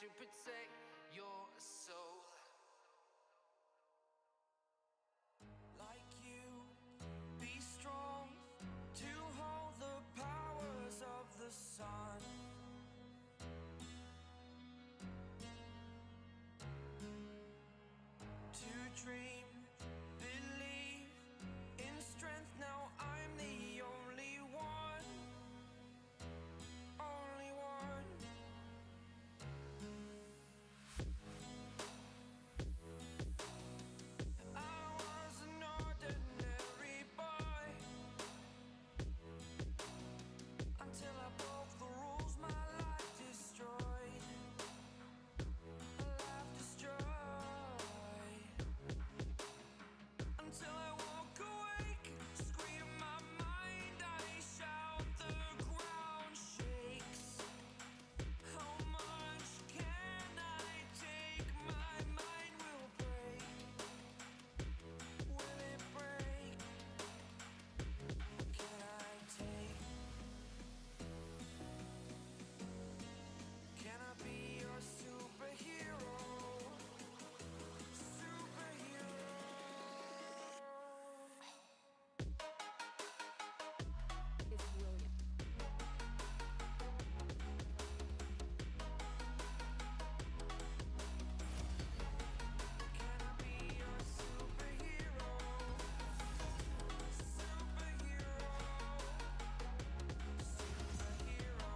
to protect your soul. Like you, be strong to hold the powers of the sun. To dream, believe in strength. Now I'm the only one, only one. I was an ordinary boy until I broke the rules. My life destroyed, a life destroyed. Until I walk awake, scream my mind, I shout, the ground shakes. How much can I take? My mind will break. Will it break? Can I take? Can I be your superhero? It's brilliant. Can I be your superhero? Superhero. Superhero.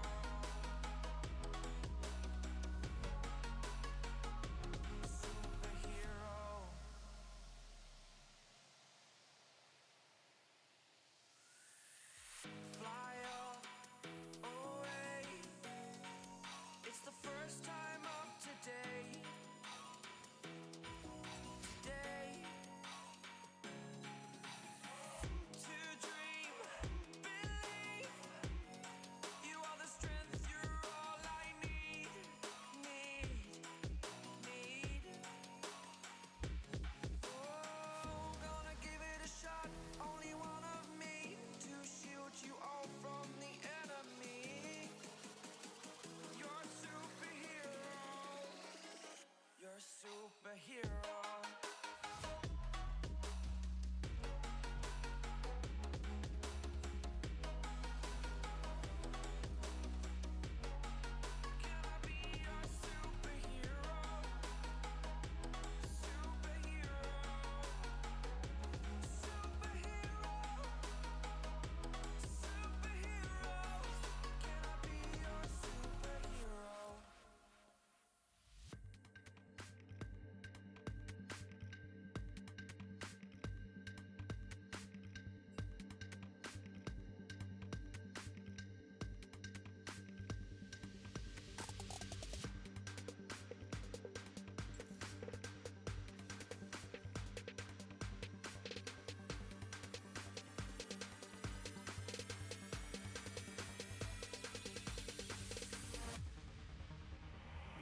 Superhero. Fly away. It's the first time of today. Today. To dream, believe. You are the strength, you're all I need. Need. Oh, gonna give it a shot. Only one of me to shield you all from the enemy. You're a superhero. You're a superhero. Can I be your superhero? Superhero. Superhero. Superhero. Can I be your superhero?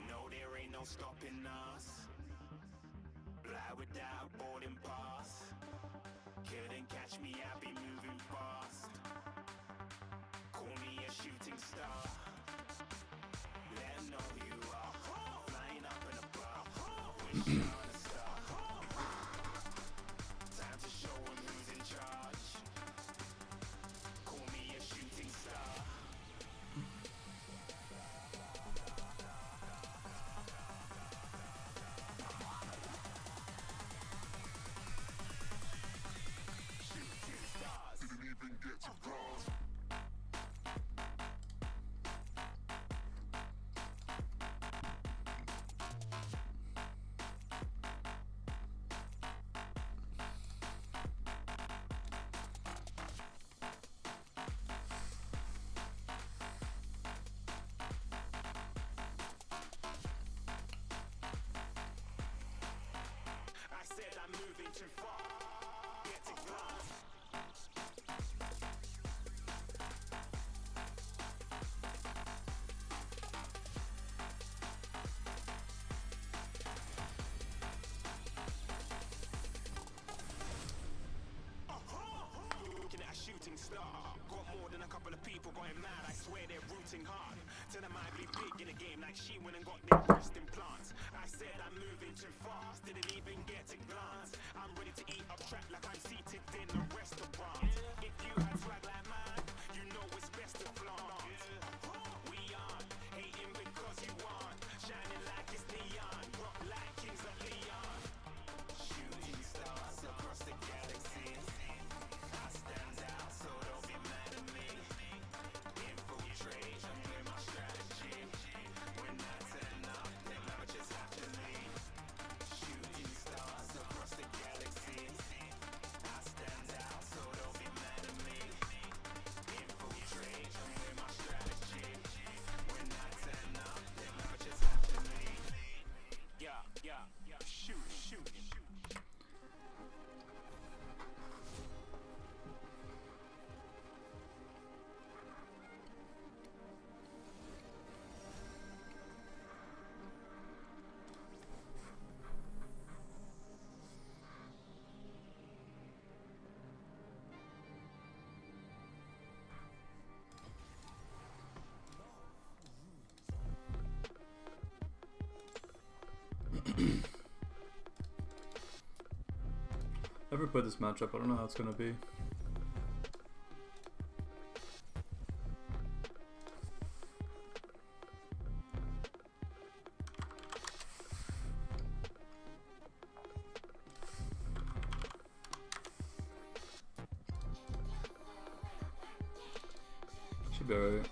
No, there ain't no stopping us. Fly without boarding pass. Couldn't catch me, I be moving fast. Call me a shooting star. Let 'em know who you are. Flying up in a bar. Wish you on a star. Time to show 'em who's in charge. Call me a shooting star. Shooting stars. Didn't even get to cross. I said I'm moving too far. Get to glass. Looking at a shooting star. Got more than a couple of people going mad. I swear they're rooting hard. Said I might be big in the game like she went and got their breast implants. I said I'm moving too fast, didn't even get a glance. I'm ready to eat up track like I'm seated in a restaurant. If you had swag like mine, you know it's best to flaunt. We aren't hating because you aren't shining like it's neon, rock like kings of Leon. Shooting stars across the galaxy. I stand out, so don't be mad at me. Infiltrate, I'm doing my strategy. When I turn up, then I just have to leave. Shooting stars across the galaxy. I stand out, so don't be mad at me. Infiltrate, I'm doing my strategy. When I turn up, then I just have to leave. Yeah, shoot. Never played this matchup, I don't know how it's gonna be. Should be alright.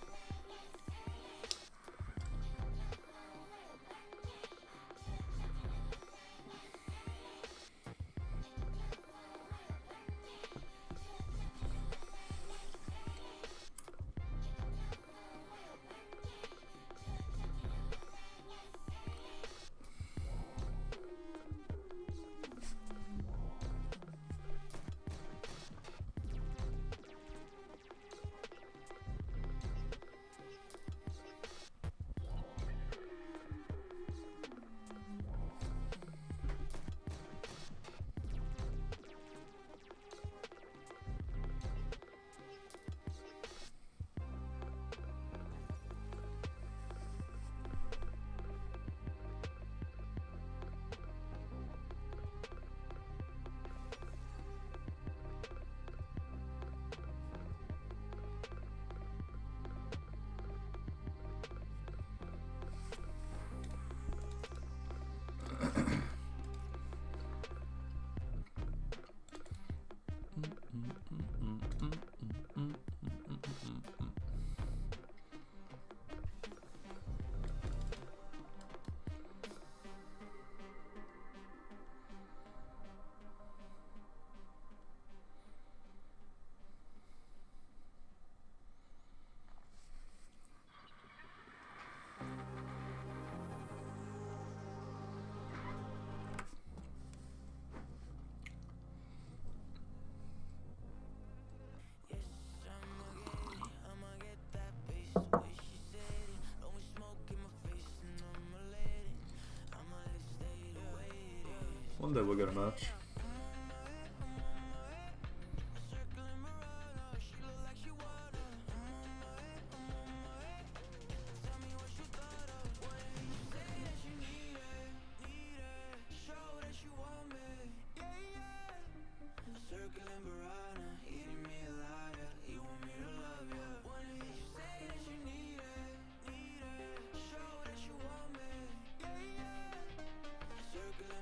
One day we'll get a match. Circling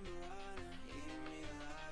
piranha, eating me alive.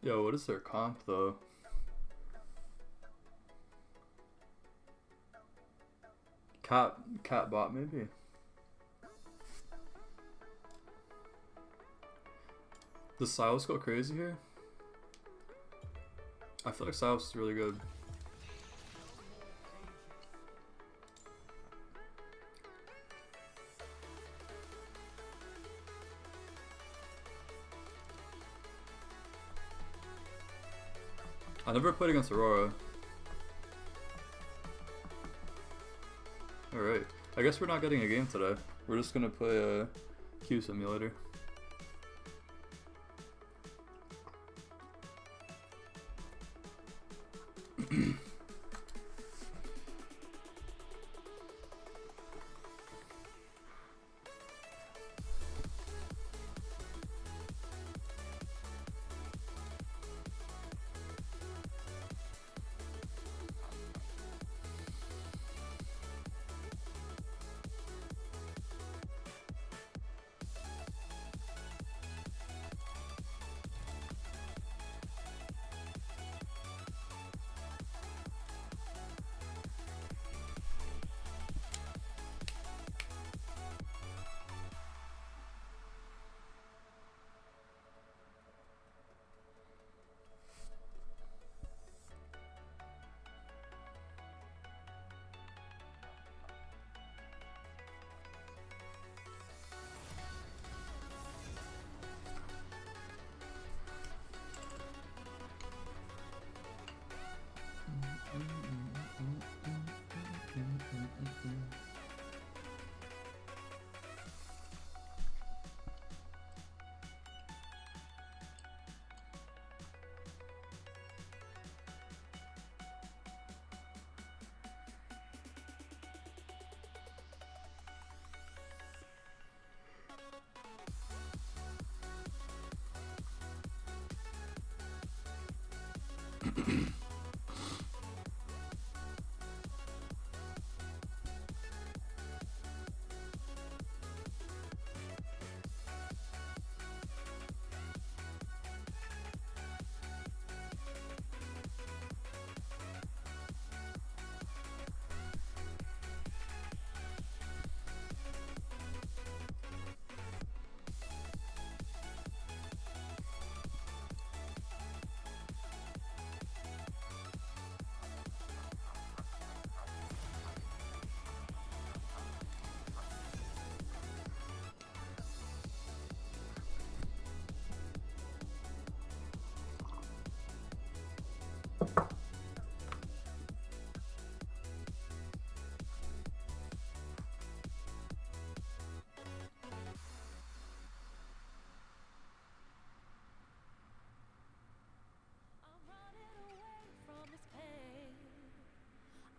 Yo, what is their comp though? Cat bot maybe. Does Silas go crazy here? I feel like Silas is really good. I never played against Aurora. Alright. I guess we're not getting a game today. We're just gonna play a Q simulator.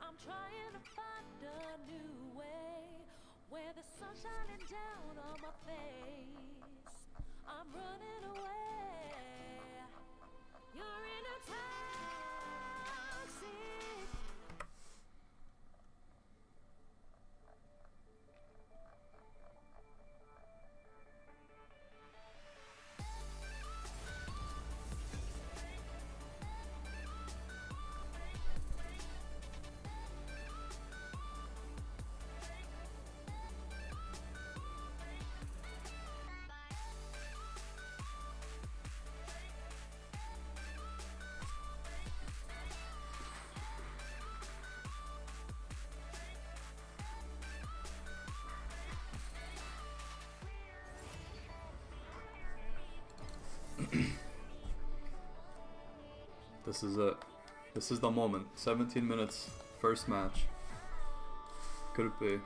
I'm trying to find a new way where the sun's shining down on my face. I'm running away. You're in a toxic. This is it. This is the moment. 17 minutes, first match. Could it be?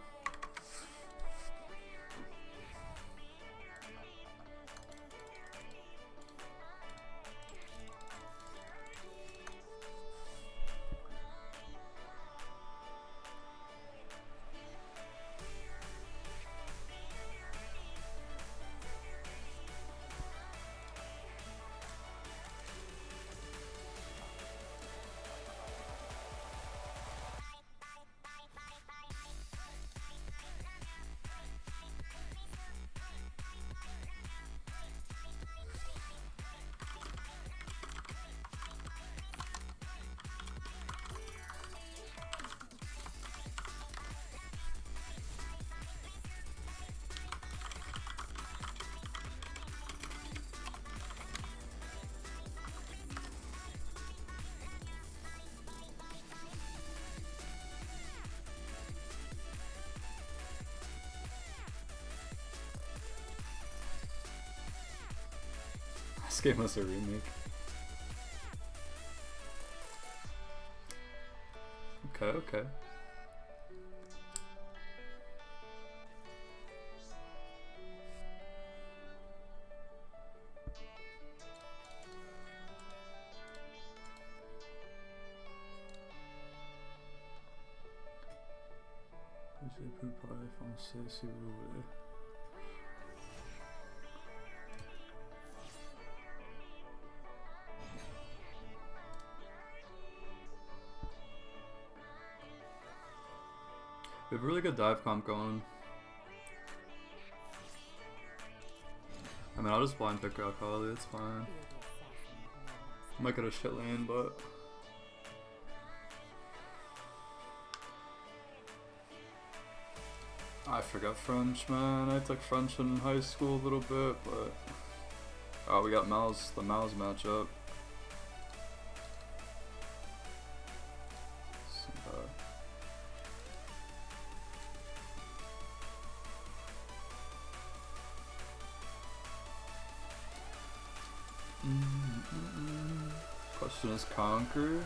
This game was a remake. Okay, okay. J'ai pu parler français si vous voulez. We have a really good dive comp going. I mean, I'll just blind pick out Holly, it's fine. Might get a shit lane, but... I forgot French, man. I took French in high school a little bit, but... Oh, we got the Mouse matchup. Question is Conquer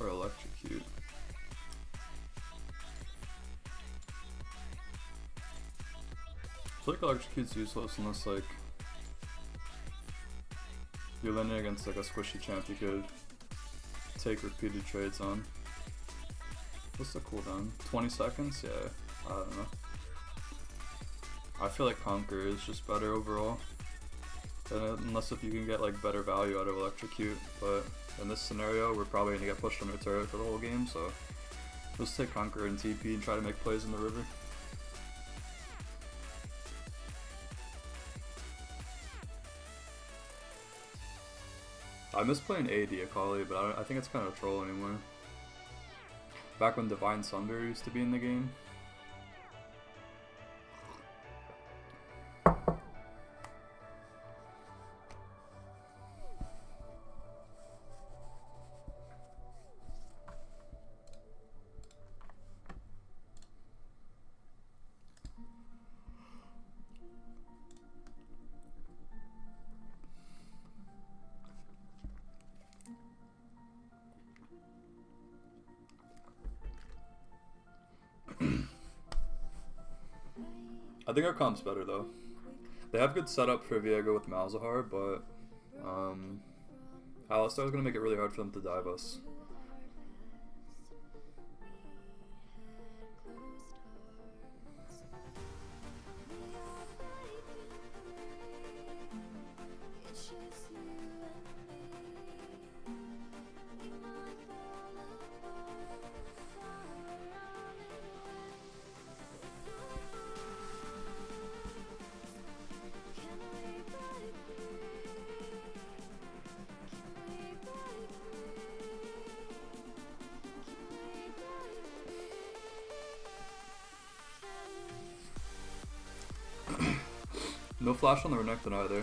or Electrocute? I feel like Electrocute's useless unless like you're landing against like a squishy champ you could take repeated trades on. What's the cooldown? 20 seconds? Yeah, I don't know. I feel like Conquer is just better overall. Unless if you can get like better value out of Electrocute, but in this scenario we're probably gonna get pushed under turret for the whole game, so let's take Conquer and TP and try to make plays in the river. I miss playing AD Akali, but I think it's kind of troll anymore. Back when Divine Sunder used to be in the game. I think our comp's better though. They have good setup for Viego with Malzahar, but Alistar's gonna make it really hard for them to dive us. No flash on the Renekton either.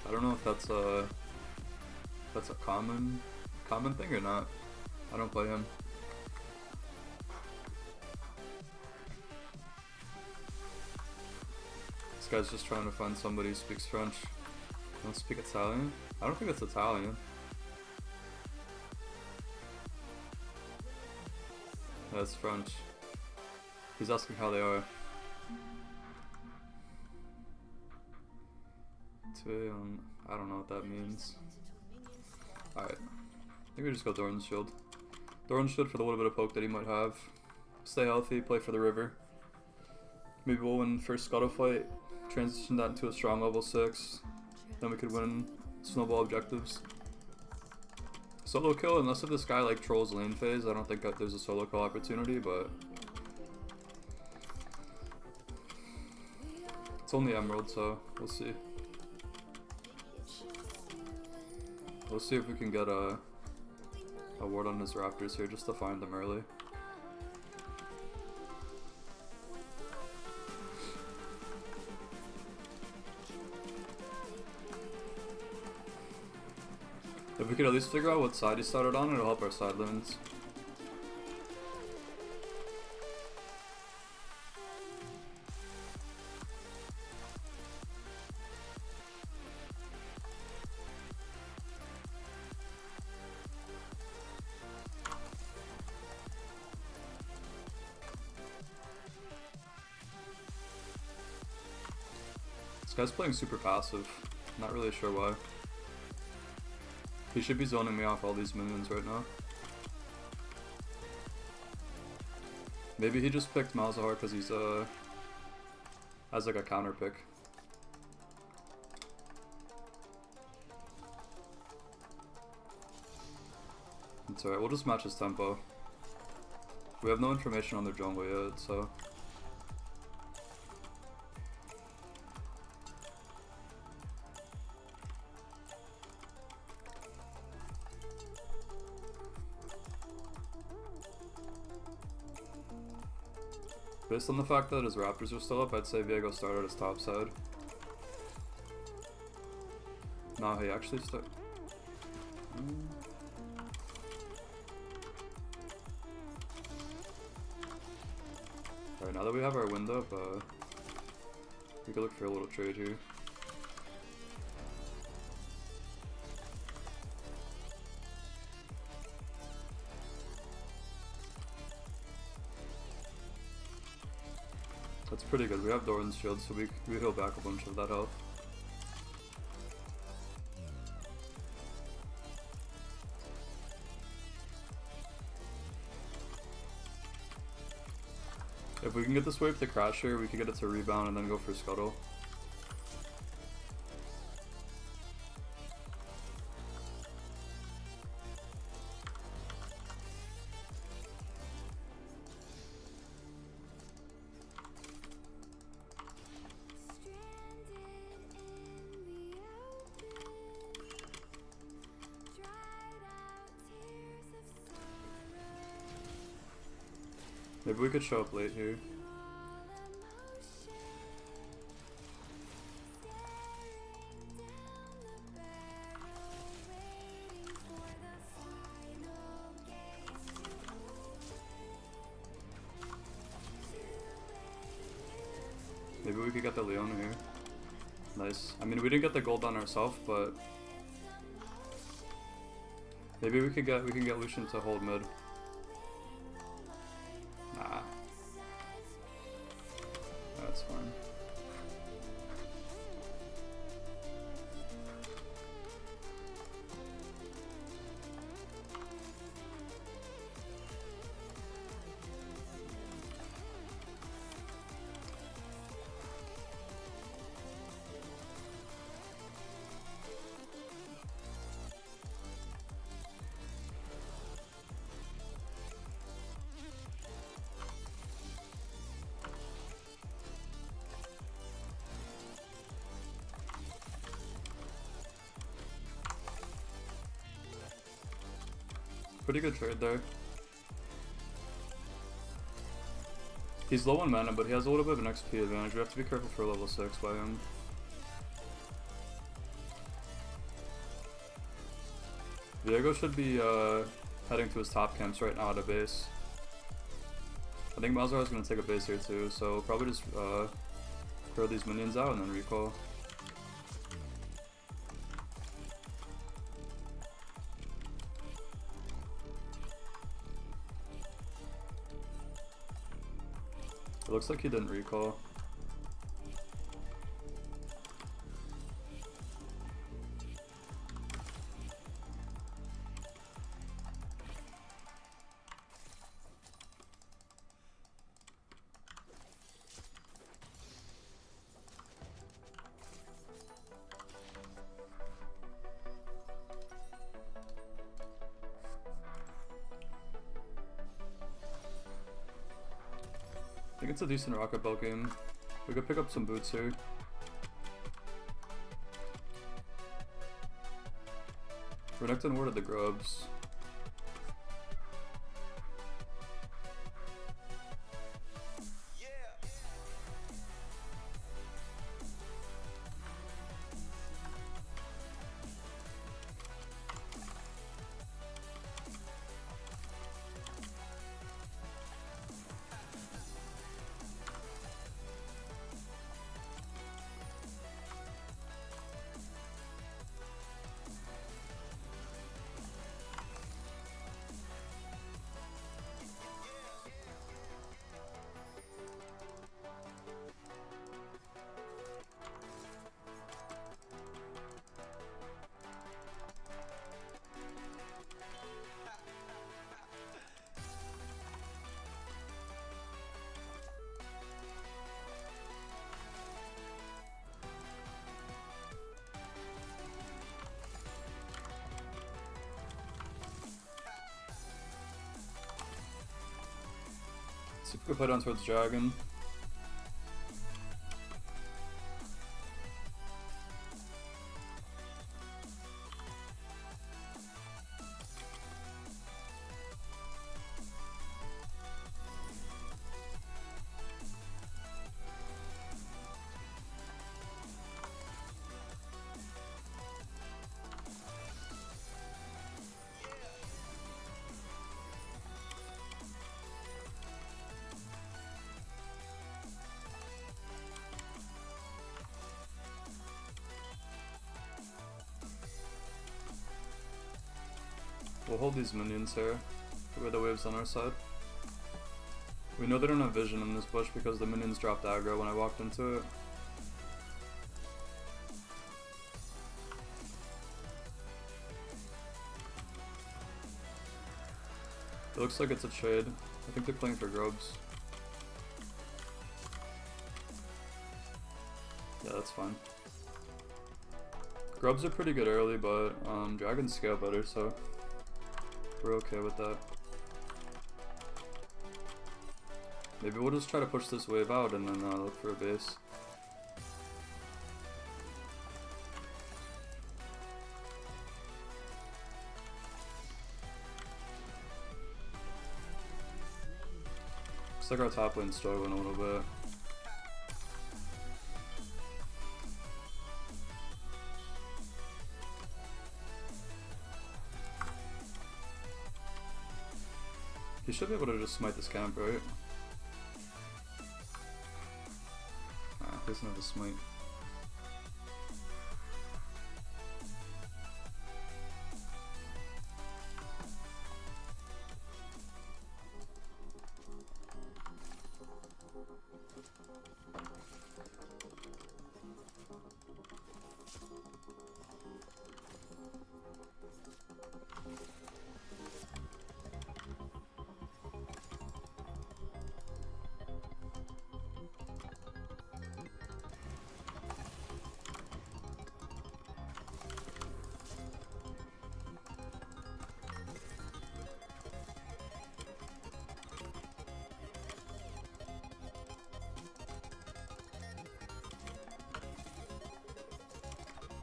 I don't know if that's a common thing or not. I don't play him. This guy's just trying to find somebody who speaks French. I don't speak Italian? I don't think it's Italian. That's French. He's asking how they are. I don't know what that means. Alright. I think we just go Doran's Shield. Doran's Shield for the little bit of poke that he might have. Stay healthy, play for the river. Maybe we'll win first Scuttle fight, transition that into a strong level 6. Then we could win snowball objectives. Solo kill, unless if this guy like trolls lane phase, I don't think that there's a solo kill opportunity, but it's only Emerald, so we'll see. We'll see if we can get a ward on his Raptors here just to find them early. If we could at least figure out what side he started on, it'll help our side lanes. This guy's playing super passive. Not really sure why. He should be zoning me off all these minions right now. Maybe he just picked Malzahar because he's has like a counter pick. It's alright, we'll just match his tempo. We have no information on their jungle yet, so... Based on the fact that his Raptors are still up, I'd say Viego started his top side. No, he actually started... Alright, now that we have our wind up, we could look for a little trade here. That's pretty good. We have Doran's shield, so we heal back a bunch of that health. If we can get this wave to crash here, we can get it to rebound and then go for Scuttle. Maybe we could show up late here. Maybe we could get the Leona here. Nice. I mean, we didn't get the gold on ourselves, but maybe we can get Lucian to hold mid. Nah. That's fine. Pretty good trade there. He's low on mana, but he has a little bit of an XP advantage. We have to be careful for level 6 by him. Viego should be heading to his top camps right now at a base. I think Malzahar is going to take a base here too, so probably just throw these minions out and then recall. It looks like he didn't recall. I think it's a decent rocket belt game. We could pick up some boots here. Renekton warded the grubs. See if we can play down towards Dragon. We'll hold these minions here, with the waves on our side. We know they don't have vision in this bush because the minions dropped aggro when I walked into it. It looks like it's a trade. I think they're playing for grubs. Yeah, that's fine. Grubs are pretty good early, but dragons scale better, so we're okay with that. Maybe we'll just try to push this wave out and then look for a base. Looks like our top lane's struggling a little bit. He should be able to just smite this camp, right? He doesn't have a smite.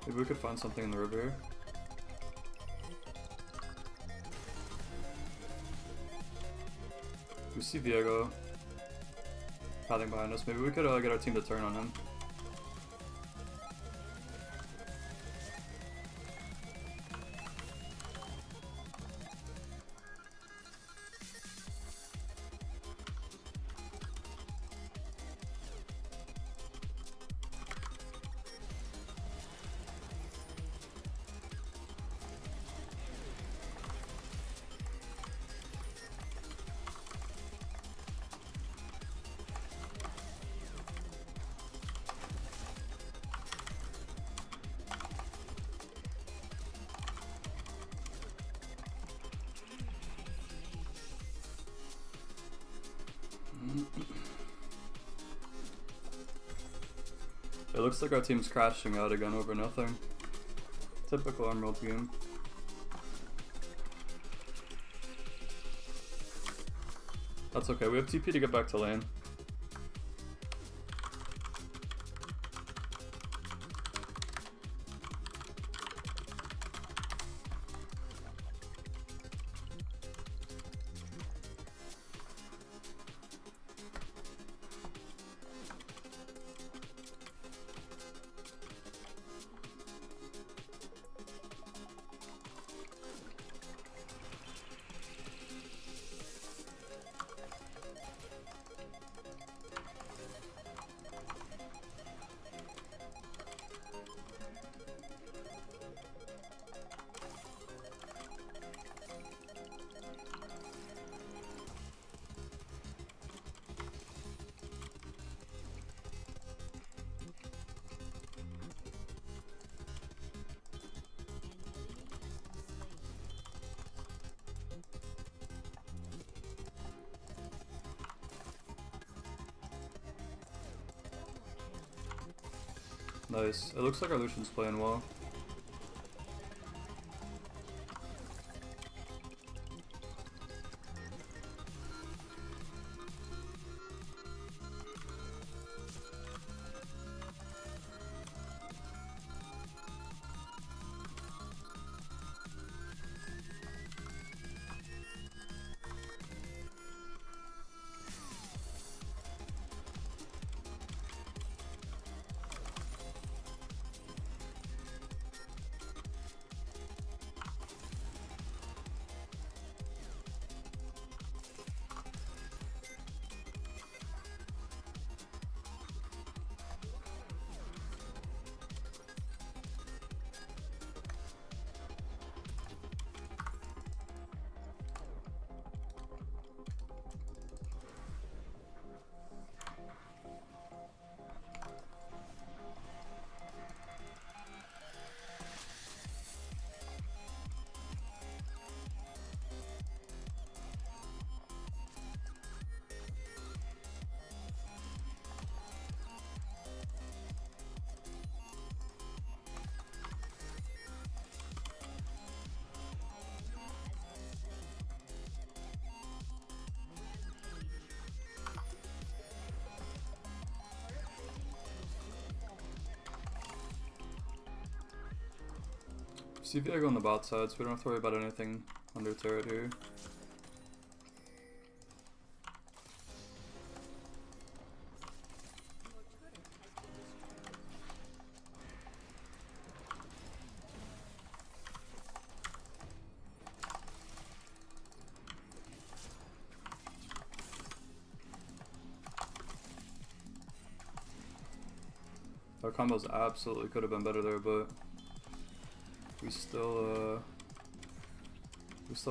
Maybe we could find something in the river here. We see Viego pathing behind us. Maybe we could get our team to turn on him. It looks like our team's crashing out again over nothing. Typical Emerald game. That's okay, we have TP to get back to lane. Nice. It looks like our Lucian's playing well. CVA go on the bot side, so we don't have to worry about anything under turret here. Our combos absolutely could have been better there, but we still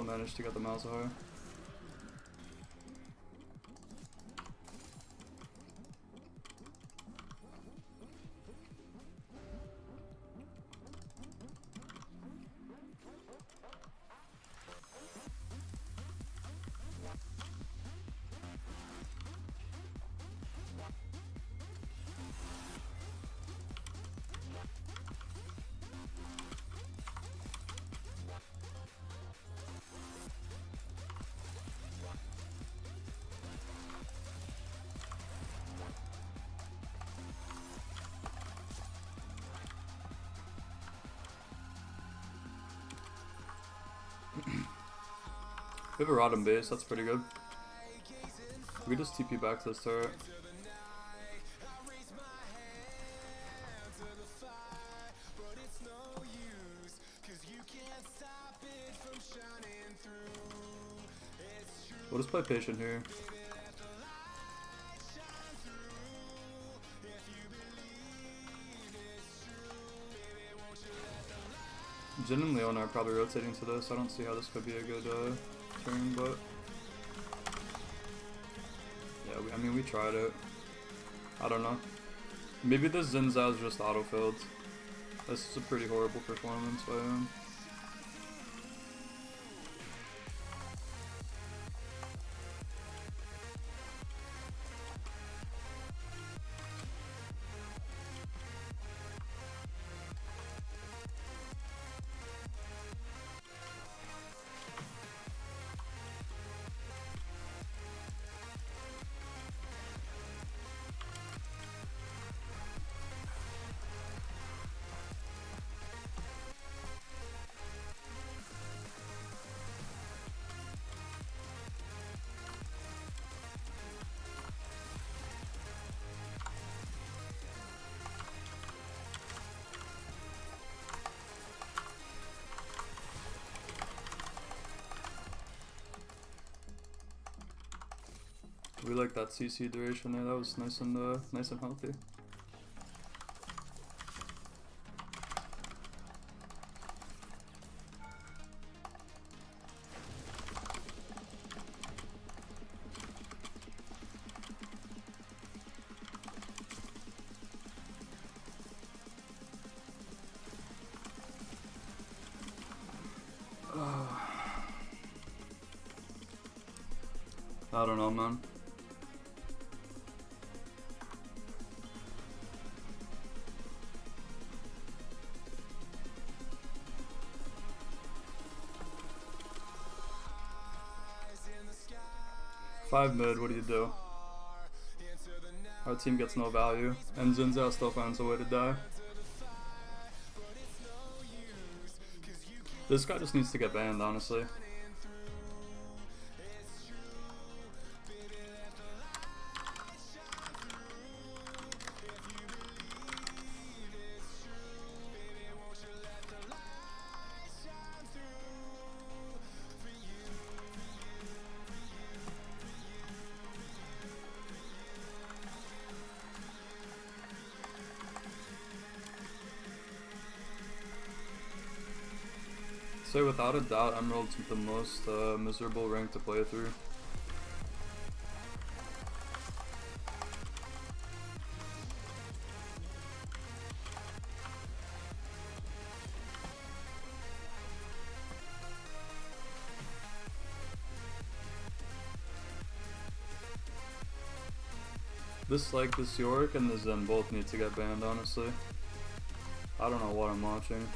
managed to get the Malzahar. We have a Rodham base, that's pretty good. We just TP back to this turret. We'll just play patient here. Jin and Leona are probably rotating to this. I don't see how this could be a good turn, but yeah, I mean we tried it. I don't know. Maybe this Xin Zhao is just auto-filled. This is a pretty horrible performance by him. We like that CC duration there. That was nice and healthy. I don't know, man. Five mid, what do you do? Our team gets no value, and Xin Zhao still finds a way to die. This guy just needs to get banned, honestly. So without a doubt, Emerald's the most miserable rank to play through. This Yorick and the Zen both need to get banned, honestly. I don't know what I'm watching.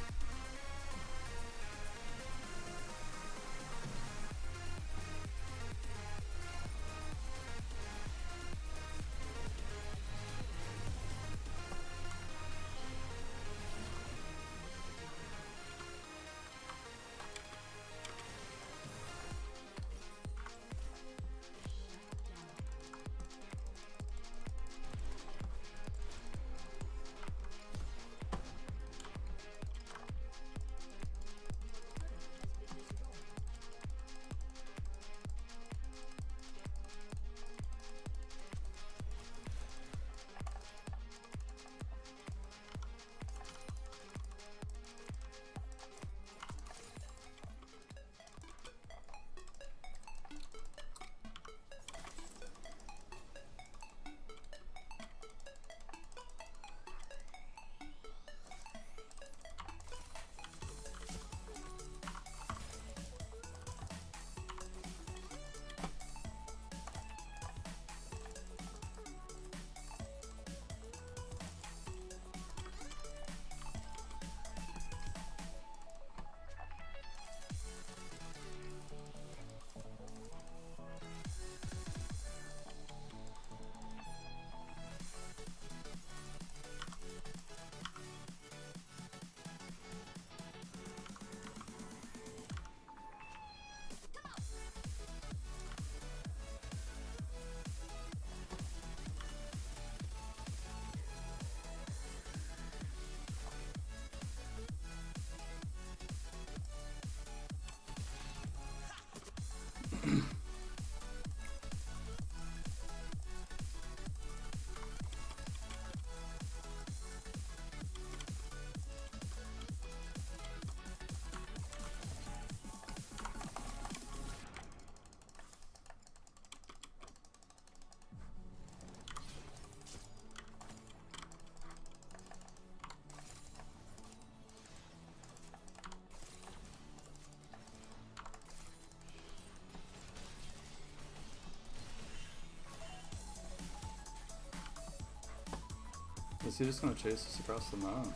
Is he just gonna chase us across the map?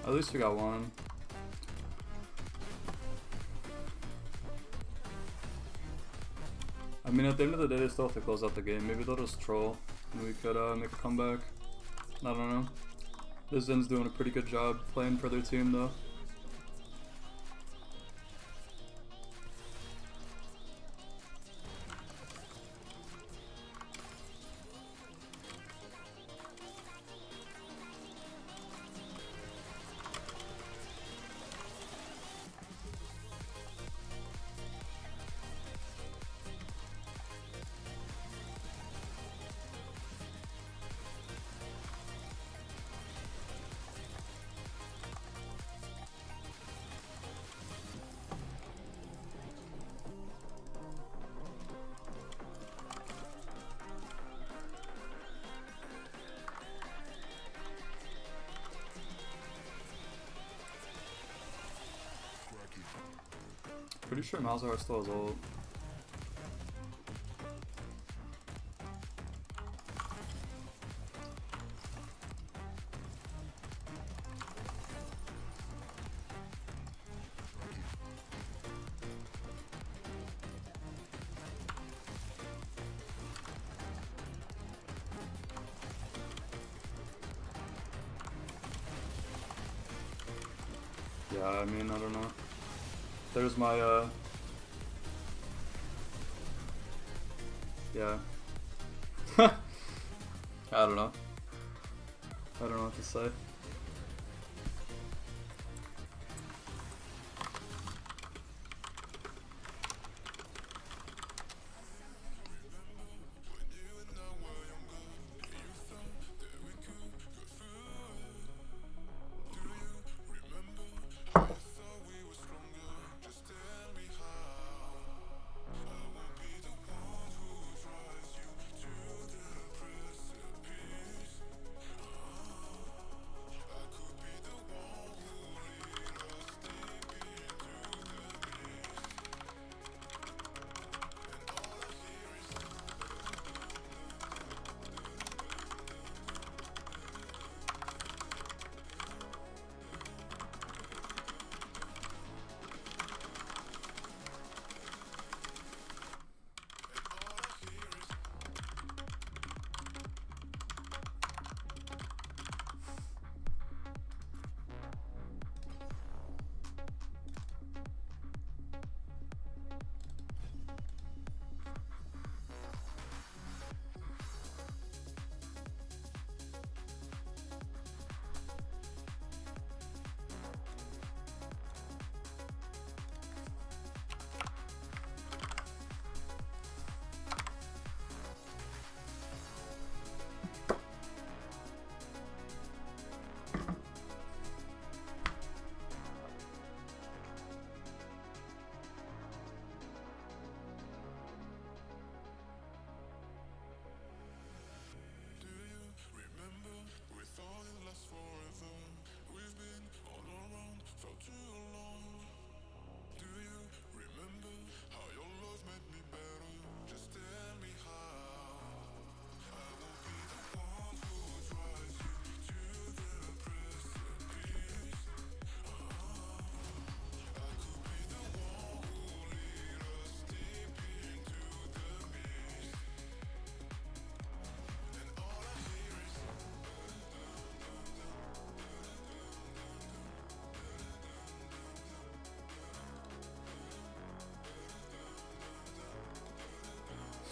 At least we got one. I mean, at the end of the day, they still have to close out the game. Maybe they'll just troll and we could make a comeback. I don't know. This Zen's doing a pretty good job playing for their team, though. Pretty sure Malzahar still has ult. Yeah, I mean, I don't know. There's my, yeah. I don't know. I don't know what to say.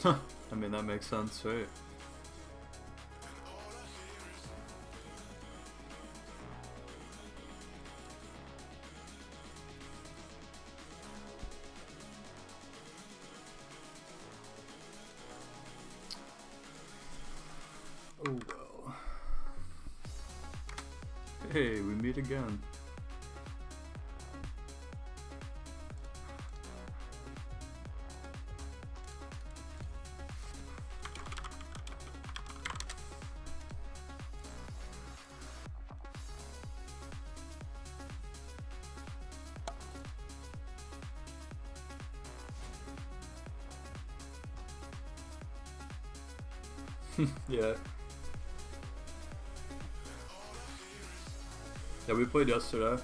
I mean, that makes sense, right? Oh well. Hey, we meet again. Yeah. Yeah, we played yesterday.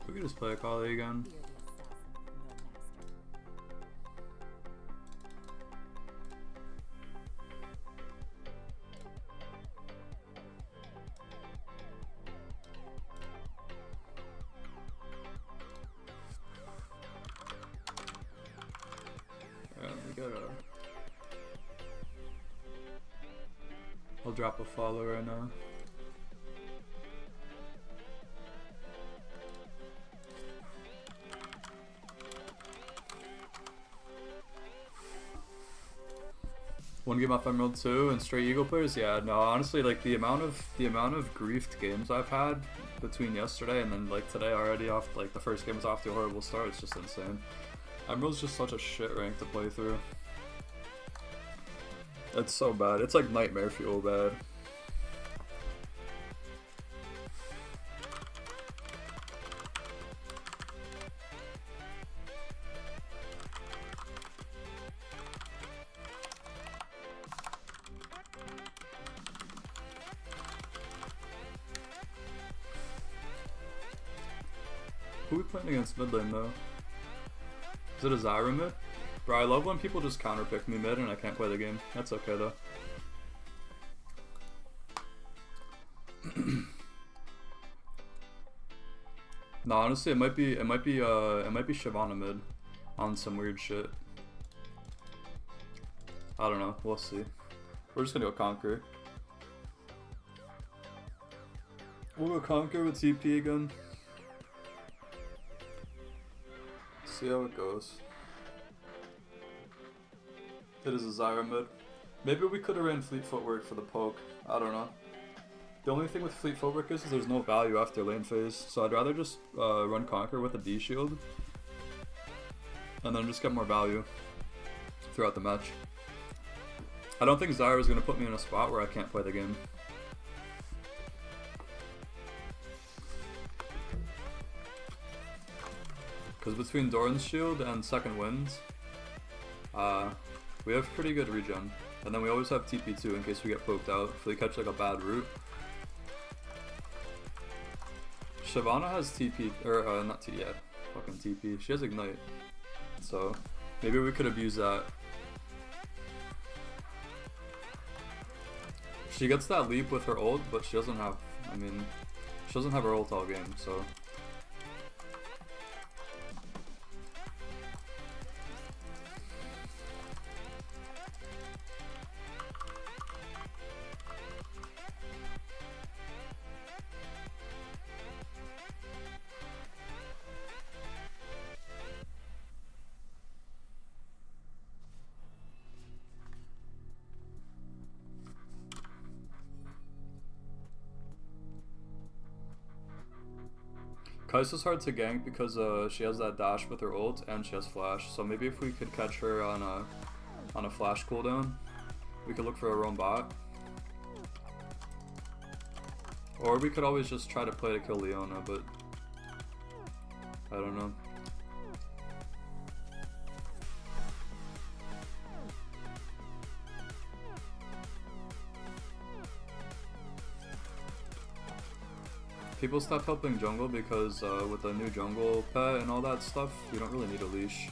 We could just play a Kali again. Yeah, we gotta. I'll drop a follow right now. One game off Emerald 2 and straight Eagle players? Yeah, no, honestly, like the amount of griefed games I've had between yesterday and then like today already off, like the first game was off to a horrible start, it's just insane. Emerald's just such a shit rank to play through. It's so bad. It's like nightmare fuel bad. Who are we playing against mid lane though? Is it a Zyra mid? Bro, I love when people just counter pick me mid and I can't play the game. That's okay though. No, honestly, it might be Shyvana mid on some weird shit. I don't know. We'll see. We're just gonna go Conquer. We'll go Conquer with TP again. See how it goes. It is a Zyra mid. Maybe we could have ran Fleet Footwork for the poke. I don't know. The only thing with Fleet Footwork is there's no value after lane phase, so I'd rather just run Conquer with a D shield and then just get more value throughout the match. I don't think Zyra is going to put me in a spot where I can't play the game. Because between Doran's shield and second wind, we have pretty good regen. And then we always have TP2 in case we get poked out if we catch like a bad route. Shyvana has TP, or not TP yet, fucking TP. She has Ignite. So maybe we could abuse that. She gets that leap with her ult, but she doesn't have, I mean, she doesn't have her ult all game, so. Kai'Sa's hard to gank because she has that dash with her ult and she has flash. So maybe if we could catch her on a flash cooldown, we could look for a roam bot. Or we could always just try to play to kill Leona, but I don't know. People stopped helping jungle because with the new jungle pet and all that stuff, you don't really need a leash.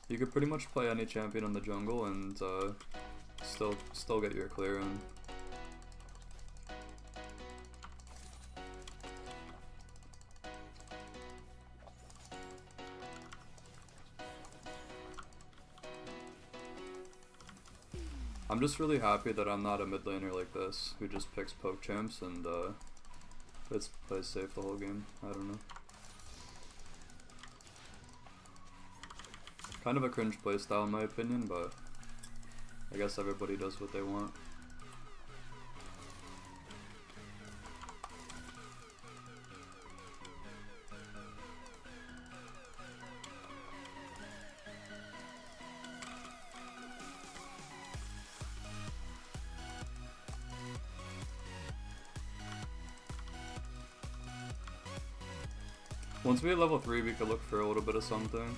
You could pretty much play any champion in the jungle and still get your clear in. I'm just really happy that I'm not a mid laner like this, who just picks poke champs and plays safe the whole game. I don't know. Kind of a cringe playstyle in my opinion, but I guess everybody does what they want. Once we hit level 3, we could look for a little bit of something.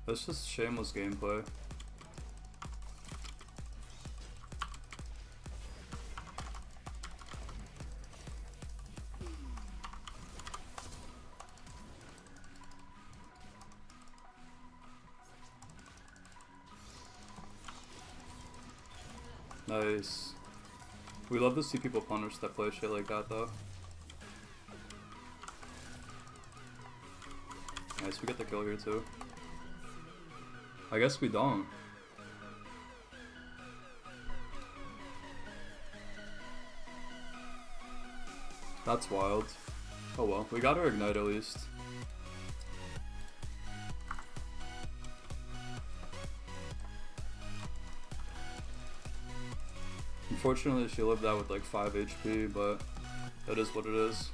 That's just shameless gameplay. Nice. We love to see people punish that play shit like that though. Nice, we get the kill here too. I guess we don't. That's wild. Oh well, we got our ignite at least. Unfortunately, she lived out with like 5 HP, but that is what it is.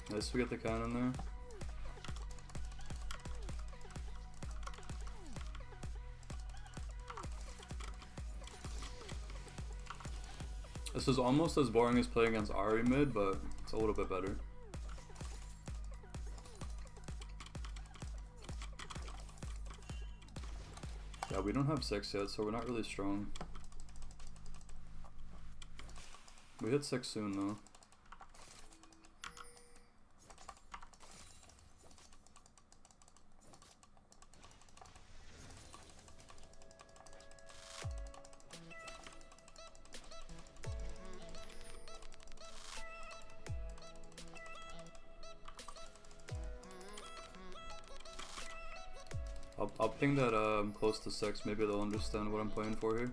Nice, we get the cannon there. This is almost as boring as playing against Ari mid, but it's a little bit better. Yeah, we don't have 6 yet, so we're not really strong. We hit 6 soon though. I'll ping that I'm close to 6, maybe they'll understand what I'm playing for here.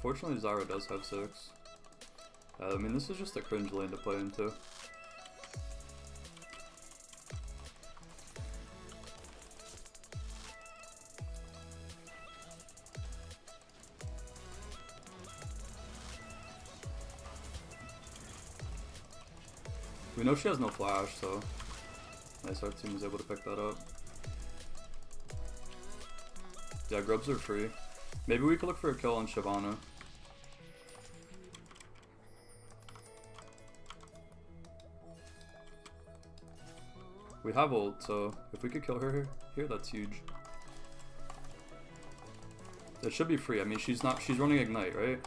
Fortunately, Zyra does have 6. I mean, this is just a cringe lane to play into. We know she has no flash, so nice our team was able to pick that up. Yeah, grubs are free. Maybe we could look for a kill on Shyvana. We have ult, so if we could kill her here, that's huge. It should be free. I mean, she's running Ignite, right?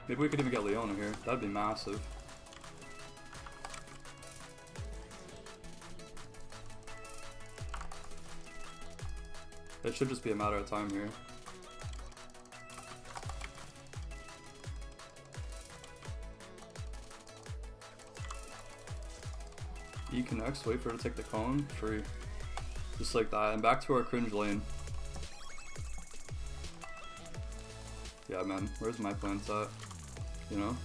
Maybe we could even get Leona here. That'd be massive. It should just be a matter of time here. E connects, wait for her to take the cone, free. Just like that, and back to our cringe lane. Yeah man, where's my plants at? You know?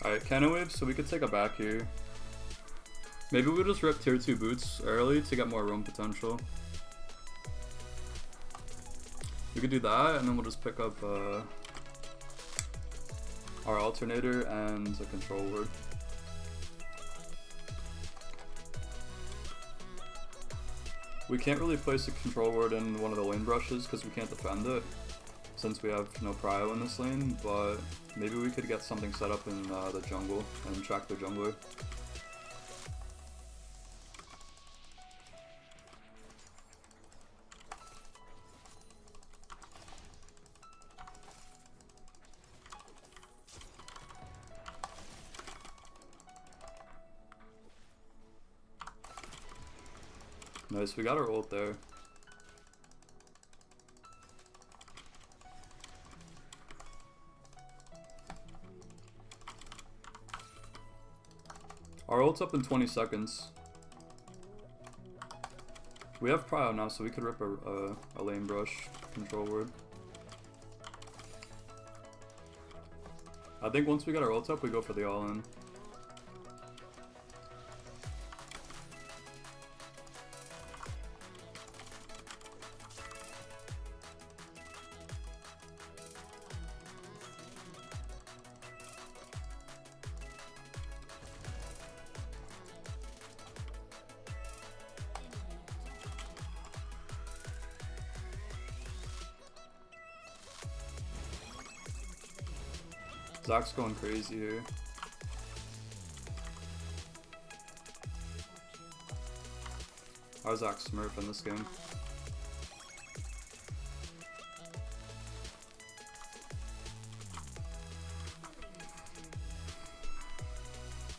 Alright, cannon wave, so we could take a back here. Maybe we'll just rip tier 2 boots early to get more roam potential. We could do that, and then we'll just pick up our alternator and a control ward. We can't really place a control ward in one of the lane brushes because we can't defend it since we have no prio in this lane, but maybe we could get something set up in the jungle and track the jungler. Nice, we got our ult there. Our ult's up in 20 seconds. We have prio now, so we could rip a lane brush control ward. I think once we get our ult up, we go for the all-in. Zach's going crazy here. How's Zach Smurf in this game?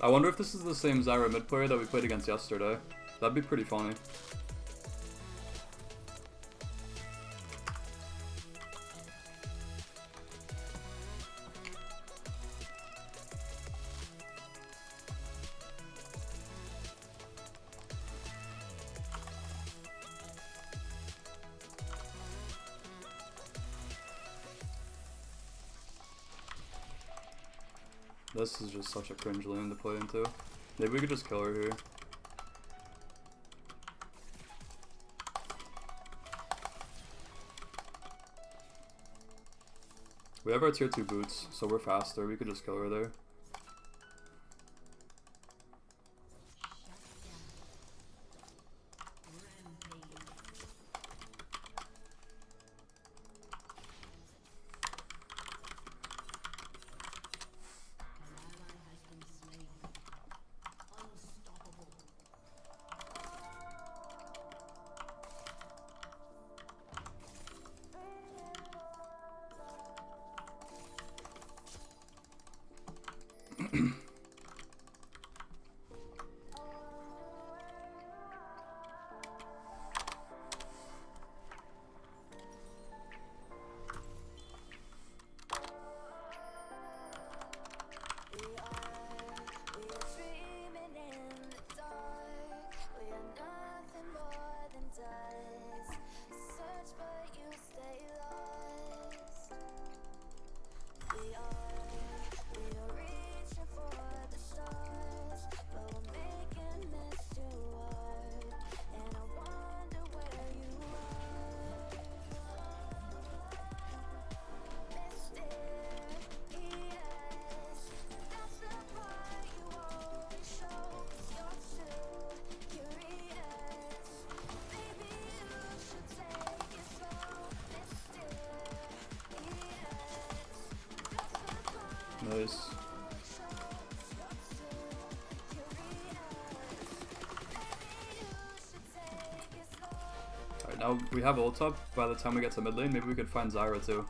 I wonder if this is the same Zyra mid player that we played against yesterday. That'd be pretty funny. This is just such a cringe lane to play into. Maybe we could just kill her here. We have our tier 2 boots, so we're faster. We could just kill her there. Nice. Alright, now we have ult up. By the time we get to mid lane, maybe we could find Zyra too.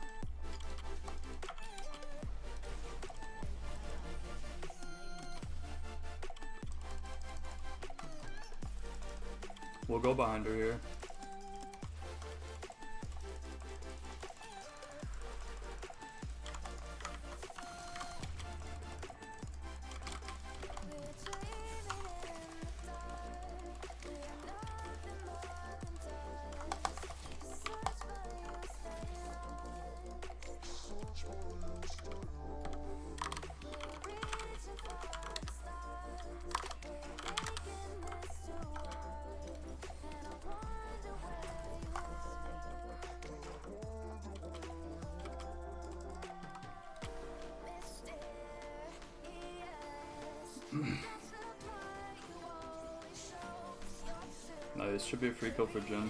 We'll go behind her here. Nice, should be a free kill for Jhin.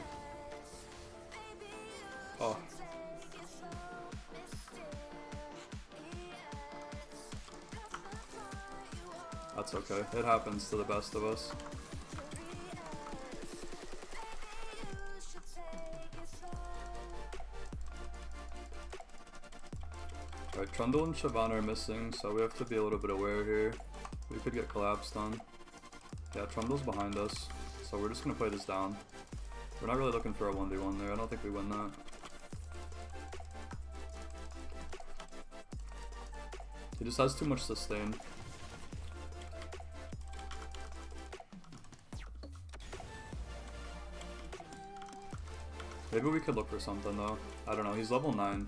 Oh. That's okay, it happens to the best of us. Alright, Trundle and Shyvana are missing, so we have to be a little bit aware here. We could get collapsed on. Yeah, Trundle's behind us, so we're just gonna play this down. We're not really looking for a 1v1 there, I don't think we win that. He just has too much sustain. Maybe we could look for something though. I don't know, he's level 9.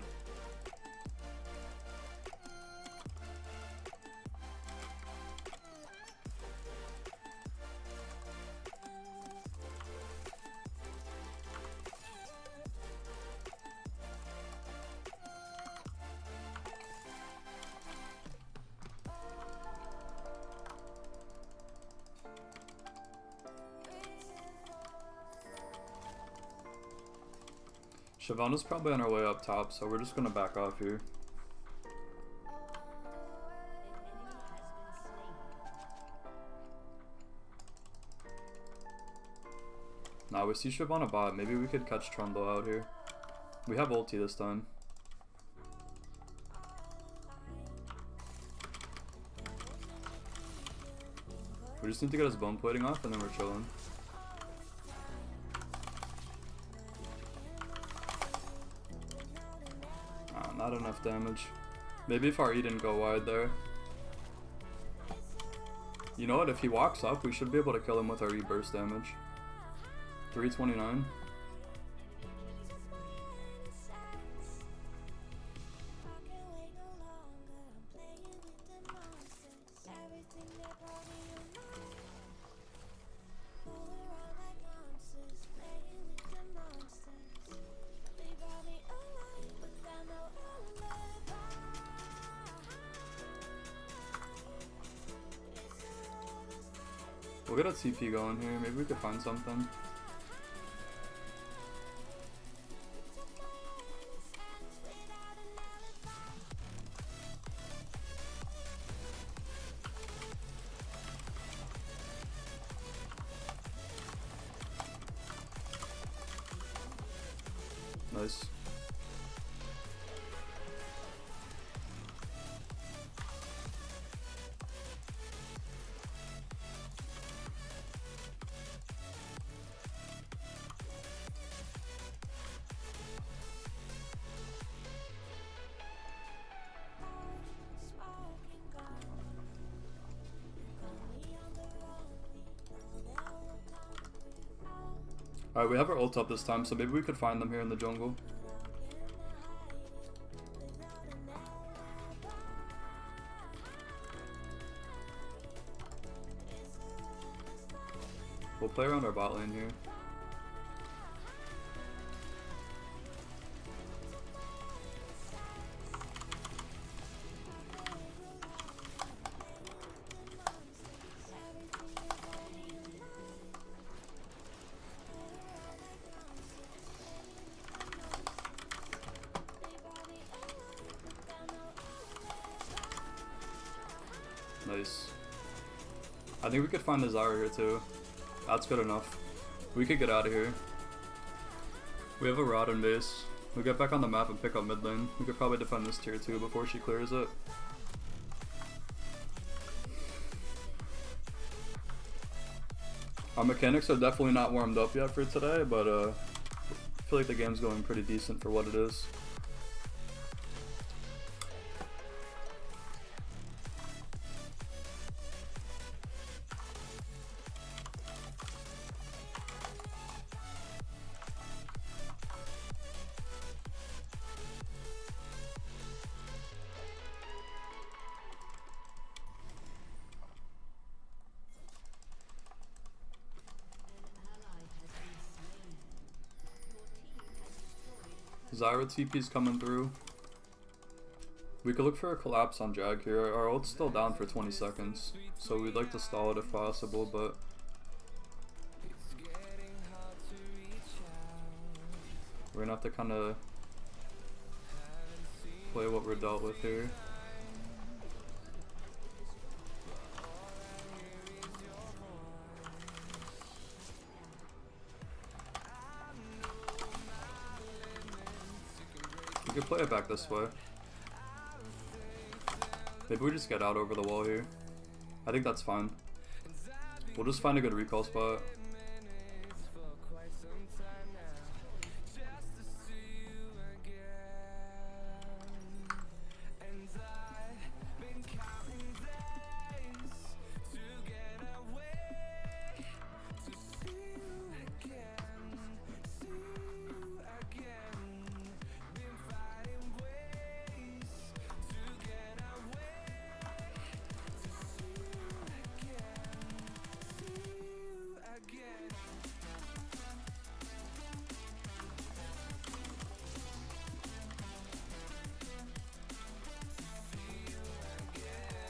Shyvana's probably on her way up top, so we're just gonna back off here. Nah, we see Shyvana bot. Maybe we could catch Trundle out here. We have ulti this time. We just need to get his bone plating off and then we're chilling. Not enough damage. Maybe if our E didn't go wide there. You know what? If he walks up, we should be able to kill him with our E burst damage. 329. We'll get a TP going here. Maybe we could find something. Nice. Alright, we have our ult up this time, so maybe we could find them here in the jungle. We'll play around our bot lane here. think we could find the Zyra here too. That's good enough. We could get out of here. We have a rod in base. We get back on the map and pick up mid lane. We could probably defend this tier 2 before she clears it. Our mechanics are definitely not warmed up yet for today, but I feel like the game's going pretty decent for what it is. Zyra TP's coming through. We could look for a collapse on Jag here. Our ult's still down for 20 seconds, so we'd like to stall it if possible, but we're gonna have to kind of play what we're dealt with here. We could play it back this way. Maybe we just get out over the wall here. I think that's fine. We'll just find a good recall spot.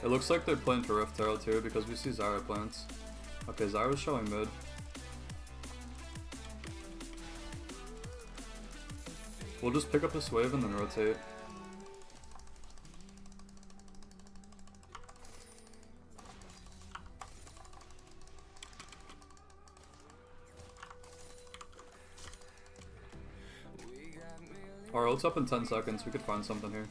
It looks like they're playing for Rift Herald too because we see Zyra plants. Okay, Zyra's showing mid. We'll just pick up this wave and then rotate. Our ult's up in 10 seconds, we could find something here.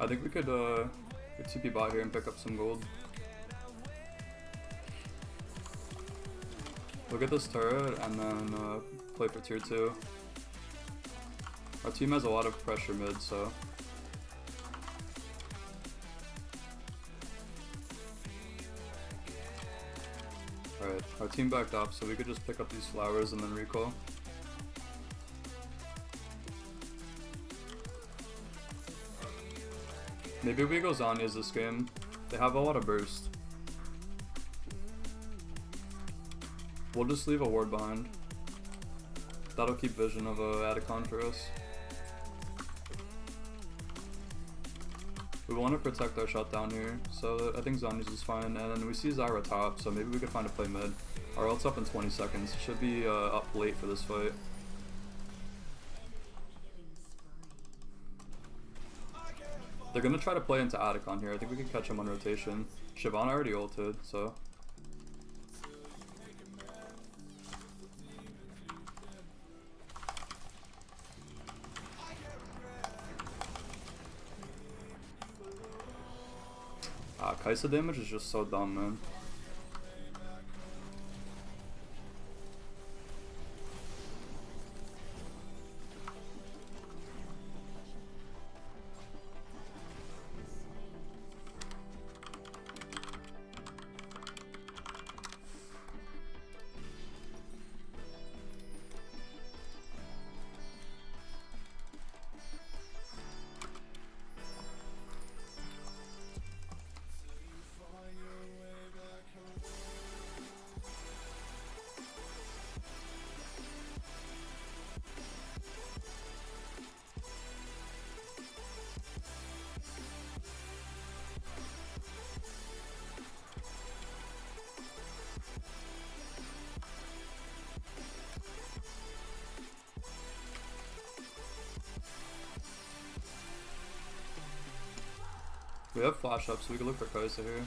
I think we could get TP bot here and pick up some gold. Look at this turret and then play for tier 2. Our team has a lot of pressure mid, so alright, our team backed up, so we could just pick up these flowers and then recall. Maybe we go Zhonya's this game. They have a lot of burst. We'll just leave a ward behind. That'll keep vision of Adicon for us. We want to protect our shutdown here, so I think Zhonya's is fine. And then we see Zyra top, so maybe we could find a play mid. Our ult's up in 20 seconds. Should be up late for this fight. They're gonna try to play into Adicon here. I think we can catch him on rotation. Shyvana already ulted, so. Kai'Sa damage is just so dumb, man. We have flash up, so we can look for Kai'Sa here.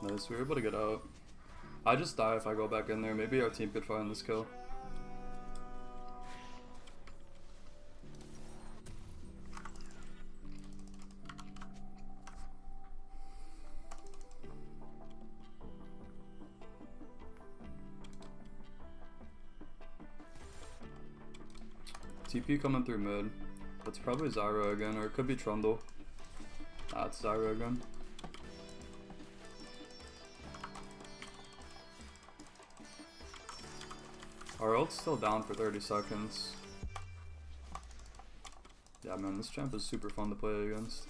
Nice, we were able to get out. I just die if I go back in there. Maybe our team could find this kill. TP coming through mid. That's probably Zyra again, or it could be Trundle. Ah, it's Zyra again. Our ult's still down for 30 seconds. Yeah, man, this champ is super fun to play against.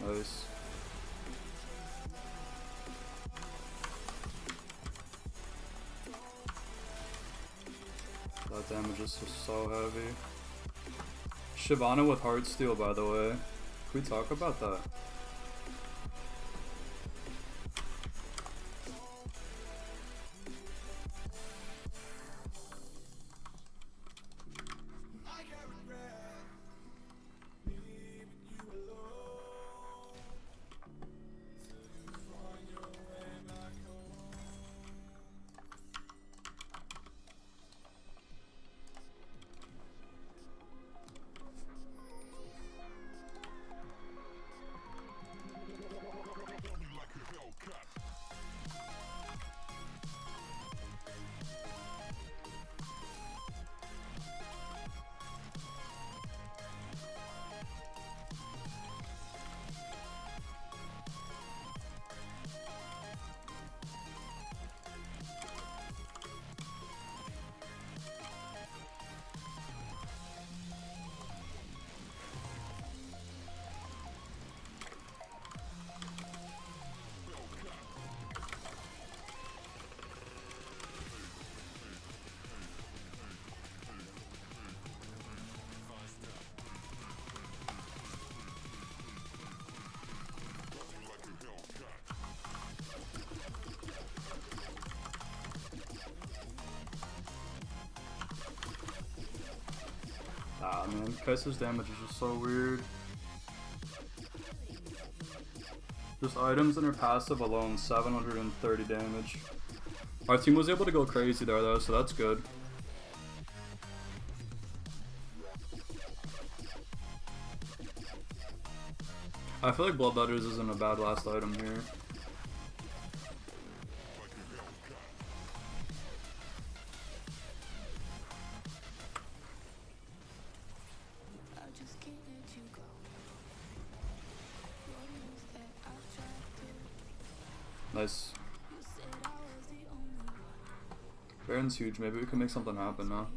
Nice. That damage is just so heavy. Shyvana with Heartsteel, by the way. Can we talk about that? Ah man, Kai'Sa's damage is just so weird. Just items in her passive alone, 730 damage. Our team was able to go crazy there though, so that's good. I feel like Bloodletters isn't a bad last item here. Nice. Baron's huge, maybe we can make something happen now.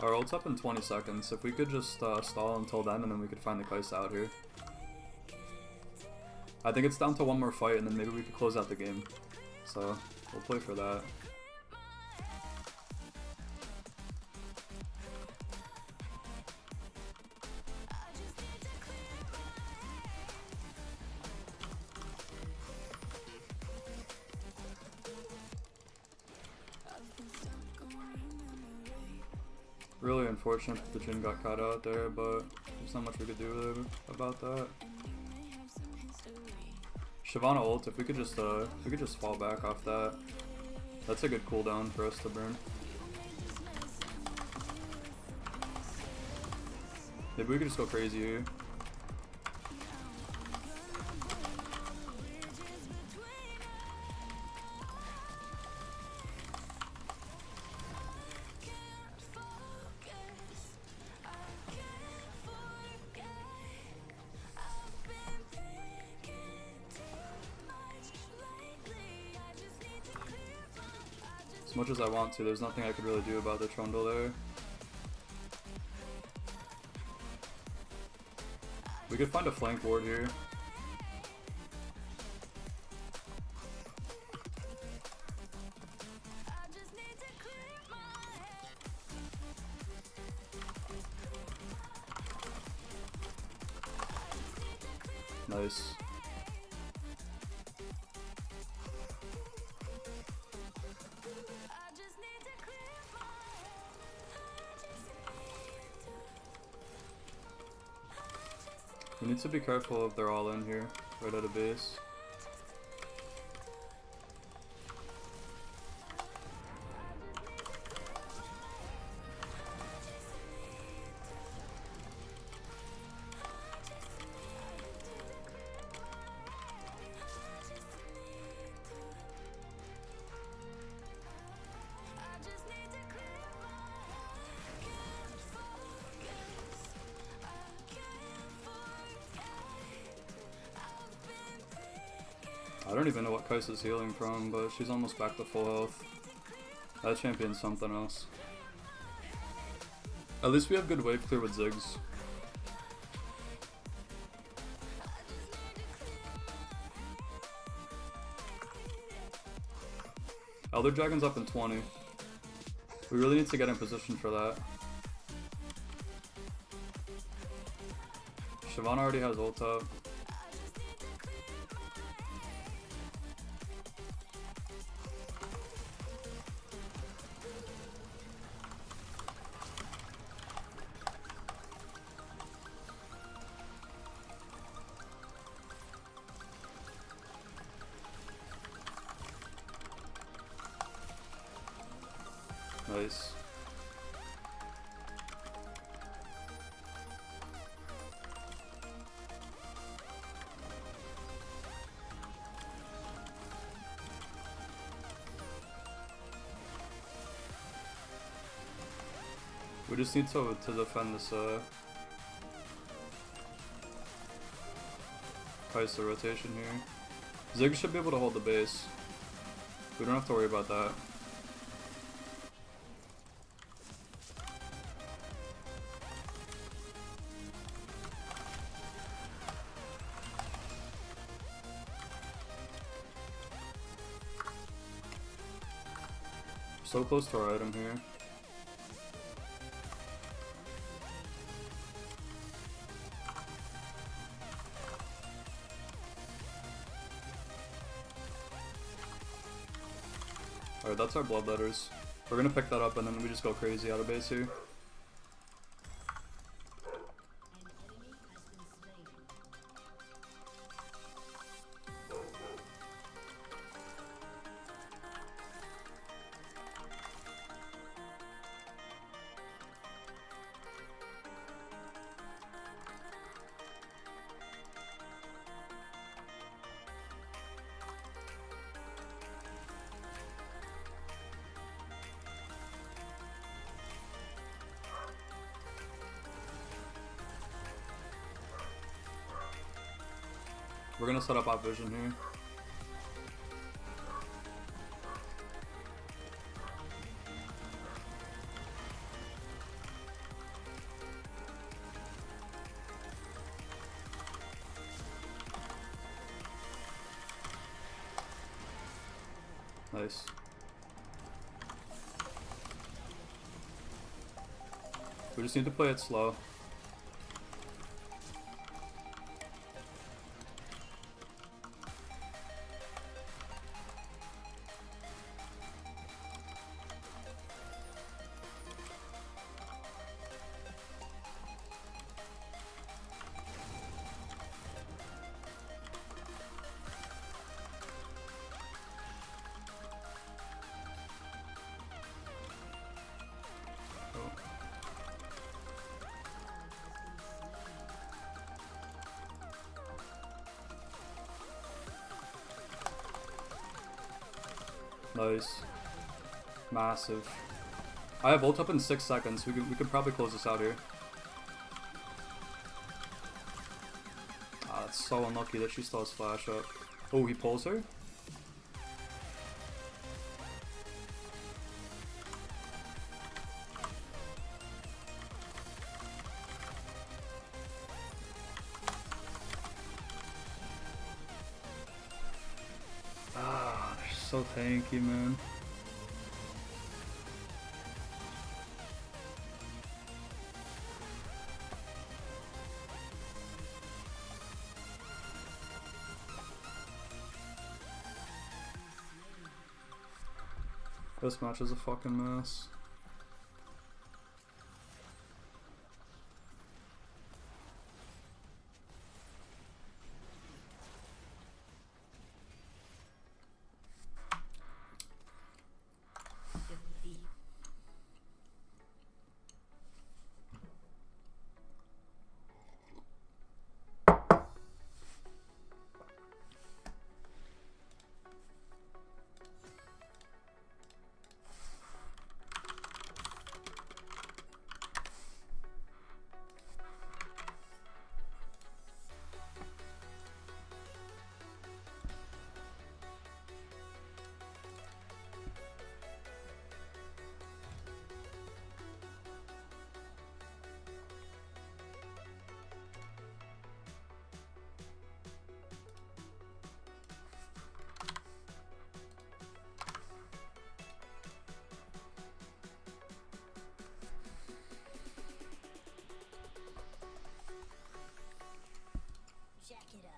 Our ult's up in 20 seconds. If we could just stall until then, and then we could find the Kai'Sa out here. I think it's down to one more fight, and then maybe we could close out the game. So, we'll play for that. Really unfortunate that the Jhin got caught out there, but there's not much we could do about that. Shyvana ult, if we could just fall back off that. That's a good cooldown for us to burn. Maybe we could just go crazy here. As much as I want to, there's nothing I could really do about the Trundle there. We could find a flank ward here. Nice. We need to be careful if they're all in here, right at a base. I don't even know what Kai'Sa's healing from, but she's almost back to full health. That champion's something else. At least we have good wave clear with Ziggs. Elder Dragon's up in 20. We really need to get in position for that. Shyvana already has ult up. Nice. We just need to defend this Kai'Sa rotation here. Ziggs should be able to hold the base. We don't have to worry about that. So close to our item here. Alright, that's our bloodletters. We're gonna pick that up and then we just go crazy out of base here. We're gonna set up our vision here. Nice. We just need to play it slow. Nice. Massive. I have ult up in 6 seconds. We could probably close this out here. Ah, it's so unlucky that she still has flash up. Oh, he pulls her? Ah, they're so tanky, man. This match is a fucking mess. Jack it up.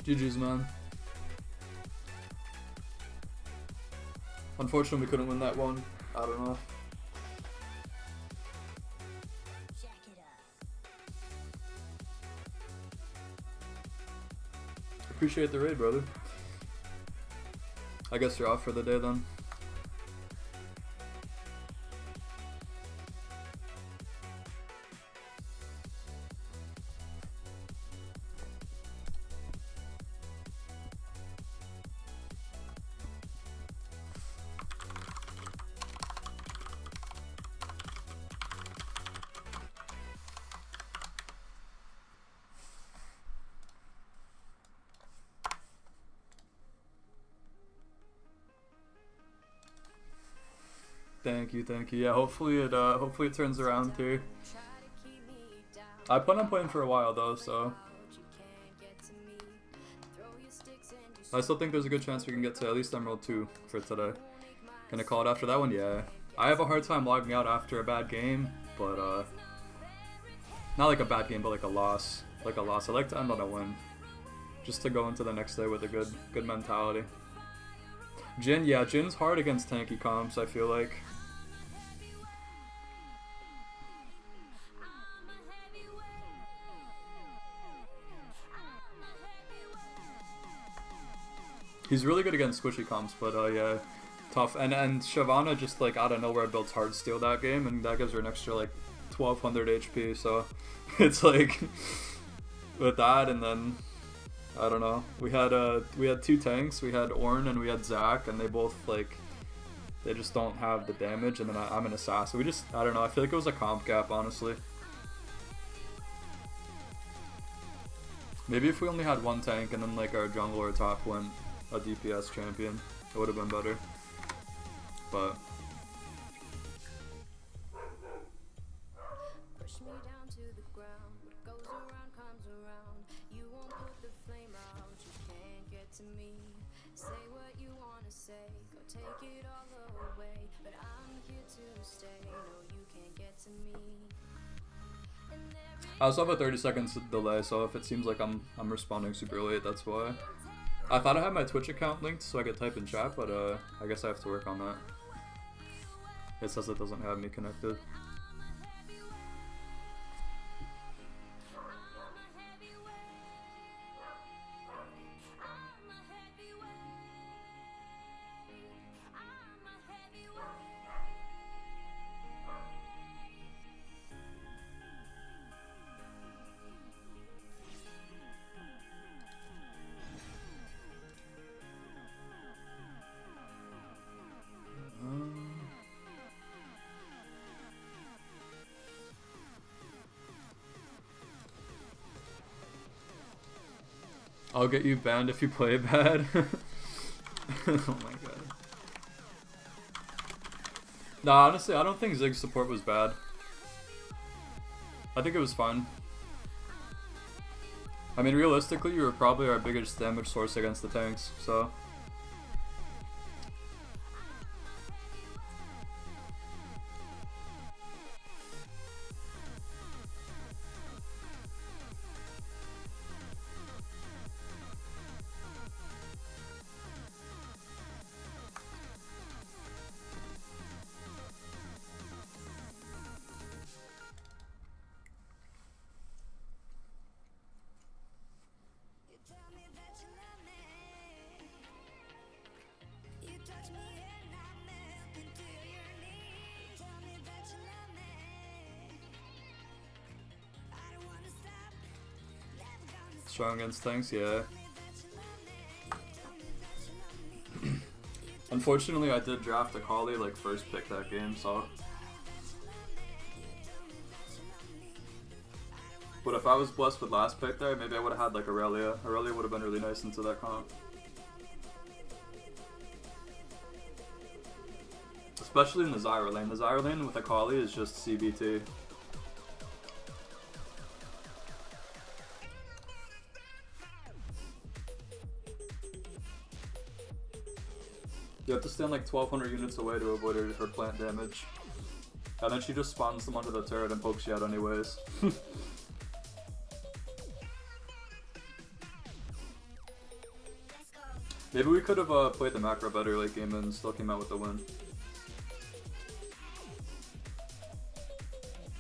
GG's, man. Unfortunately, we couldn't win that one. I don't know. Jack it up. Appreciate the raid, brother. I guess you're off for the day then. Thank you, thank you. Yeah, hopefully it turns around too. I plan on playing for a while though, so I still think there's a good chance we can get to at least Emerald 2 for today. Gonna call it after that one? Yeah. I have a hard time logging out after a bad game, but not like a bad game, but like a loss. Like a loss. I like to end on a win. Just to go into the next day with a good mentality. Jhin, yeah, Jin's hard against tanky comps, I feel like. He's really good against squishy comps, but yeah, tough. And Shyvana just like out of nowhere built Heartsteel that game, and that gives her an extra like 1200 HP. So it's like with that, and then I don't know. We had two tanks. We had Ornn and we had Zac, and they both like they just don't have the damage. And then I'm an assassin. I don't know. I feel like it was a comp gap, honestly. Maybe if we only had one tank and then like our jungle or top went a DPS champion, it would have been better. But Push me down to the ground. What goes around comes around. You won't put the flame out. You can't get to me. Say what you wanna say. Go take it all away. But I'm here to stay. No, you can't get to me. And I also have a 30 seconds delay, so if it seems like I'm responding super late, that's why. I thought I had my Twitch account linked so I could type in chat, but I guess I have to work on that. It says it doesn't have me connected. I'll get you banned if you play bad. Oh my god. Nah, honestly, I don't think Zig's support was bad. I think it was fun. I mean, realistically, you were probably our biggest damage source against the tanks, so... Strong against tanks, yeah. Unfortunately, I did draft a Kali like first pick that game, so. But if I was blessed with last pick there, maybe I would have had like Aurelia. Aurelia would have been really nice into that comp. Especially in the Zyra lane. The Zyra lane with a Kali is just CBT. You have to stand like 1200 units away to avoid her plant damage. And then she just spawns them under the turret and pokes you out anyways. Maybe we could have played the macro better late game and still came out with the win.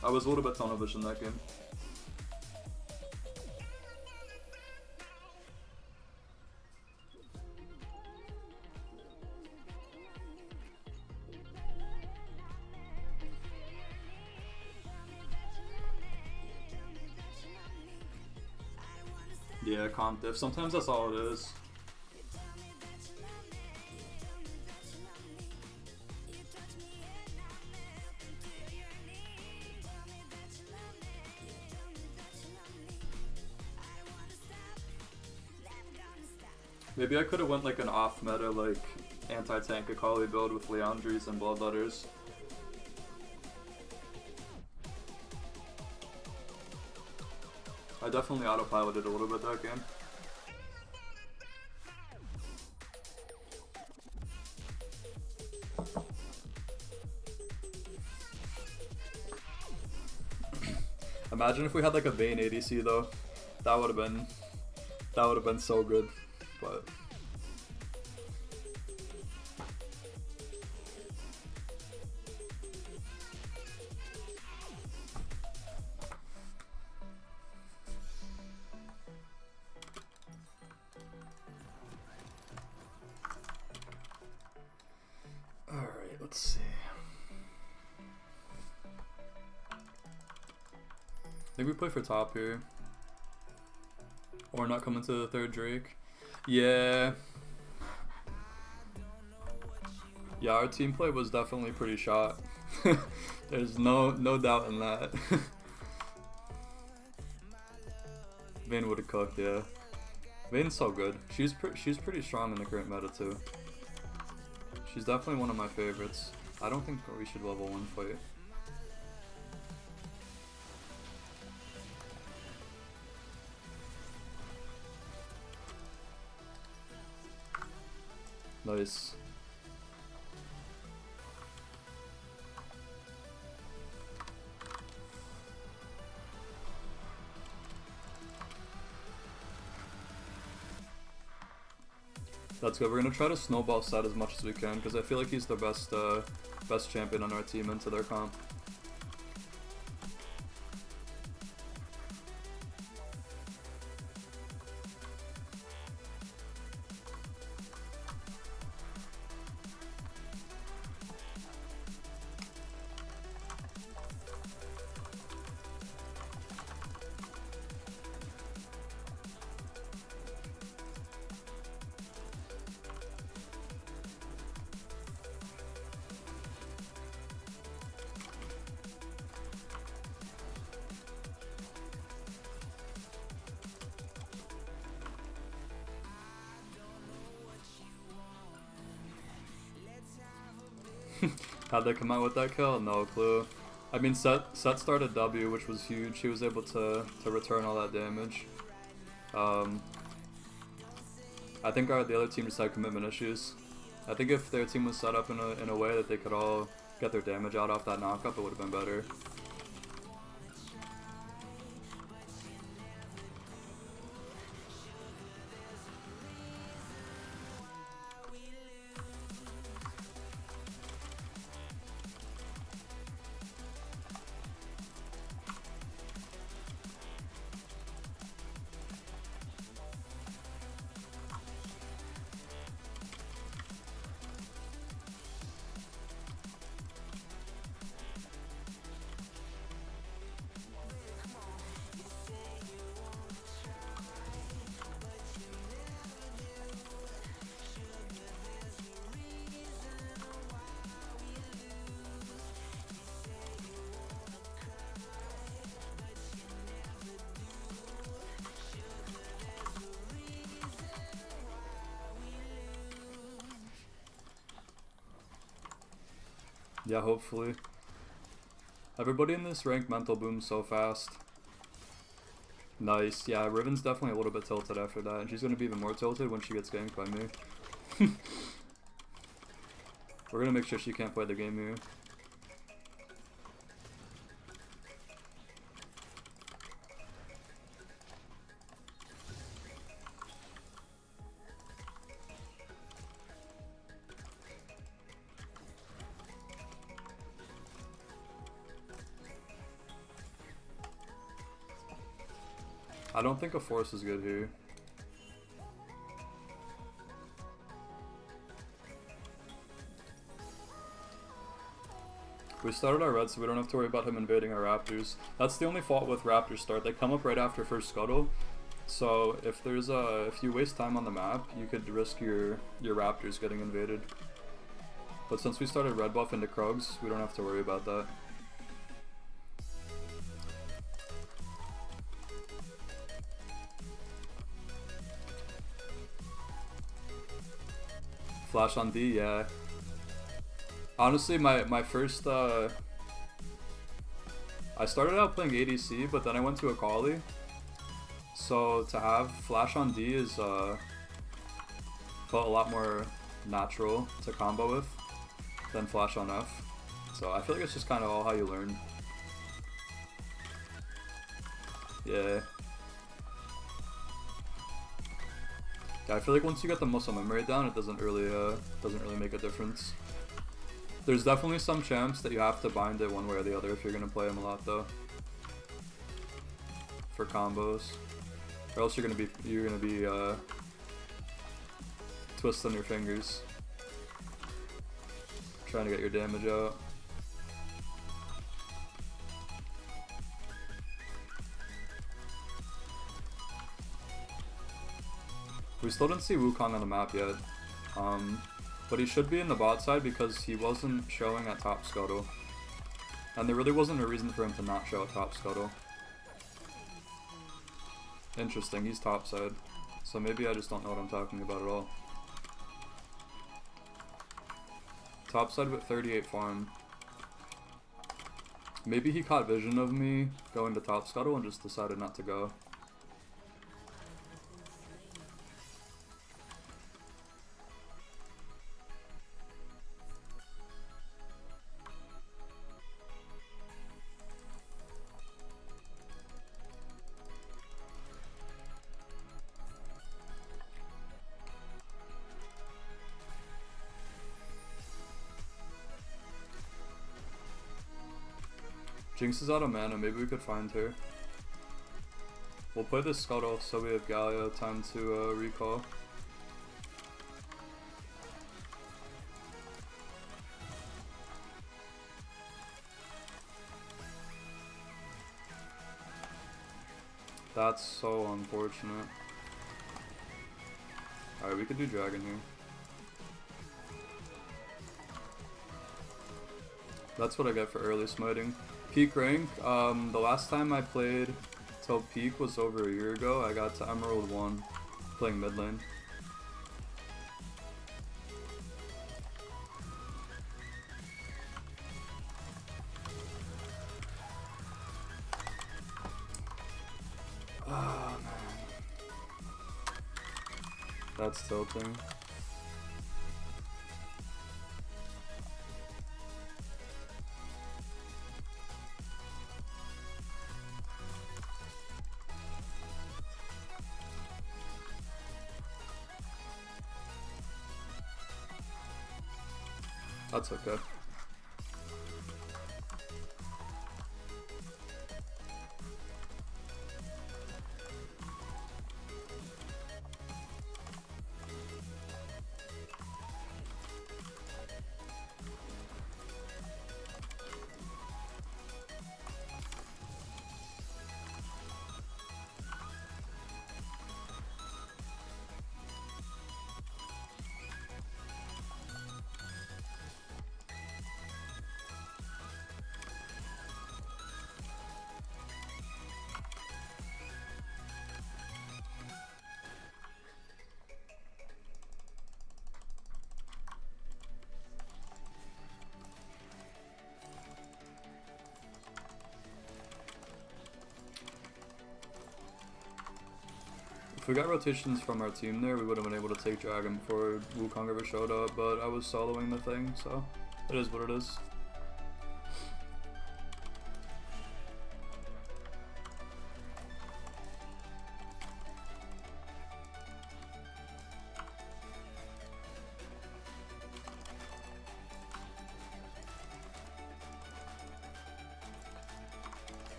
I was a little bit tunnel vision that game. Yeah, comp diff. Sometimes that's all it is. Maybe I could have went like an off meta like anti-tank Akali build with Leandries and Bloodletters. I definitely autopiloted a little bit that game. Imagine if we had like a Vayne ADC though. That would have been so good. But think we play for top here. Or not coming to the third Drake. Yeah. Yeah, our team play was definitely pretty shot. There's no doubt in that. Vayne would have cooked, yeah. Vayne's so good. She's pretty strong in the current meta too. She's definitely one of my favorites. I don't think we should level 1 fight. Nice. That's good. We're gonna try to snowball Set as much as we can because I feel like he's the best champion on our team into their comp. How'd they come out with that kill? No clue. I mean, Set started W, which was huge. He was able to return all that damage. I think the other team just had commitment issues. I think if their team was set up in a way that they could all get their damage out off that knockup, it would have been better. Yeah, hopefully. Everybody in this rank mental booms so fast. Nice. Yeah, Riven's definitely a little bit tilted after that, and she's going to be even more tilted when she gets ganked by me. We're going to make sure she can't play the game here. I don't think a force is good here. We started our red, so we don't have to worry about him invading our raptors. That's the only fault with raptor start. They come up right after first scuttle. So if you waste time on the map, you could risk your raptors getting invaded. But since we started red buff into Krugs, we don't have to worry about that. Flash on D, yeah. Honestly, my first, I started out playing ADC, but then I went to Akali. So to have Flash on D is, felt a lot more natural to combo with than Flash on F. So I feel like it's just kind of all how you learn. Yeah. Yeah, I feel like once you get the muscle memory down, it doesn't really make a difference. There's definitely some champs that you have to bind it one way or the other if you're gonna play them a lot, though. For combos, or else you're gonna be twisting your fingers, trying to get your damage out. We still didn't see Wukong on the map yet. But he should be in the bot side because he wasn't showing at top scuttle. And there really wasn't a reason for him to not show at top scuttle. Interesting, he's top side. So maybe I just don't know what I'm talking about at all. Top side with 38 farm. Maybe he caught vision of me going to top scuttle and just decided not to go. Jinx is out of mana, maybe we could find her. We'll play this scuttle so we have Galio time to recall. That's so unfortunate. Alright, we could do dragon here. That's what I get for early smiting. Peak rank, the last time I played till peak was over a year ago. I got to Emerald 1 playing mid lane. Oh man. That's tilting. That's okay. If we got rotations from our team there, we would have been able to take dragon before Wukong ever showed up, but I was soloing the thing, so it is what it is.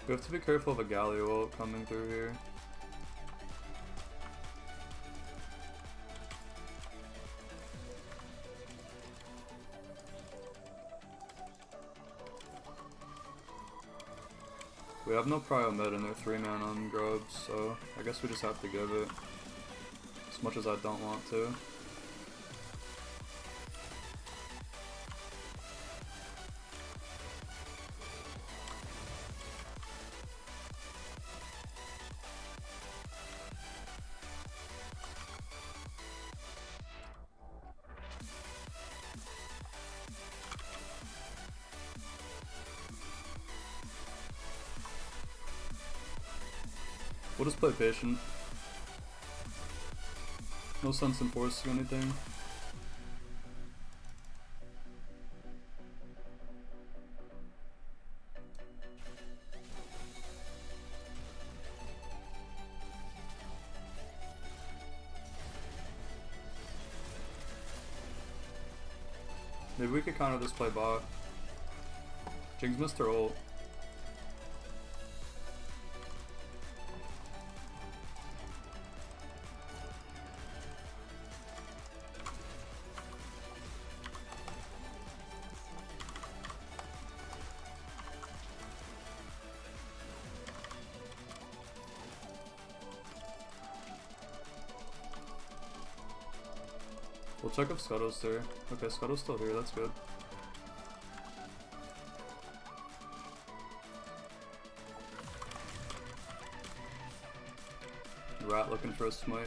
We have to be careful of a Galio ult coming through here. We have no prio mid and they're 3-man on grubs, so I guess we just have to give it. As much as I don't want to. We'll just play patient. No sense in forcing anything. Maybe we could counter this play bot. Jinx missed her ult. We'll check if Scuttle's there. Okay, Scuttle's still here, that's good. Rat looking for a smite.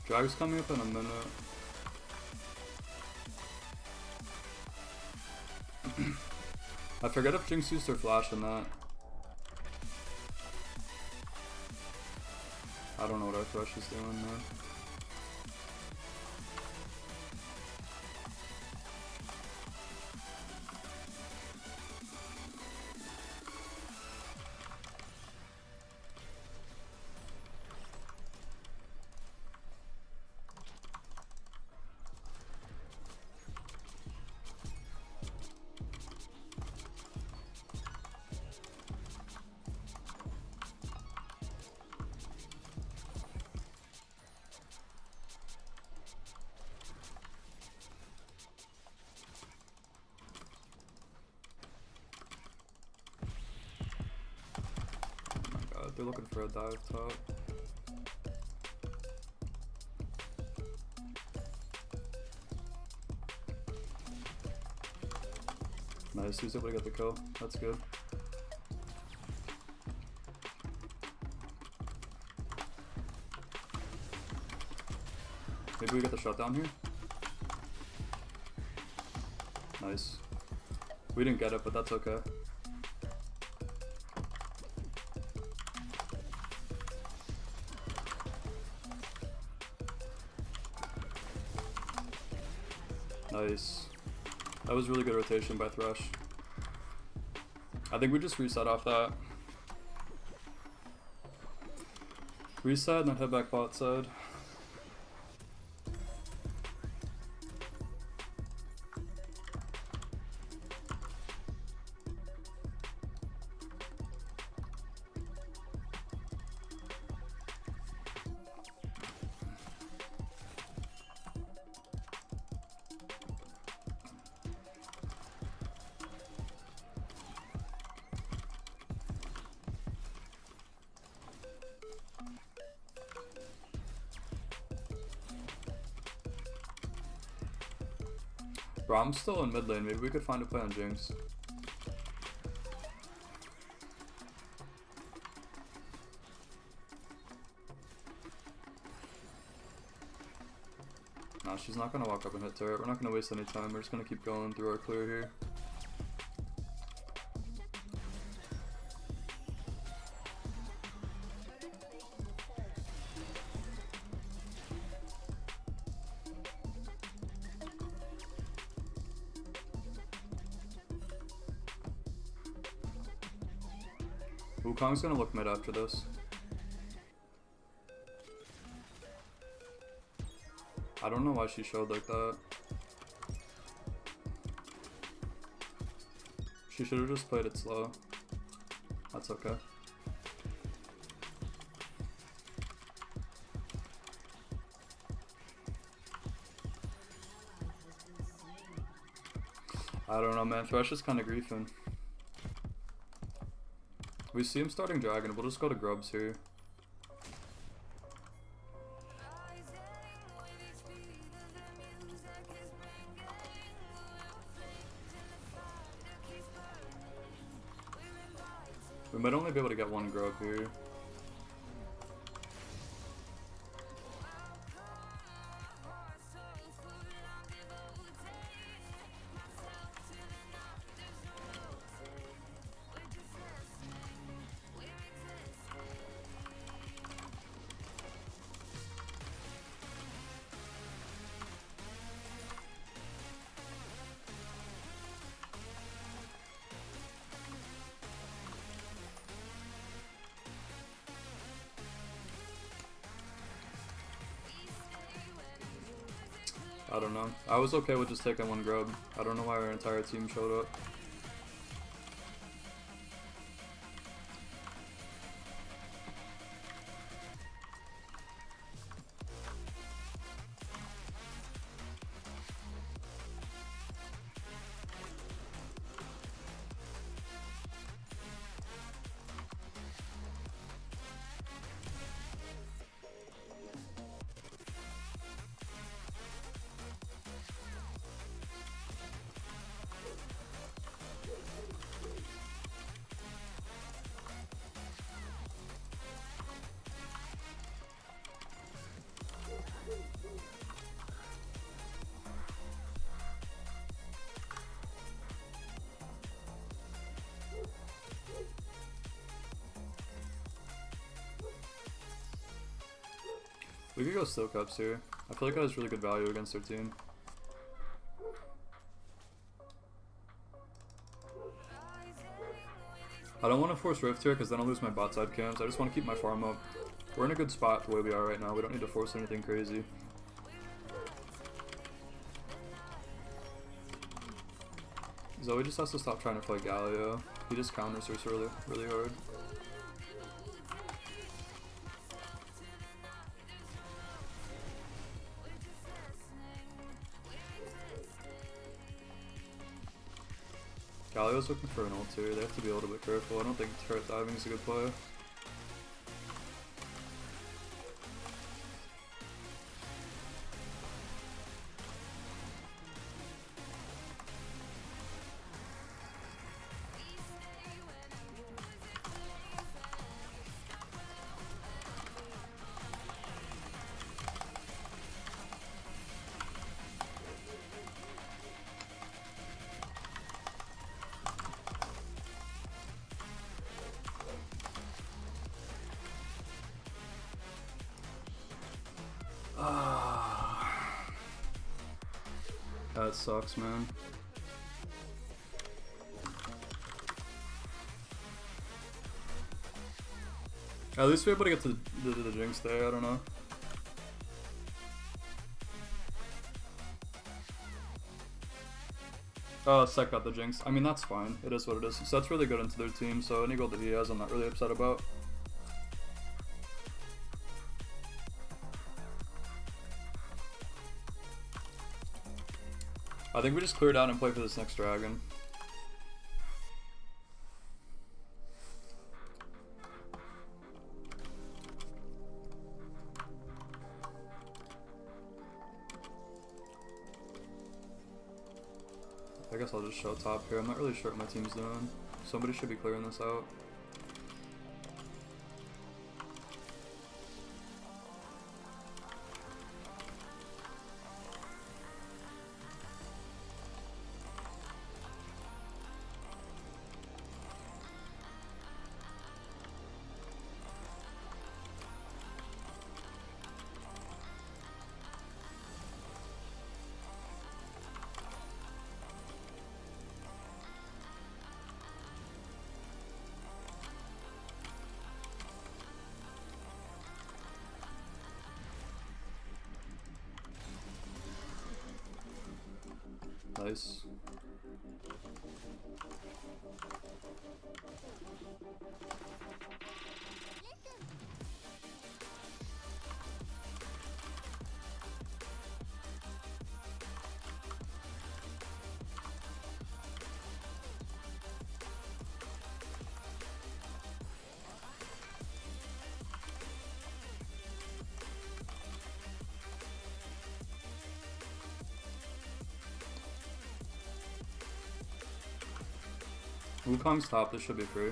Drag's coming up in a minute. I forget if Jinx used her flash in that. I don't know what our Thresh is doing there. They're looking for a dive top. Nice, he's able to get the kill. That's good. Maybe we get the shutdown here? Nice. We didn't get it, but that's okay. Nice. That was really good rotation by Thresh. I think we just reset off that. Reset and then head back bot side. Bro, I'm still in mid lane. Maybe we could find a play on Jinx. Nah, she's not gonna walk up and hit turret. We're not gonna waste any time. We're just gonna keep going through our clear here. Wukong's gonna look mid after this. I don't know why she showed like that. She should have just played it slow. That's okay. I don't know, man. Thresh is kind of griefing. We see him starting dragon. We'll just go to Grubs here. We might only be able to get one Grub here. I don't know. I was okay with just taking one Grub. I don't know why our entire team showed up. We could go Steel Cups here. I feel like that has really good value against their team. I don't want to force Rift here because then I'll lose my bot side camps. I just want to keep my farm up. We're in a good spot the way we are right now. We don't need to force anything crazy. Zoe just has to stop trying to play Galio. He just counters her really, really hard. Galio's looking for an ult here. They have to be a little bit careful. I don't think turret diving is a good play. That sucks, man. At least we're able to get to the Jinx there, I don't know. Oh, Sec got the Jinx. I mean, that's fine. It is what it is. So that's really good into their team, so any gold that he has, I'm not really upset about. I think we just clear down and play for this next dragon. I guess I'll just show top here. I'm not really sure what my team's doing. Somebody should be clearing this out. Nice. Wukong's top, this should be free.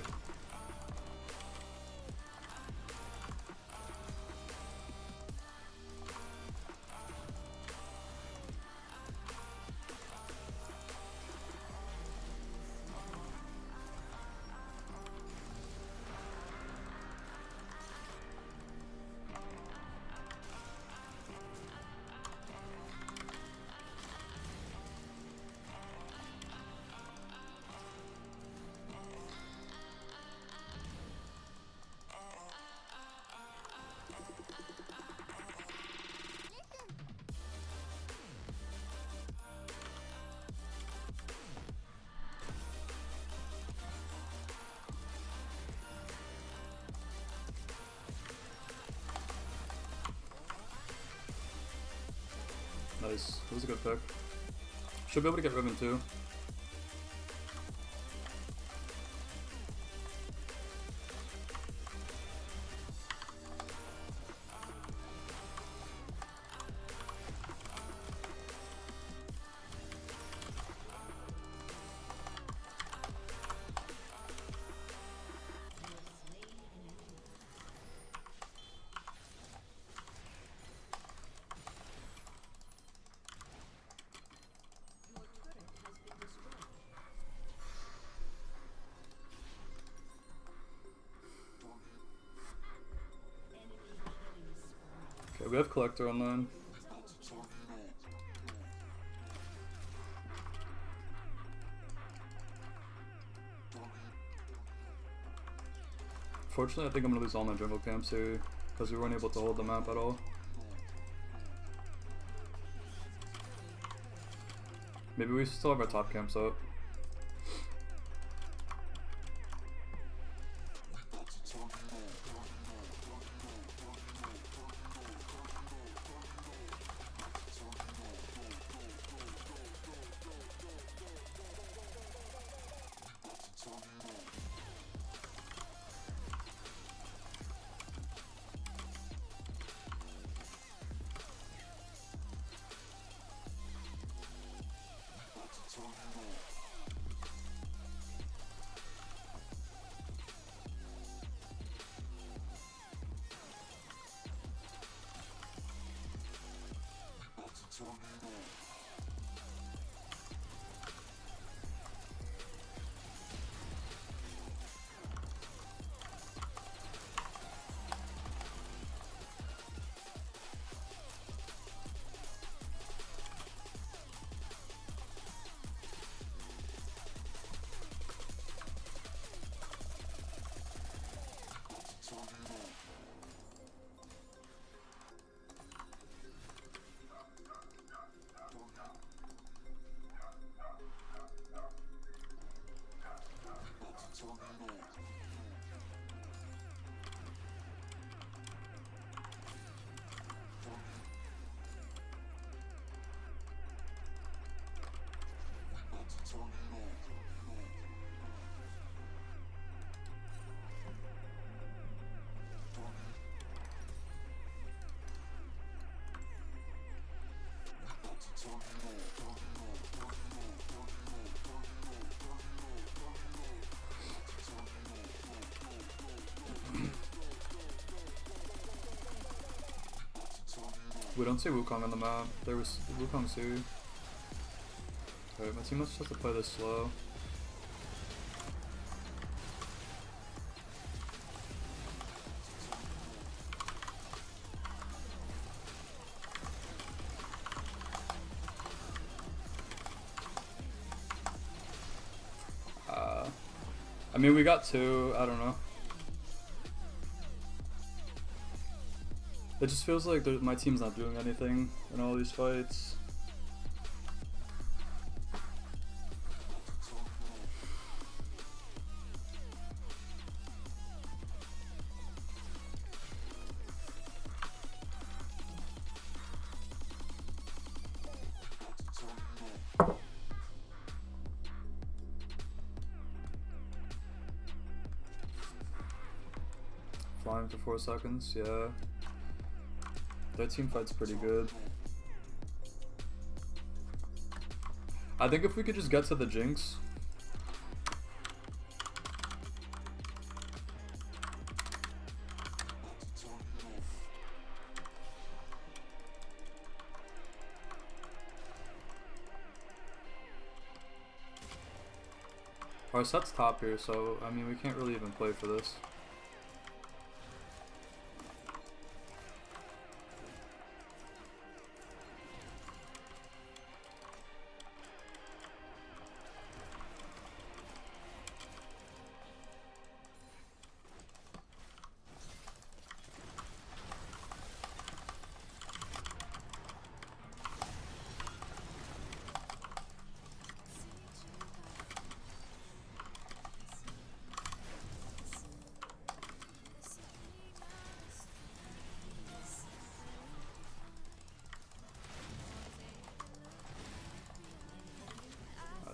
Nice. That was a good pick. Should be able to get Ribbon too. We have Collector online. Fortunately, I think I'm gonna lose all my jungle camps here because we weren't able to hold the map at all. Maybe we still have our top camps up. We don't see Wukong on the map. There was Wukong's here. Alright, my team must have to play this slow. I mean, we got two. I don't know. It just feels like my team's not doing anything in all these fights. Flying for 4 seconds, yeah. Their team fight's pretty good. I think if we could just get to the Jinx. Our set's top here, so I mean we can't really even play for this.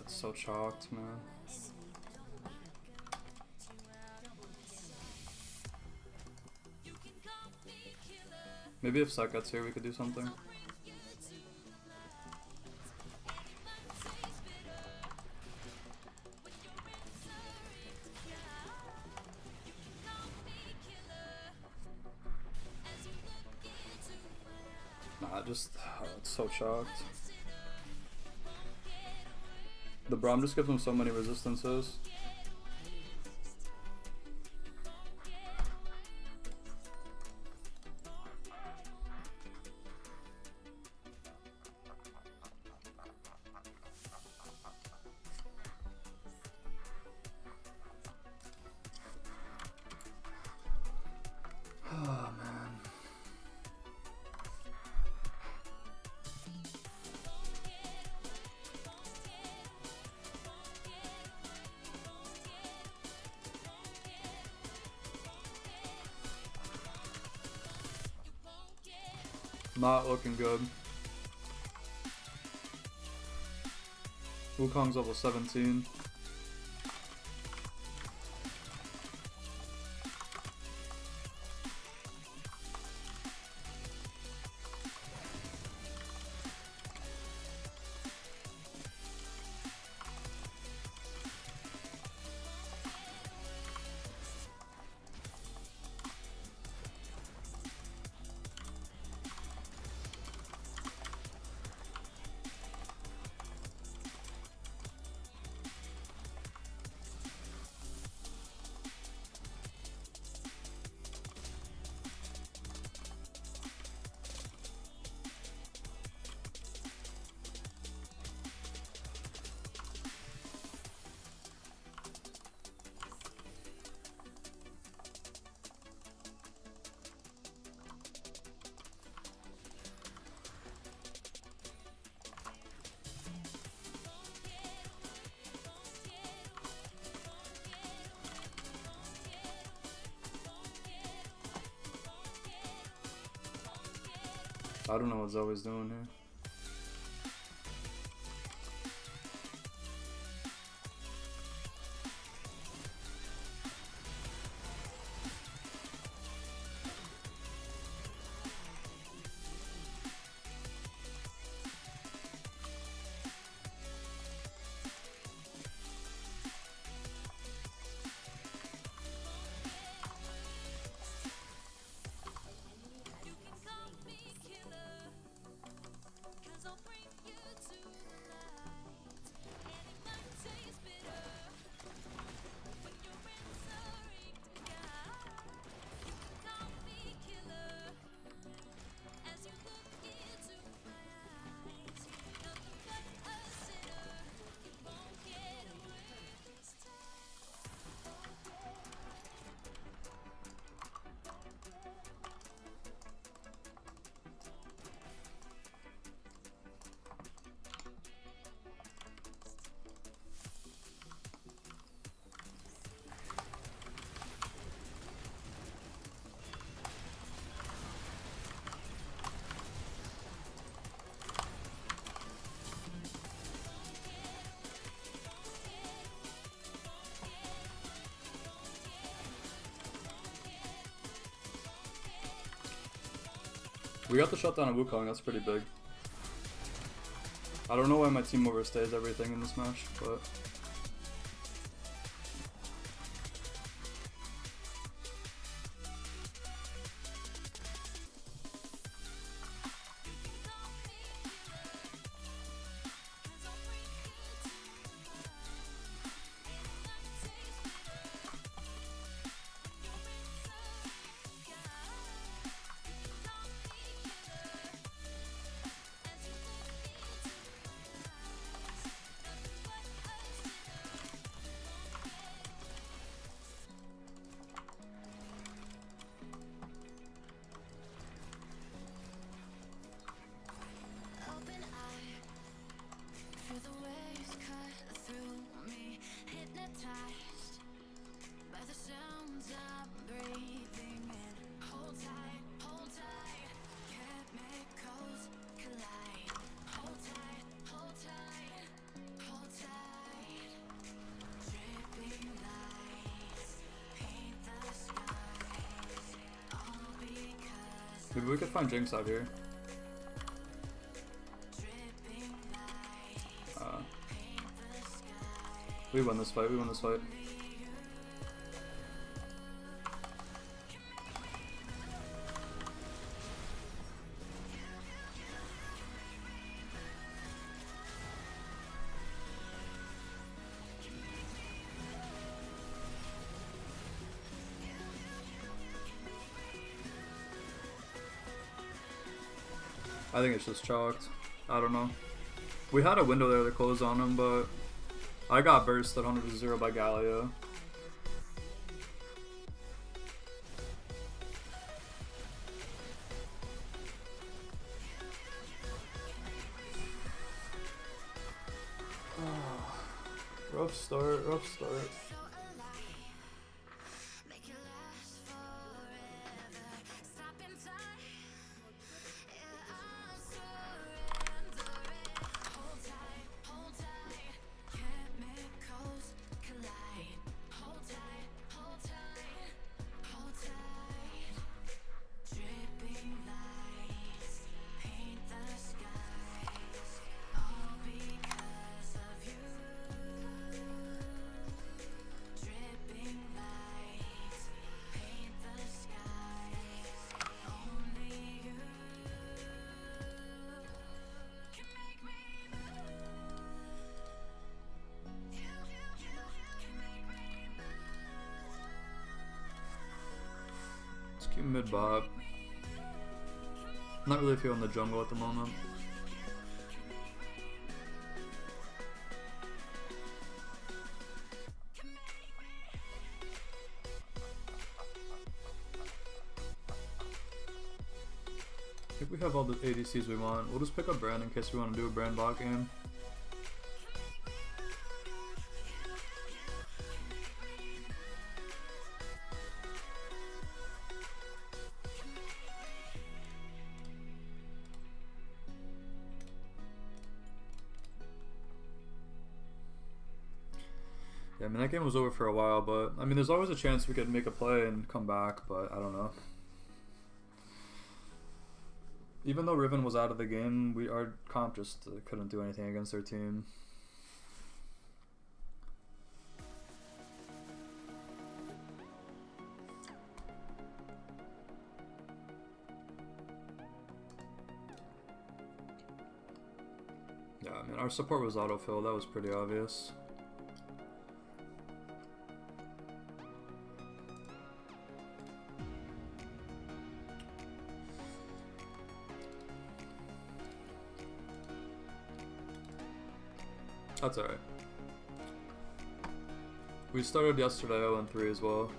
So chalked, man. Maybe if Seth gets here, we could do something. Nah, just it's so chalked. The Braum just gives him so many resistances. Oh man. Not looking good. Wukong's level 17. I don't know what Zoe's doing here. We got the shutdown of Wukong, that's pretty big. I don't know why my team overstays everything in this match, but... Open eye, feel the waves cut through me, hypnotized by the sounds I'm breathing in. Hold tight, chemicals collide. Hold tight, hold tight, hold tight. Dripping lights paint the skies, all because Maybe we could find Jinx out here. We won this fight, we won this fight. I think it's just chalked. I don't know. We had a window there to close on him, but I got burst at 100-0 by Galio. Rough start, rough start. Let's keep mid bot. Not really feeling the jungle at the moment. I think we have all the ADCs we want. We'll just pick up Brand in case we want to do a Brand bot game. Yeah, I mean that game was over for a while, but I mean there's always a chance we could make a play and come back, but I don't know. Even though Riven was out of the game, our comp just couldn't do anything against their team. Yeah, I mean our support was autofill, that was pretty obvious. That's alright. We started yesterday 0-3 as well.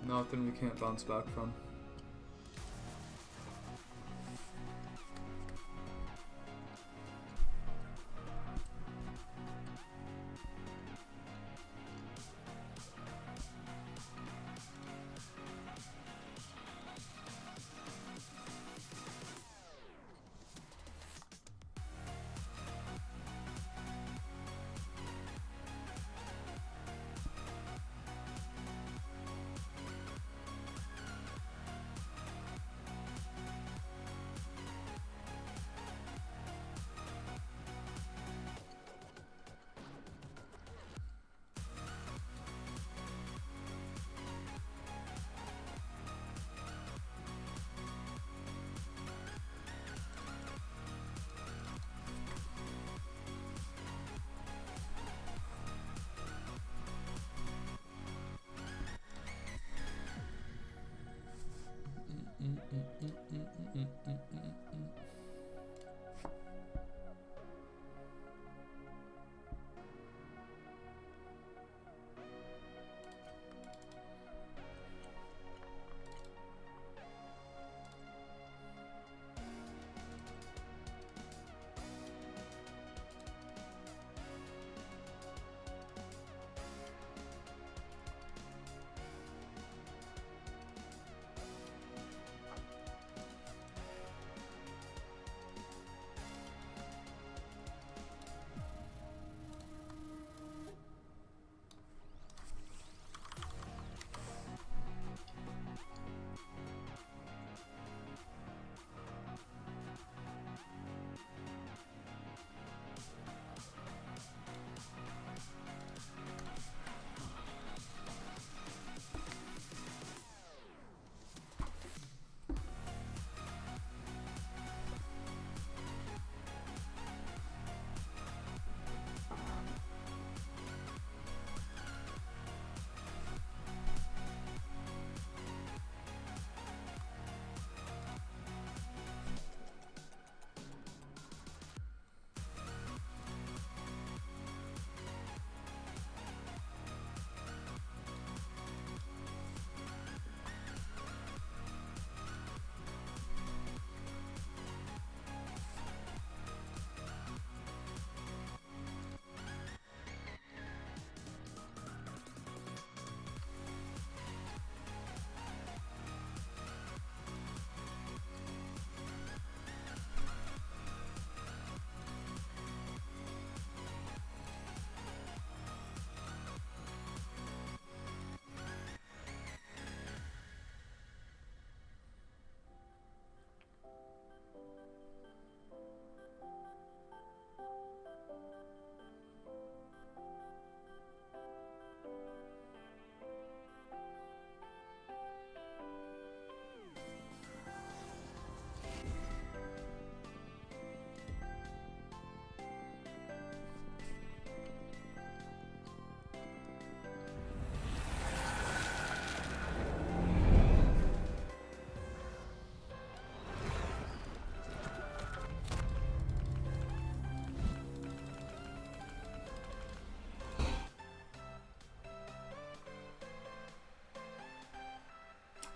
Nothing we can't bounce back from.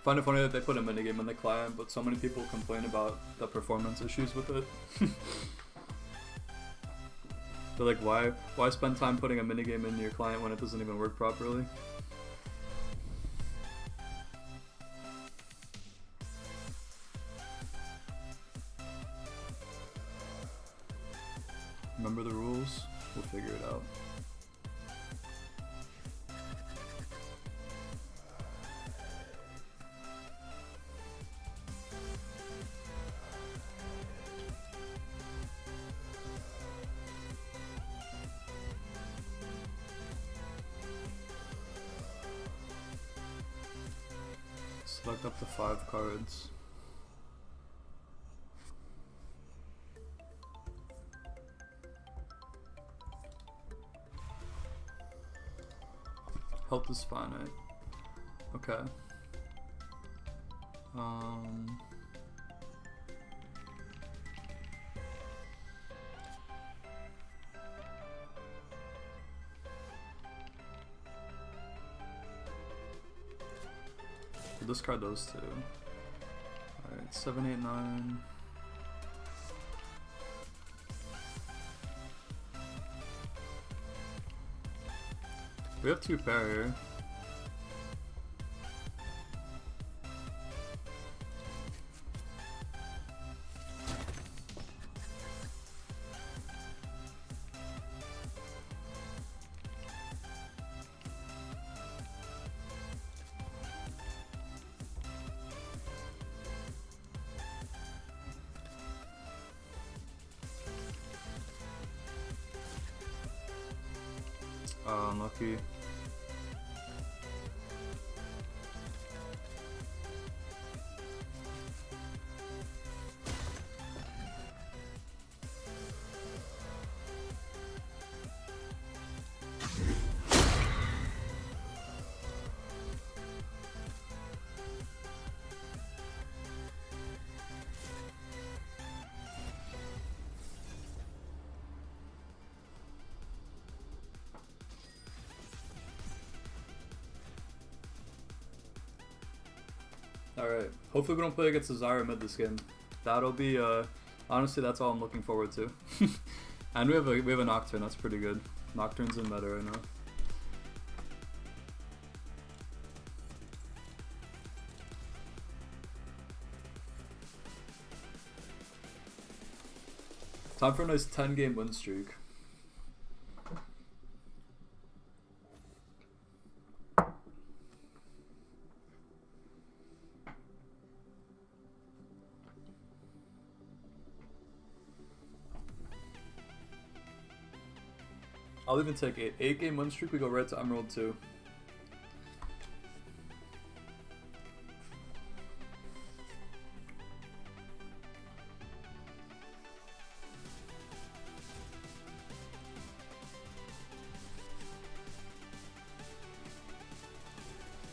find it funny that they put a minigame in the client, but so many people complain about the performance issues with it. They're like, why spend time putting a minigame in your client when it doesn't even work properly? Remember the rules? We'll figure it out. Select up to 5 cards. Health is finite. Okay. We'll discard those two. Alright, 7, 8, 9. We have 2 pair here. Unlucky. Alright, hopefully we don't play against Zyra mid this game. That'll be, honestly, that's all I'm looking forward to. And we have a Nocturne, that's pretty good. Nocturne's in meta right now. Time for a nice 10-game win streak. I'll even take 8-game win streak. We go right to Emerald 2.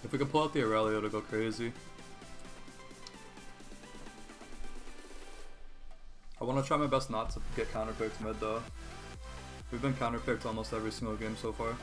If we can pull out the Aurelia, it'll go crazy. I want to try my best not to get counterpicked mid though. We've been counterpicked almost every single game so far.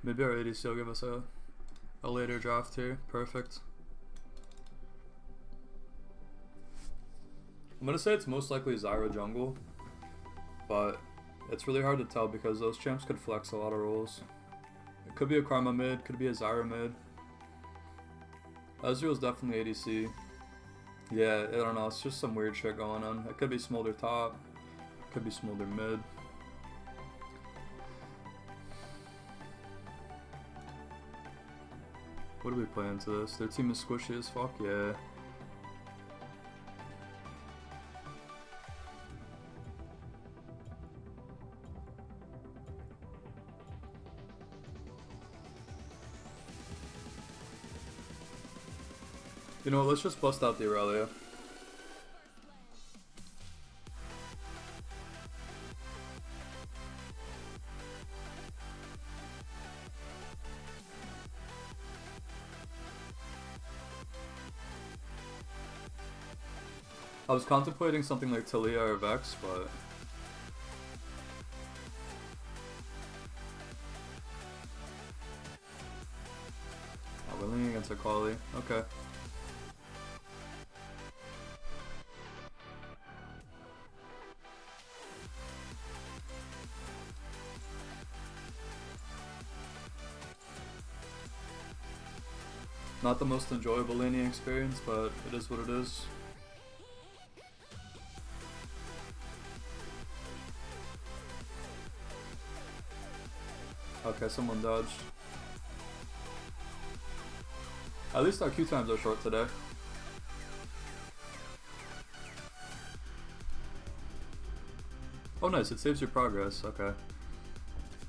Maybe our ADC will give us a later draft here. Perfect. I'm gonna say it's most likely Zyra jungle, but it's really hard to tell because those champs could flex a lot of roles. It could be a Karma mid, could be a Zyra mid. Ezreal's definitely ADC. Yeah, I don't know, it's just some weird shit going on. It could be Smolder top, could be Smolder mid. What do we play into this? Their team is squishy as fuck? Yeah. You know what, let's just bust out the Aurelia. I was contemplating something like Talia or Vex, but... Oh, we're leaning against Akali. Okay. Not the most enjoyable laning experience, but it is what it is. Okay, someone dodged. At least our Q times are short today. Oh nice, it saves your progress, okay.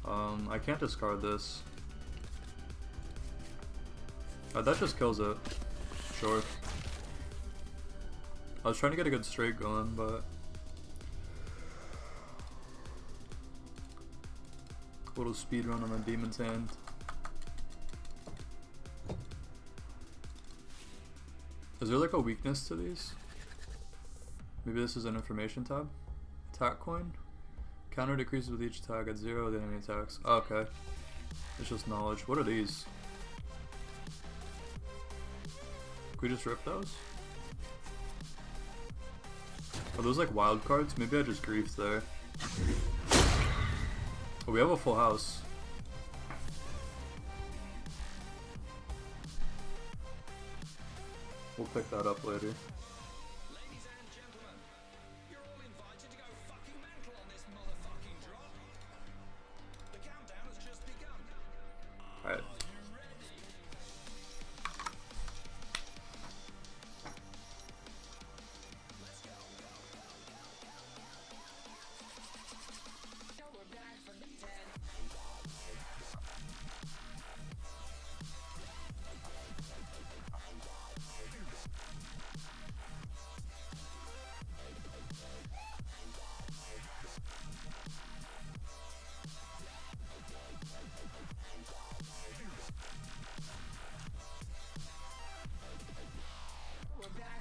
I can't discard this. That just kills it. Sure. I was trying to get a good straight going, but... A little speed run on my Demon's Hand. Is there like a weakness to these? Maybe this is an information tab? Attack coin? Counter decreases with each attack at 0 the enemy attacks. Oh, okay. It's just knowledge. What are these? Can we just rip those? Are those like wild cards? Maybe I just griefed there. Oh, we have a full house. We'll pick that up later. Ladies and gentlemen, you're all invited to go fucking mental on this motherfucking drop. The countdown has just begun. Alright.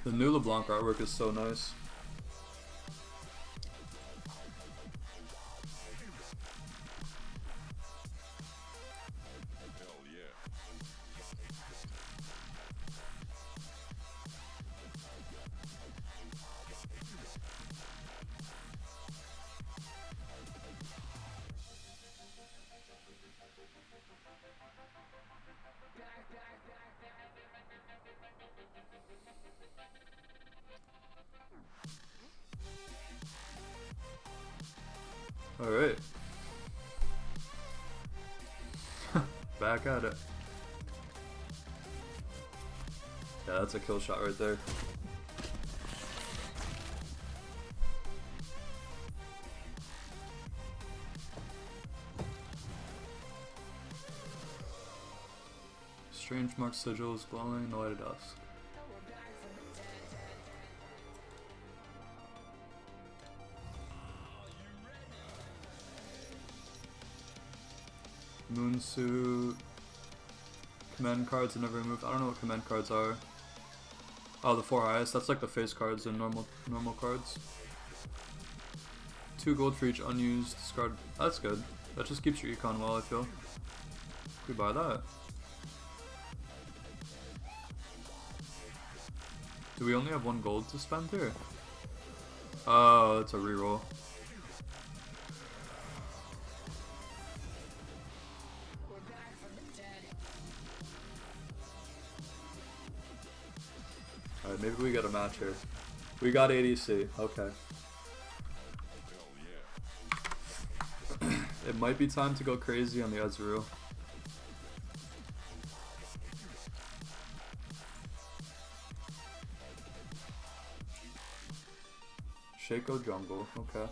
The new LeBlanc artwork is so nice. Hell yeah. Alright. Back at it. Yeah, that's a kill shot right there. Strange mark sigils glowing in the light of dusk. Moon suit. Command cards are never removed. I don't know what command cards are. Oh, the 4 highest. That's like the face cards and normal cards. 2 gold for each unused discard. That's good. That just keeps your econ well, I feel. Can we buy that? Do we only have 1 gold to spend here? Oh, it's a reroll. Alright, maybe we get a match here. We got ADC, okay. Hell yeah. It might be time to go crazy on the Ezreal. Shaco jungle, okay.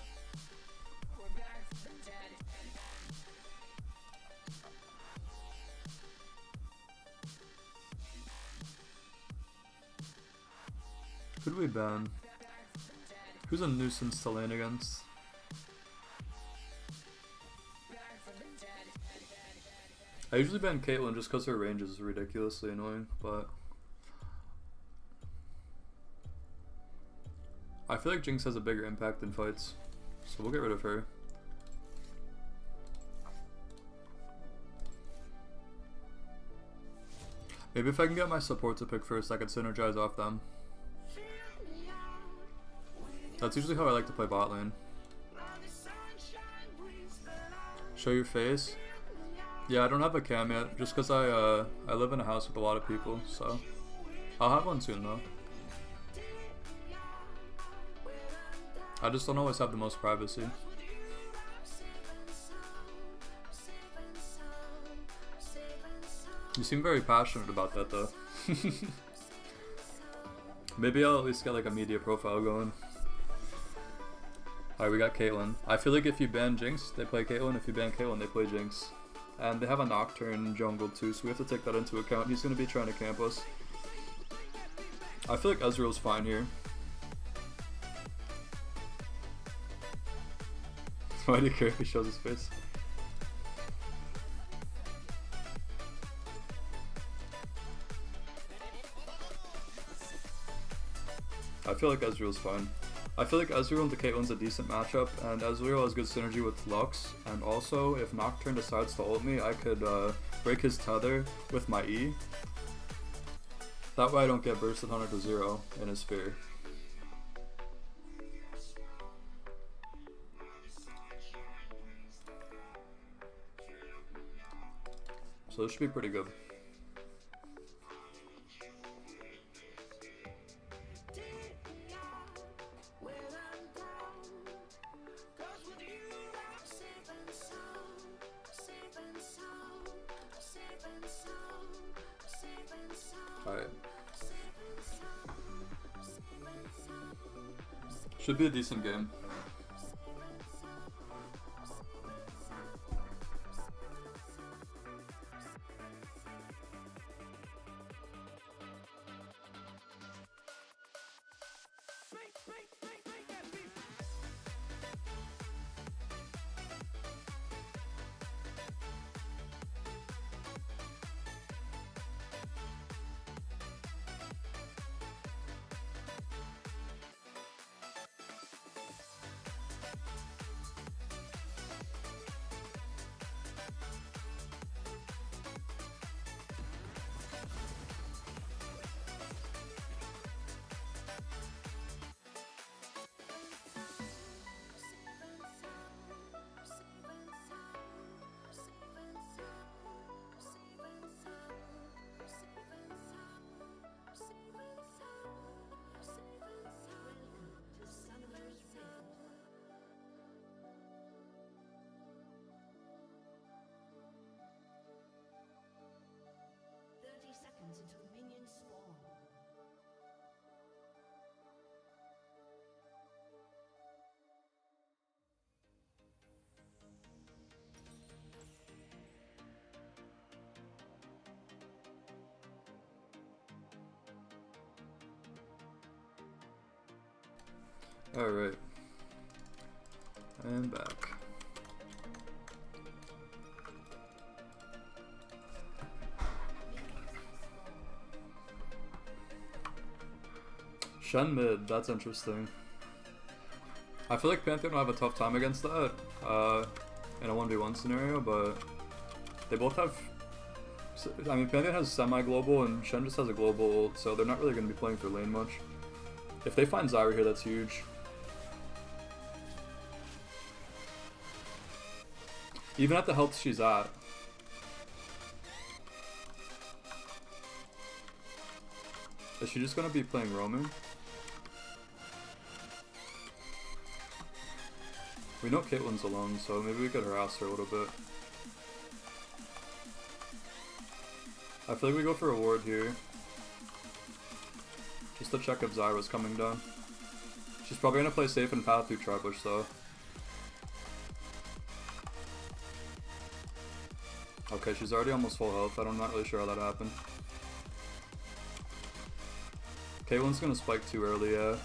Who do we ban? Who's a nuisance to lane against? I usually ban Caitlyn just because her range is ridiculously annoying, but I feel like Jinx has a bigger impact in fights, so we'll get rid of her. Maybe if I can get my support to pick first, I could synergize off them. That's usually how I like to play bot lane. Show your face? Yeah, I don't have a cam yet, just because I live in a house with a lot of people, so I'll have one soon though. I just don't always have the most privacy. You seem very passionate about that though. Maybe I'll at least get like a media profile going. Alright, we got Caitlyn. I feel like if you ban Jinx, they play Caitlyn. If you ban Caitlyn, they play Jinx. And they have a Nocturne jungle too, so we have to take that into account. He's going to be trying to camp us. I feel like Ezreal's fine here. Why do you care if he shows his face? I feel like Ezreal's fine. I feel like Ezreal into Caitlyn's a decent matchup, and Ezreal has good synergy with Lux, and also if Nocturne decides to ult me, I could break his tether with my E. That way I don't get bursted 100 to 0 in his sphere. So this should be pretty good. Alright. Should be a decent game. Until minions spawn. Alright. And back. Shen mid, that's interesting. I feel like Pantheon will have a tough time against that in a 1v1 scenario, but they both have... I mean, Pantheon has semi-global and Shen just has a global ult, so they're not really going to be playing for lane much. If they find Zyra here, that's huge. Even at the health she's at. Is she just going to be playing roaming? We know Caitlyn's alone, so maybe we could harass her a little bit. I feel like we go for a ward here. Just to check if Zyra's coming down. She's probably gonna play safe and path through Tribush though. Okay, she's already almost full health. I'm not really sure how that happened. Caitlyn's gonna spike too early, yeah.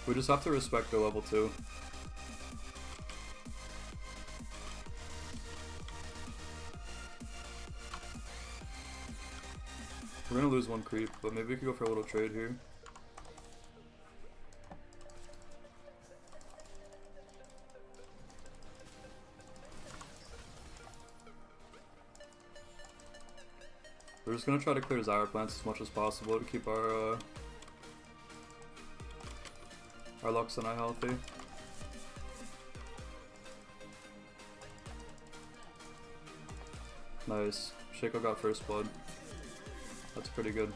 We just have to respect their level 2. We're gonna lose one creep, but maybe we could go for a little trade here. We're just gonna try to clear Zyra plants as much as possible to keep our Lux and I healthy. Nice. Shaco got first blood. That's pretty good.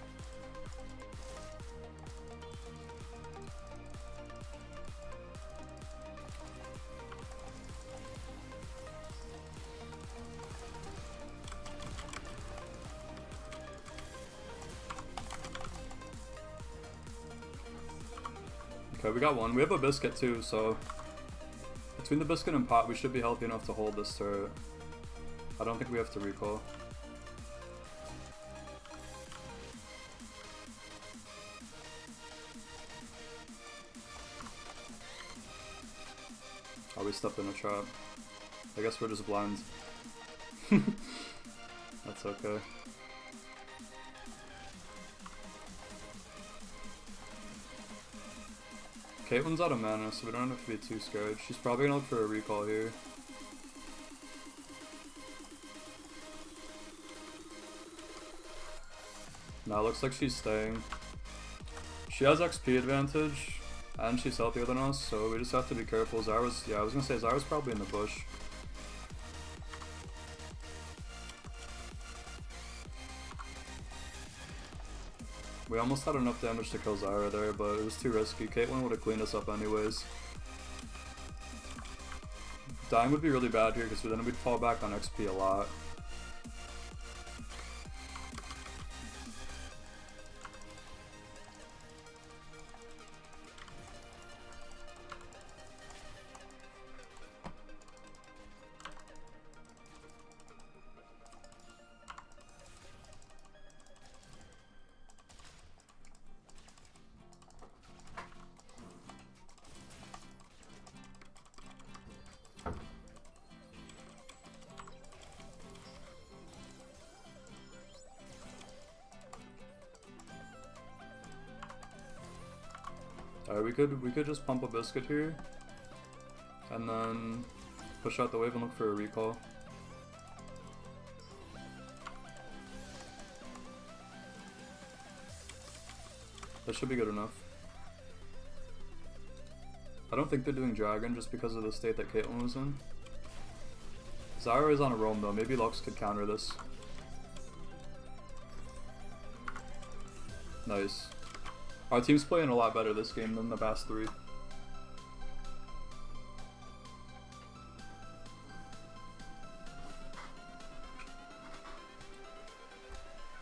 Okay, we got one. We have a biscuit too, so between the biscuit and pot, we should be healthy enough to hold this turret. I don't think we have to recall. Oh, we stepped in a trap. I guess we're just blind. That's okay. Caitlyn's out of mana, so we don't have to be too scared. She's probably gonna look for a recall here. Nah, looks like she's staying. She has XP advantage, and she's healthier than us, so we just have to be careful. Zyra's, yeah, I was gonna say Zyra's probably in the bush. We almost had enough damage to kill Zyra there, but it was too risky. Caitlyn would have cleaned us up anyways. Dying would be really bad here, because then we'd fall back on XP a lot. Alright, we could just pump a biscuit here, and then push out the wave and look for a recall. That should be good enough. I don't think they're doing Dragon just because of the state that Caitlyn was in. Zyra is on a roam though, maybe Lux could counter this. Nice. Our team's playing a lot better this game than the past 3.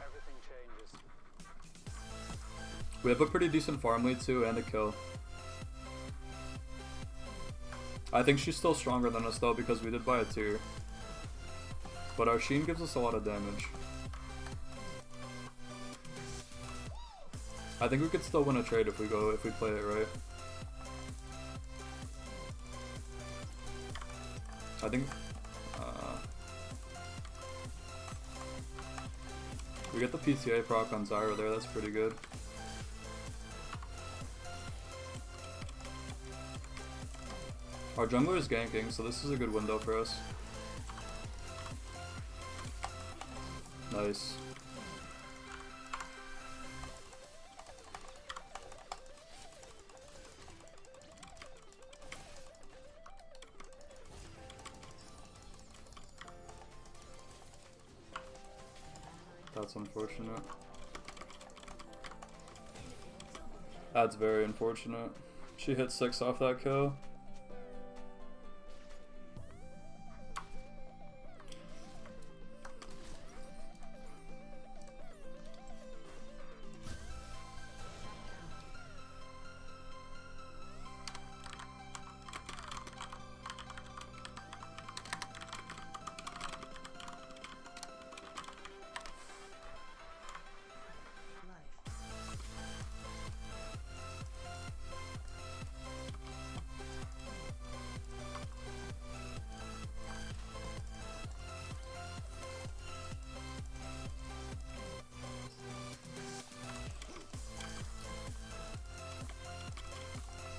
Everything changes. We have a pretty decent farm lead too, and a kill. I think she's still stronger than us though, because we did buy a tier. But our Sheen gives us a lot of damage. I think we could still win a trade if we play it right. I think we get the PTA proc on Zyra there, that's pretty good. Our jungler is ganking, so this is a good window for us. Nice. That's unfortunate. That's very unfortunate. She hit 6 off that kill.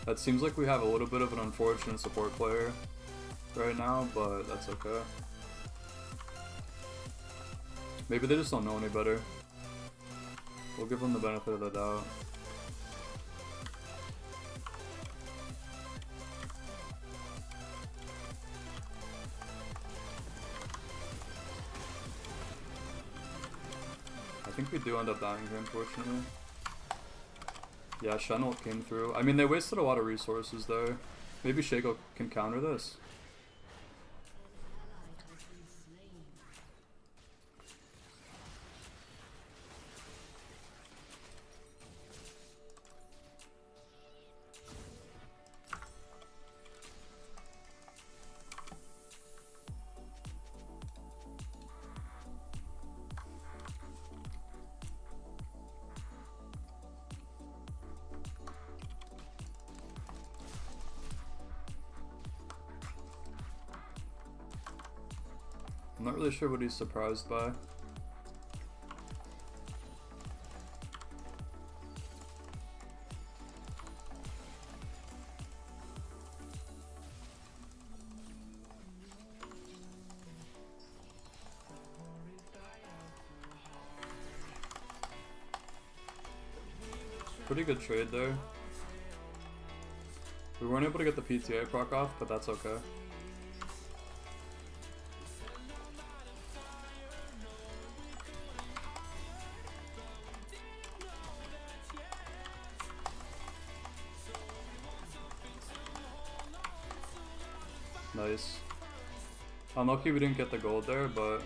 That seems like we have a little bit of an unfortunate support player right now, but that's okay. Maybe they just don't know any better. We'll give them the benefit of the doubt. I think we do end up dying here, unfortunately. Yeah, Shen came through. I mean, they wasted a lot of resources there. Maybe Shaco can counter this. I'm not really sure what he's surprised by. Pretty good trade there. We weren't able to get the PTA proc off, but that's okay. Nice. Unlucky we didn't get the gold there, but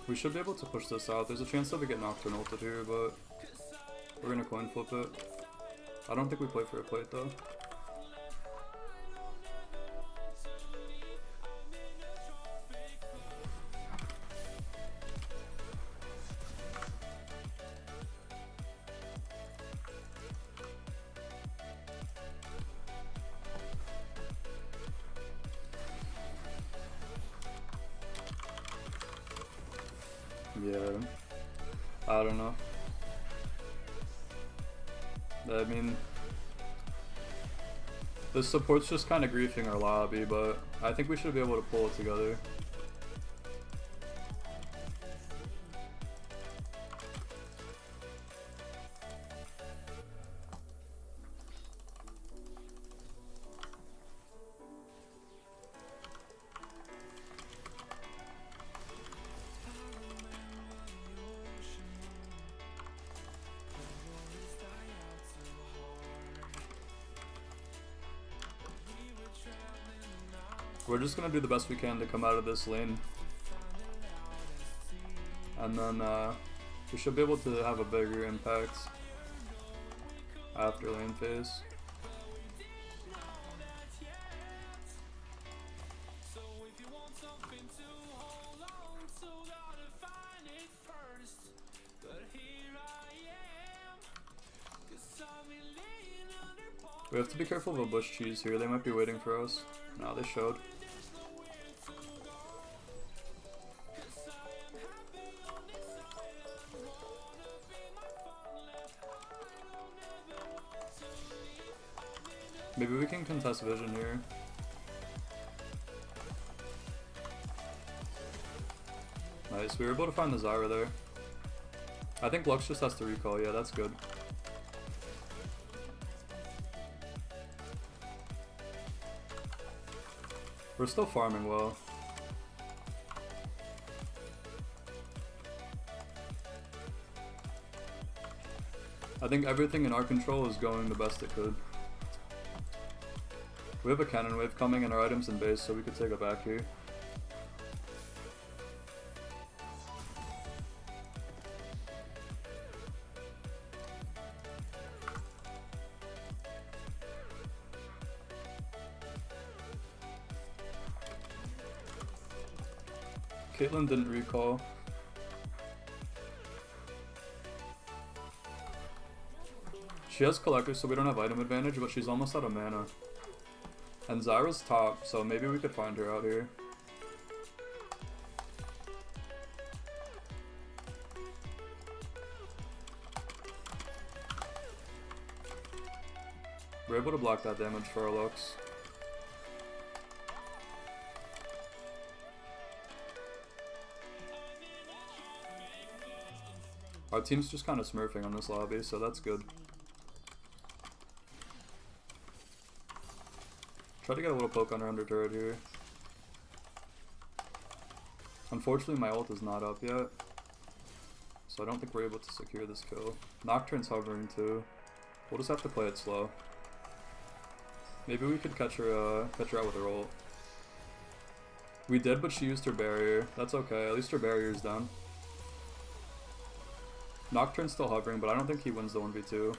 we should be able to push this out. There's a chance that we get Nocturne ulted here, but we're gonna coin flip it. I don't think we play for a plate though. Yeah, I don't know. I mean, the support's just kind of griefing our lobby, but I think we should be able to pull it together. We're just gonna do the best we can to come out of this lane. And then we should be able to have a bigger impact after lane phase. We have to be careful of a bush cheese here, they might be waiting for us. No, they showed. Maybe we can contest vision here. Nice, we were able to find the Zyra there. I think Lux just has to recall, yeah, that's good. We're still farming well. I think everything in our control is going the best it could. We have a cannon wave coming and our items in base, so we could take it back here. Caitlyn didn't recall. She has Collector, so we don't have item advantage, but she's almost out of mana. And Zyra's top, so maybe we could find her out here. We're able to block that damage for our Lux. Our team's just kind of smurfing on this lobby, so that's good. Try to get a little poke on her under turret here. Unfortunately, my ult is not up yet, so I don't think we're able to secure this kill. Nocturne's hovering too. We'll just have to play it slow. Maybe we could catch her out with her ult. We did, but she used her barrier. That's okay. At least her barrier's down. Nocturne's still hovering, but I don't think he wins the 1v2.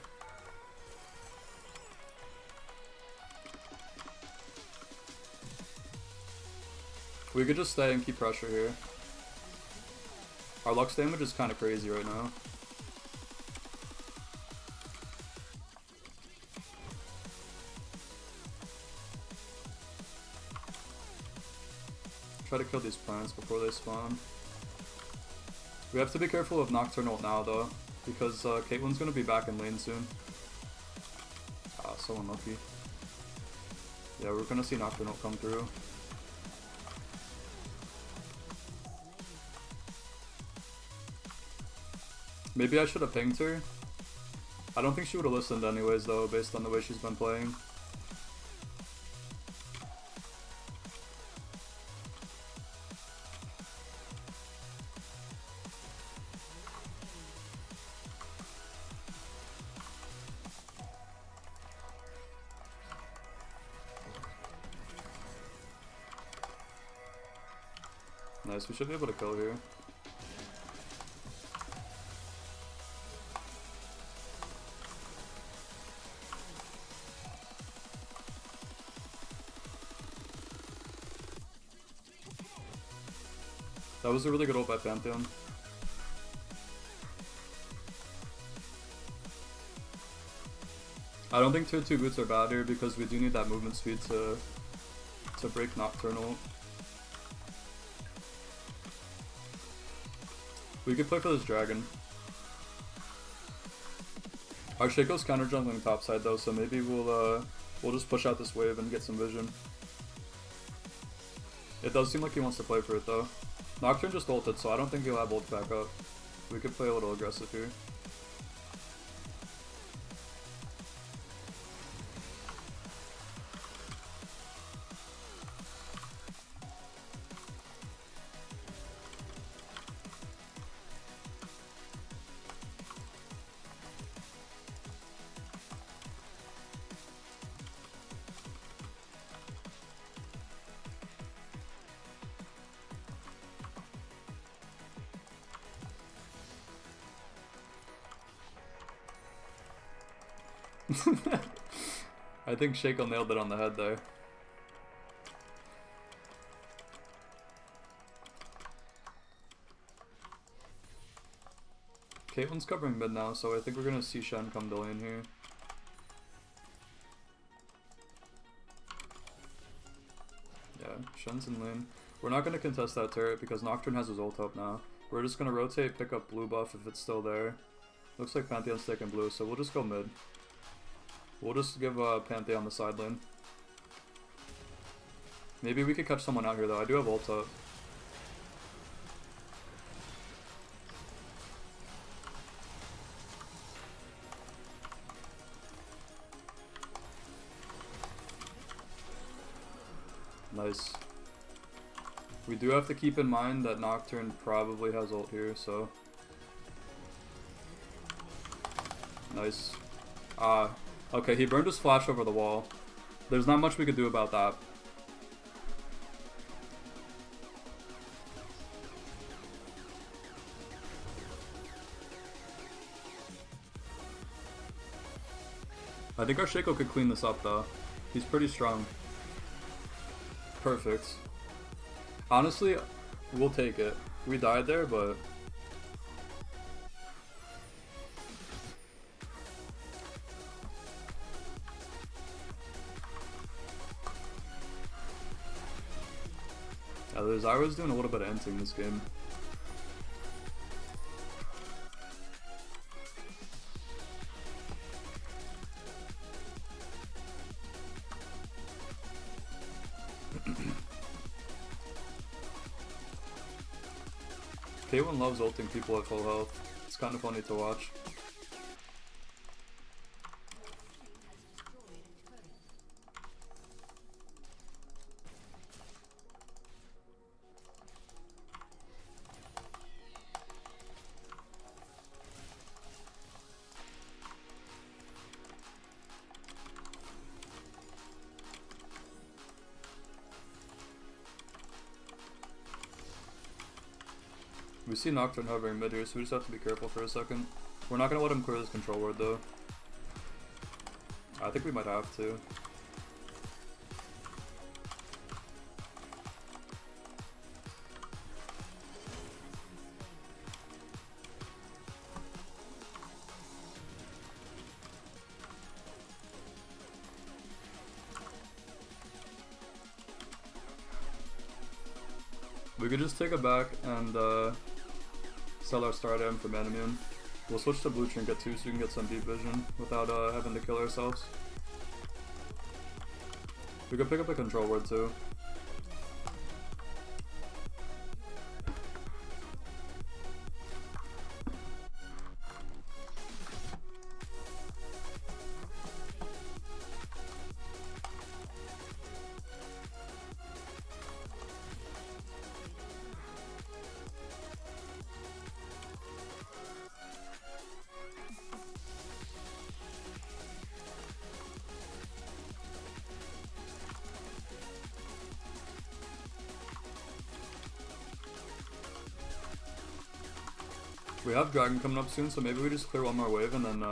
We could just stay and keep pressure here. Our Lux damage is kind of crazy right now. Try to kill these plants before they spawn. We have to be careful of Nocturne ult now though, because Caitlyn's gonna be back in lane soon. Ah, so unlucky. Yeah, we're gonna see Nocturne ult come through. Maybe I should have pinged her. I don't think she would have listened anyways though, based on the way she's been playing. Nice, we should be able to kill here. That was a really good ult by Pantheon. I don't think tier 2 boots are bad here because we do need that movement speed to break Nocturnal. We could play for this dragon. Our Shaco's counter jungling topside though, so maybe we'll just push out this wave and get some vision. It does seem like he wants to play for it though. Nocturne just ulted, so I don't think he'll have ult back up. We could play a little aggressive here. I think Shaco nailed it on the head there. Caitlyn's covering mid now, so I think we're gonna see Shen come to lane here. Yeah, Shen's in lane. We're not gonna contest that turret because Nocturne has his ult up now. We're just gonna rotate, pick up blue buff if it's still there. Looks like Pantheon's taking blue, so we'll just go mid. We'll just give Pantheon the side lane. Maybe we could catch someone out here though. I do have ult up. Nice. We do have to keep in mind that Nocturne probably has ult here, so. Nice. Okay, he burned his flash over the wall. There's not much we could do about that. I think our Shaco could clean this up though. He's pretty strong. Perfect. Honestly, we'll take it. We died there, but... yeah, the Zyra's doing a little bit of inting this game. K1 loves ulting people at full health. It's kind of funny to watch. We see Nocturne hovering mid here, so we just have to be careful for a second. We're not gonna let him clear his control ward though. I think we might have to. We could just take it back and sell our star item for mana immune. We'll switch to blue trinket too so we can get some deep vision without having to kill ourselves. We could pick up a control ward too. We have Dragon coming up soon, so maybe we just clear one more wave and then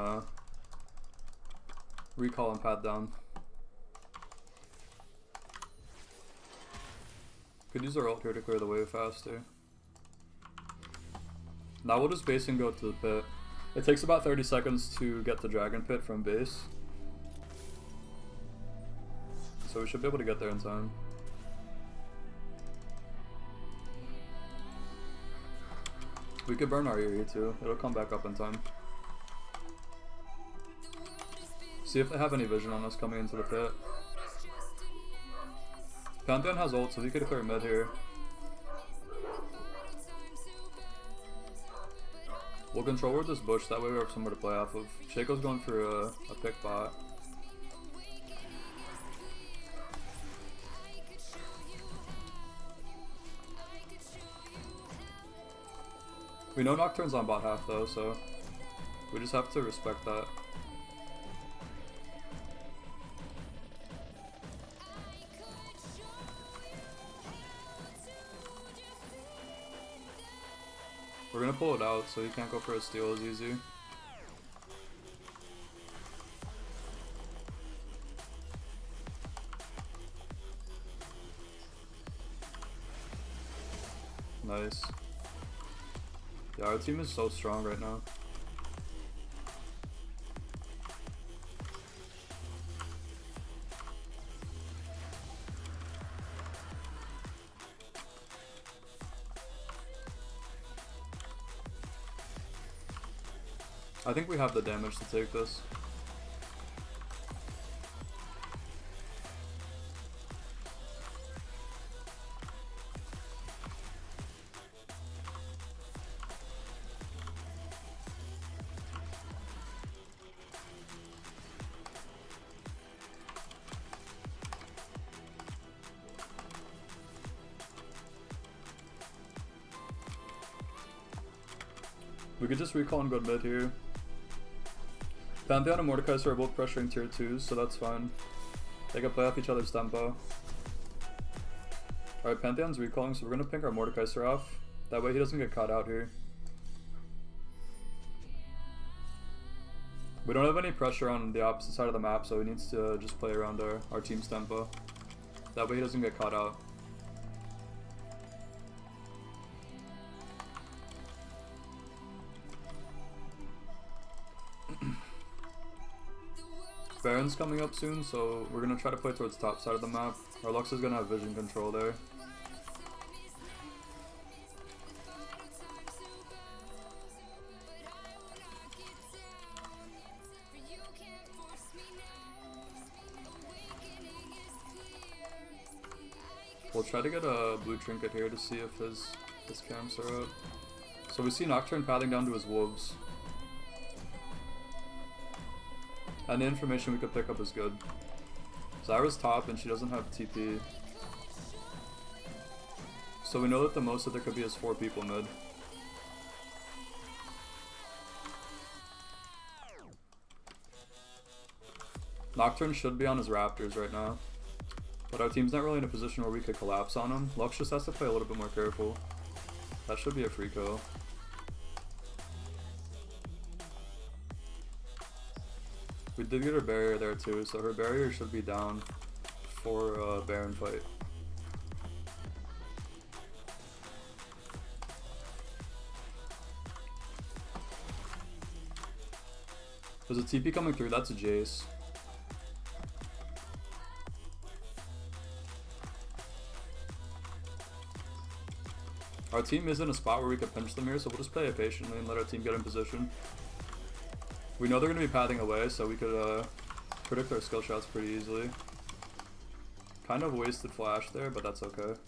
recall and pat down. Could use our ult here to clear the wave faster. Now we'll just base and go to the pit. It takes about 30 seconds to get the Dragon Pit from base. So we should be able to get there in time. We could burn our Eerie too, it'll come back up in time. See if they have any vision on us coming into the pit. Pantheon has ult, so he could clear mid here. We'll control ward this bush, that way we have somewhere to play off of. Shaco's going for a pick bot. We know Nocturne's on bot half though, so we just have to respect that. We're gonna pull it out so he can't go for a steal as easy. Nice. Yeah, our team is so strong right now. I think we have the damage to take this. We could just recall and go mid here. Pantheon and Mordekaiser are both pressuring tier 2s, so that's fine. They can play off each other's tempo. Alright, Pantheon's recalling, so we're gonna ping our Mordekaiser off. That way he doesn't get caught out here. We don't have any pressure on the opposite side of the map, so he needs to just play around our team's tempo. That way he doesn't get caught out. Baron's coming up soon, so we're gonna try to play towards the top side of the map. Our Lux is gonna have vision control there. We'll try to get a blue trinket here to see if his camps are up. So we see Nocturne pathing down to his wolves. And the information we could pick up is good. Zyra's top and she doesn't have TP. So we know that the most that there could be is 4 people mid. Nocturne should be on his Raptors right now. But our team's not really in a position where we could collapse on him. Lux just has to play a little bit more careful. That should be a free kill. We did get her barrier there too, so her barrier should be down for a Baron fight. There's a TP coming through, that's a Jace. Our team is in a spot where we could pinch them here, so we'll just play it patiently and let our team get in position. We know they're going to be pathing away, so we could predict our skill shots pretty easily. Kind of wasted flash there, but that's okay.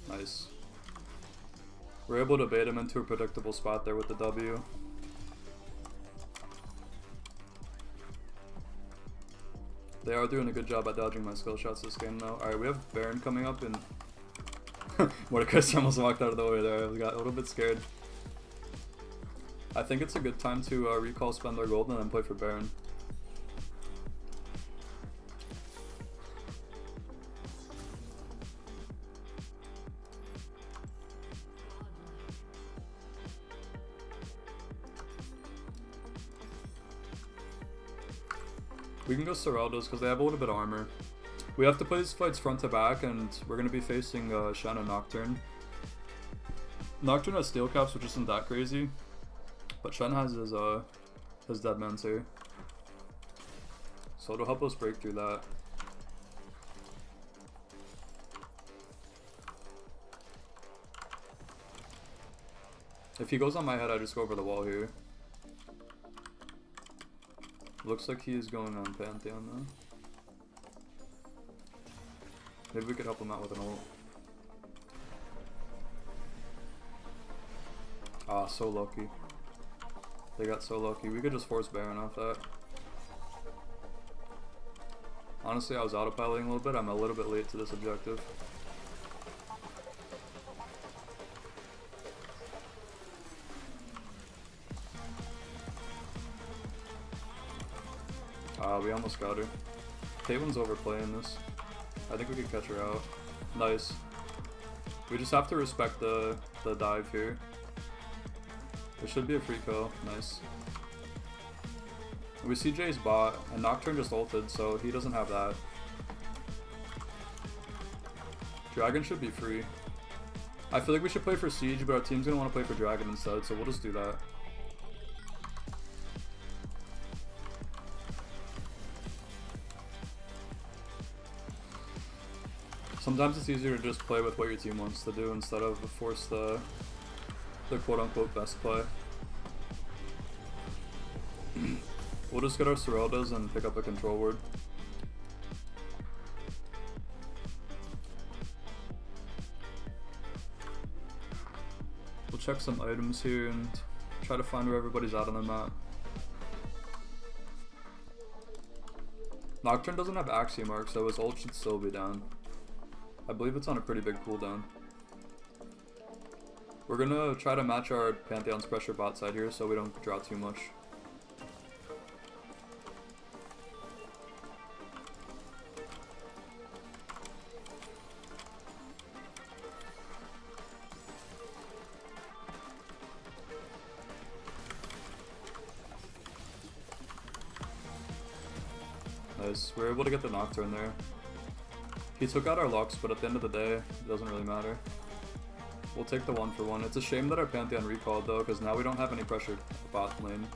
Nice. We're able to bait him into a predictable spot there with the W. They are doing a good job at dodging my skill shots this game though. Alright, we have Baron coming up and Mordecai almost walked out of the way there. We got a little bit scared. I think it's a good time to recall, spend their gold, and then play for Baron. We can go Seraldos because they have a little bit of armor. We have to play these fights front to back, and we're going to be facing Shen and Nocturne. Nocturne has steel caps, which isn't that crazy, but Shen has his dead man's here. So it'll help us break through that. If he goes on my head, I just go over the wall here. Looks like he is going on Pantheon though. Maybe we could help him out with an ult. Ah, so lucky. They got so lucky. We could just force Baron off that. Honestly, I was autopiloting a little bit. I'm a little bit late to this objective. Ah, we almost got her. Caitlyn's overplaying this. I think we could catch her out. Nice. We just have to respect the dive here. There should be a free kill. Nice. We see Jay's bot, and Nocturne just ulted, so he doesn't have that. Dragon should be free. I feel like we should play for Siege, but our team's gonna want to play for Dragon instead, so we'll just do that. Sometimes it's easier to just play with what your team wants to do instead of force the quote-unquote best play. We'll just get our Seraldas and pick up a control word. We'll check some items here and try to find where everybody's at on the map. Nocturne doesn't have Axiom Arc, so his ult should still be down. I believe it's on a pretty big cooldown. We're gonna try to match our Pantheon's pressure bot side here so we don't draw too much. Nice, we were able to get the Nocturne there. He took out our Lux, but at the end of the day, it doesn't really matter. We'll take the 1-for-1. It's a shame that our Pantheon recalled though, because now we don't have any pressure bot lane.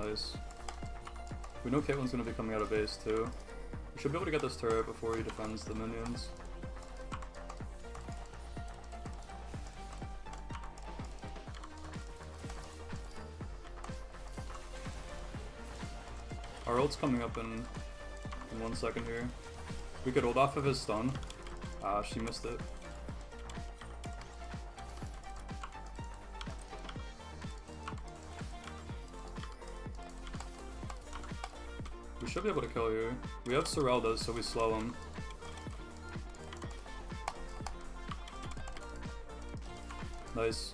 Nice. We know Caitlyn's gonna be coming out of base too. We should be able to get this turret before he defends the minions. Our ult's coming up in 1 second here. We could hold off of his stun. Ah, she missed it. We should be able to kill here. We have Soreldas, so we slow him. Nice.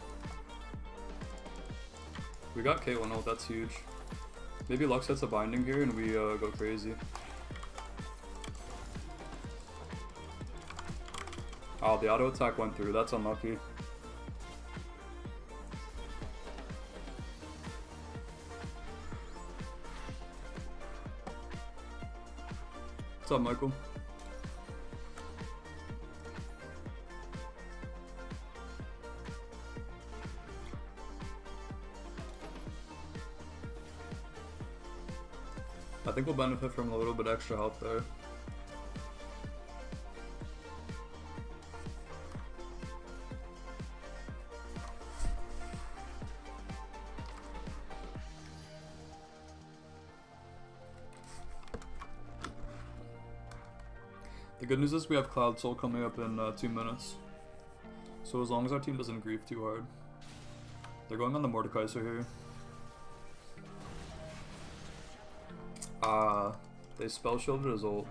We got Caitlyn ult, that's huge. Maybe Lux hits a binding here and we go crazy. Oh, the auto attack went through, that's unlucky. What's up, Michael? I think we'll benefit from a little bit extra help there. The good news is we have Cloud Soul coming up in 2 minutes. So as long as our team doesn't grief too hard. They're going on the Mordekaiser here. They spell shielded his ult.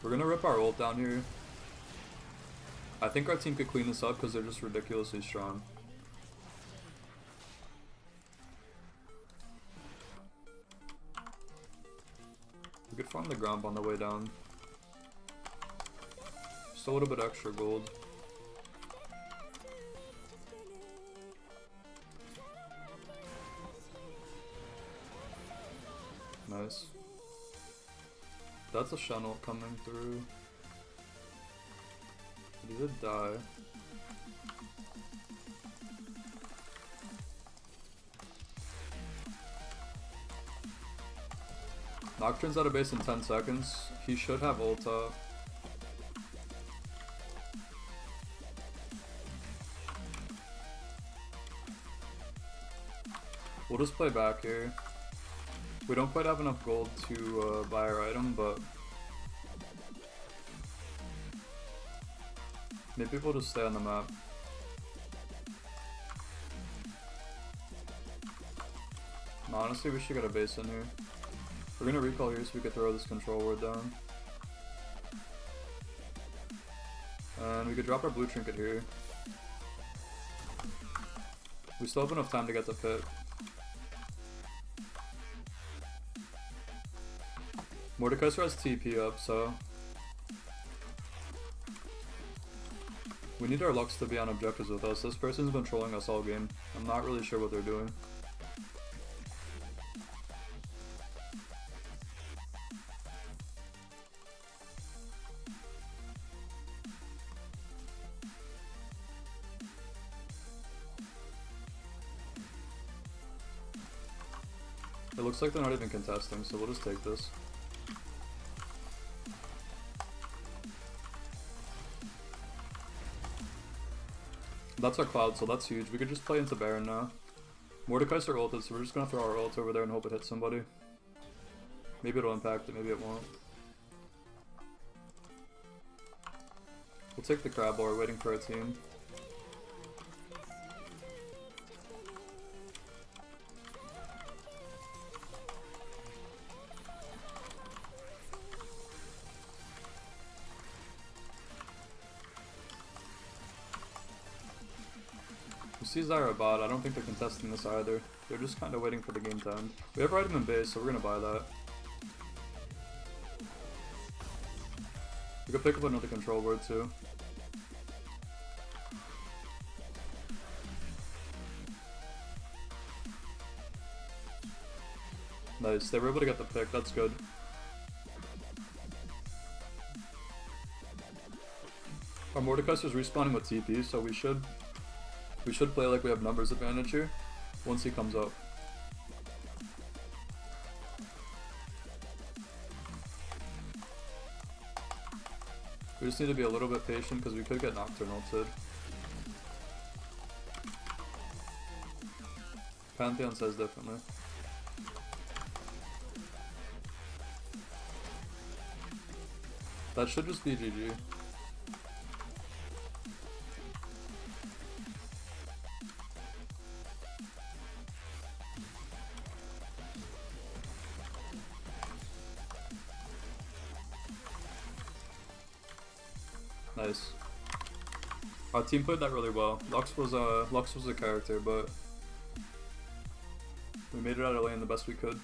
We're gonna rip our ult down here. I think our team could clean this up because they're just ridiculously strong. We could farm the Gromp on the way down. Just a little bit extra gold. Nice. That's a Shen ult coming through. He did die. Nocturne's out of base in 10 seconds. He should have ult up. We'll just play back here. We don't quite have enough gold to buy our item, but maybe we'll just stay on the map. Honestly, we should get a base in here. We're gonna recall here so we could throw this control ward down. And we could drop our blue trinket here. We still have enough time to get the pit. Mordekaiser has TP up, so we need our Lux to be on objectives with us. This person's been trolling us all game. I'm not really sure what they're doing. It looks like they're not even contesting, so we'll just take this. That's our Cloud, so that's huge. We could just play into Baron now. Mordekaiser ulted, so we're just gonna throw our ult over there and hope it hits somebody. Maybe it'll impact it, maybe it won't. We'll take the crab while we're waiting for our team. We see Zyra bot. I don't think they're contesting this either. They're just kind of waiting for the game to end. We have item in base, so we're gonna buy that. We could pick up another control word too. Nice, they were able to get the pick, that's good. Our Mordekaiser's respawning with TP, so we should play like we have numbers advantage here. once he comes up. We just need to be a little bit patient because we could get Nocturne ulted. Pantheon says differently. That should just be GG. Nice. Our team played that really well. Lux was a character, but we made it out of lane the best we could.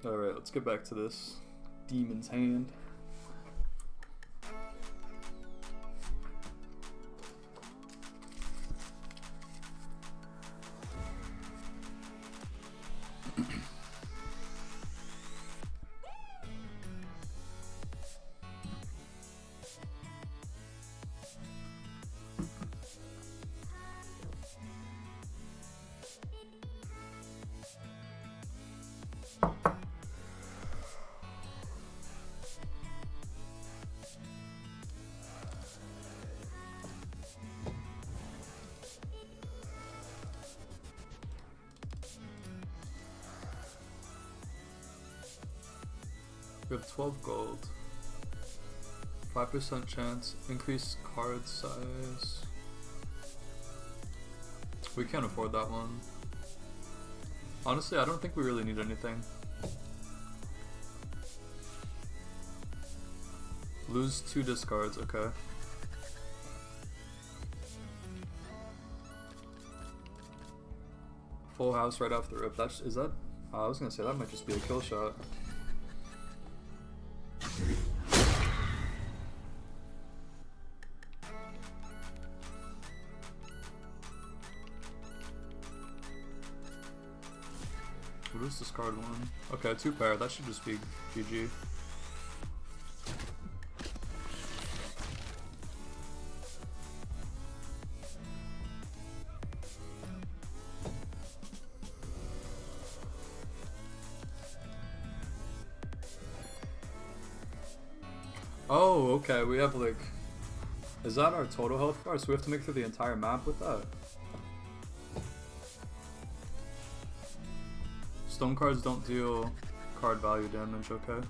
Alright, let's get back to this. Demon's Hand. We have 12 gold. 5% chance. Increase card size. We can't afford that one. Honestly, I don't think we really need anything. Lose 2 discards, okay. Full house right off the rip. Is that? I was gonna say that might just be a kill shot. We'll just discard one. Okay, 2 pair. That should just be GG. Oh, okay. We have like... Is that our total health bar? So we have to make through the entire map with that? Stone cards don't deal card value damage, okay.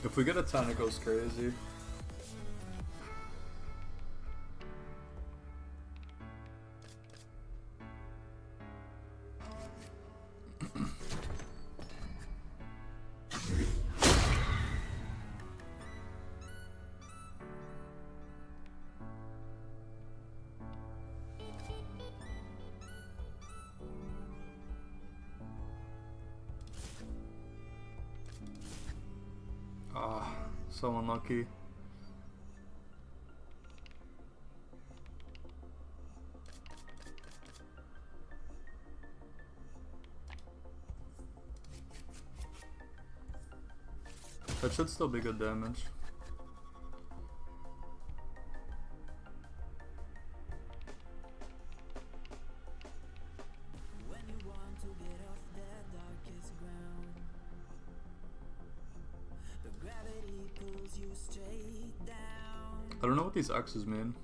If we get a 10, it goes crazy. So unlucky. That should still be good damage. Gravity pulls you straight down. I don't know what these X's mean.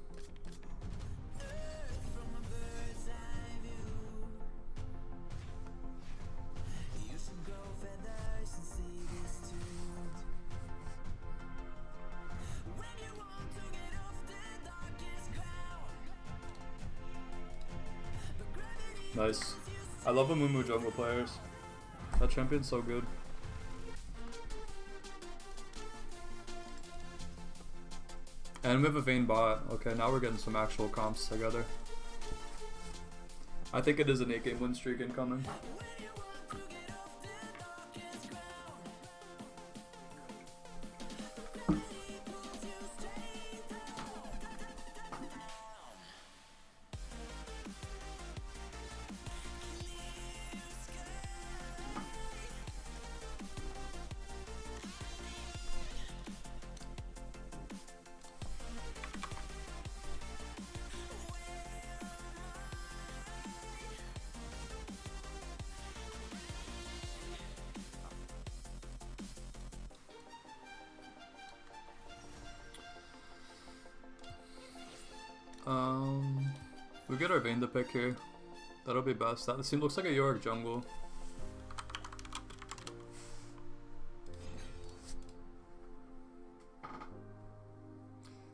Nice. I love Amumu jungle players. That champion's so good. And we have a Vayne bot. Okay, now we're getting some actual comps together. I think it is an 8-game win streak incoming. We get our Vayne to pick here. That'll be best. That scene looks like a Yorick jungle.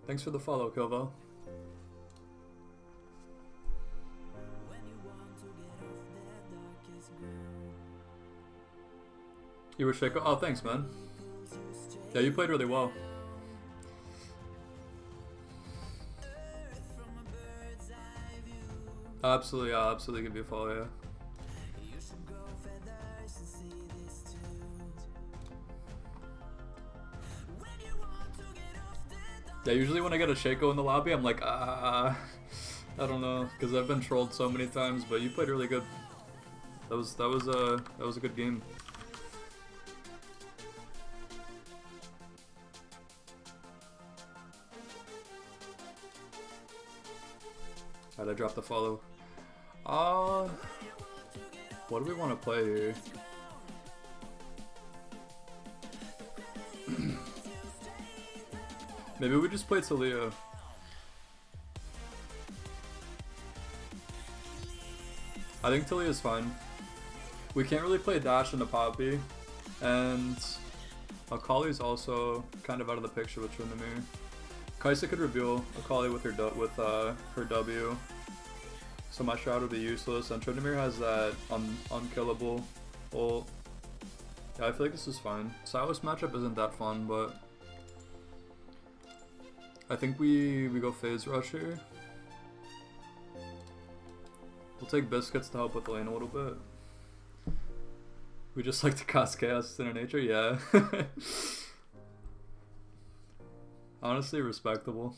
Thanks for the follow, Kilvo. You were Shaco? Oh, thanks, man. Yeah, you played really well. Absolutely, yeah, absolutely give you a follow, yeah. Yeah, usually when I get a Shaco in the lobby, I'm like, I don't know, because I've been trolled so many times, but you played really good. That was a good game. Alright, I dropped the follow. What do we want to play here? Maybe we just play Talia. I think Talia's fine. We can't really play Dash into Poppy, and Akali's also kind of out of the picture with Tryndamere. Kaisa could reveal Akali with her W, so my Shroud would be useless, and Tryndamere has that unkillable ult. Yeah, I feel like this is fine. Sylas matchup isn't that fun, but I think we go phase rush here. We'll take Biscuits to help with the lane a little bit. We just like to cause chaos in our nature, yeah. Honestly, respectable.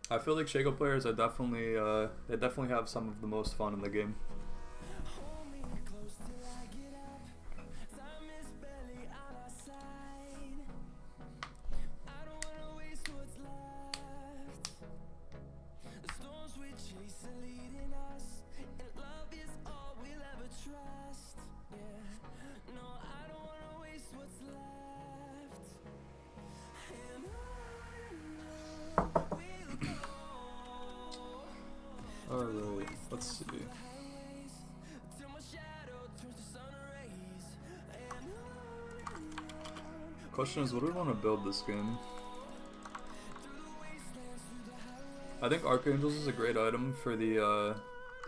I feel like Shaco players are definitely, they definitely have some of the most fun in the game. Alright, let's see. Question is, what do we want to build this game? I think Archangels is a great item for the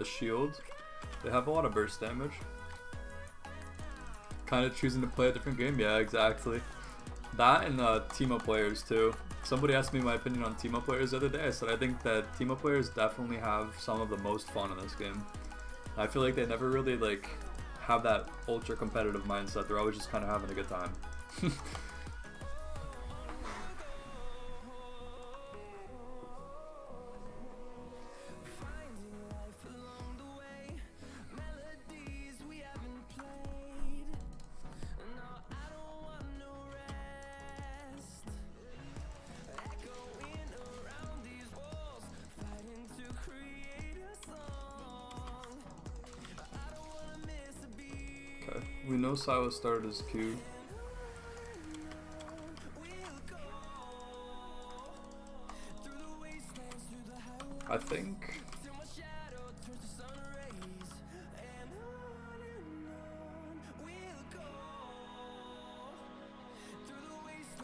shield. They have a lot of burst damage. Kind of choosing to play a different game? Yeah, exactly. That and team-up players too. Somebody asked me my opinion on team-up players the other day. I said I think that team-up players definitely have some of the most fun in this game. I feel like they never really like have that ultra competitive mindset. They're always just kind of having a good time. Okay. know Silas started his Q. I think.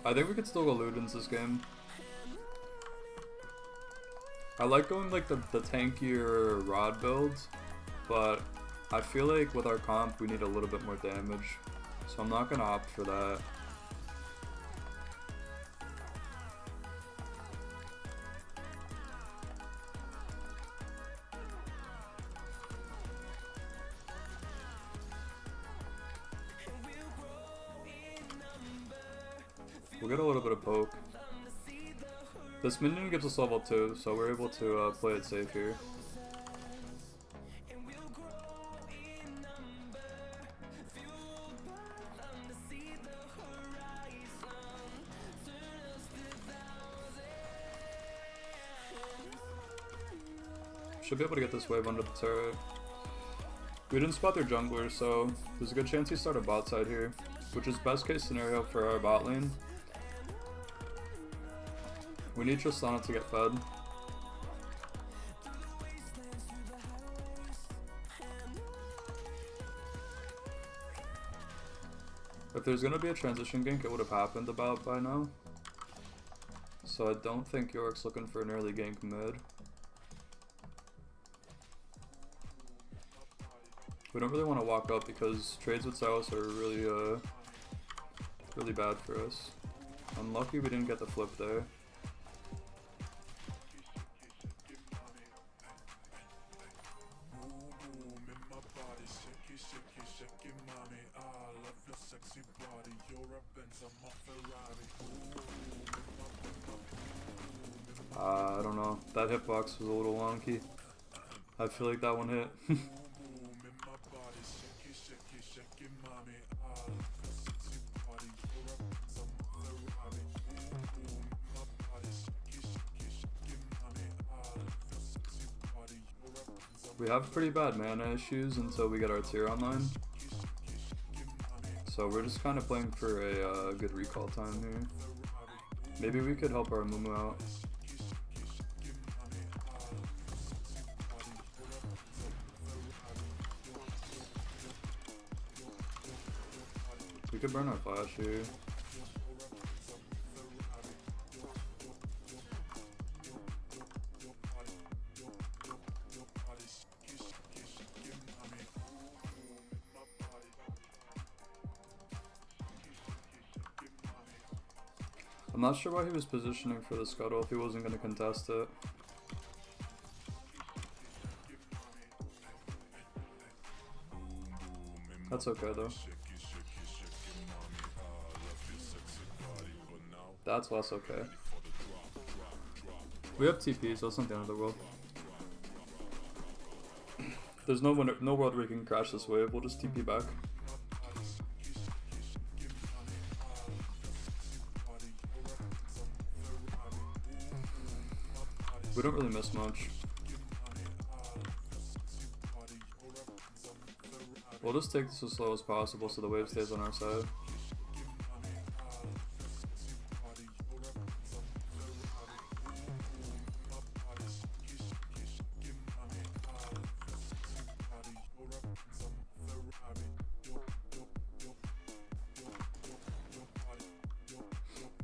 I think we could still go Ludens this game. I like going like the tankier rod builds, but I feel like with our comp we need a little bit more damage, so I'm not gonna opt for that. We'll get a little bit of poke. This minion gives us level 2, so we're able to play it safe here. Should be able to get this wave under the turret. We didn't spot their jungler, so there's a good chance he started bot side here, which is best case scenario for our bot lane. We need Tristana to get fed. If there's gonna be a transition gank, it would have happened about by now. So I don't think York's looking for an early gank mid. We don't really want to walk up because trades with Silas are really really bad for us. Unlucky we didn't get the flip there. I don't know. That hitbox was a little wonky. I feel like that one hit. We have pretty bad mana issues until we get our tier online. So we're just kind of playing for a good recall time here. Maybe we could help our Mumu out. We could burn our flash here. I'm not sure why he was positioning for the scuttle if he wasn't going to contest it. That's okay though. That's less okay. We have TP, so it's not the end of the world. There's no world where we can crash this wave, we'll just TP back. We don't really miss much. We'll just take this as slow as possible so the wave stays on our side.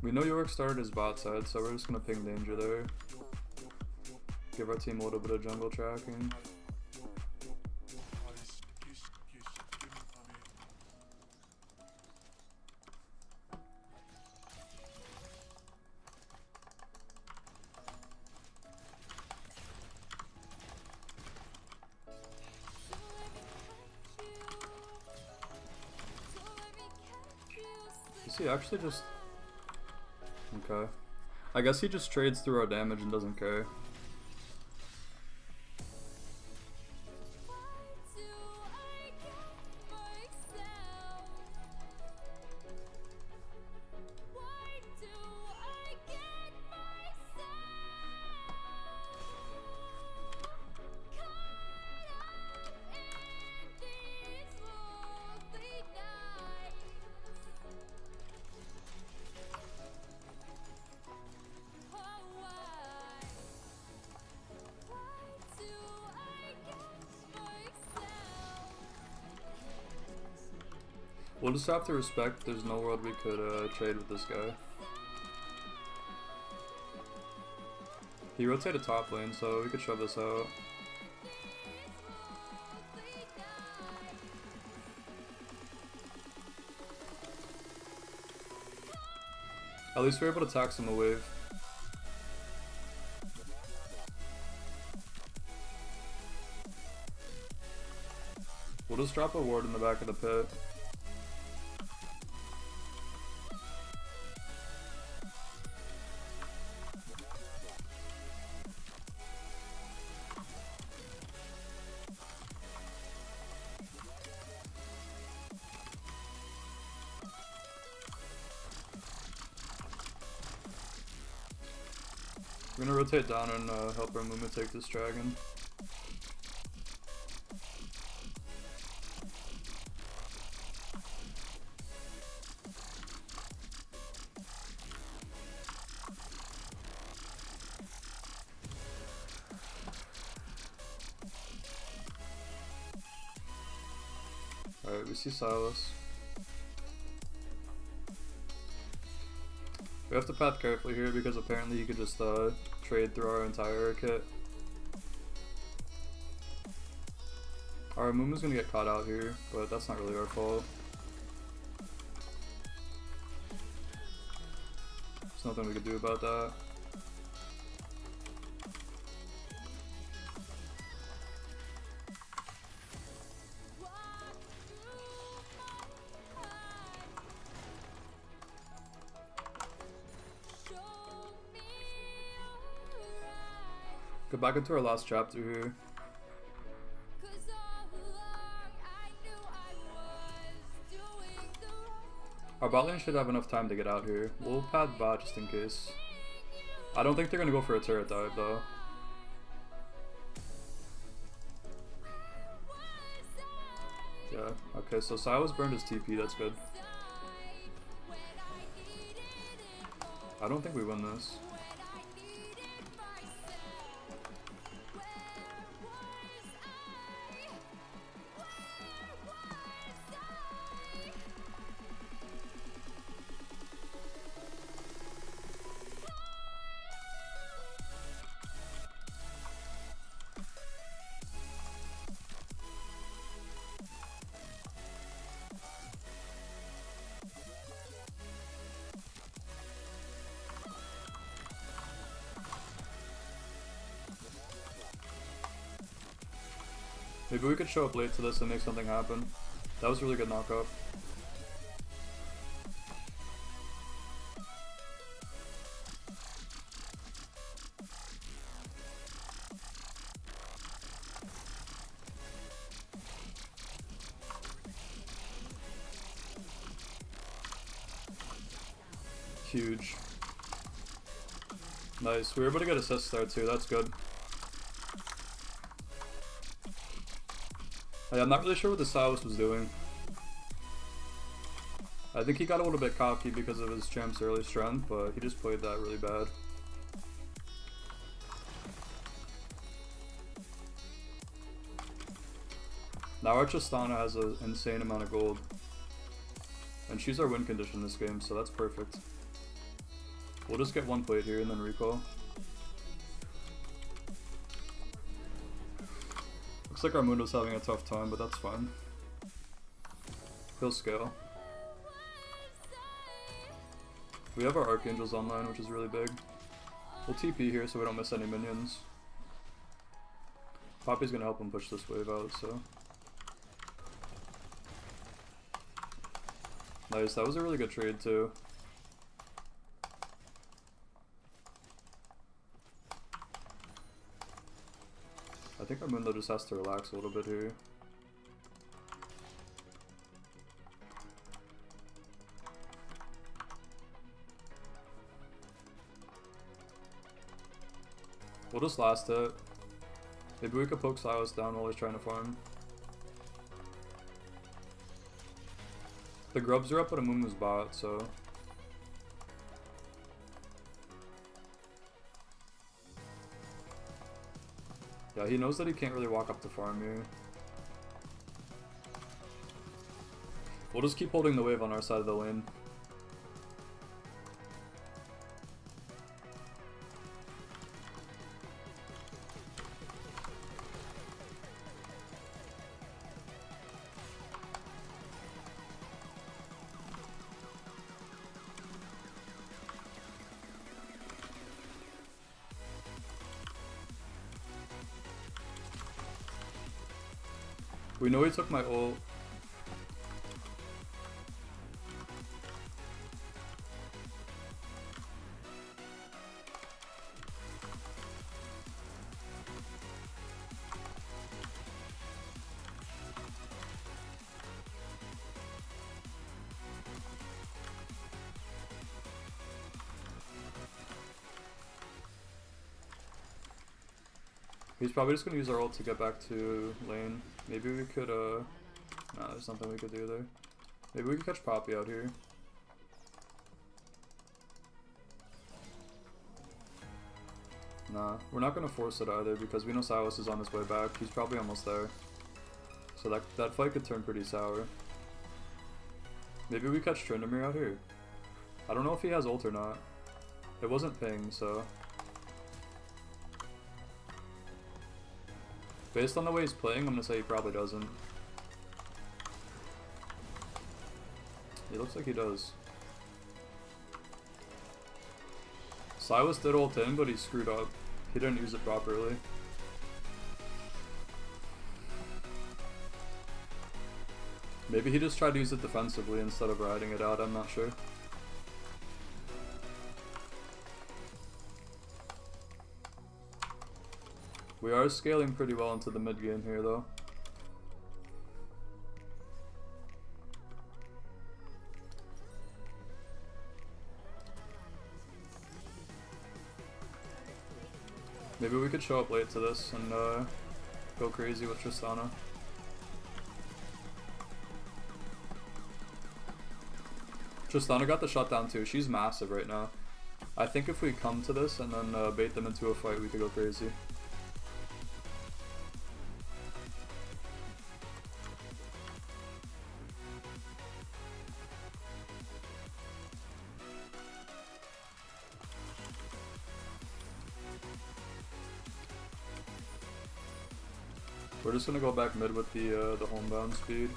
We know York started his bot side, so we're just gonna ping danger there. Give our team a little bit of jungle tracking. Is he actually just... Okay. I guess he just trades through our damage and doesn't care. We'll just have to respect there's no world we could trade with this guy. He rotated top lane, so we could shove this out. At least we're able to tax him a wave. We'll just drop a ward in the back of the pit. We're gonna rotate down and help our Muma take this dragon. Alright, we see Silas. We have to path carefully here because apparently he could just trade through our entire kit. Our Muma's gonna get caught out here, but that's not really our fault. There's nothing we could do about that. Go back into our last chapter here. Our bot lane should have enough time to get out here. We'll pad bot just in case. I don't think they're gonna go for a turret dive though. Yeah, okay, so Silas burned his TP, that's good. I don't think we win this. Maybe we could show up late to this and make something happen. That was a really good knockout. Huge. Nice. We were able to get assists there too, that's good. I'm not really sure what the Silas was doing. I think he got a little bit cocky because of his champ's early strength, but he just played that really bad. Now our Tristana has an insane amount of gold. And she's our win condition this game, so that's perfect. We'll just get one plate here and then recall. Looks like our Mundo's having a tough time, but that's fine. He'll scale. We have our Archangels online, which is really big. We'll TP here so we don't miss any minions. Poppy's gonna help him push this wave out, so. Nice, that was a really good trade too. I think our Mundo just has to relax a little bit here. We'll just last it. Maybe we could poke Silas down while he's trying to farm. The grubs are up at Amumu's bot, so. Yeah, he knows that he can't really walk up to farm here. We'll just keep holding the wave on our side of the lane. We know he took my ult. He's probably just gonna use our ult to get back to lane. Maybe we could, nah, there's nothing we could do there. Maybe we could catch Poppy out here. Nah, we're not gonna force it either because we know Silas is on his way back. He's probably almost there. So that fight could turn pretty sour. Maybe we catch Tryndamere out here. I don't know if he has ult or not. It wasn't ping, so... Based on the way he's playing, I'm gonna say he probably doesn't. He looks like he does. Silas did ult in, but he screwed up. He didn't use it properly. Maybe he just tried to use it defensively instead of riding it out, I'm not sure. We are scaling pretty well into the mid game here though. Maybe we could show up late to this and go crazy with Tristana. Tristana got the shutdown too. She's massive right now. I think if we come to this and then bait them into a fight, we could go crazy. We're just gonna go back mid with the homebound speed.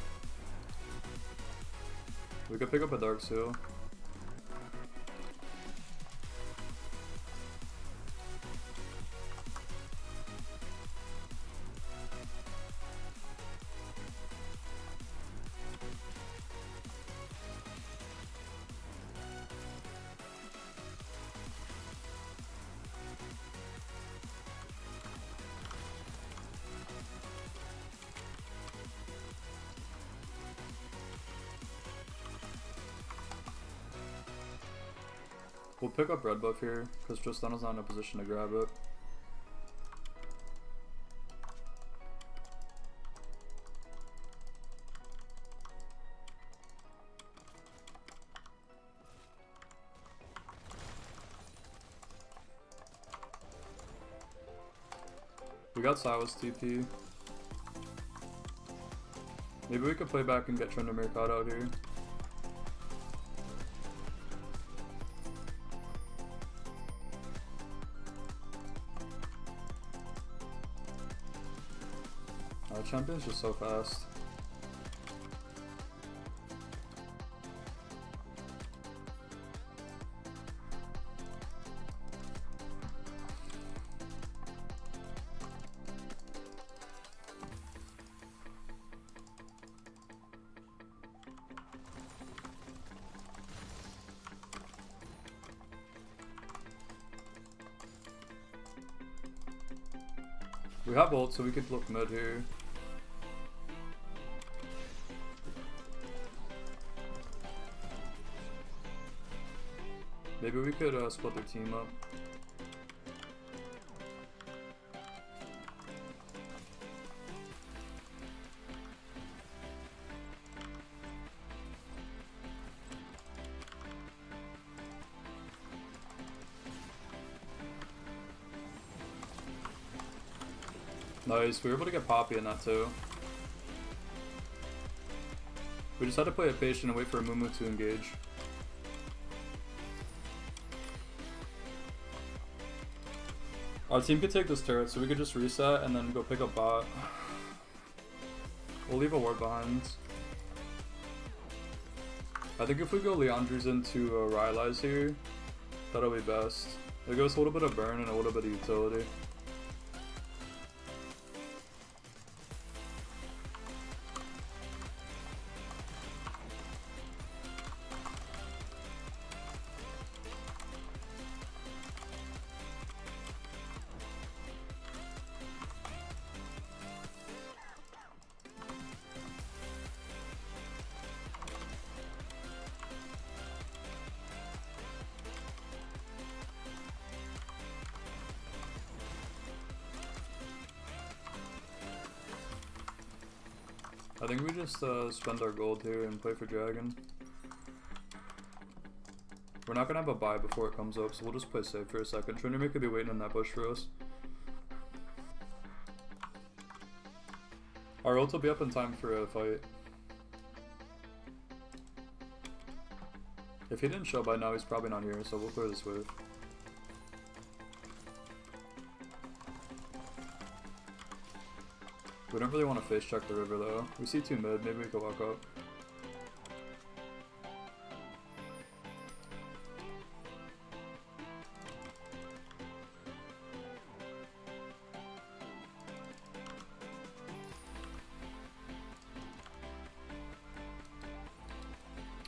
We could pick up a Dark Seal. We'll pick up red buff here, because Tristana's not in a position to grab it. We got Silas TP. Maybe we could play back and get Tryndamere caught out here. Champion's just so fast. We have ult, so we could look mid here. Maybe we could split their team up. Nice, we were able to get Poppy in that too. We just had to play it patient and wait for a Mumu to engage. Our team could take this turret, so we could just reset and then go pick up bot. We'll leave a ward behind. I think if we go Leandri's into Rylai's here, that'll be best. It goes a little bit of burn and a little bit of utility. I think we just spend our gold here and play for dragon. We're not gonna have a buy before it comes up, so we'll just play safe for a second. Tryndamere could be waiting in that bush for us. Our ult will be up in time for a fight. If he didn't show by now, he's probably not here, so we'll clear this wave. We don't really want to face check the river though. We see 2 mid, maybe we could walk up.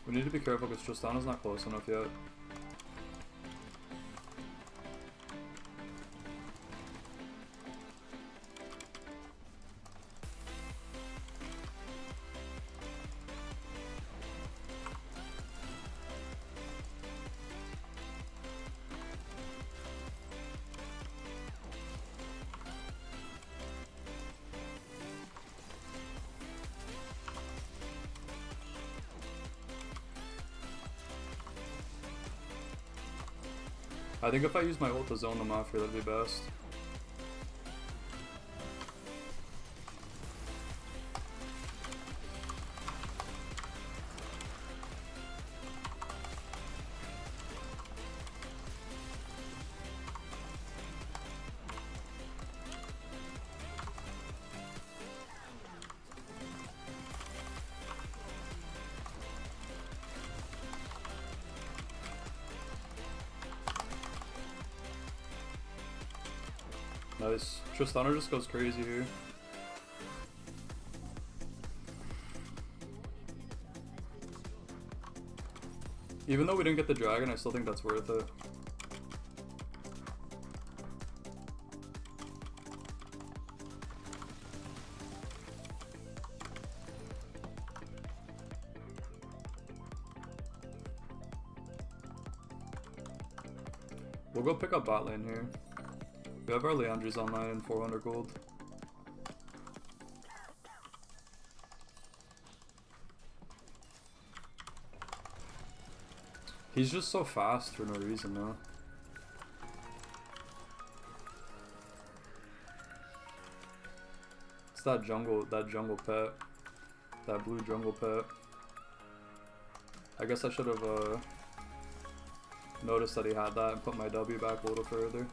We need to be careful because Tristana's not close enough yet. I think if I use my ult to zone them off here, that'd be best. Nice. Tristana just goes crazy here. Even though we didn't get the dragon, I still think that's worth it. We'll go pick up bot lane here. We have our Leandri's online and 400 gold. He's just so fast for no reason though. It's that jungle pet. That blue jungle pet. I guess I should have noticed that he had that and put my W back a little further.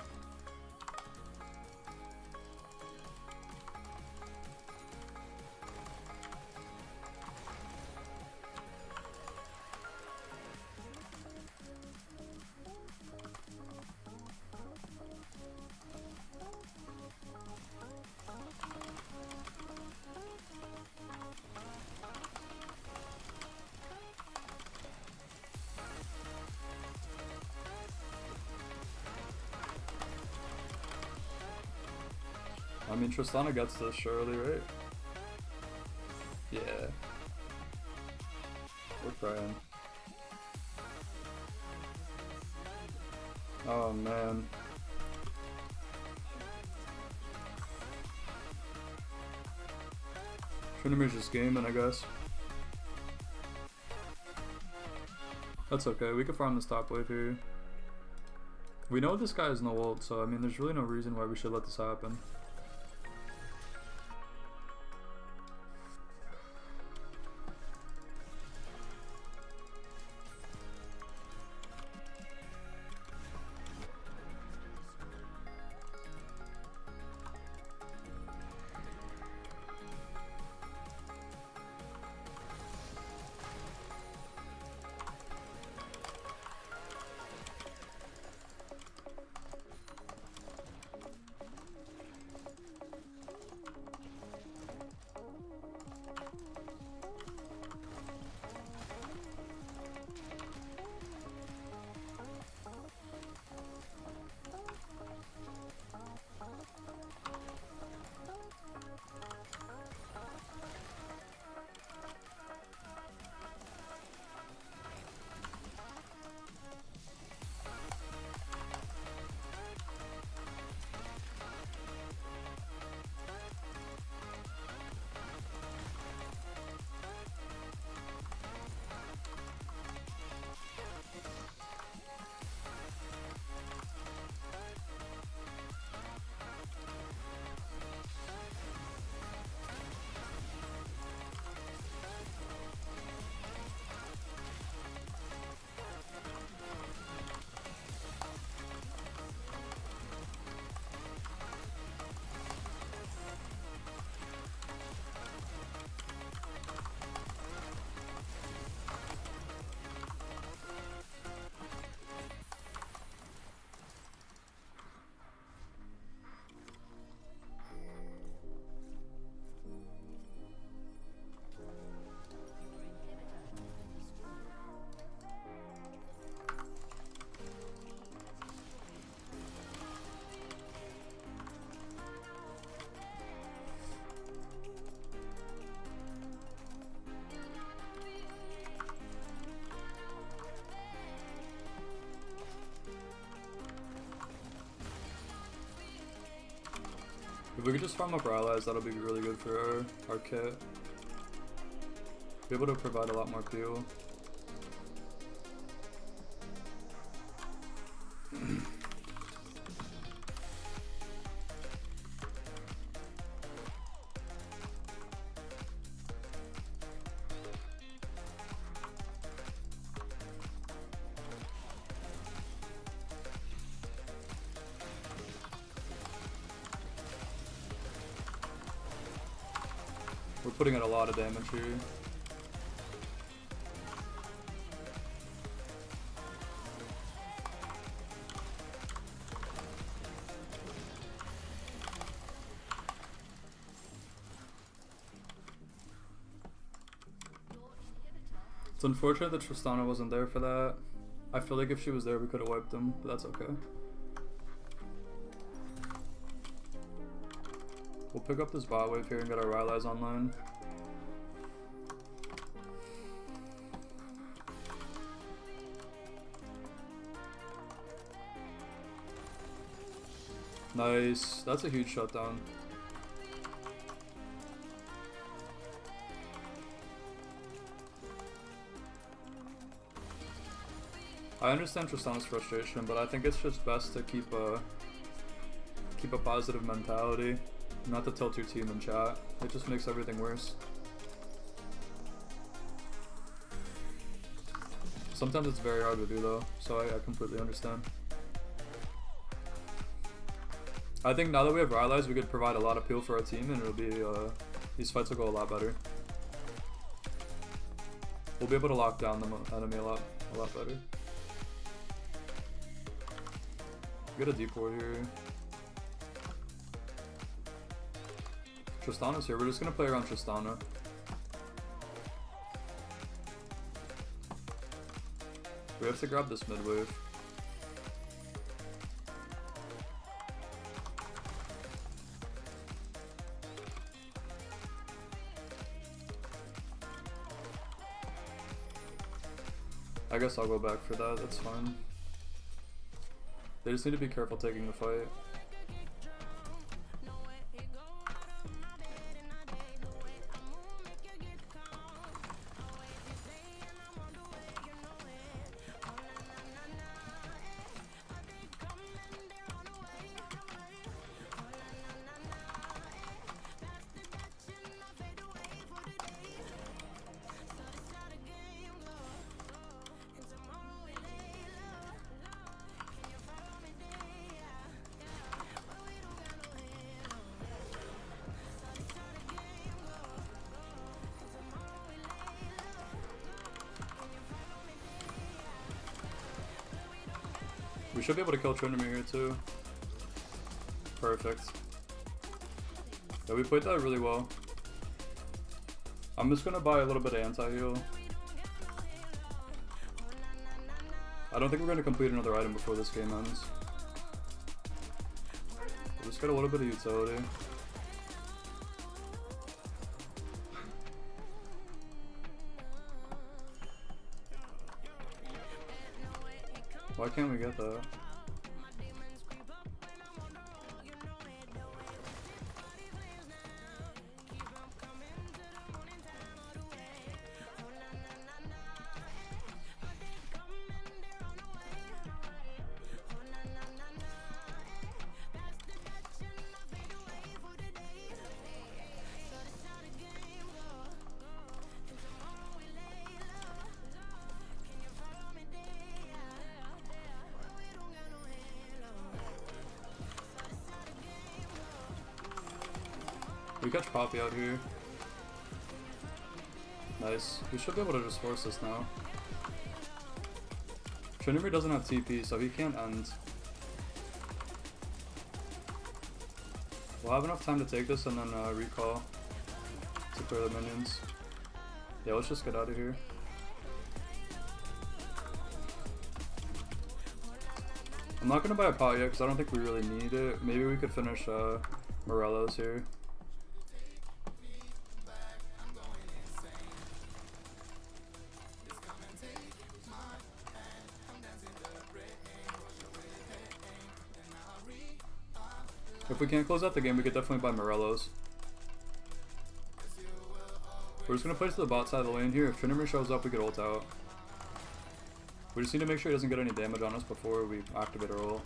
I mean, Tristana gets this surely, right? Yeah. We're crying. Oh man. Tryndamere's just gaming, I guess. That's okay, we can farm this top wave here. We know this guy has no ult, so I mean, there's really no reason why we should let this happen. If we could just farm up our allies, that'll be really good for our kit. Be able to provide a lot more fuel. We're putting in a lot of damage here. It's unfortunate that Tristana wasn't there for that. I feel like if she was there, we could have wiped them, but that's okay. We'll pick up this bot wave here and get our Rylai's online. Nice. That's a huge shutdown. I understand Tristana's frustration, but I think it's just best to keep a positive mentality, not to tilt your team in chat. It just makes everything worse. Sometimes it's very hard to do though, so I completely understand. I think now that we have Rylai's, we could provide a lot of peel for our team, and it'll be these fights will go a lot better. We'll be able to lock down the enemy a lot better. Get a deep ward here. Tristana's here. We're just gonna play around Tristana. We have to grab this mid wave. I guess I'll go back for that. That's fine. They just need to be careful taking the fight. We should be able to kill Tryndamere here too. Perfect. Yeah, we played that really well. I'm just gonna buy a little bit of anti-heal. I don't think we're gonna complete another item before this game ends. We'll just get a little bit of utility. Why can't we get that? We catch Poppy out here. Nice. We should be able to just force this now. Tryndamere doesn't have TP, so he can't end. We'll have enough time to take this and then recall to clear the minions. Yeah, let's just get out of here. I'm not gonna buy a pot yet because I don't think we really need it. Maybe we could finish Morello's here. If we can't close out the game, we could definitely buy Morello's. We're just gonna play to the bot side of the lane here. If Tryndamere shows up, we could ult out. We just need to make sure he doesn't get any damage on us before we activate our ult.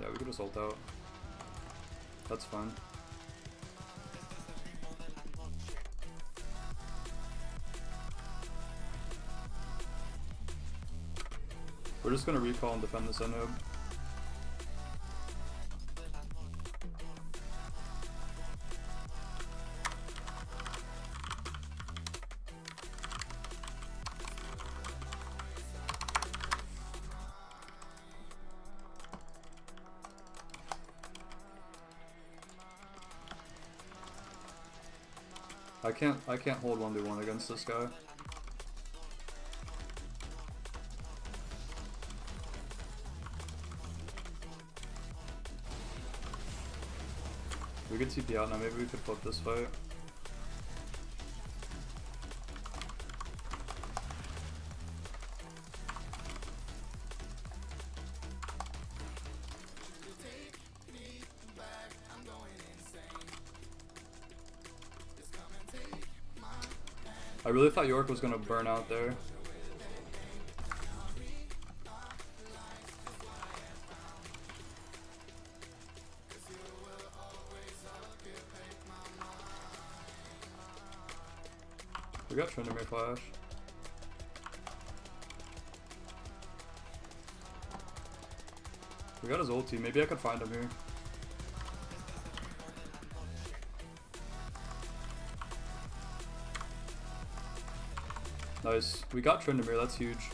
Yeah, we could just ult out. That's fine. We're just gonna recall and defend this inhib. I can't hold 1v1 against this guy. We could TP out now, maybe we could flip this fight. I really thought York was gonna burn out there. We got Tryndamere flash. We got his ulti. Maybe I could find him here. Nice. We got Tryndamere. That's huge.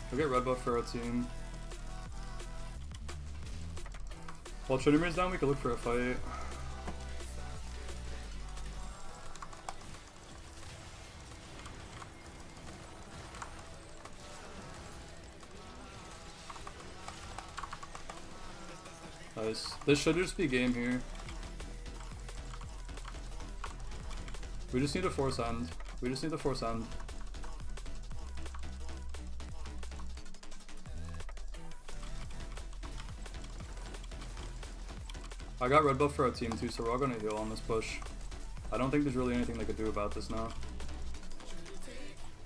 We'll get red buff for our team. While Tryndamere's down, we can look for a fight. Nice. This should just be game here. We just need to force end. We just need to force end. I got red buff for our team too, so we're all gonna heal on this push. I don't think there's really anything they could do about this now.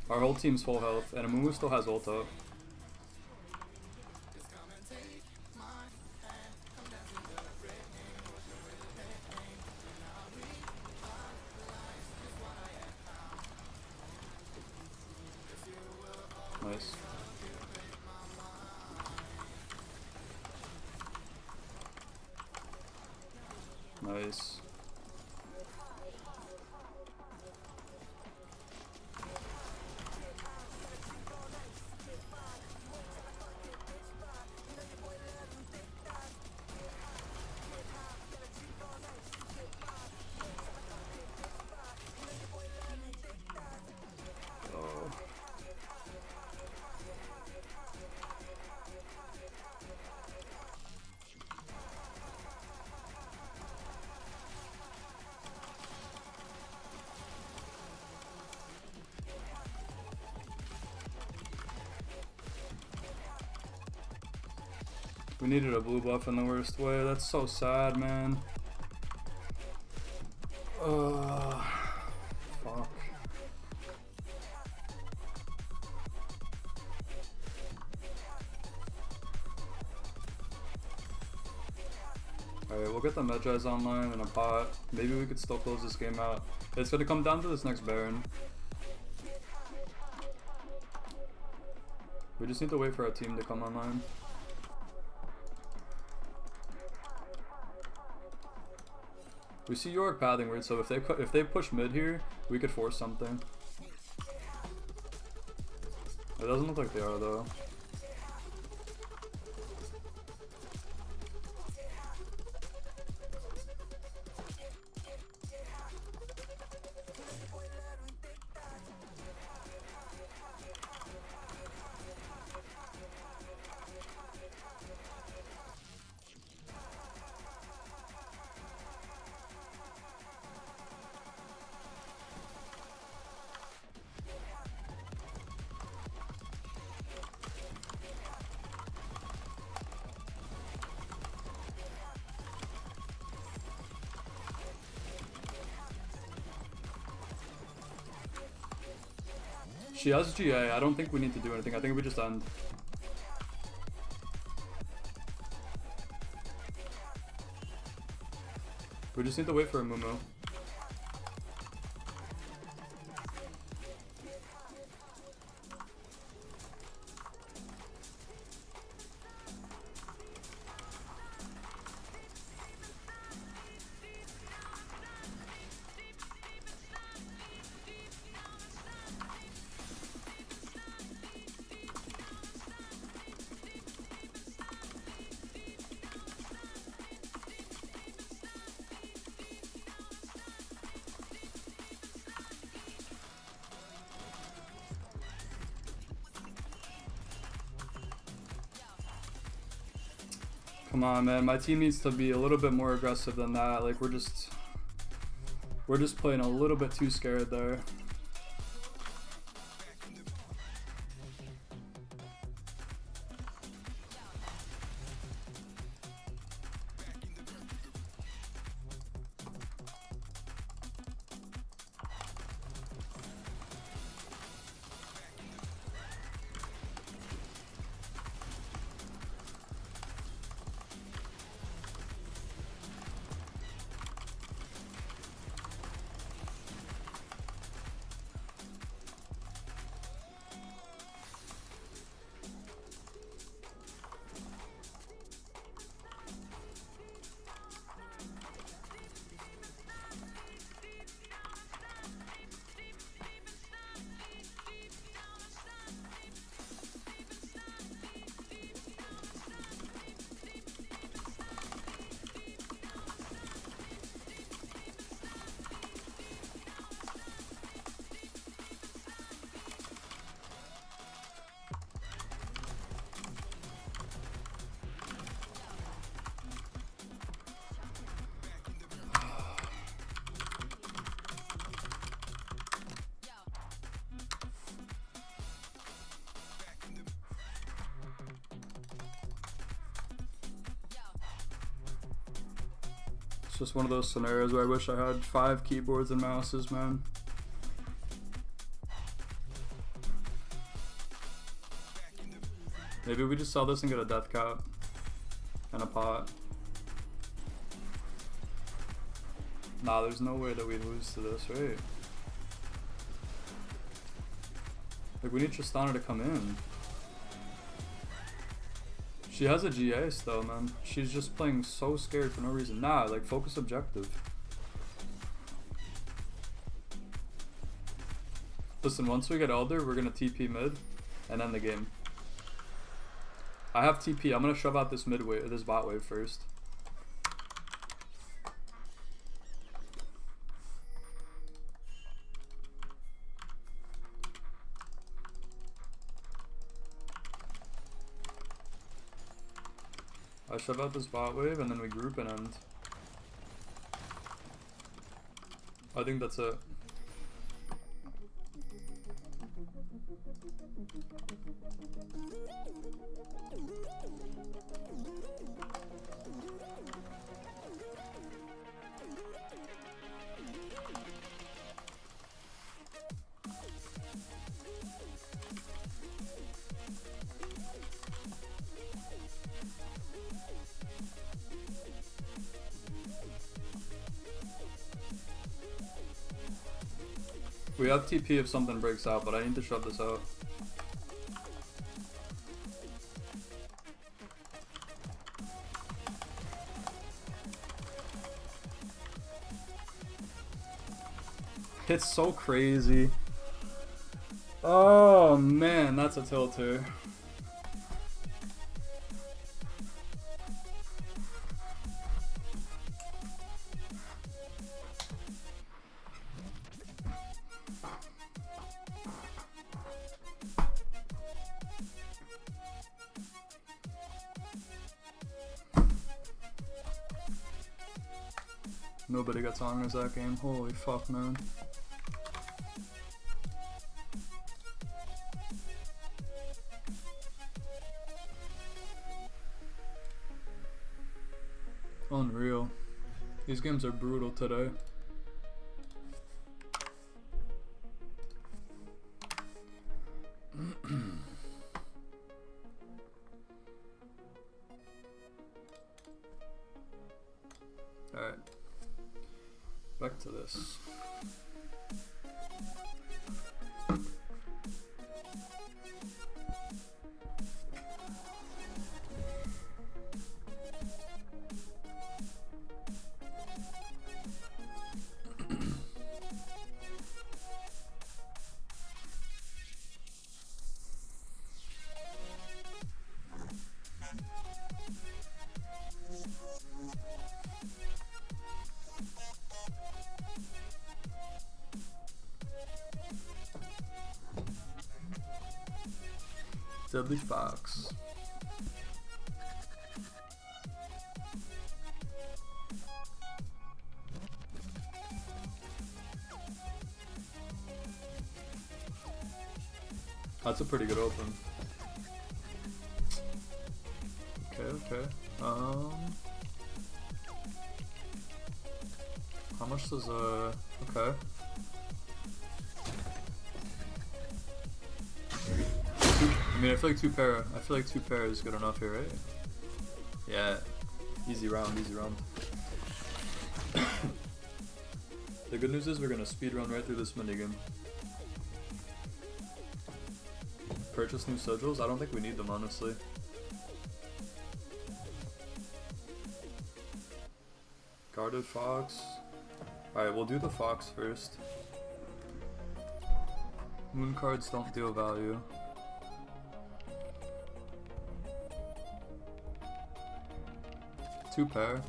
Our whole team's full health, and Amumu still has ult up. Nice. Nice. Oh. We needed a blue buff in the worst way. That's so sad, man. Fuck. Alright, we'll get the Medjai's online in a pot. Maybe we could still close this game out. It's gonna come down to this next Baron. We just need to wait for our team to come online. We see York pathing weird, so if they push mid here, we could force something. It doesn't look like they are though. She has GA. I don't think we need to do anything. I think we just end. We just need to wait for a Mumu. Come on, man. My team needs to be a little bit more aggressive than that. Like, we're just playing a little bit too scared there. It's just one of those scenarios where I wish I had 5 keyboards and mouses, man. Maybe we just sell this and get a death cap and a pot. Nah, there's no way that we lose to this, right? Like, we need Tristana to come in. She has a GA still, man. She's just playing so scared for no reason. Nah, like, focus objective. Listen, once we get Elder, we're gonna TP mid and end the game. I have TP. I'm gonna shove out this mid wave, this bot wave first. I shove out this bot wave and then we group and end. I think that's it. We have TP if something breaks out, but I need to shove this out. It's so crazy. Oh man, that's a tilter. Nobody got Songers that game. Holy fuck, man. Unreal. These games are brutal today. Alright. Back to this. Deadly Fox. That's a pretty good open. Okay. How much does okay. I mean, I feel like two pair is good enough here, right? Yeah. Easy round. The good news is we're gonna speed run right through this minigame. Purchase new sigils? I don't think we need them, honestly. Guarded Fox. Alright, we'll do the Fox first. Moon cards don't deal value. Two pair.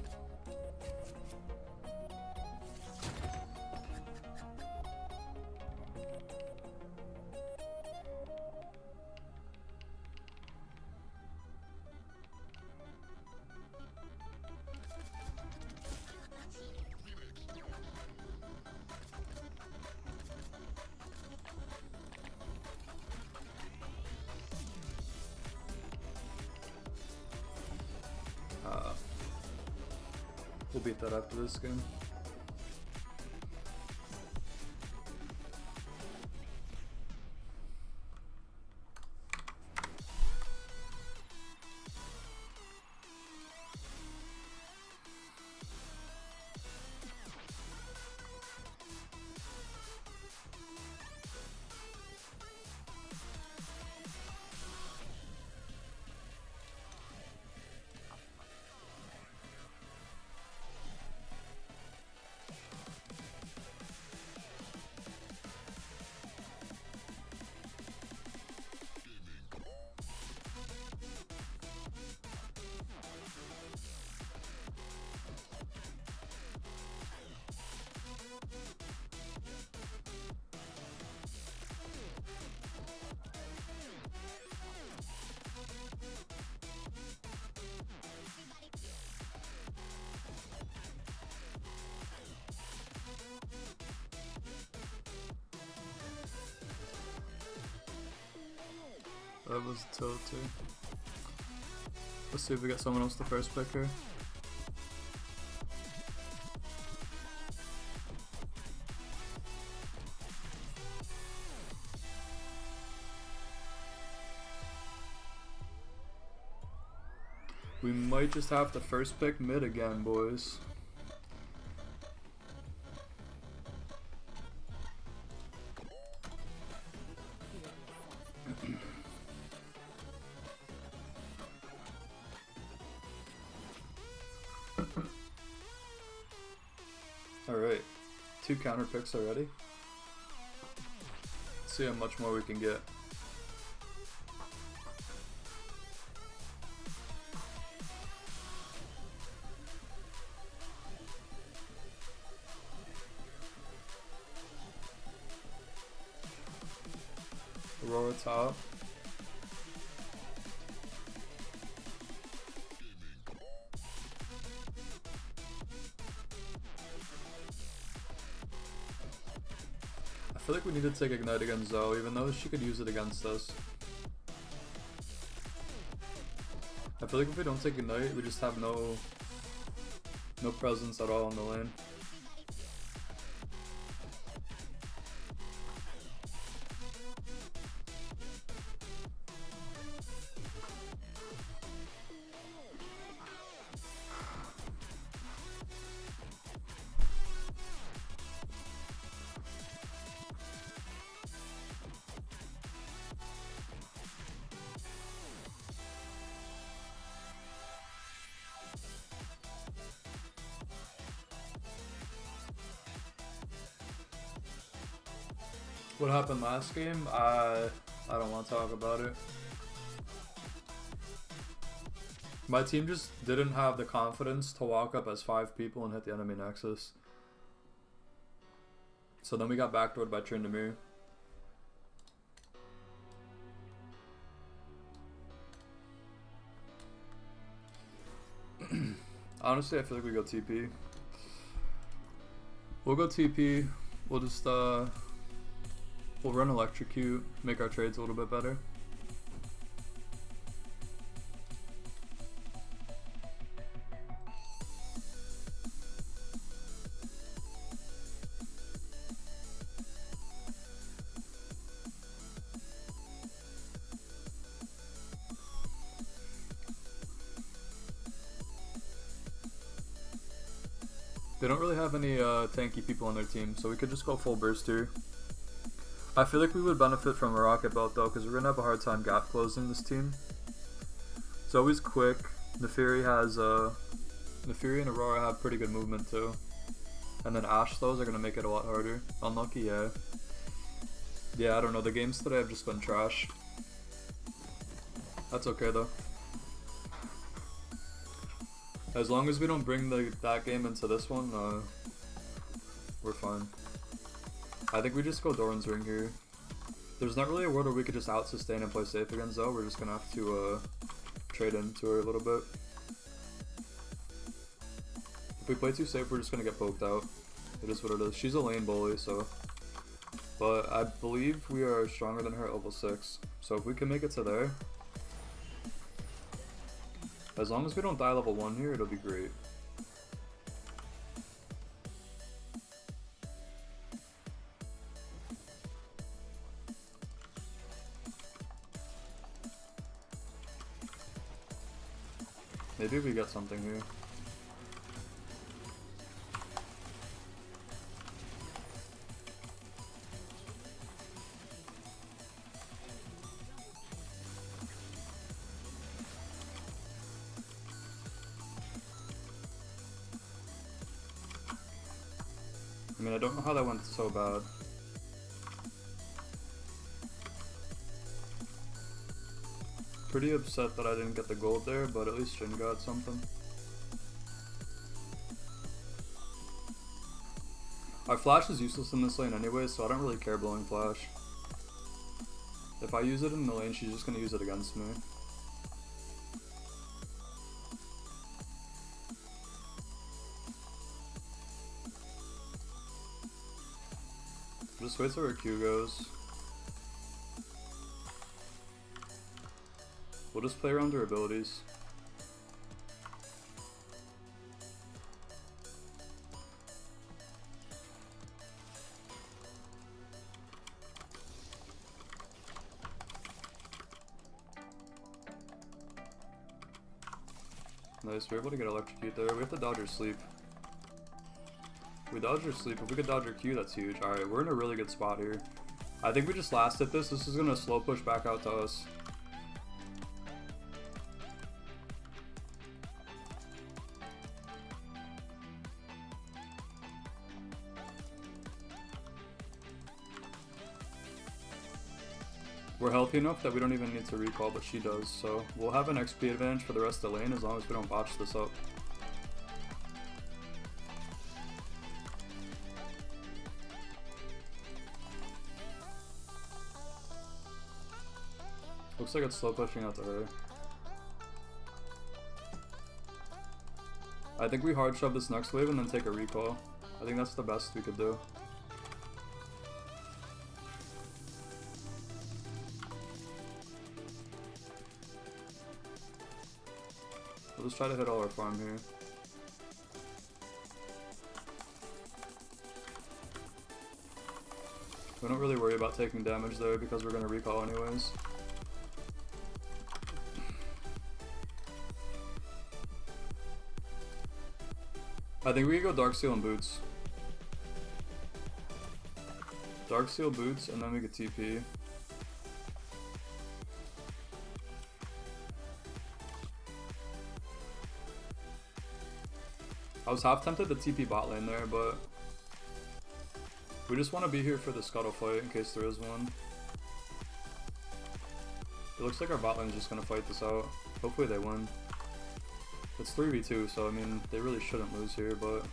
We'll beat that after this game. That was a tilt too. Let's see if we get someone else the first pick here. We might just have to first pick mid again, boys. Alright, 2 counter picks already. Let's see how much more we can get. Aurora top. I feel like we need to take Ignite against Zoe, even though she could use it against us. I feel like if we don't take Ignite, we just have no presence at all in the lane. What happened last game? I don't want to talk about it. My team just didn't have the confidence to walk up as 5 people and hit the enemy nexus. So then we got backdoored by Tryndamere. Honestly, I feel like we go TP. We'll go TP. We'll just we'll run electrocute, make our trades a little bit better. They don't really have any tanky people on their team, so we could just go full burst here. I feel like we would benefit from a rocket belt though, because we're gonna have a hard time gap closing this team. It's always quick. Neferi has Neferi and Aurora have pretty good movement too, and then Ashe those are gonna make it a lot harder. Unlucky, yeah. Yeah, I don't know. The games today have just been trash. That's okay though. As long as we don't bring that game into this one, we're fine. I think we just go Doran's Ring here. There's not really a world where we could just out-sustain and play safe against Zoe. We're just gonna have to trade into her a little bit. If we play too safe, we're just gonna get poked out. It is what it is. She's a lane bully, so... But I believe we are stronger than her at level 6. So if we can make it to there... As long as we don't die level 1 here, it'll be great. Maybe we get something here. I mean, I don't know how that went so bad. Pretty upset that I didn't get the gold there, but at least Jin got something. Our flash is useless in this lane anyway, so I don't really care blowing flash. If I use it in the lane, she's just gonna use it against me. Just wait till her Q goes. We'll just play around her abilities. Nice, we're able to get electrocute there. We have to dodge her sleep. We dodged her sleep. If we could dodge her Q, that's huge. Alright, we're in a really good spot here. I think we just last hit this. This is gonna slow push back out to us. We're healthy enough that we don't even need to recall, but she does. So we'll have an XP advantage for the rest of the lane as long as we don't botch this up. Looks like it's slow pushing out to her. I think we hard shove this next wave and then take a recall. I think that's the best we could do. We'll just try to hit all our farm here. We don't really worry about taking damage there because we're gonna recall anyways. I think we could go Darksteel and Boots. Darksteel, Boots, and then we could TP. I was half tempted to TP bot lane there, but We just want to be here for the scuttle fight in case there is one. It looks like our bot lane is just going to fight this out. Hopefully they win. It's 3v2, so I mean, they really shouldn't lose here, but...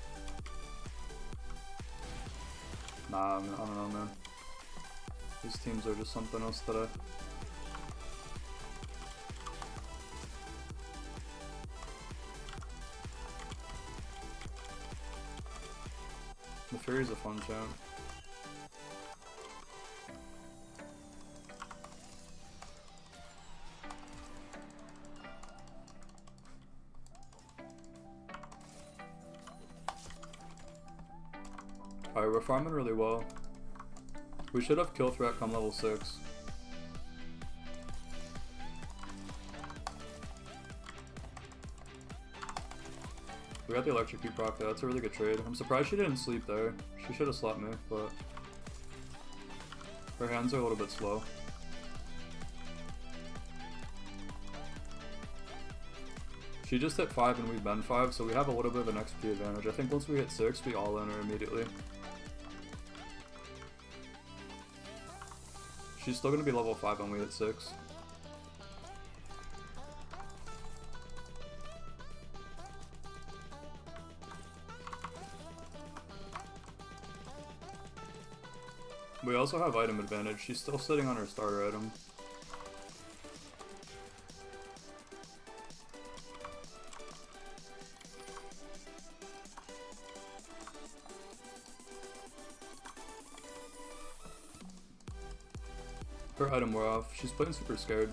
Nah, I don't know, man. These teams are just something else today. The Fury's a fun champ. Alright, we're farming really well. We should have kill threat come level 6. We got the electrocute proc there, that's a really good trade. I'm surprised she didn't sleep there. She should have slapped me, but her hands are a little bit slow. She just hit 5 and we've been 5, so we have a little bit of an XP advantage. I think once we hit 6, we all in her immediately. She's still gonna be level 5 when we hit 6. We also have item advantage. She's still sitting on her starter item. Her item wore off. She's playing super scared.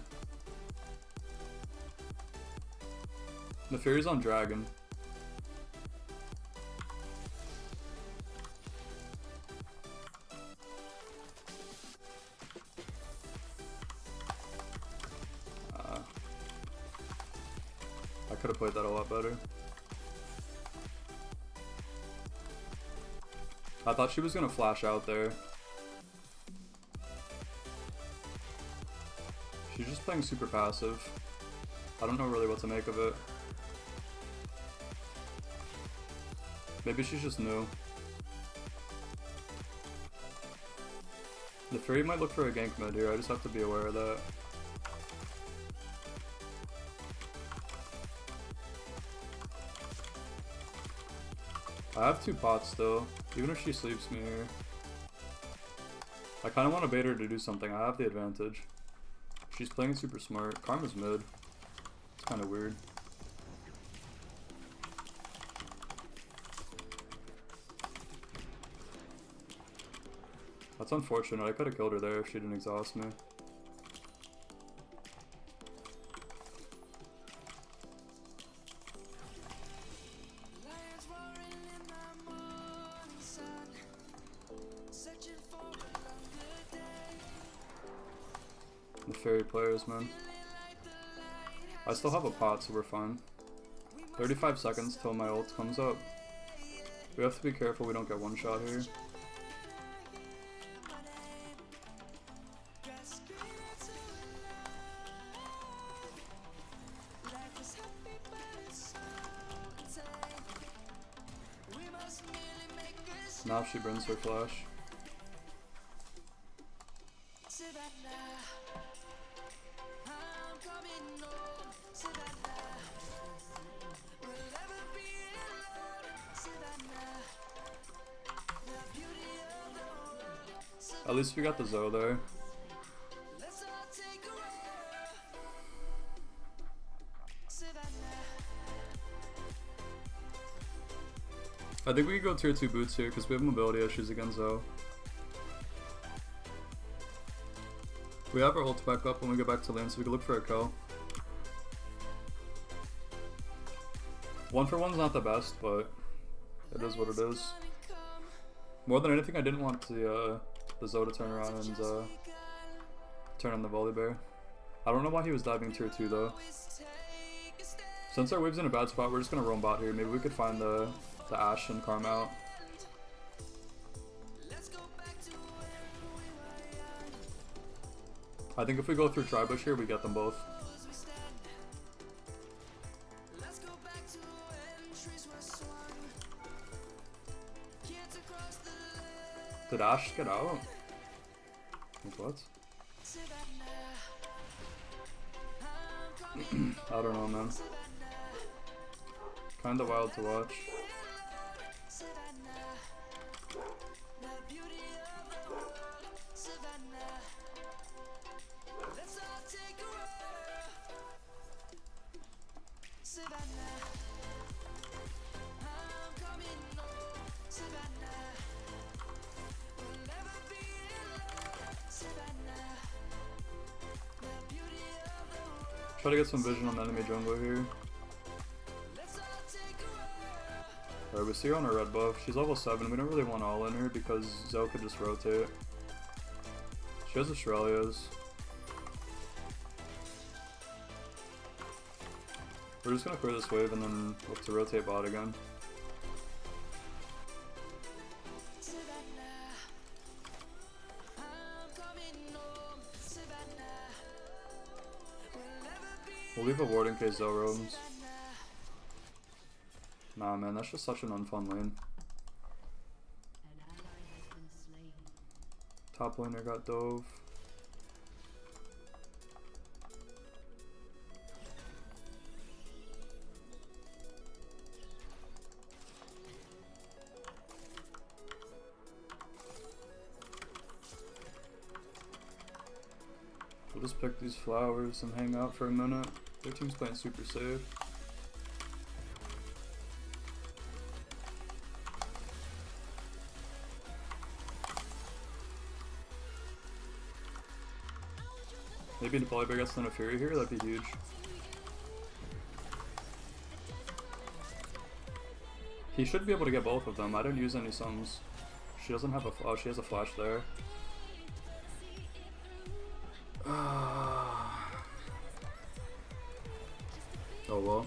The Fury's on Dragon. I could have played that a lot better. I thought she was gonna flash out there. She's just playing super passive. I don't know really what to make of it. Maybe she's just new. The Fury might look for a gank mid here, I just have to be aware of that. I have 2 pots still, even if she sleeps me here. I kind of want to bait her to do something, I have the advantage. She's playing super smart. Karma's mid. It's kind of weird. That's unfortunate. I could have killed her there if she didn't exhaust me. The Fairy players, man. I still have a pot, so we're fine. 35 seconds till my ult comes up. We have to be careful we don't get one shot here. Now she burns her flash. At least we got the Zoe there. I think we could go tier 2 boots here because we have mobility issues against Zoe. We have our ult back up when we get back to lane, so we can look for a kill. 1-for-1's not the best, but it is what it is. More than anything, I didn't want the Zoe to turn around and turn on the Volibear. I don't know why he was diving tier 2 though. Since our wave's in a bad spot, we're just gonna roam bot here. Maybe we could find the Ashe and Karma out. I think if we go through Tribush here, we get them both. Did Ash get out? Like what? I don't know, man. Kinda wild to watch. Try to get some vision on the enemy jungle here. Alright, we see her on her red buff. She's level 7. We don't really want all in her because Zoe could just rotate. She has Australia's. We're just gonna clear this wave and then look to rotate bot again. We'll leave a ward in case Zoe roams. Nah, man, that's just such an unfun lane. Top laner got dove. We'll just pick these flowers and hang out for a minute. Their team's playing super safe. Maybe the Polybear gets in a Fury here, that'd be huge. He should be able to get both of them. I didn't use any sums. She doesn't have a oh, she has a flash there. Oh well.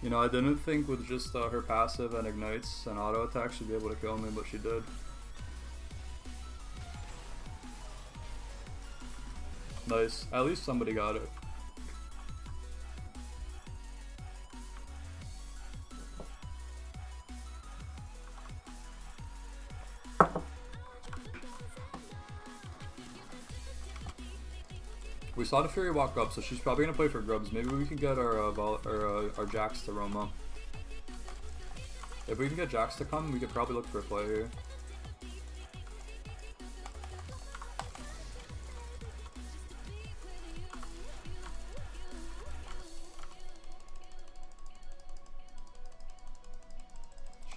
You know, I didn't think with just her passive and ignites and auto attack she'd be able to kill me, but she did. Nice. At least somebody got it. We saw the Fury walk up, so she's probably gonna play for grubs. Maybe we can get our Jax to roam up. If we can get Jax to come, we could probably look for a play here.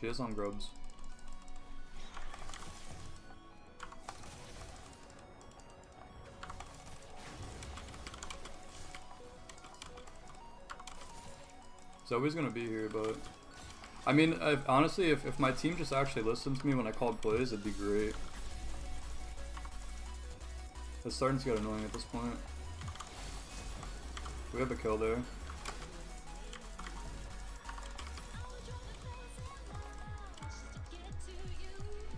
She is on grubs. Zoe's gonna be here, but I mean, honestly, if my team just actually listened to me when I called plays, it'd be great. It's starting to get annoying at this point. We have a kill there.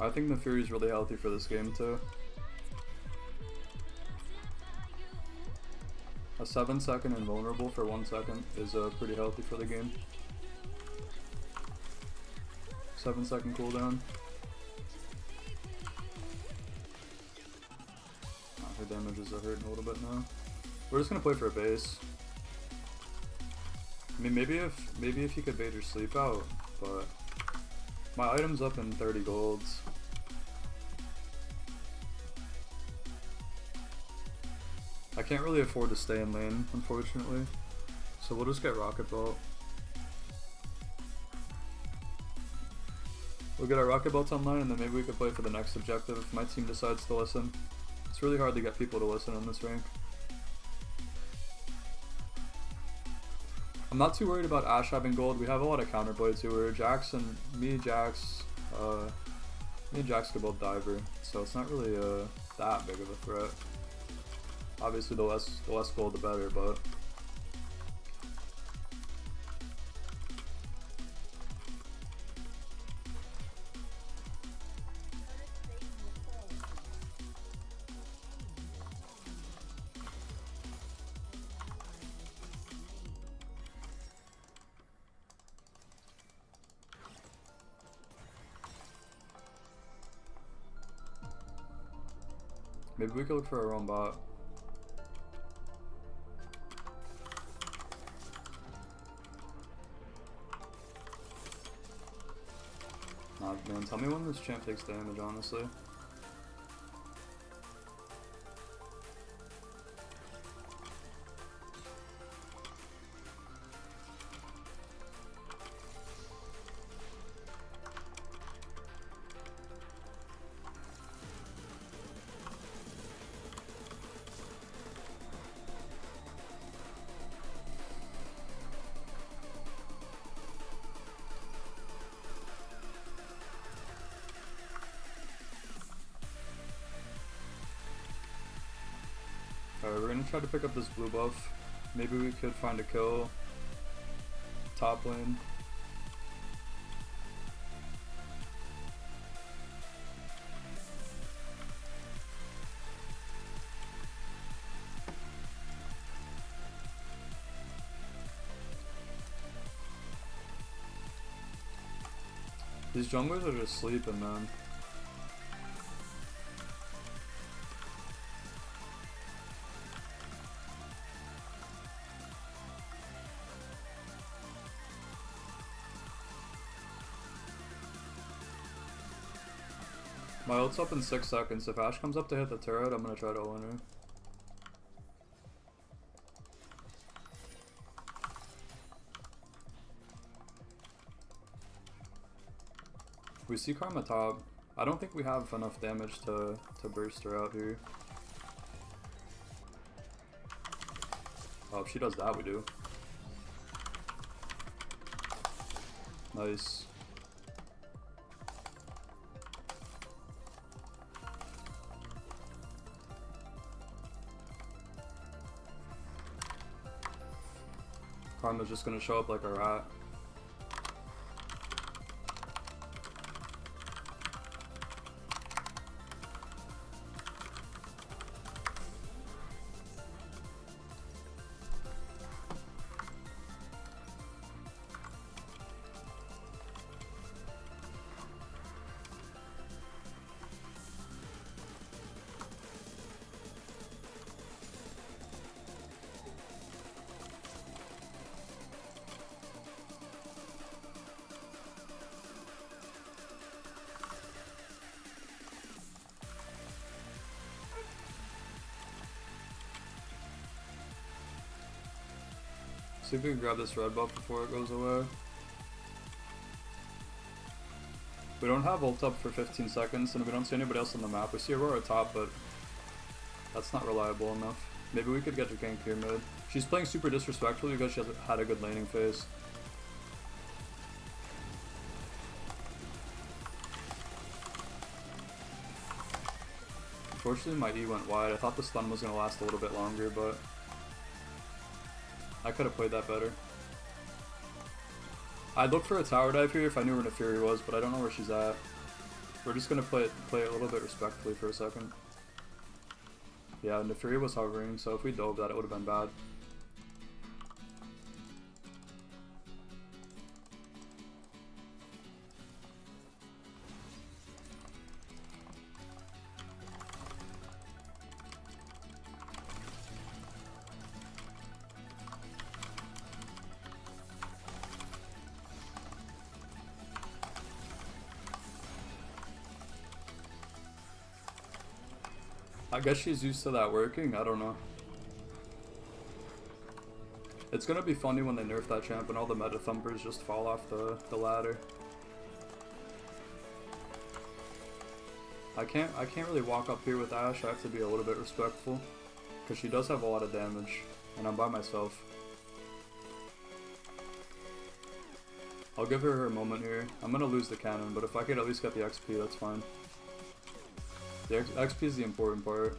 I think the Fury's really healthy for this game too. A 7-second invulnerable for 1 second is pretty healthy for the game. 7-second cooldown. Her damages are hurting a little bit now. We're just gonna play for a base. I mean, maybe if you could bait her sleep out, but my item's up in 30 golds. I can't really afford to stay in lane, unfortunately. So we'll just get Rocket Bolt. We'll get our Rocket Bolts online and then maybe we can play for the next objective if my team decides to listen. It's really hard to get people to listen in this rank. I'm not too worried about Ashe having gold. We have a lot of counterplay to her. Jax and Jax could both diver, so it's not really that big of a threat. Obviously, the less gold, the better, but Maybe we could look for our own bot. Nah, man, tell me when this champ takes damage, honestly. Alright, we're gonna try to pick up this blue buff. Maybe we could find a kill. Top lane. These junglers are just sleeping, man. My ult's up in 6 seconds. If Ashe comes up to hit the turret, I'm gonna try to win her. We see Karma top. I don't think we have enough damage to burst her out here. Oh, if she does that, we do. Nice. Karma's just gonna show up like a rat. See if we can grab this red buff before it goes away. We don't have ult up for 15 seconds and we don't see anybody else on the map. We see Aurora top, but that's not reliable enough. Maybe we could get her gank here mid. She's playing super disrespectfully because she had a good laning phase. Unfortunately my E went wide. I thought the stun was going to last a little bit longer, but I could have played that better. I'd look for a tower dive here if I knew where Nefiri was, but I don't know where she's at. We're just gonna play it a little bit respectfully for a second. Yeah, Nefiri was hovering, so if we dove that, it would have been bad. I guess she's used to that working, I don't know. It's gonna be funny when they nerf that champ and all the meta thumpers just fall off the ladder. I can't really walk up here with Ashe. I have to be a little bit respectful. Because she does have a lot of damage, and I'm by myself. I'll give her moment here. I'm gonna lose the cannon, but if I could at least get the XP, that's fine. The XP is the important part.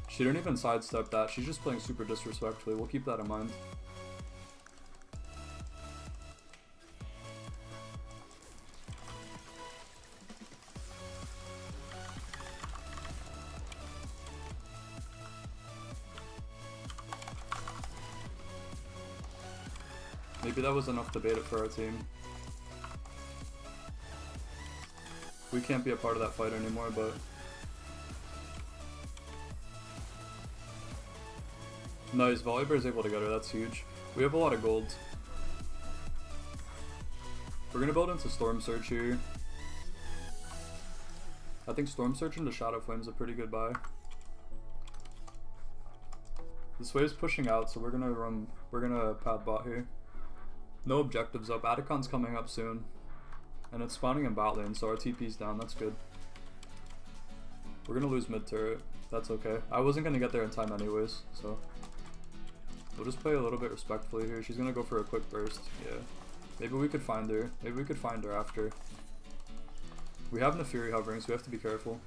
She didn't even sidestep that. She's just playing super disrespectfully. We'll keep that in mind. Maybe that was enough to bait it for our team. We can't be a part of that fight anymore, but Nice, Volibear's able to get her, that's huge. We have a lot of gold. We're gonna build into Storm Surge here. I think Storm Surge into Shadow Flame's a pretty good buy. This wave's pushing out, so we're gonna pad bot here. No objectives up. Atacon's coming up soon. And it's spawning in bot lane, so our TP's down, that's good. We're gonna lose mid turret. That's okay. I wasn't gonna get there in time anyways, so we'll just play a little bit respectfully here. She's gonna go for a quick burst. Yeah. Maybe we could find her. Maybe we could find her after. We have Nefiri hovering, so we have to be careful.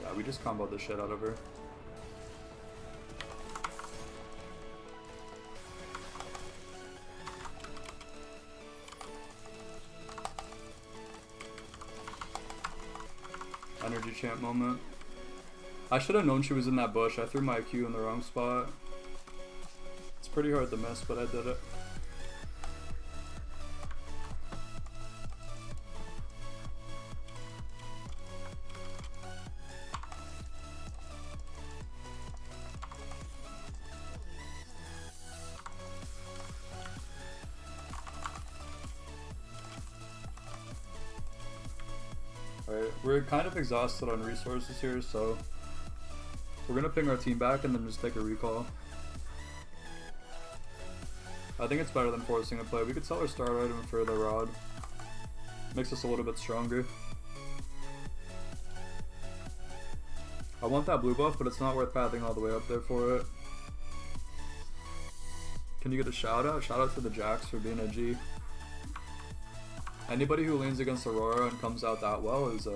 Yeah, we just comboed the shit out of her. Energy champ moment. I should have known she was in that bush. I threw my Q in the wrong spot. It's pretty hard to miss, but I did it. Alright, we're kind of exhausted on resources here, so we're gonna ping our team back and then just take a recall. I think it's better than forcing a play. We could sell our star item for the rod. Makes us a little bit stronger. I want that blue buff, but it's not worth pathing all the way up there for it. Can you get a shout out? Shout out to the Jax for being a G. Anybody who leans against Aurora and comes out that well is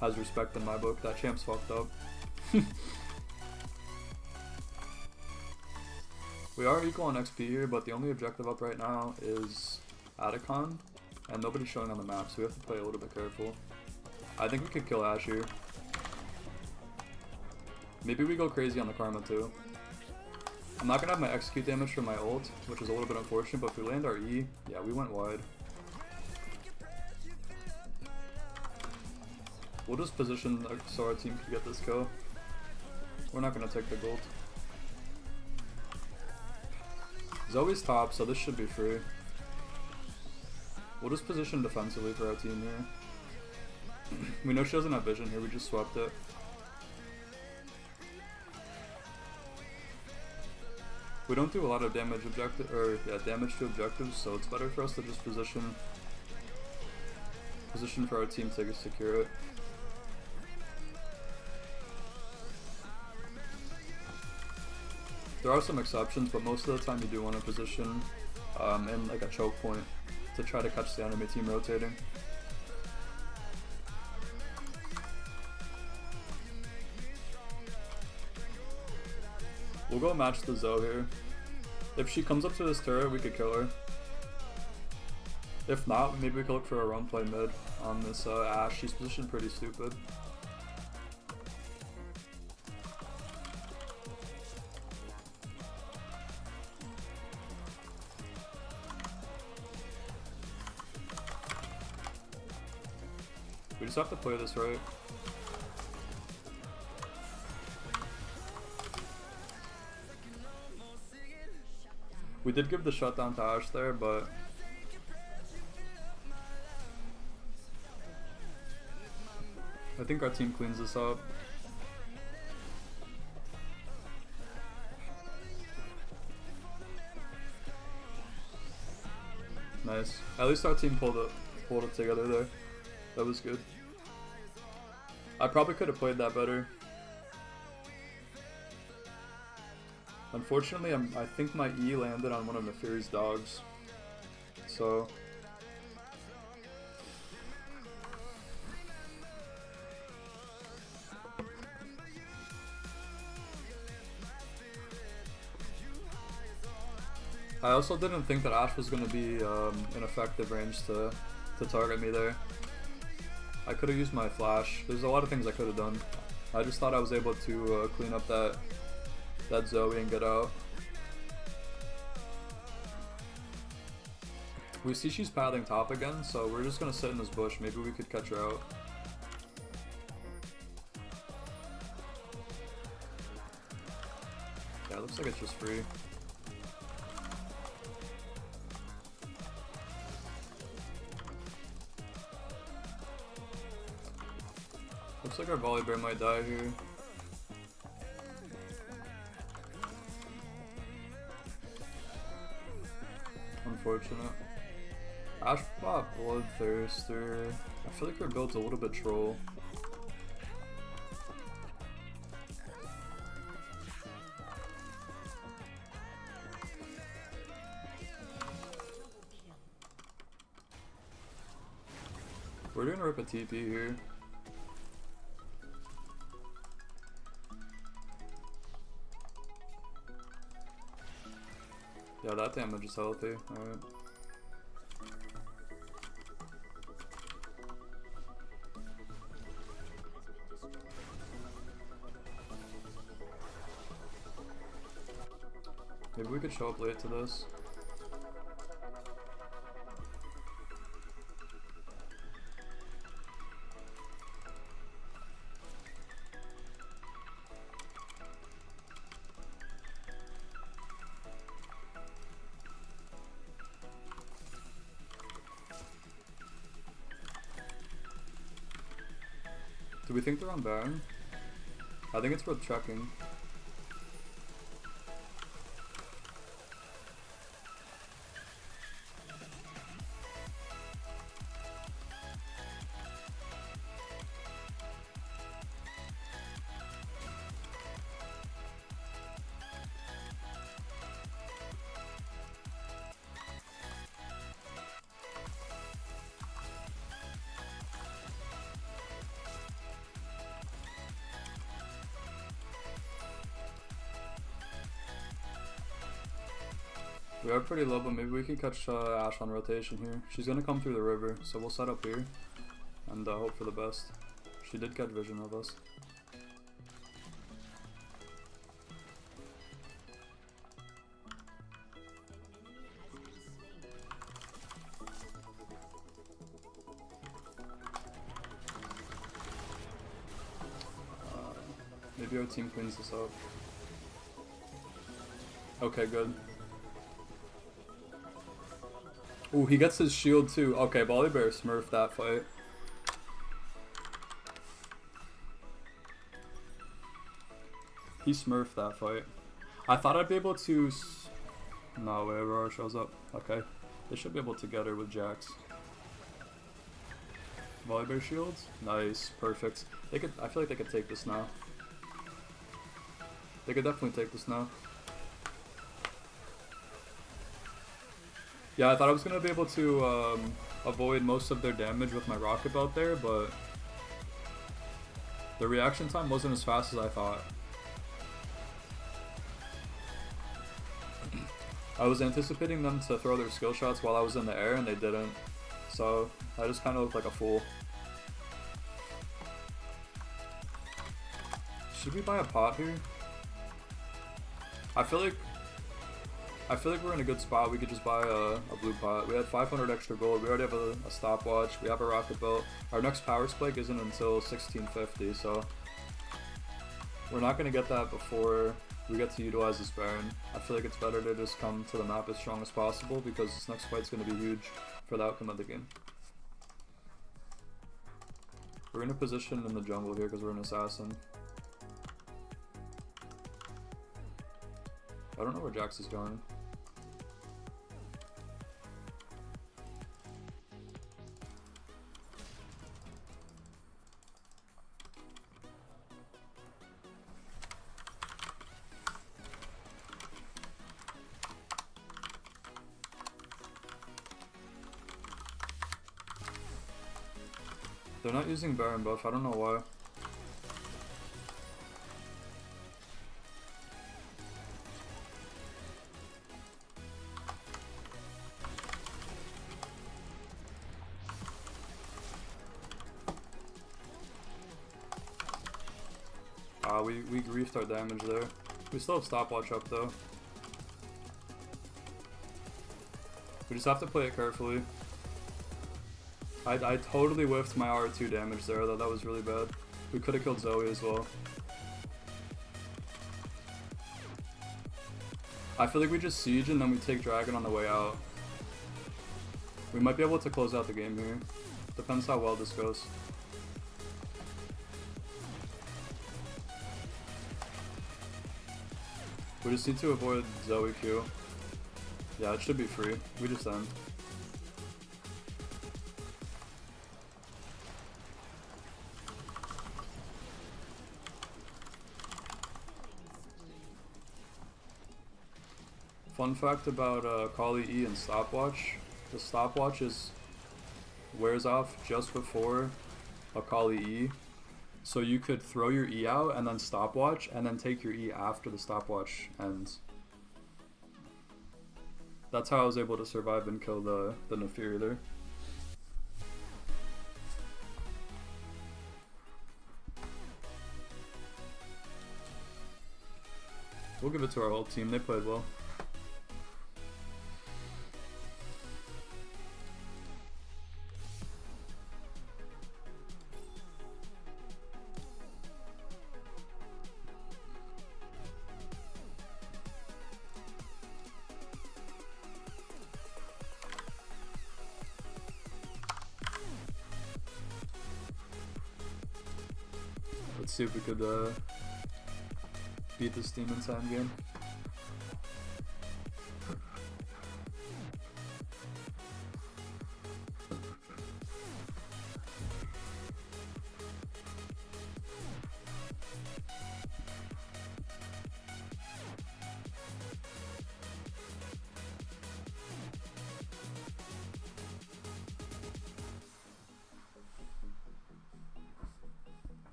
has respect in my book. That champ's fucked up. We are equal on XP here, but the only objective up right now is Atacon, and nobody's showing on the map, so we have to play a little bit careful. I think we could kill Ashe here. Maybe we go crazy on the Karma too. I'm not gonna have my execute damage from my ult, which is a little bit unfortunate, but if we land our E, yeah, we went wide. We'll just position so our team can get this kill. We're not gonna take the gold. Zoe's top, so this should be free. We'll just position defensively for our team here. We know she doesn't have vision here, we just swept it. We don't do a lot of damage damage to objectives, so it's better for us to just position for our team to secure it. There are some exceptions, but most of the time you do want to position in like a choke point to try to catch the enemy team rotating. We'll go match the Zoe here. If she comes up to this turret, we could kill her. If not, maybe we could look for a run play mid on this Ashe. She's positioned pretty stupid. We just have to play this right. We did give the shutdown to Ashe there, but I think our team cleans this up. Nice. At least our team pulled it together there. That was good. I probably could have played that better. Unfortunately, I think my E landed on one of Nefiri's dogs. So I also didn't think that Ashe was going to be in effective range to target me there. I could have used my flash. There's a lot of things I could have done. I just thought I was able to clean up that Zoe and get out. We see she's pathing top again, so we're just gonna sit in this bush. Maybe we could catch her out. Yeah, it looks like it's just free. Looks like our volley bear might die here. Unfortunate. Ashbot Bloodthirster. I feel like her build's a little bit troll. We're gonna rip a TP here. Yeah, that damage is healthy. Alright. Maybe we could show up late to this. Do we think they're on Baron? I think it's worth checking. We are pretty low, but maybe we can catch Ash on rotation here. She's gonna come through the river, so we'll set up here and hope for the best. She did catch vision of us. Maybe our team cleans this up. Okay, good. Ooh, he gets his shield too. Okay, Volley Bear smurfed that fight. He smurfed that fight. I thought I'd be able to... No way, Aurora shows up. Okay. They should be able to get her with Jax. Volley Bear shields? Nice. Perfect. They could... I feel like they could take this now. They could definitely take this now. Yeah, I thought I was going to be able to avoid most of their damage with my rocket belt there, but the reaction time wasn't as fast as I thought. I was anticipating them to throw their skill shots while I was in the air, and they didn't. So I just kind of looked like a fool. Should we buy a pot here? I feel like we're in a good spot. We could just buy a blue pot. We had 500 extra gold. We already have a stopwatch. We have a rocket boat. Our next power spike isn't until 1650, so we're not going to get that before we get to utilize this Baron. I feel like it's better to just come to the map as strong as possible because this next fight's going to be huge for the outcome of the game. We're in a position in the jungle here because we're an assassin. I don't know where Jax is going. They're not using Baron buff, I don't know why. We griefed our damage there. We still have stopwatch up though. We just have to play it carefully. I totally whiffed my R2 damage there, though. That was really bad. We could have killed Zoe as well. I feel like we just siege and then we take Dragon on the way out. We might be able to close out the game here. Depends how well this goes. We just need to avoid Zoe Q. Yeah, it should be free. We just end. Fun fact about Kali E and stopwatch. The stopwatch wears off just before a Kali E. So you could throw your E out and then stopwatch and then take your E after the stopwatch ends. That's how I was able to survive and kill the Nefiri there. We'll give it to our whole team. They played well. Let's see if we could beat this Demon Time game.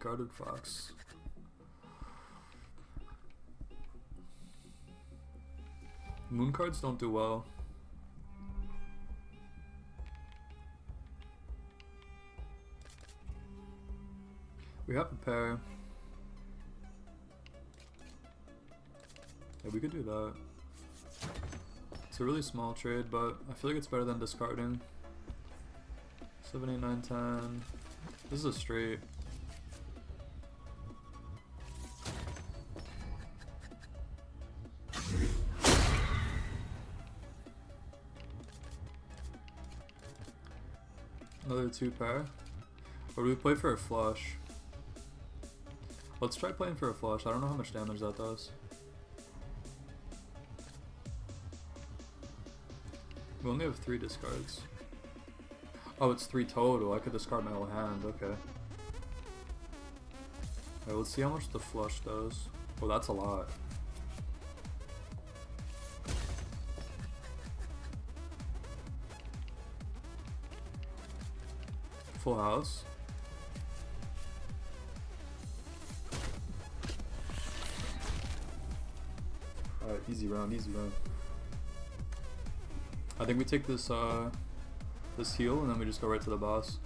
Guarded Fox. Moon cards don't do well. We have a pair. Yeah, we could do that. It's a really small trade, but I feel like it's better than discarding. 7, 8, 9, 10. This is a straight. Another 2 pair. Or do we play for a flush? Let's try playing for a flush. I don't know how much damage that does. We only have 3 discards. Oh, it's 3 total. I could discard my whole hand. Okay. Alright, let's see how much the flush does. Oh, that's a lot. Full house. Alright, easy round, easy round. I think we take this this heal and then we just go right to the boss.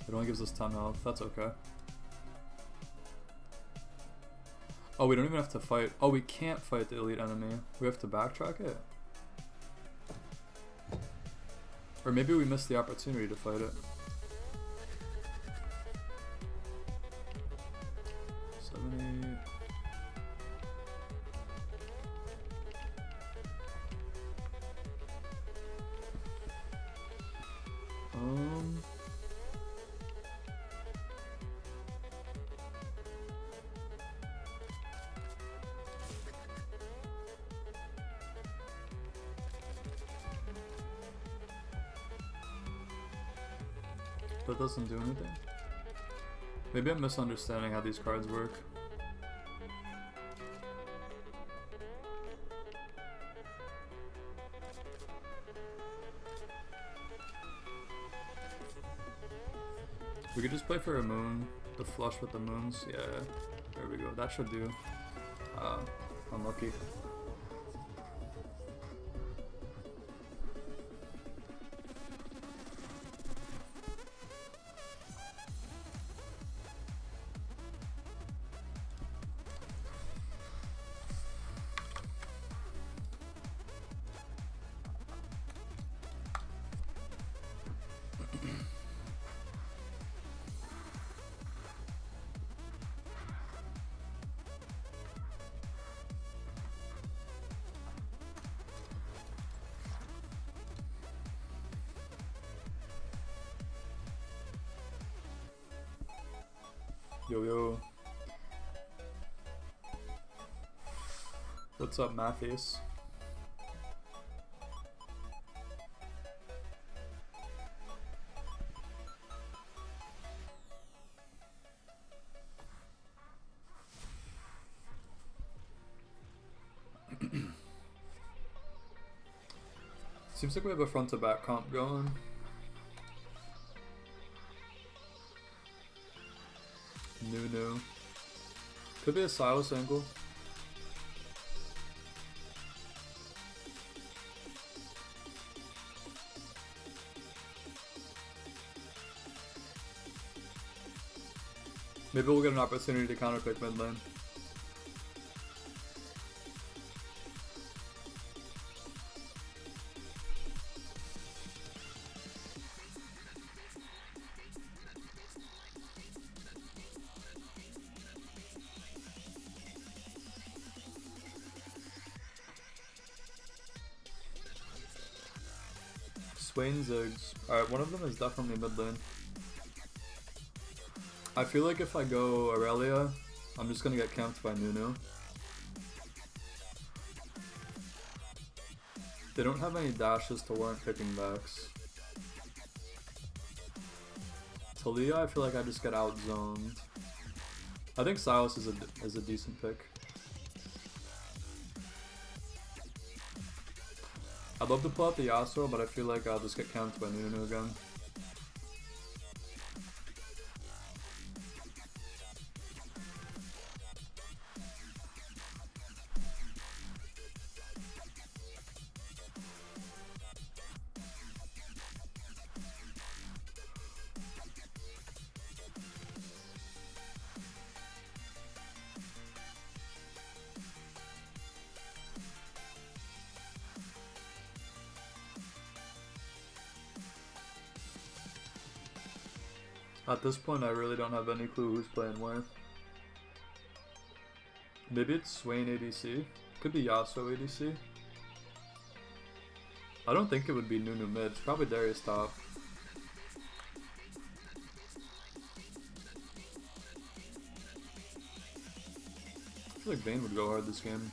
It only gives us 10 health, that's okay. Oh, we don't even have to fight. Oh, we can't fight the elite enemy. We have to backtrack it? Or maybe we missed the opportunity to fight it. 70. That doesn't do anything. Maybe I'm misunderstanding how these cards work. We could just play for a moon, the flush with the moons. Yeah, there we go. That should do. Unlucky. Yo yo. What's up, Matthews? Seems like we have a front to back comp going. New. Could be a Silas angle. Maybe we'll get an opportunity to counterpick mid lane. Swain Ziggs. Alright, one of them is definitely mid lane. I feel like if I go Aurelia, I'm just gonna get camped by Nunu. They don't have any dashes to warrant picking backs. Talia, I feel like I just get out-zoned. I think Silas is a decent pick. I'd love to pull out the Yasuo, but I feel like I'll just get camped by Nunu again. At this point, I really don't have any clue who's playing where. Maybe it's Swain ADC. Could be Yasuo ADC. I don't think it would be Nunu mid. It's probably Darius top. I feel like Vayne would go hard this game.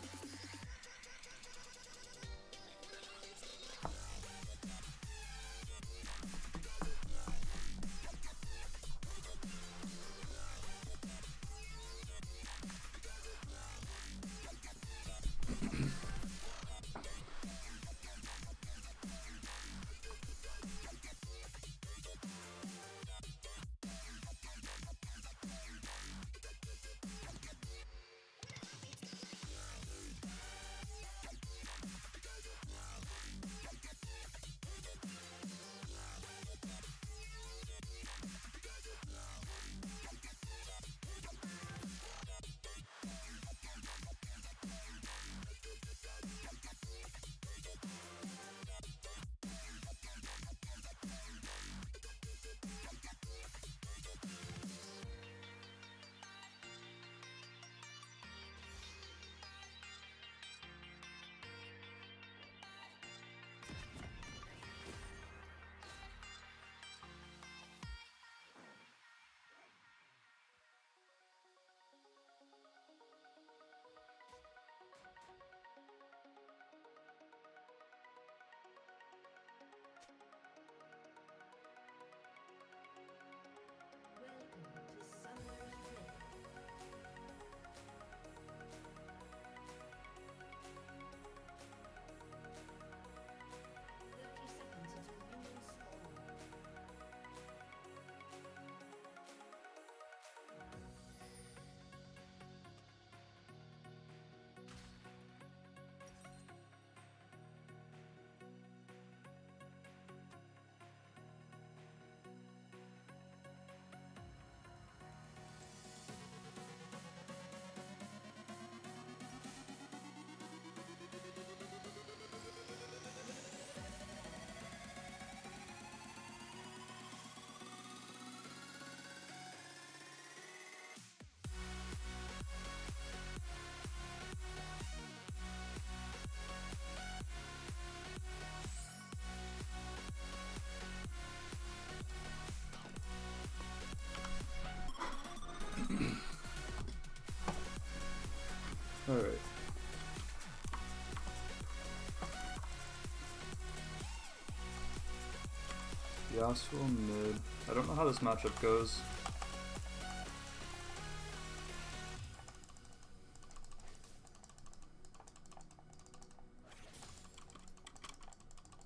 Maxwell mid. I don't know how this matchup goes.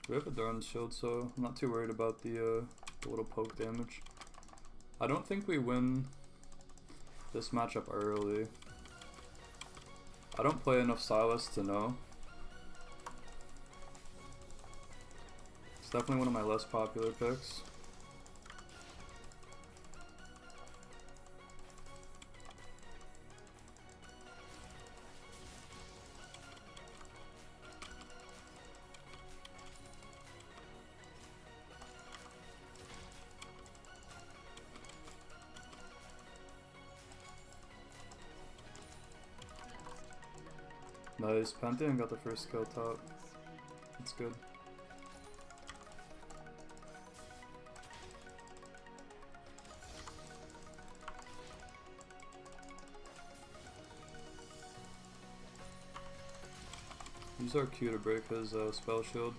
We have a darn shield, so I'm not too worried about the little poke damage. I don't think we win this matchup early. I don't play enough Silas to know. It's definitely one of my less popular picks. Nice, Pantheon got the first kill top. That's good. Use our Q to break his spell shield.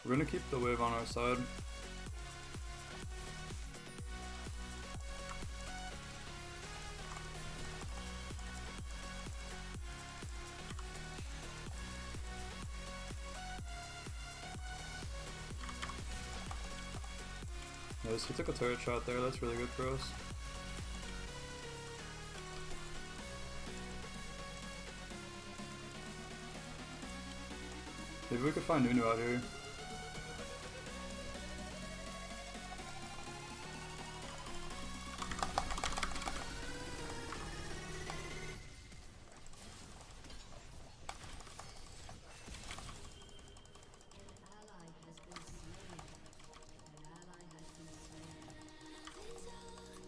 We're gonna keep the wave on our side. Nice, he took a turret shot there, that's really good for us. Maybe we could find Nunu out here.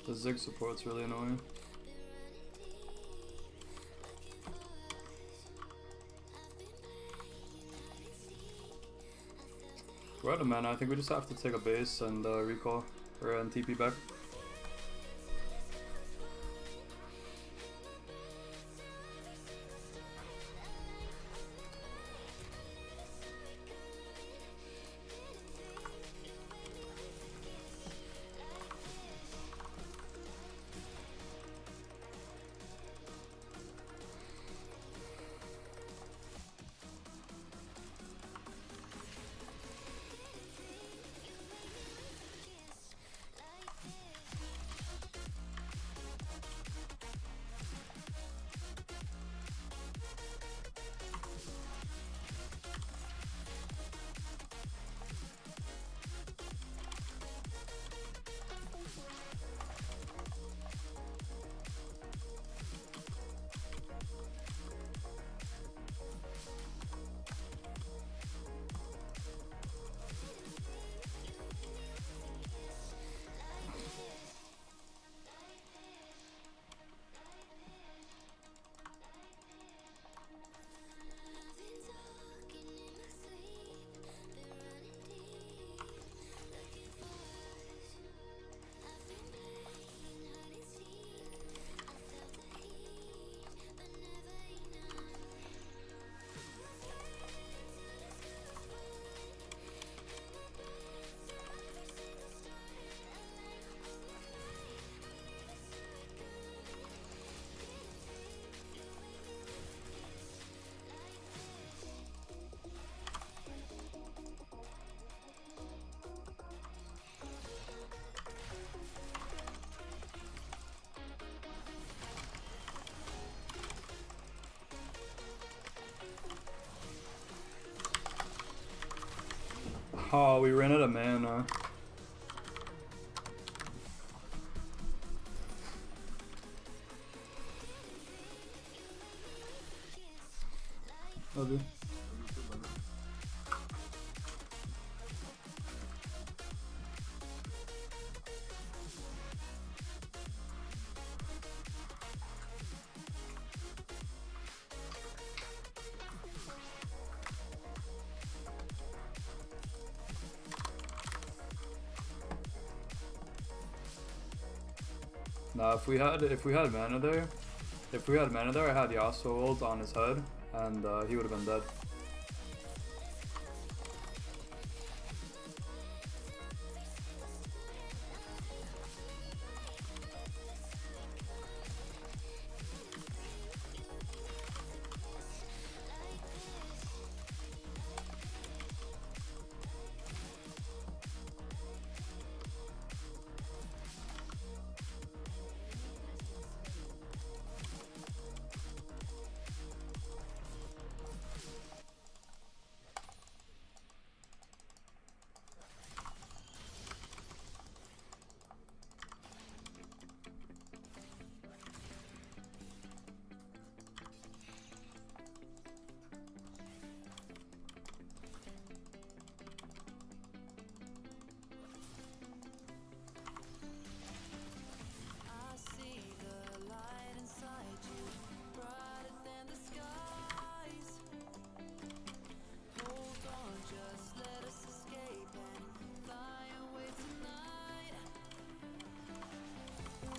The Zig support's really annoying. We're out of mana. I think we just have to take a base and recall or TP back. Oh, we ran out of mana. Love you. Nah, if we had mana there, I had Yasuo ult on his head, and he would have been dead. I see the light inside you, brighter than the skies. Hold on, just let us escape and fly away tonight.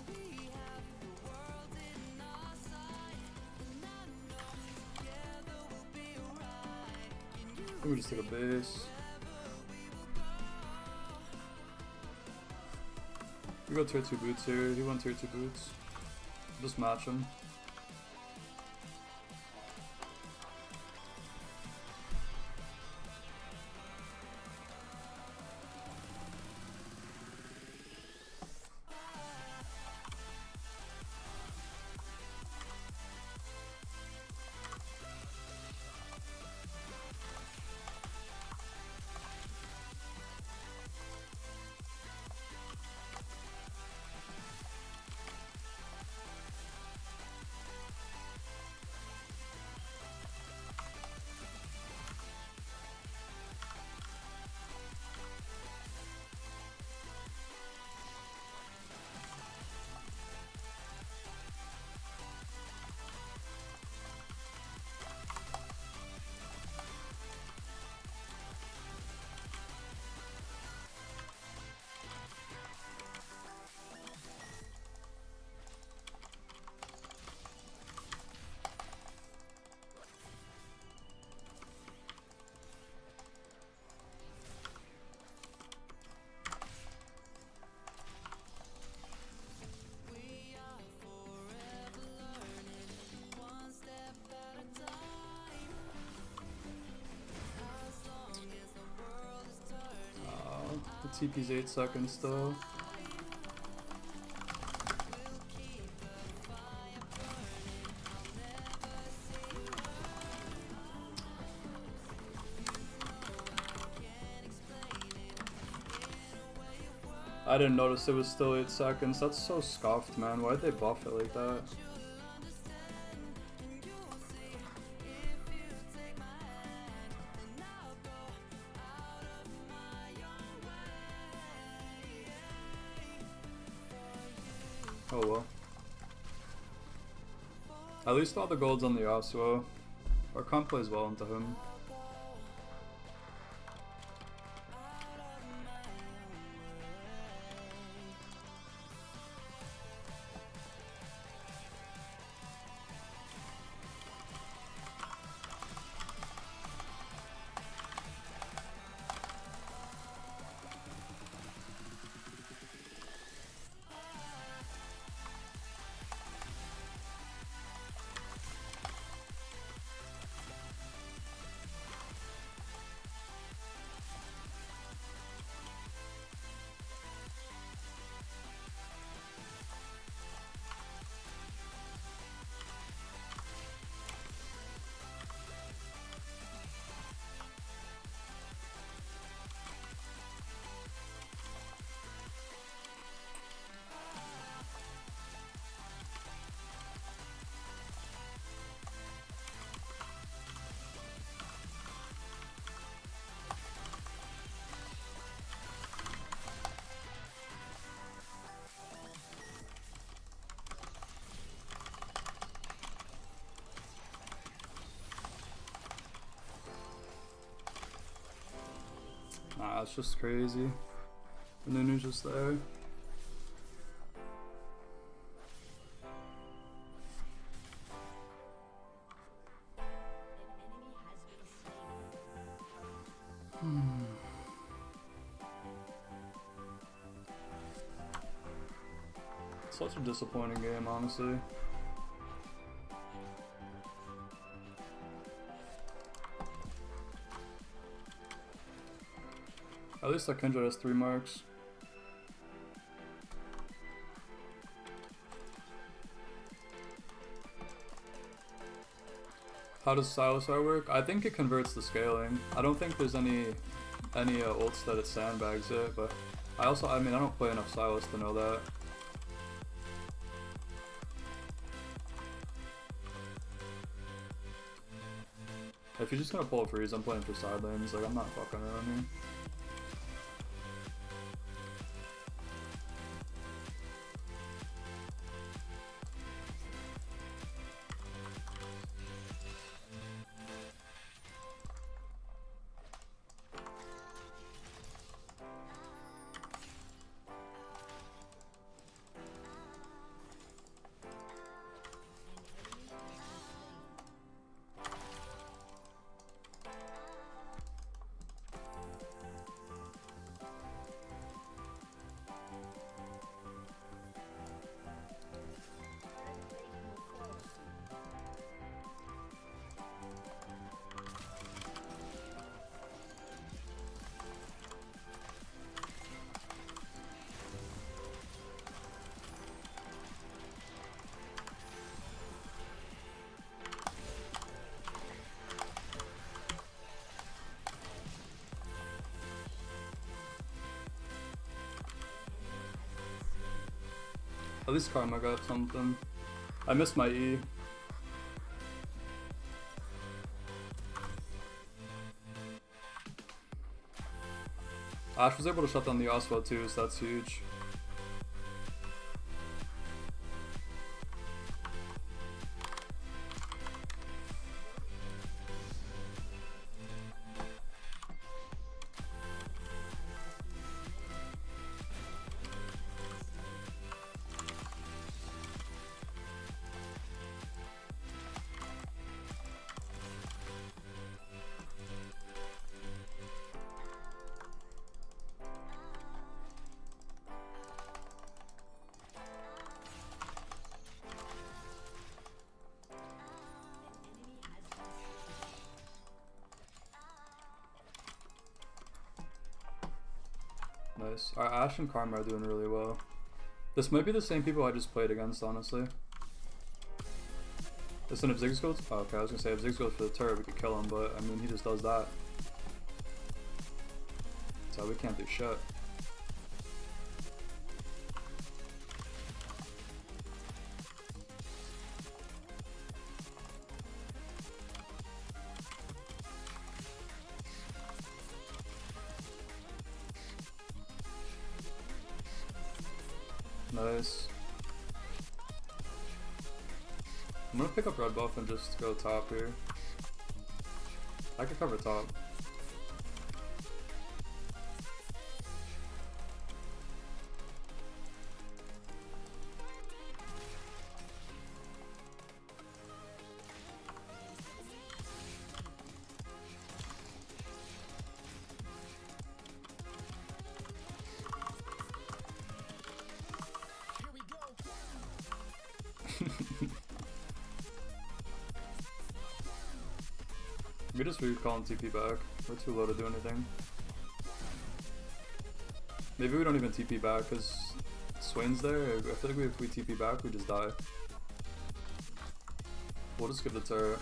We have the world in our sight, and I know together we'll be alright. Let me just take a base. We go tier 2 boots here. He went tier 2 boots. Just match him. We are forever learning, one step at a time. As long as the world is turning, The TP's 8 seconds though. we'll keep the fire burning. I'll never say a word. You know I can't explain it in a way of words. I didn't notice it was still 8 seconds. That's so scuffed, man. Why'd they buff it like that? You'll understand, and you'll see if you take my hand, and I'll go out of my own way for you. Oh well. At least all the gold's on the Yasuo. Our comp plays well into him. Nah, it's just crazy. And then he's just there. such a disappointing game, honestly. At least that Kendra has 3 marks. How does Silas R work? I think it converts the scaling. I don't think there's any ults that it sandbags it, but I mean I don't play enough Silas to know that. If you're just gonna pull a freeze, I'm playing for side lanes. Like, I'm not fucking around here. At least Karma got something. I missed my E. Ash was able to shut down the Oswald too, so that's huge. Nice. Our Ash and Karma are doing really well. This might be the same people I just played against, honestly. Listen, if Ziggs goes... Oh, okay, I was gonna say, if Ziggs goes for the turret, we could kill him, but, I mean, he just does that. So we can't do shit. Nice. I'm gonna pick up red buff and just go top here. I could cover top. We just recall and TP back. We're too low to do anything. Maybe we don't even TP back because Swain's there. I feel like if we TP back, we just die. We'll just give the turret.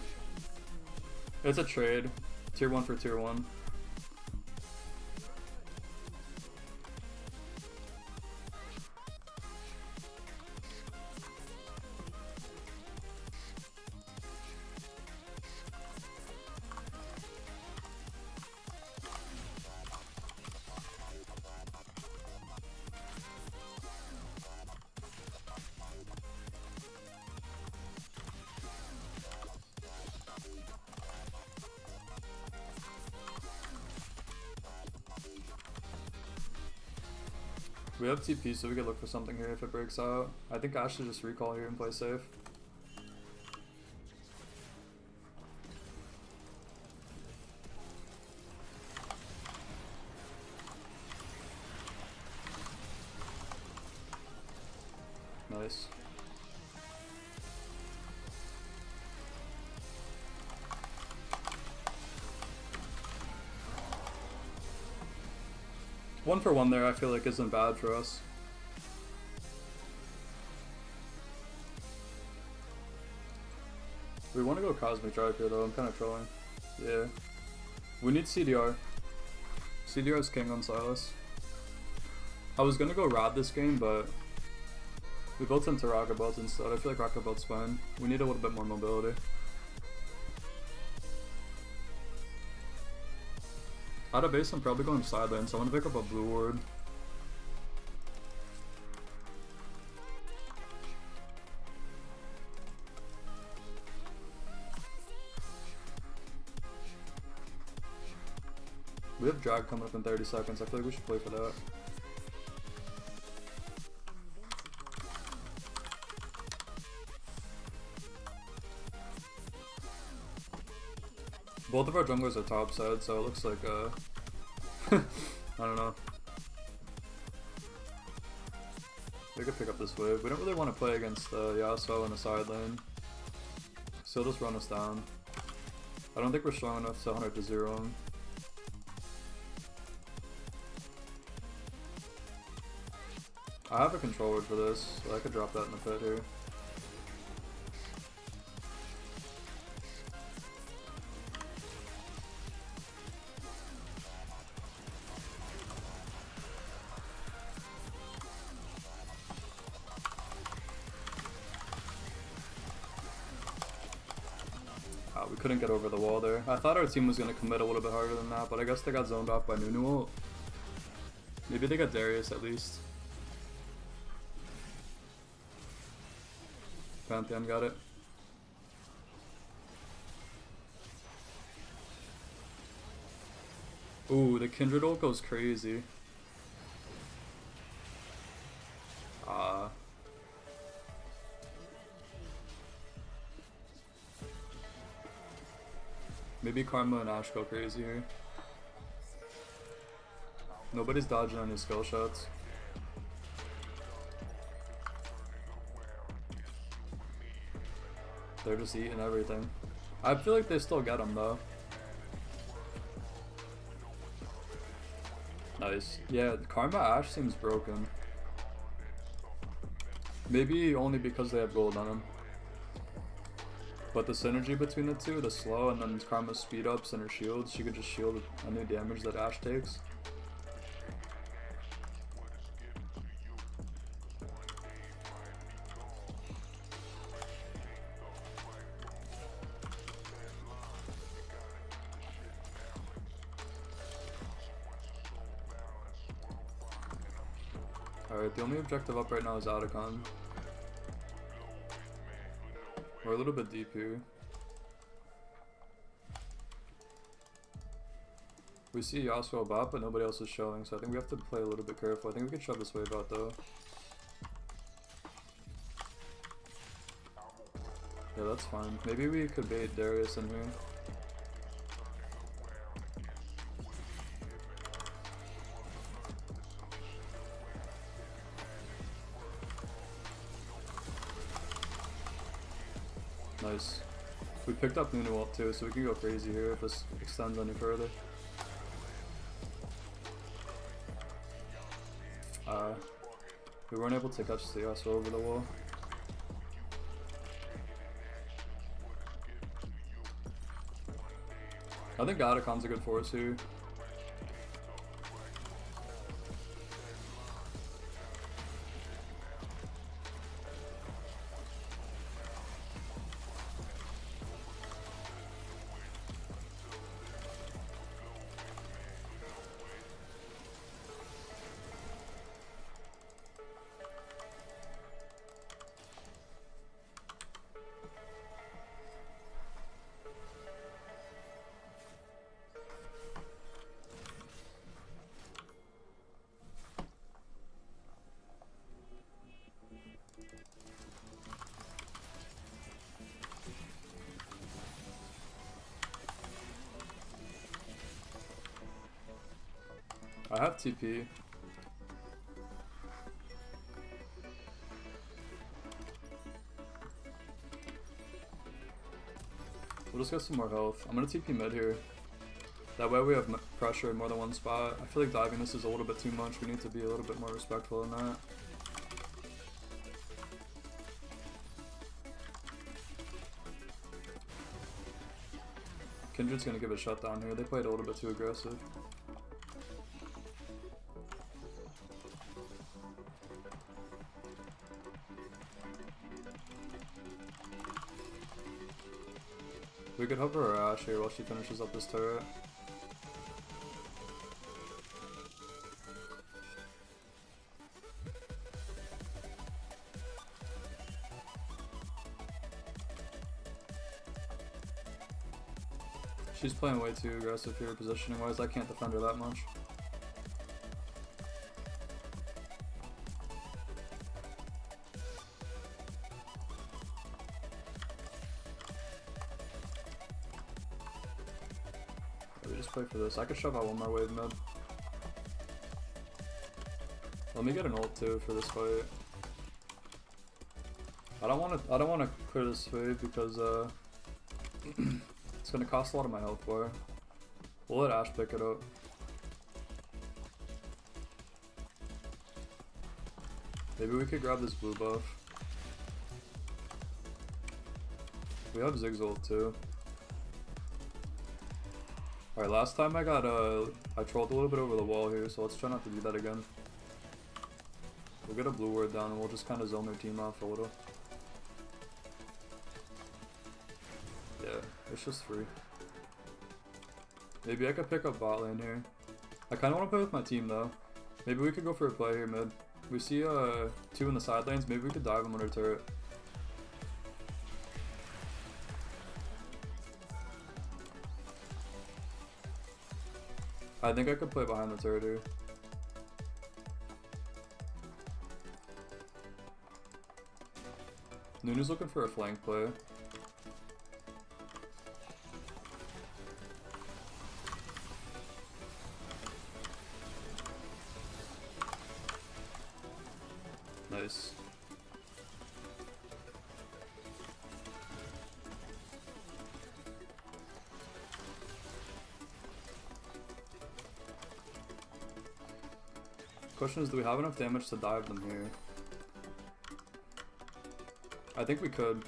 It's a trade. Tier 1 for tier 1. We have TP, so we could look for something here if it breaks out. I think Ash should just recall here and play safe. Nice. Nice. One for one there, I feel like isn't bad for us. We want to go Cosmic Drive here though, I'm kind of trolling. Yeah. We need CDR. CDR is king on Silas. I was gonna go Rod this game, but we built into Rocket Belt instead. I feel like Rocket Belt's fine. We need a little bit more mobility. Out of base, I'm probably going side lane, so I'm gonna pick up a blue ward. We have drag coming up in 30 seconds. I feel like we should play for that. Both of our junglers are top side, so it looks like I don't know. We could pick up this wave. We don't really want to play against Yasuo in the side lane, so he'll just run us down. I don't think we're strong enough to 100 to 0 him. I have a controller for this, so I could drop that in the pit here. We couldn't get over the wall there. I thought our team was going to commit a little bit harder than that, but I guess they got zoned off by Nunu ult. Maybe they got Darius at least. Pantheon got it. Ooh, the Kindred ult goes crazy. Maybe Karma and Ash go crazy here. Nobody's dodging on his skill shots. They're just eating everything. I feel like they still get him though. Nice. Yeah, Karma Ash seems broken. Maybe only because they have gold on him. But the synergy between the two, the slow and then Karma's speed ups and her shields, she could just shield any damage that Ash takes. Alright, the only objective up right now is Otacon. We're a little bit deep here. We see Yasuo bot, but nobody else is showing, so I think we have to play a little bit careful. I think we can shove this wave out though. Yeah, that's fine. Maybe we could bait Darius in here. Nice. We picked up Nunu ult too, so we can go crazy here if this extends any further. We weren't able to catch the Yasuo over the wall. I think Otacon's a good force here. I have TP. We'll just get some more health. I'm gonna TP mid here. That way we have pressure in more than one spot. I feel like diving this is a little bit too much. We need to be a little bit more respectful in that. Kindred's gonna give a shutdown here. They played a little bit too aggressive. We could hover her Ashe here while she finishes up this turret. She's playing way too aggressive here positioning wise. I can't defend her that much. We just play for this. I could shove out one more wave mid. Let me get an ult too for this fight. I don't want to clear this wave because it's gonna cost a lot of my health bar. We'll let Ashe pick it up. Maybe we could grab this blue buff. We have Zig's ult too. Alright, last time I got I trolled a little bit over the wall here, so let's try not to do that again. We'll get a blue ward down and we'll just kind of zone their team off a little. Yeah, it's just free. Maybe I could pick up bot lane here. I kind of want to play with my team though. Maybe we could go for a play here mid. We see two in the side lanes. Maybe we could dive them under turret. I think I could play behind the turret here. Nunu's looking for a flank play. Nice. Question is, do we have enough damage to dive them here? I think we could.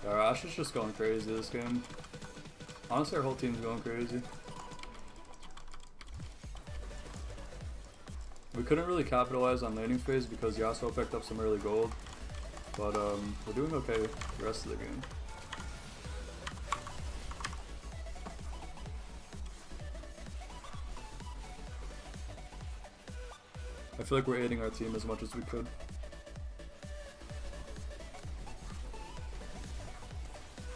Our Ashe is just going crazy this game. Honestly, our whole team's going crazy. We couldn't really capitalize on laning phase because Yasuo picked up some early gold, but we're doing okay the rest of the game. I feel like we're aiding our team as much as we could.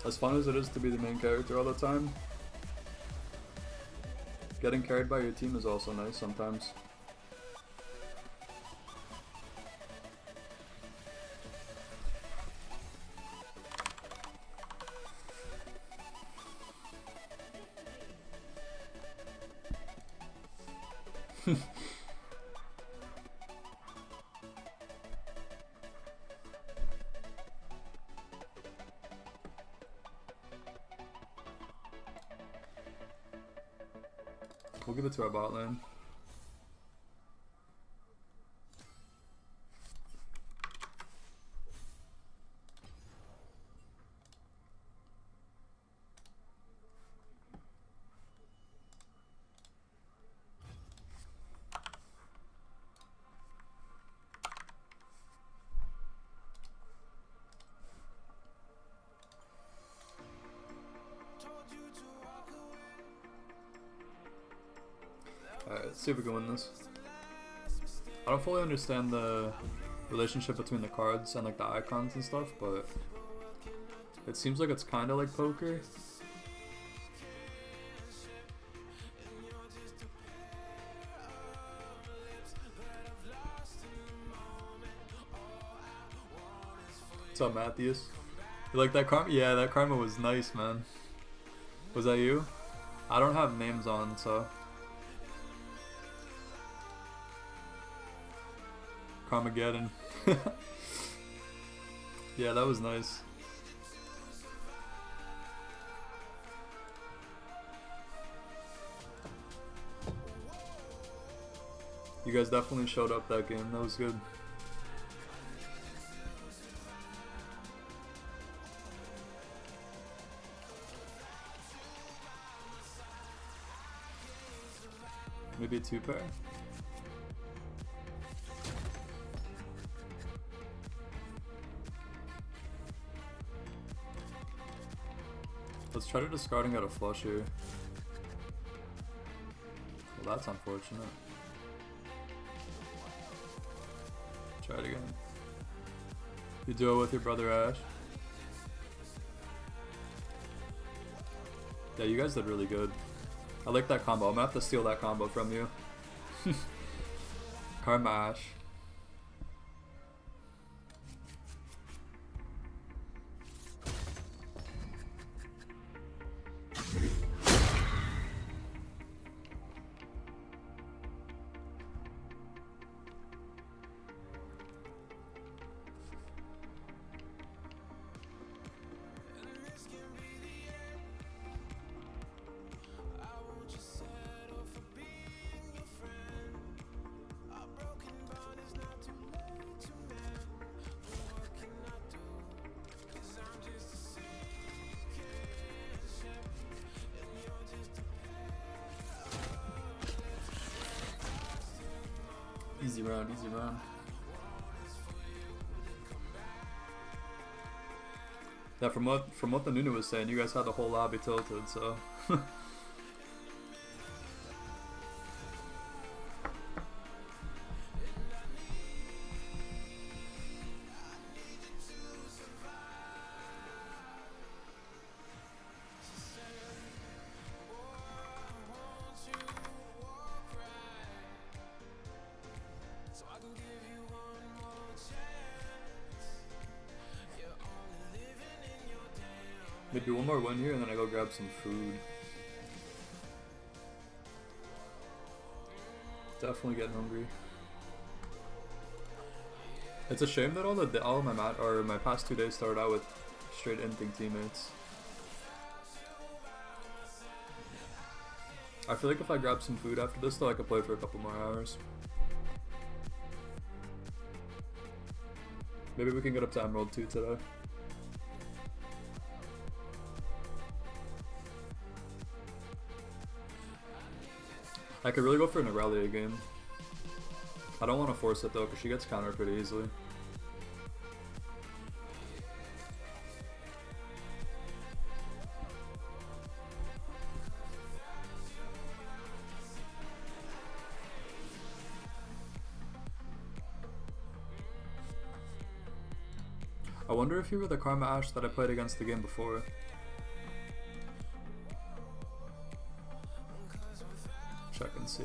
As fun as it is to be the main character all the time, getting carried by your team is also nice sometimes. We'll give it to our bot lane. Alright, let's see if we can win this. I don't fully understand the relationship between the cards and like the icons and stuff, but it seems like it's kind of like poker. What's up, Matthews? You like that karma? Yeah, that karma was nice, man. Was that you? I don't have names on, so. Karmageddon. Yeah, that was nice. You guys definitely showed up that game. That was good. Maybe a 2-pair? Let's try to discard and get a flush here. Well, that's unfortunate. Try it again. You do it with your brother Ash. Yeah, you guys did really good. I like that combo. I'm gonna have to steal that combo from you. Karma Ash. Easy round, easy round. Yeah, from what the Nunu was saying, you guys had the whole lobby tilted, so. Maybe one more win here and then I go grab some food. Definitely getting hungry. It's a shame that all of my past 2 days started out with straight inting teammates. I feel like if I grab some food after this though, I could play for a couple more hours. Maybe we can get up to Emerald 2 today. I could really go for an Aurelia game. I don't want to force it though, because she gets countered pretty easily. I wonder if you were the Karma Ash that I played against the game before. Check and see.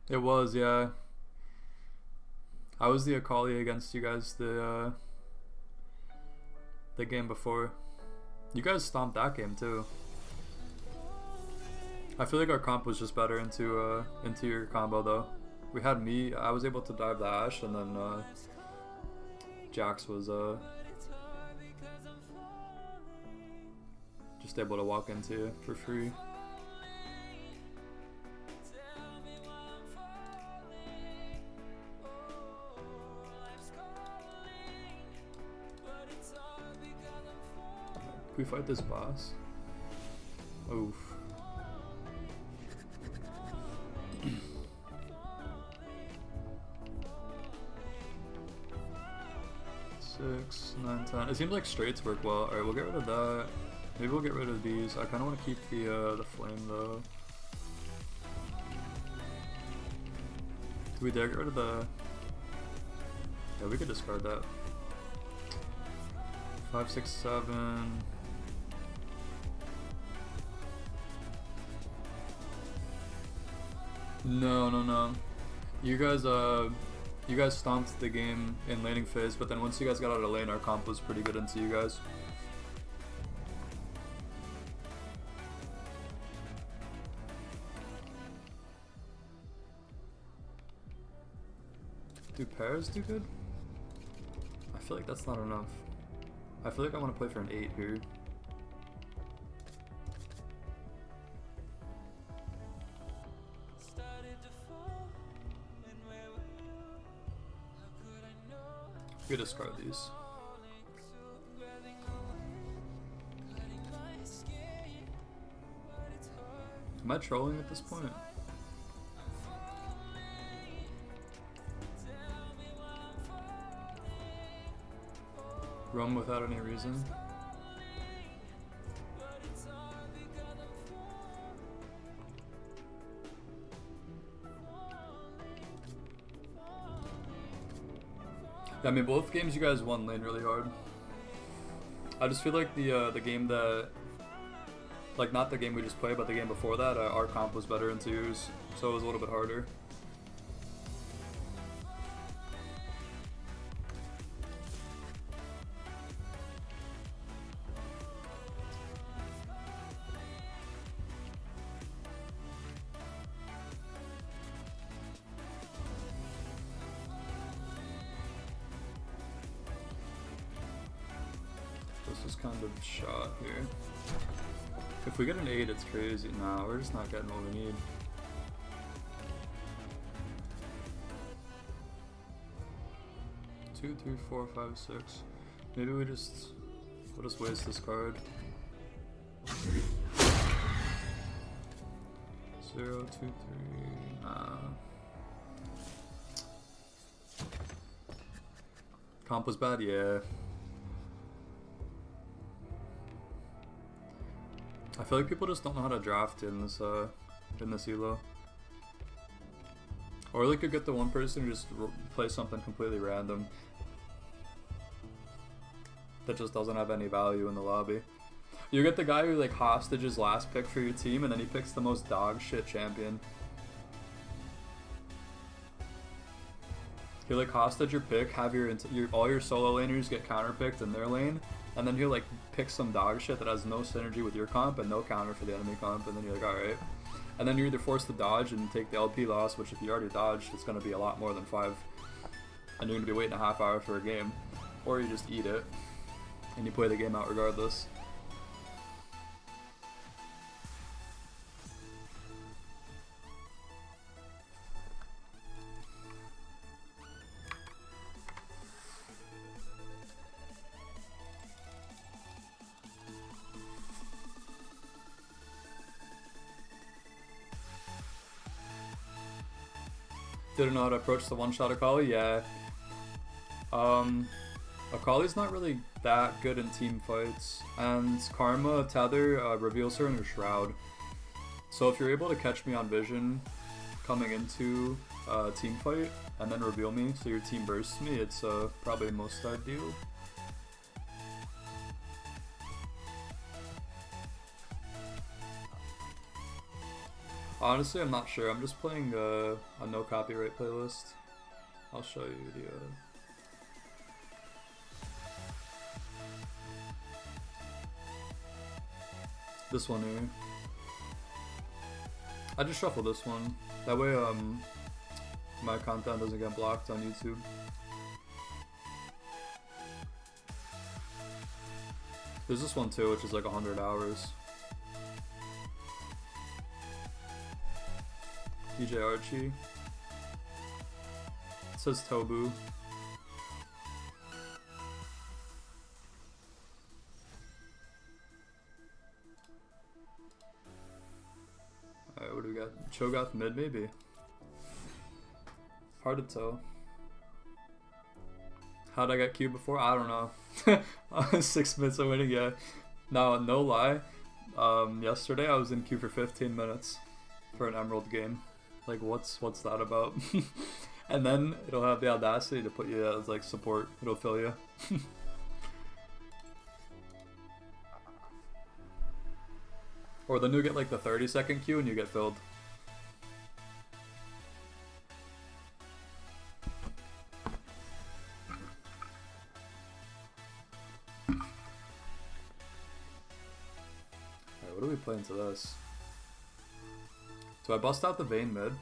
It was, yeah. I was the Akali against you guys the game before. You guys stomped that game too. I feel like our comp was just better into your combo though. We had me. I was able to dive the Ashe, and then Jax was just able to walk into you for free. Can we fight this boss? Oof. Six, 9, 10. It seems like straights work well. Alright, we'll get rid of that. Maybe we'll get rid of these. I kind of want to keep the flame though. Do we dare get rid of the... Yeah, we could discard that. 5, 6, 7. No. You guys, You guys stomped the game in laning phase, but then once you guys got out of lane, our comp was pretty good into you guys. Do pairs do good? I feel like that's not enough. I feel like I want to play for an 8 here. We discard these. Am I trolling at this point? Roam without any reason. Yeah, I mean, both games you guys won lane really hard. I just feel like the game that, like not the game we just played, but the game before that, our comp was better into yours, so it was a little bit harder. This is kind of shot here. If we get an 8, it's crazy. Nah, we're just not getting what we need. Two, three, four, 5, 6. Maybe we'll just waste this card. 0, 2, 3. Nah. Comp was bad, yeah. I feel like people just don't know how to draft in this elo. Or they could get the one person who just play something completely random that just doesn't have any value in the lobby. You get the guy who like hostages last pick for your team, and then he picks the most dog shit champion. He'll like hostage your pick, have all your solo laners get counterpicked in their lane, and then he'll like pick some dog shit that has no synergy with your comp and no counter for the enemy comp, and then you're like, alright. And then you're either forced to dodge and take the LP loss, which if you already dodged, it's going to be a lot more than 5. And you're going to be waiting a half hour for a game. Or you just eat it, and you play the game out regardless. Didn't know how to approach the one-shot Akali? Yeah. Akali's not really that good in team fights, and Karma Tether reveals her in her Shroud. So if you're able to catch me on vision coming into a team fight, and then reveal me so your team bursts me, it's probably most ideal. Honestly, I'm not sure. I'm just playing a no copyright playlist. I'll show you the. This one here. I just shuffle this one. That way, my content doesn't get blocked on YouTube. There's this one too, which is like 100 hours. DJ Archie. It says Tobu. Alright, what do we got? Cho'Gath mid, maybe? Hard to tell. How'd I get Q before? I don't know. 6 minutes of winning, yeah. No lie. Yesterday I was in queue for 15 minutes for an Emerald game. Like, what's that about? And then it'll have the audacity to put you as like support. It'll fill you. Or then you'll get like the 30-second queue and you get filled. What do we play into this? Do I bust out the Vayne mid?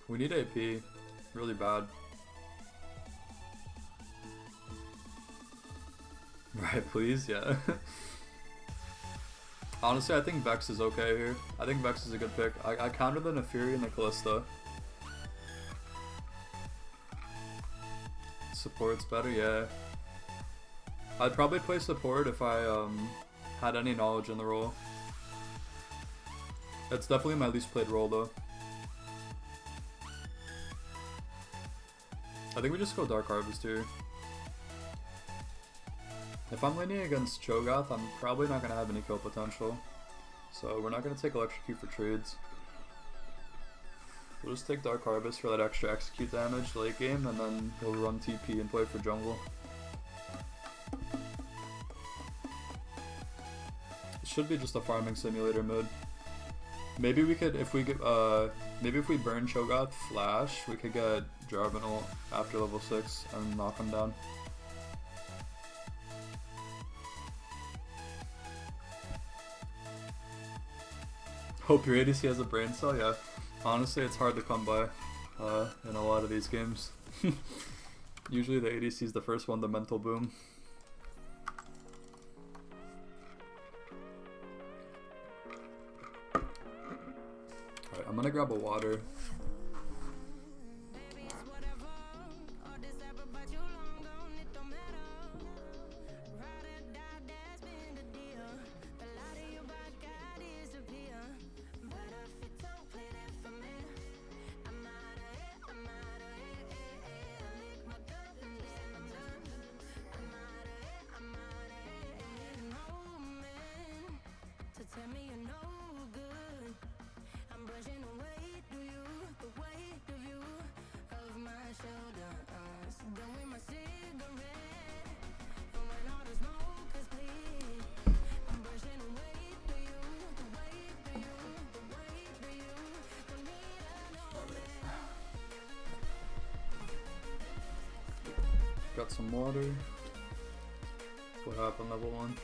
We need AP. Really bad. Right, please? Yeah. Honestly, I think Vex is okay here. I think Vex is a good pick. I countered the Neferi and the Callista. Support's better, yeah. I'd probably play support if I had any knowledge in the role. It's definitely my least played role though. I think we just go Dark Harvest here. If I'm leaning against Cho'Gath, I'm probably not going to have any kill potential. So we're not going to take Electrocute for trades. We'll just take Dark Harvest for that extra execute damage late game, and then we'll run TP and play for jungle. It should be just a farming simulator mode. Maybe we could, if we get, maybe if we burn Cho'Gath Flash, we could get Jarvan ult after level 6 and knock him down. Hope your ADC has a brain cell, yeah. Honestly, it's hard to come by in a lot of these games. Usually the ADC is the first one, the mental boom. Alright, I'm gonna grab a water. Got some water. What happened level 1?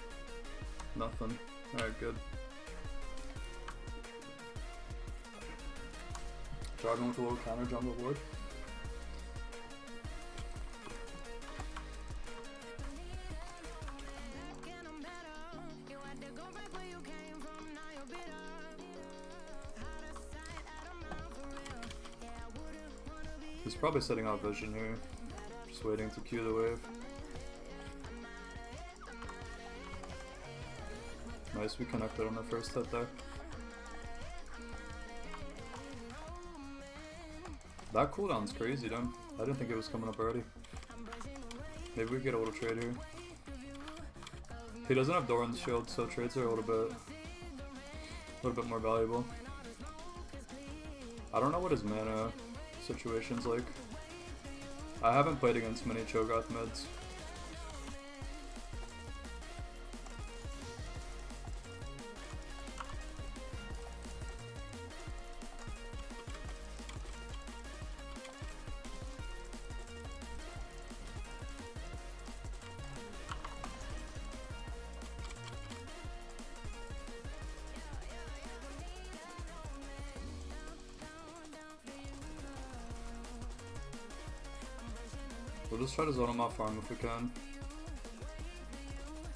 Nothing. Alright, good. Jogging with a little counter jungle board. He's probably setting out vision here. Just waiting to cue the wave. Nice, we connected on the first hit there. That cooldown's crazy, dude. I didn't think it was coming up already. Maybe we get a little trade here. He doesn't have Doran's shield, so trades are a little bit more valuable. I don't know what his mana situation's like. I haven't played against many Cho'Gath mids. We'll just try to zone him off farm if we can.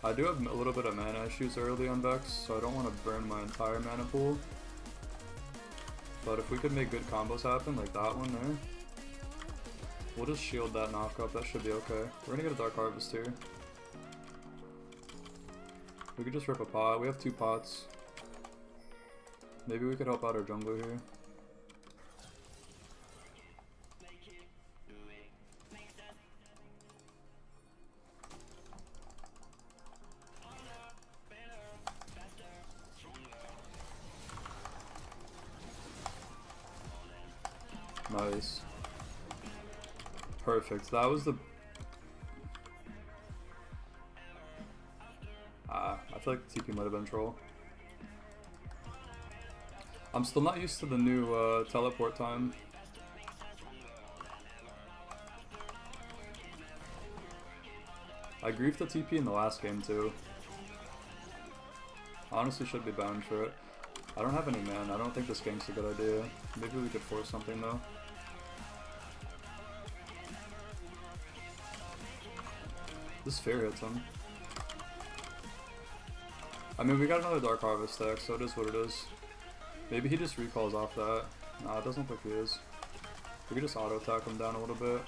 I do have a little bit of mana issues early on Vex, so I don't want to burn my entire mana pool. But if we could make good combos happen, like that one there, we'll just shield that knockup, that should be okay. We're gonna get a Dark Harvest here. We could just rip a pot, we have 2 pots. Maybe we could help out our jungler here. Nice. Perfect. That was the... I feel like the TP might have been troll. I'm still not used to the new teleport time. I griefed the TP in the last game too. Honestly should be bound for it. I don't have any mana. I don't think this gank's a good idea. Maybe we could force something though. This fear hits him. I mean, we got another Dark Harvest stack, so it is what it is. Maybe he just recalls off that. Nah, it doesn't look like he is. We could just auto-attack him down a little bit.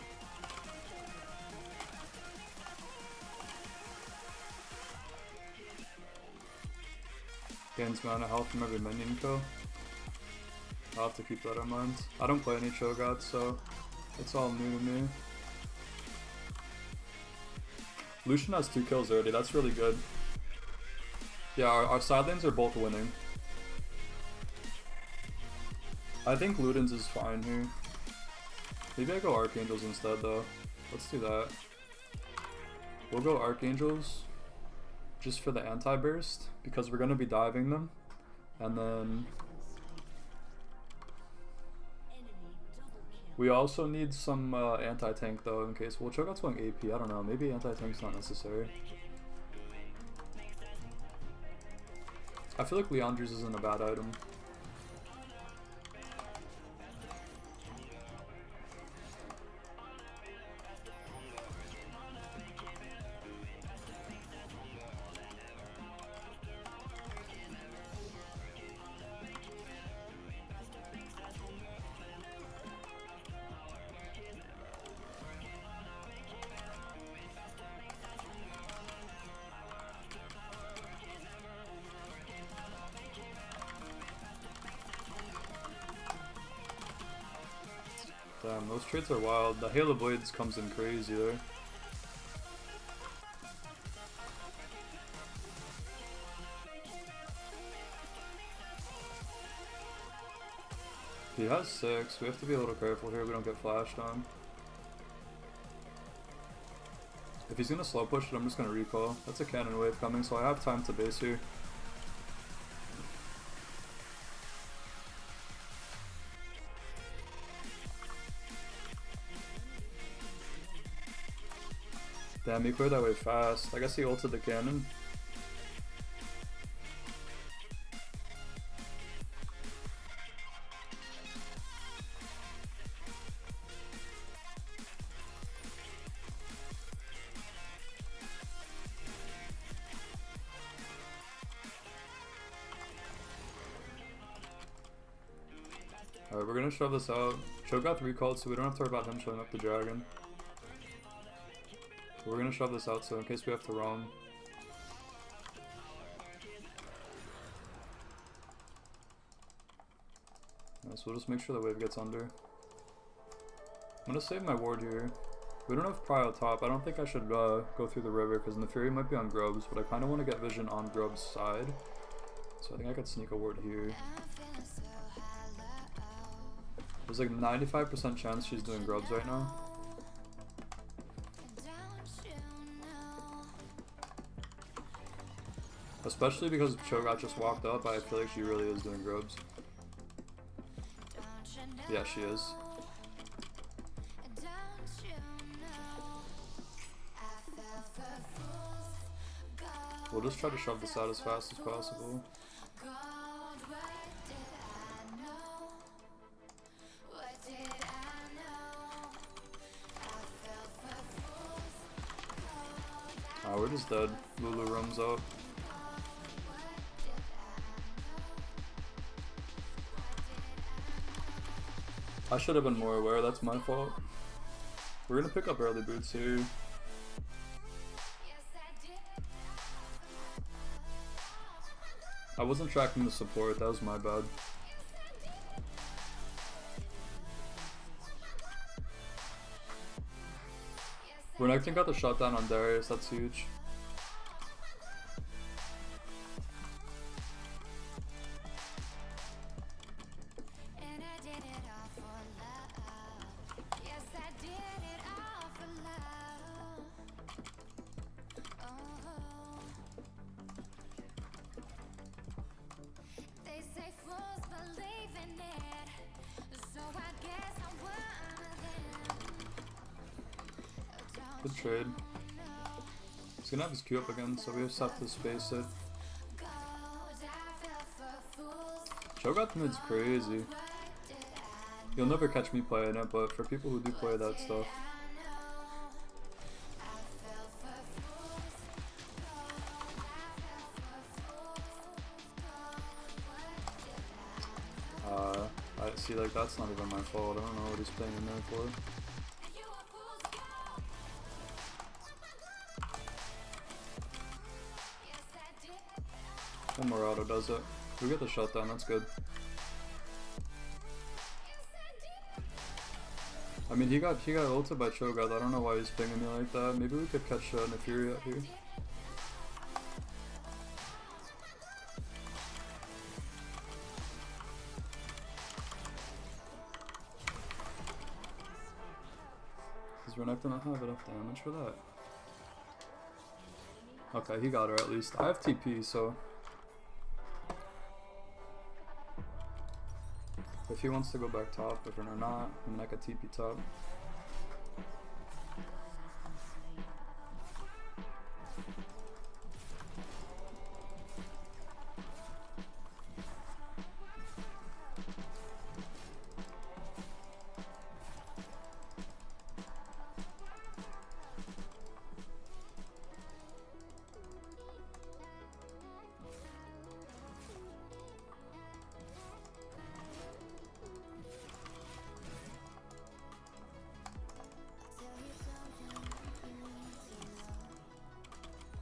Gains mana health from every minion kill. I'll have to keep that in mind. I don't play any Cho'Gaths, so it's all new to me. Lucian has 2 kills already, that's really good. Yeah, our side lanes are both winning. I think Luden's is fine here. Maybe I go Archangels instead though. Let's do that. We'll go Archangels just for the anti-burst because we're going to be diving them. And then we also need some anti-tank though in case. Well, Cho'Gath's going AP, I don't know. Maybe anti-tank's not necessary. I feel like Leandre's isn't a bad item. Damn, those trades are wild. The Hail of Blades comes in crazy there. He has 6. We have to be a little careful here we don't get flashed on. If he's gonna slow push it, I'm just gonna recall. That's a cannon wave coming, so I have time to base here. Damn, he cleared that wave fast. I guess he ulted the cannon. Alright, we're gonna shove this out. Cho'Gath recalled, so we don't have to worry about him showing up the dragon. We're gonna shove this out so in case we have to roam. So we'll just make sure the wave gets under. I'm gonna save my ward here. We don't have prio top. I don't think I should go through the river because Neferi might be on Grubs, but I kind of want to get vision on Grubs' side. So I think I could sneak a ward here. There's like 95% chance she's doing Grubs right now. Especially because Cho'Gath just walked up, I feel like she really is doing Grubs. Yeah, she is. We'll just try to shove this out as fast as possible. Ah, we're just dead. Lulu roams up. I should have been more aware, that's my fault. We're gonna pick up early boots here. I wasn't tracking the support, that was my bad. Renekton got the shutdown on Darius, that's huge. Good trade. He's gonna have his Q up again, so we just have to space it. Cho'Gath mid's crazy. You'll never catch me playing it, but for people who do play that stuff. I see, like, that's not even my fault. I don't know what he's playing in there for. One more auto does it. We get the shutdown, that's good. I mean, he got ulted by Cho'Gath. I don't know why he's pinging me like that. Maybe we could catch Nefiri out here. Does Renekton not have enough damage for that? Okay, he got her at least. I have TP, so if he wants to go back top, if or not, I mean, I could TP top.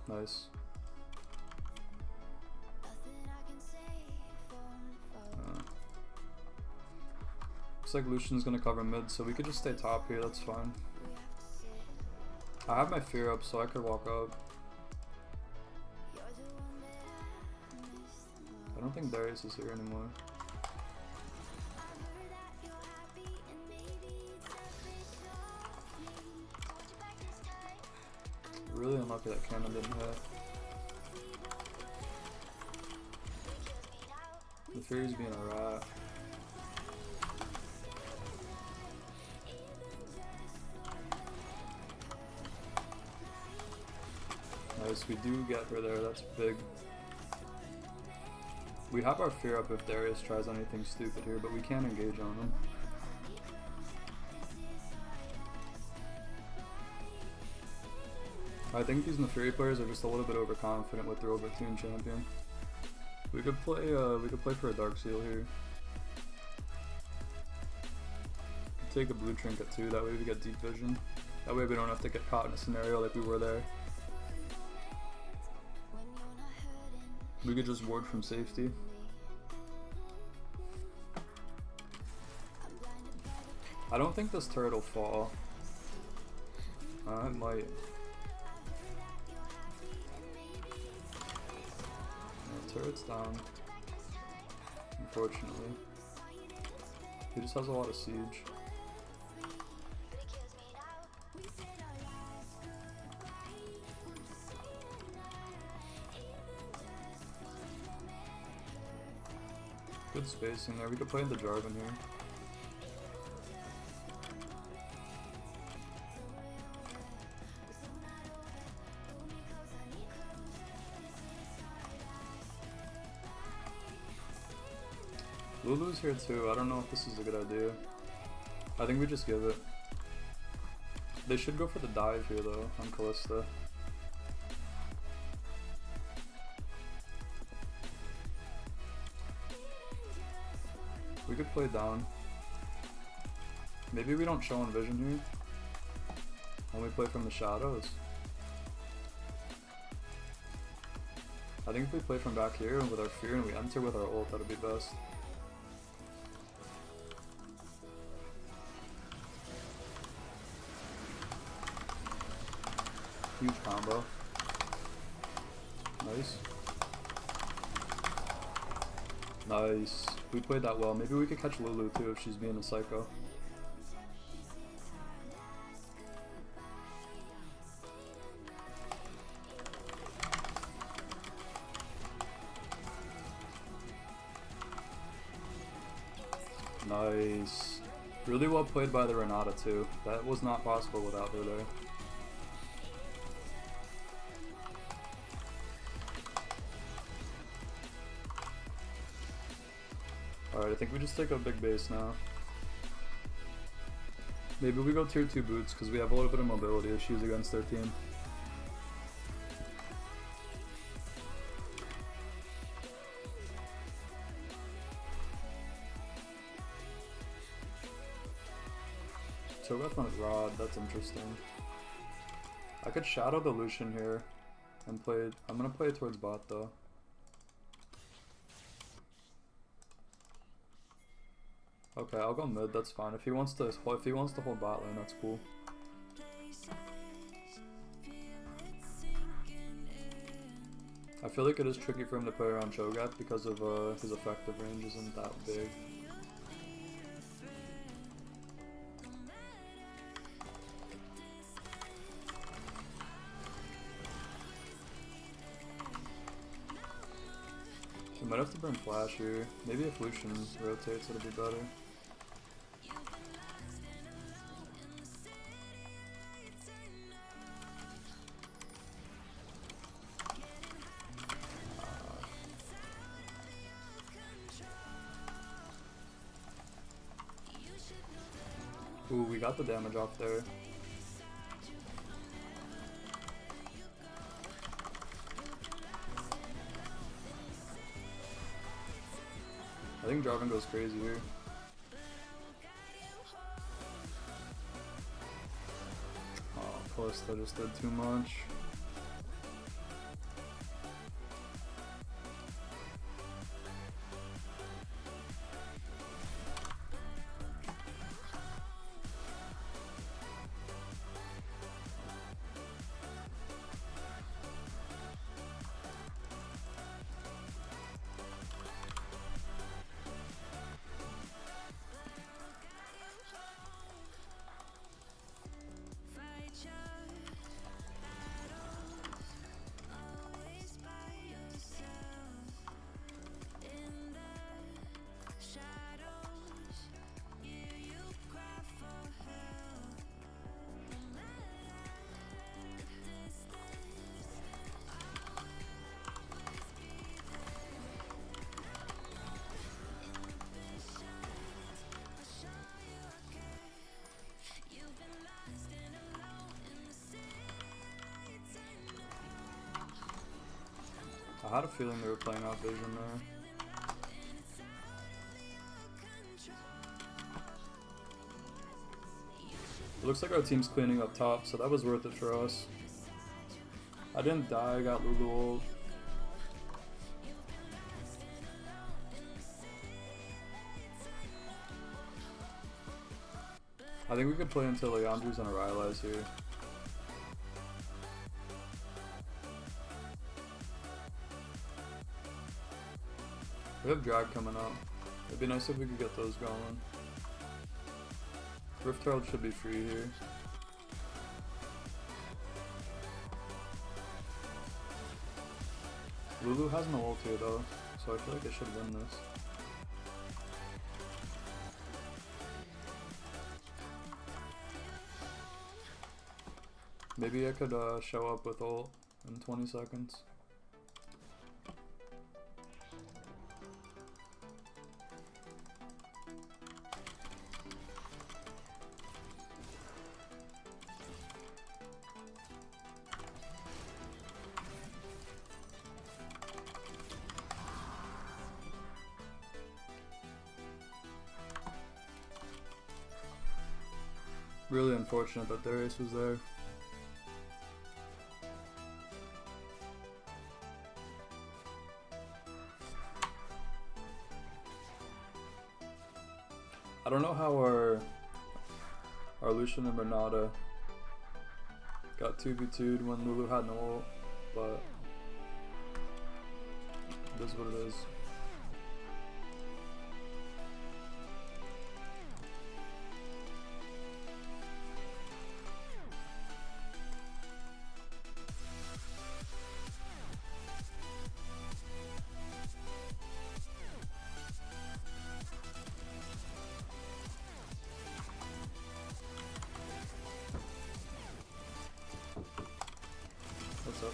Nice. Looks like Lucian's gonna cover mid, so we could just stay top here, that's fine. I have my fear up, so I could walk up. I don't think Darius is here anymore. Really unlucky that cannon didn't hit. The Fury's being a rat. Nice, we do get her there, that's big. We have our fear up if Darius tries anything stupid here, but we can't engage on him. I think these Nefiri players are just a little bit overconfident with their overtuned champion. We could play for a Dark Seal here. Take a blue trinket too, that way we get deep vision. That way we don't have to get caught in a scenario like we were there. We could just ward from safety. I don't think this turret will fall. It might. Turret's down, unfortunately. He just has a lot of siege. Good spacing there. We could play in the Jarvan here. Lulu's here too. I don't know if this is a good idea. I think we just give it. They should go for the dive here though on Kalista. We could play down. Maybe we don't show on vision here. And we play from the shadows. I think if we play from back here and with our fear and we enter with our ult, that'll be best. Huge combo. Nice. Nice. We played that well. Maybe we could catch Lulu too if she's being a psycho. Nice. Really well played by the Renata too. That was not possible without her there. Alright, I think we just take a big base now. Maybe we go tier 2 boots because we have a little bit of mobility issues against their team. Cho'Gath on his rod, that's interesting. I could shadow the Lucian here and play it. I'm gonna play it towards bot though. Okay, I'll go mid, that's fine. If he wants to hold bot lane, that's cool. I feel like it is tricky for him to play around Cho'Gath because of his effective range isn't that big. We might have to burn flash here. Maybe if Lucian rotates, it'll be better. Ooh, we got the damage off there. I think Jarvan goes crazy here. Oh, plus that just did too much. I had a feeling they were playing out vision there. It looks like our team's cleaning up top, so that was worth it for us. I didn't die, I got Lulu ult. I think we could play until Leandre's and Arylai's here. We have drag coming up. It'd be nice if we could get those going. Rift Herald should be free here. Lulu has no ult here though, so I feel like I should win this. Maybe I could show up with ult in 20 seconds. Really unfortunate that Darius was there. I don't know how our Lucian and Renata got 2v2'd when Lulu had no ult, but it is what it is. What's up?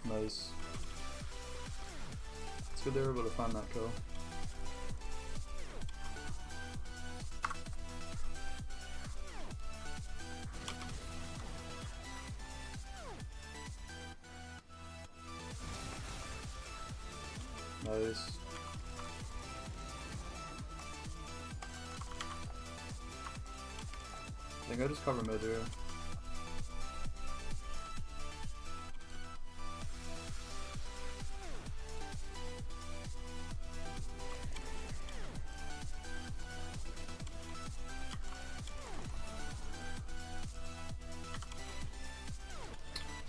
Nice. It's good they were able to find that kill. Nice. I think I just cover mid here.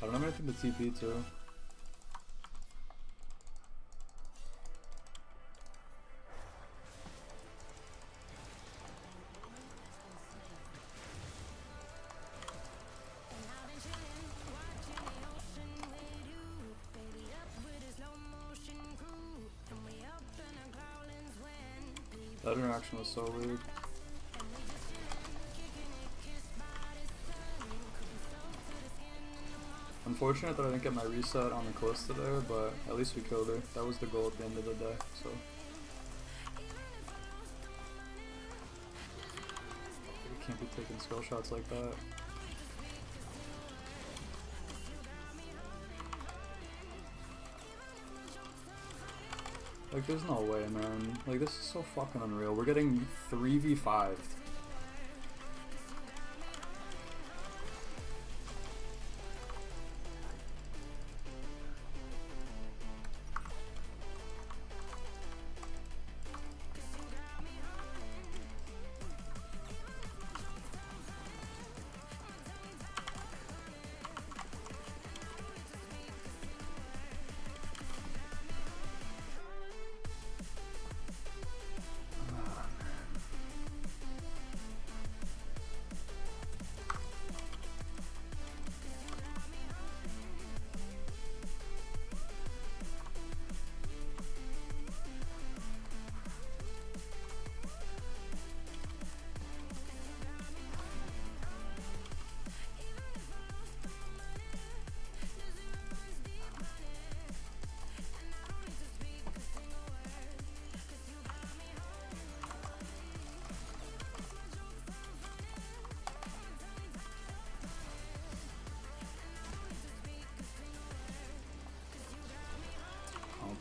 I don't have anything to TP to. That interaction was so weird. Unfortunate that I didn't get my reset on the Callista there, but at least we killed her. That was the goal at the end of the day, so. We can't be taking skill shots like that. Like, there's no way, man. Like, this is so fucking unreal. We're getting 3v5'd.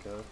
Okay.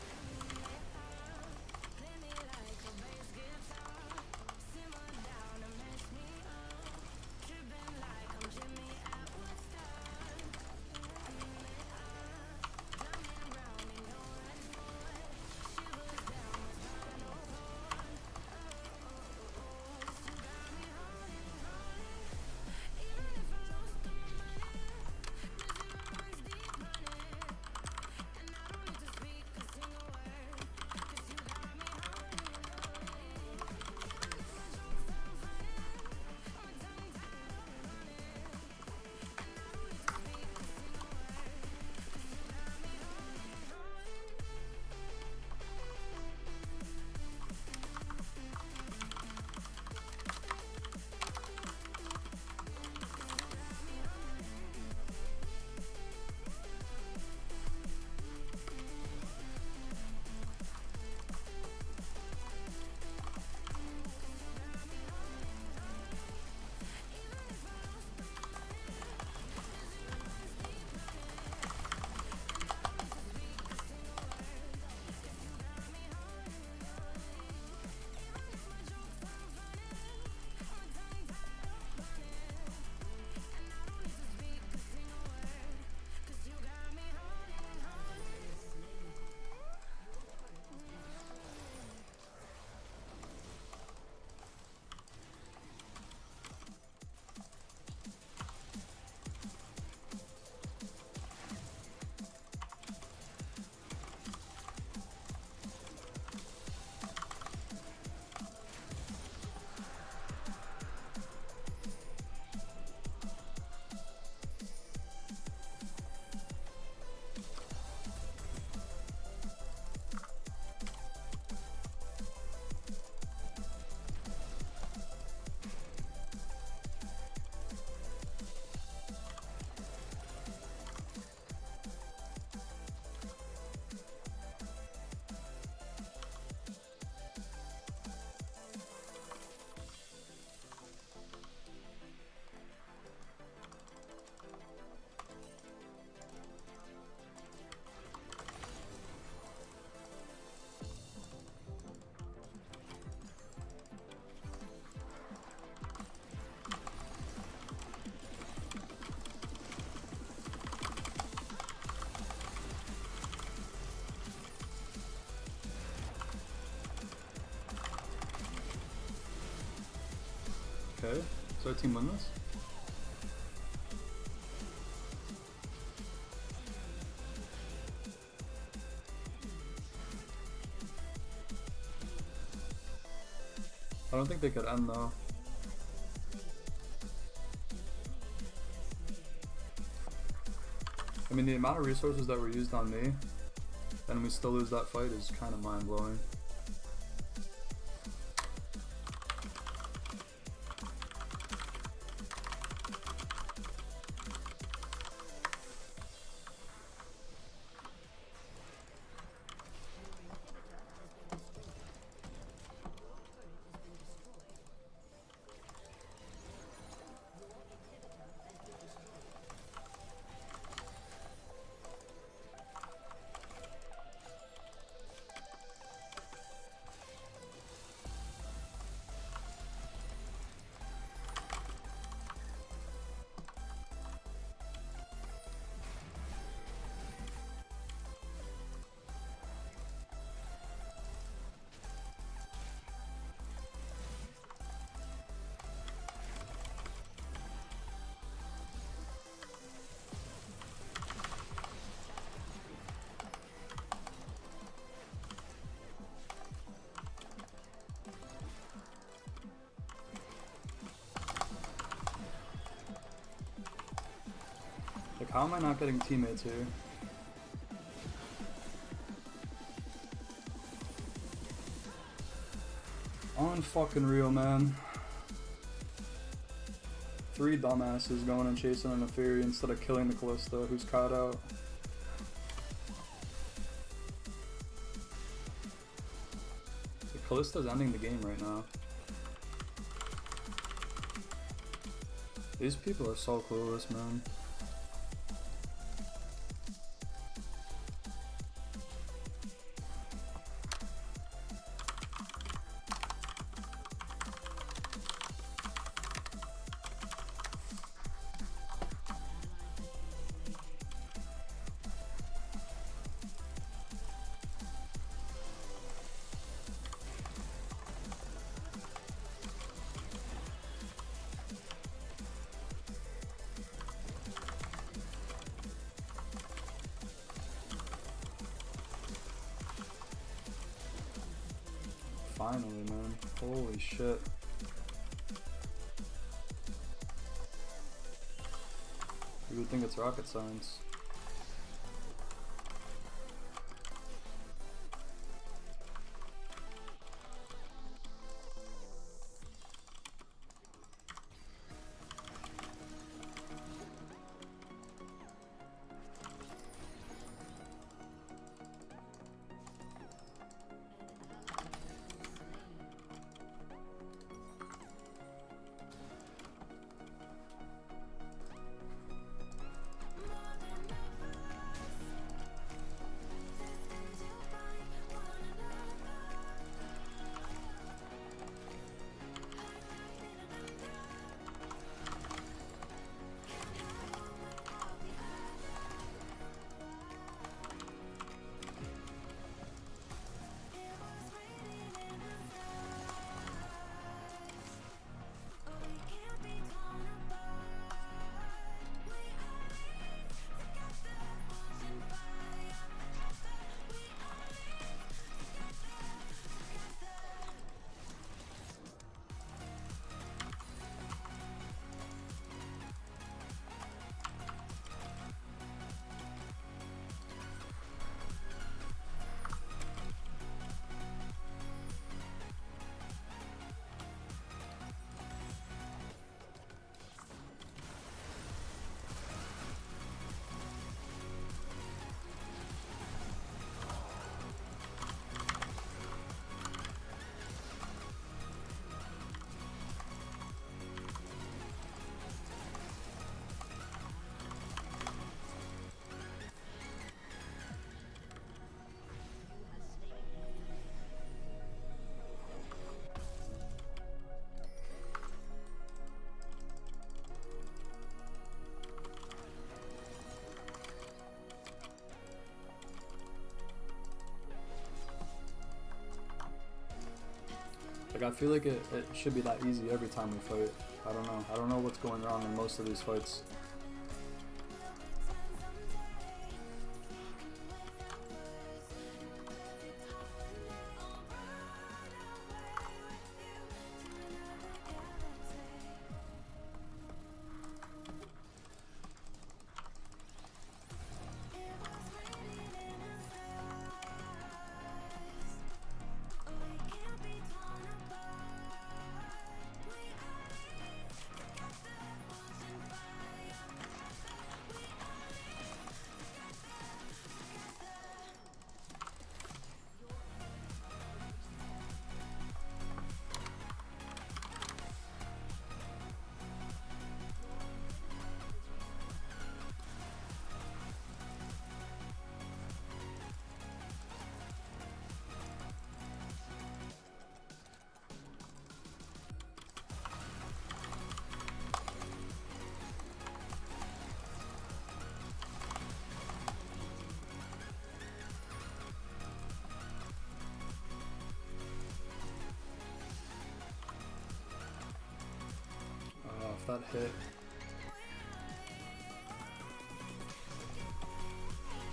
Should our team win this? I don't think they could end though. I mean, the amount of resources that were used on me, and we still lose that fight is kind of mind-blowing. Like, how am I not getting teammates here? Unfucking real, man. 3 dumbasses going and chasing an Fury instead of killing the Callista who's caught out. The Callista's ending the game right now. These people are so clueless, man. Finally, man. Holy shit. You would think it's rocket science. Like, I feel like it should be that easy every time we fight. I don't know. I don't know what's going wrong in most of these fights. If that hit.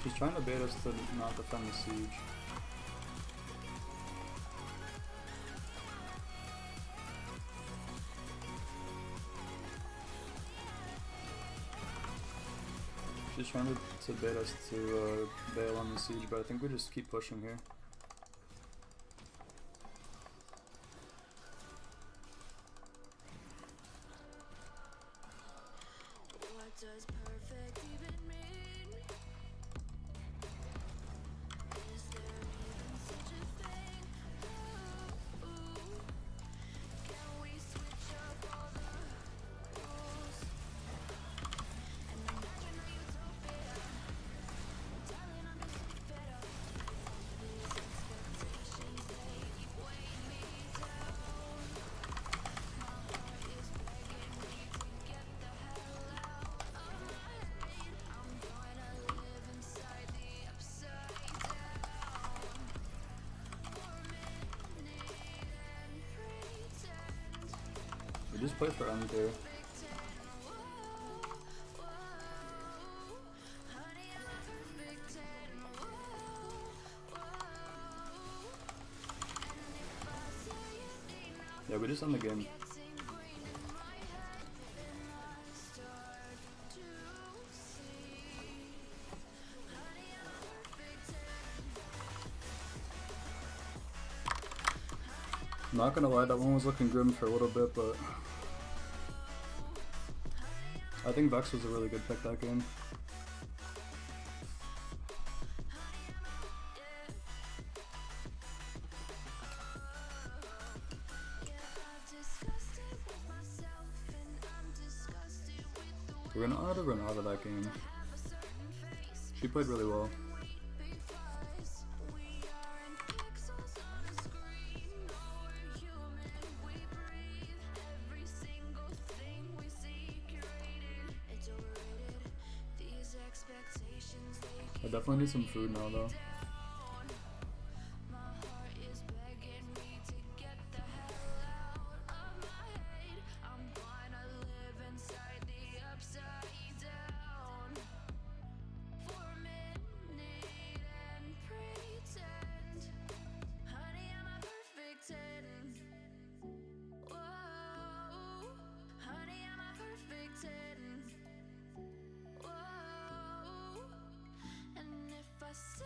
She's trying to bait us to not defend the siege. She's trying to bait us to bail on the siege, but I think we just keep pushing here. What does perfect even mean? Is there even such a thing? Ooh, can we switch up all the rules and imagine a utopia? Darling, I'm just fed up. These expectations, they keep weighing me down. My heart is begging me to get the hell out of my head. I'm gonna live inside the upside down for a minute and pretend. We just play for end here. Perfect 10, whoa, whoa. Honey, I'm a perfect 10, whoa, whoa. And if I say it enough, Yeah, we just end the game. getting green in my head, then I start to see. Honey, I'm a perfect 10. Not gonna lie, that one was looking grim for a little bit, but I think Vex was a really good pick that game. We're gonna auto run out of that game. She played really well. I definitely need some food now though. Say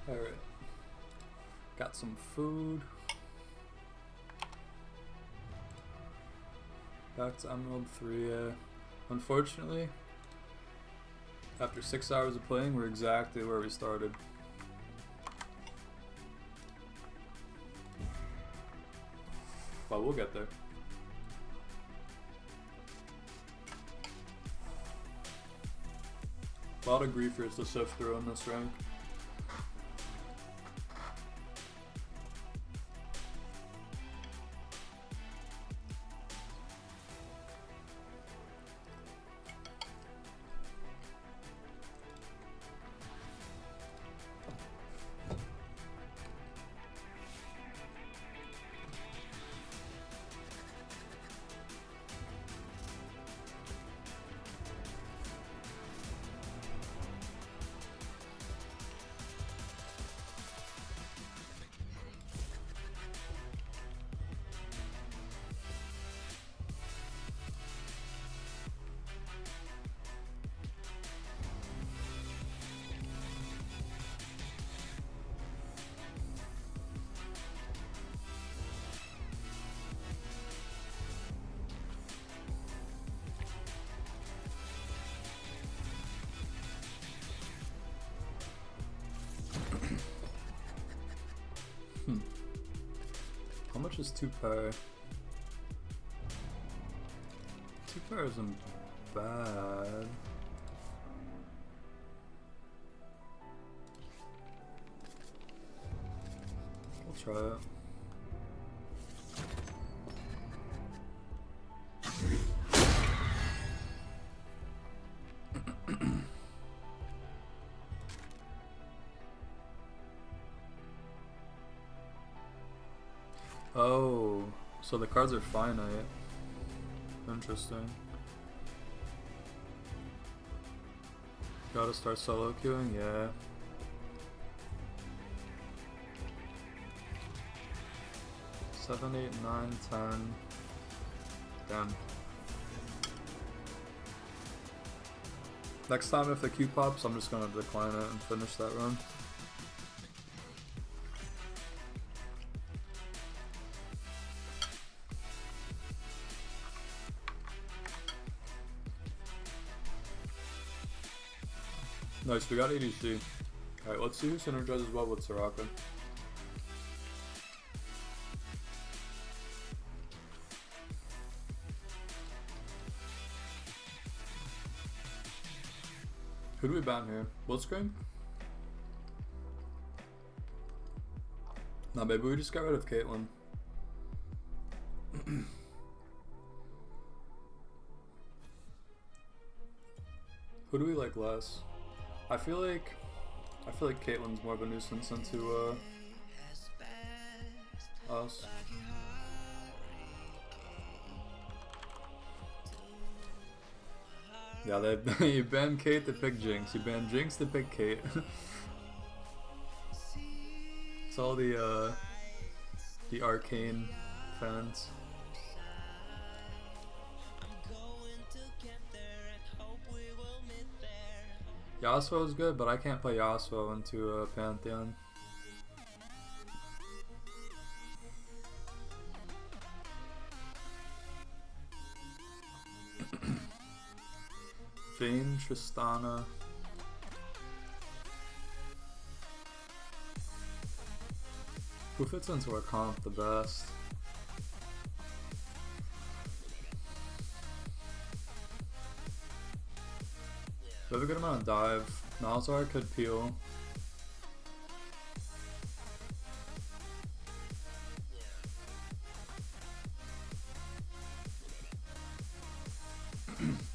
Alright. Got some food. Back to Emerald 3, yeah. Unfortunately, after 6 hours of playing, we're exactly where we started. But we'll get there. A lot of griefers to sift through in this rank. How much is 2 pair? 2 pair isn't bad. We'll try it. Oh, so the cards are finite. Interesting. Gotta start solo queuing? Yeah. Seven, 8, 9, 10. Damn. Next time if the queue pops, I'm just gonna decline it and finish that run. Nice, we got ADC. Alright, let's see who synergizes well with Soraka. Who do we ban here? Blitzcrank? Nah, maybe we just got rid of Caitlyn. Who do we like less? I feel like Caitlyn's more of a nuisance into us. Yeah, you ban Kate to pick Jinx. You ban Jinx to pick Kate. It's all the arcane fans. Yasuo is good, but I can't play Yasuo into Pantheon. Vayne, Tristana. Who fits into our comp the best? We have a good amount of dive. Malzahar could peel.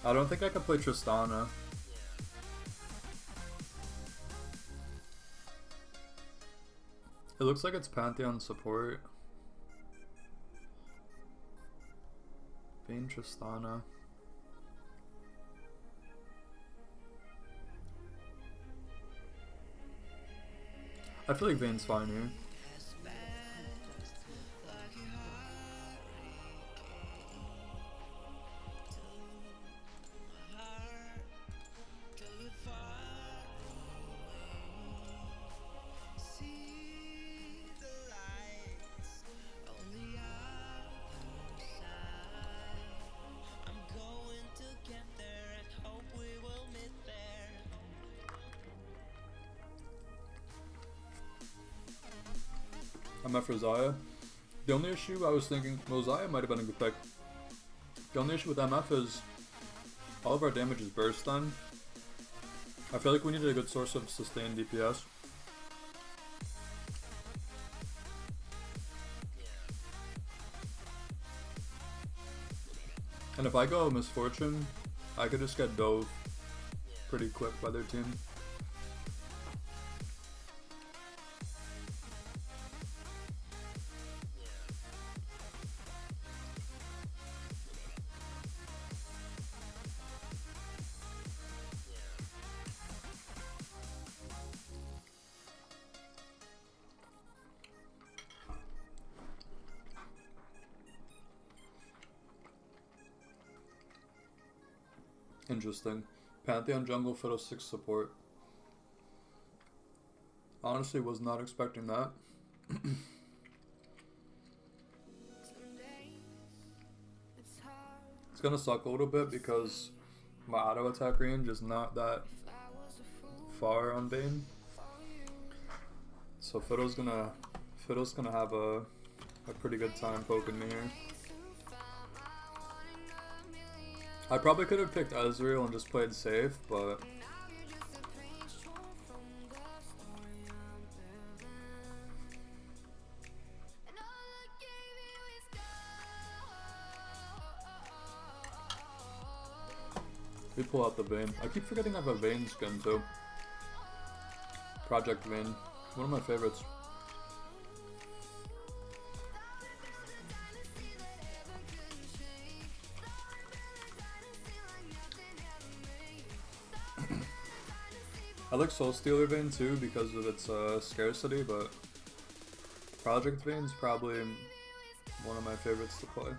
I don't think I could play Tristana. It looks like it's Pantheon support. Vayne, Tristana. I feel like Vayne's fine here. MF for Zaya. The only issue I was thinking, well, Zaya might have been a good pick. The only issue with MF is all of our damage is burst then. I feel like we needed a good source of sustained DPS. And if I go Misfortune, I could just get dove pretty quick by their team. Interesting. Pantheon jungle Fiddle 6 support. Honestly, was not expecting that. It's gonna suck a little bit because my auto attack range is not that far on Bane. So Fiddle's gonna have a pretty good time poking me here. I probably could have picked Ezreal and just played safe, but we pull out the Vayne. I keep forgetting I have a Vayne skin too. Project Vayne. One of my favorites. I like Soul Stealer Vayne too because of its scarcity, but Project Vayne's probably one of my favorites to play.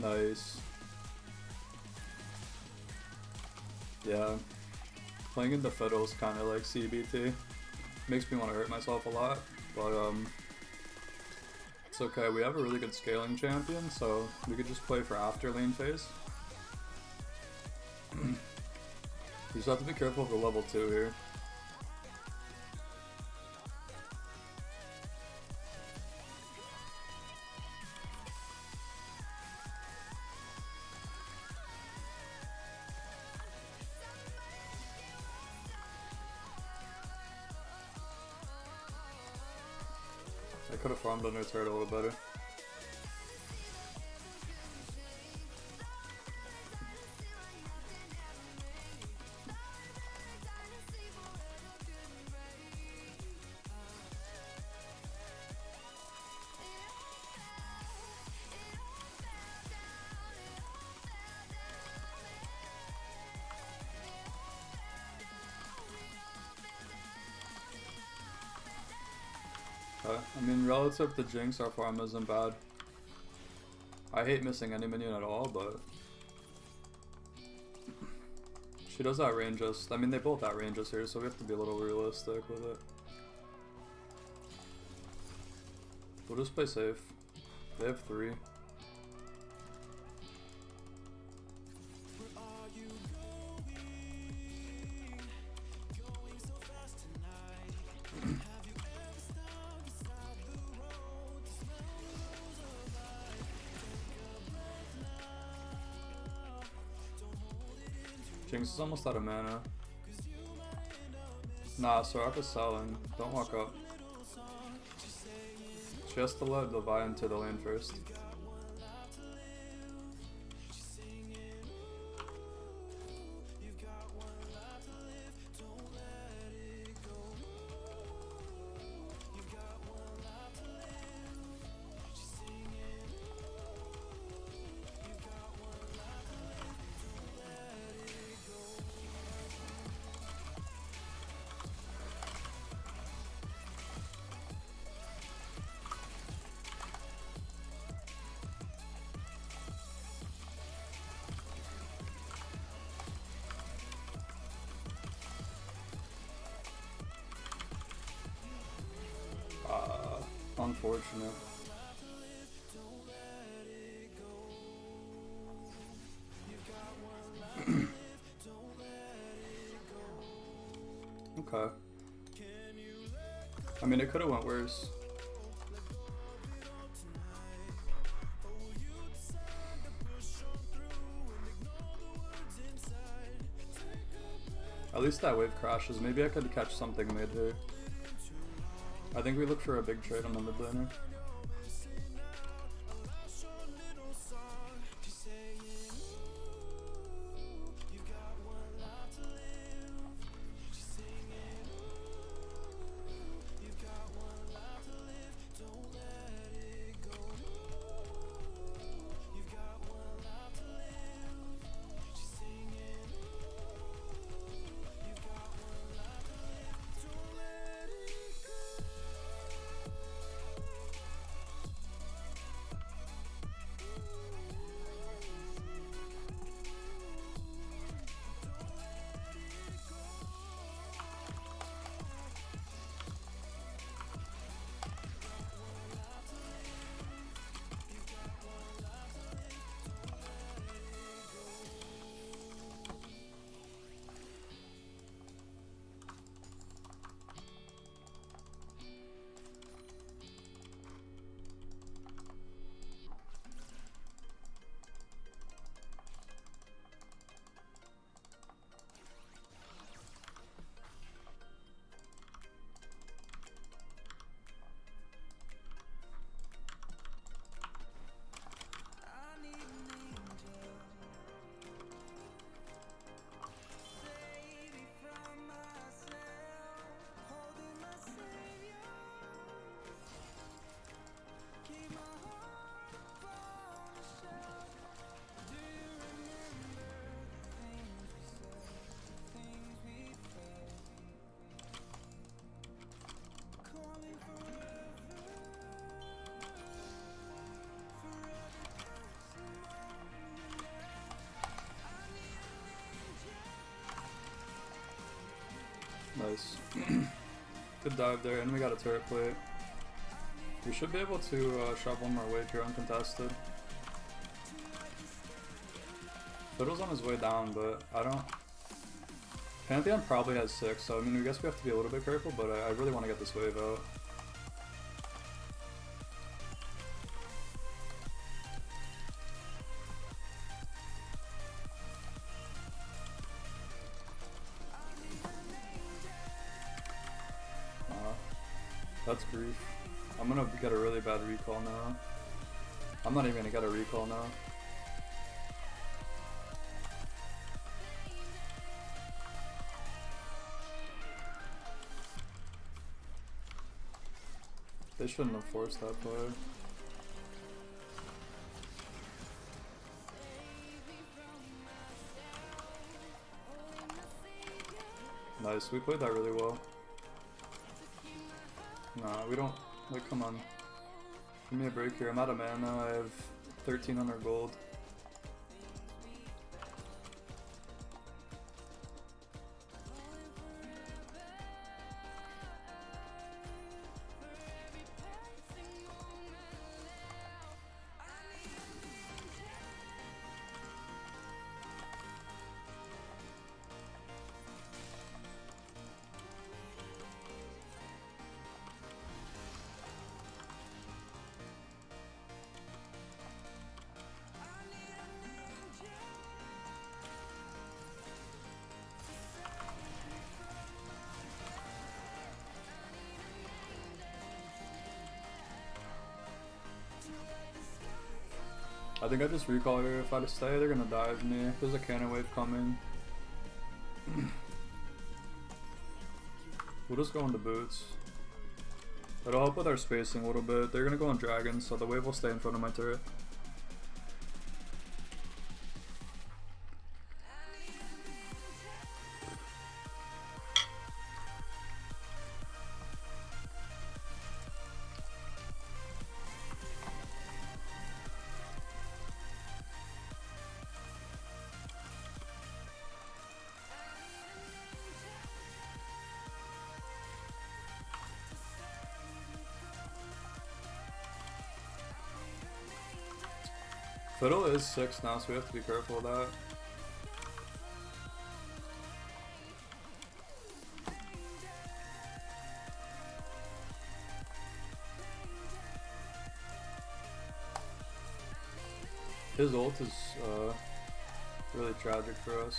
Nice. Yeah. Playing into Fiddle's kind of like CBT. Makes me want to hurt myself a lot, but it's okay. We have a really good scaling champion, so we could just play for after lane phase. You just have to be careful of the level 2 here. I could have farmed under turret a little better. I mean, relative to Jinx, our farm isn't bad. I hate missing any minion at all, but she does outrange us. I mean, they both outrange us here, so we have to be a little realistic with it. We'll just play safe. They have 3. Jinx is almost out of mana. Nah, Soraka's selling. Don't walk up. She She has to let Levi into the lane first. Unfortunate. Okay. I mean, it could have went worse. At least that wave crashes. Maybe I could catch something mid here. I think we look for a big trade on the mid laner. Nice. Good dive there, and we got a turret plate. We should be able to shove one more wave here uncontested. Fiddle's on his way down, but I don't... Pantheon probably has 6, so I mean, I guess we have to be a little bit careful, but I really want to get this wave out. That's grief. I'm gonna get a really bad recall now. I'm not even gonna get a recall now. They shouldn't have forced that play. Nice, we played that really well. Nah, we don't, like, come on. Give me a break here. I'm out of mana. I have 1,300 gold. I think I just recall here. If I stay, they're gonna dive me. There's a cannon wave coming. We'll just go into boots. It'll help with our spacing a little bit. They're gonna go on dragons, so the wave will stay in front of my turret. Fiddle is 6 now, so we have to be careful of that. His ult is really tragic for us.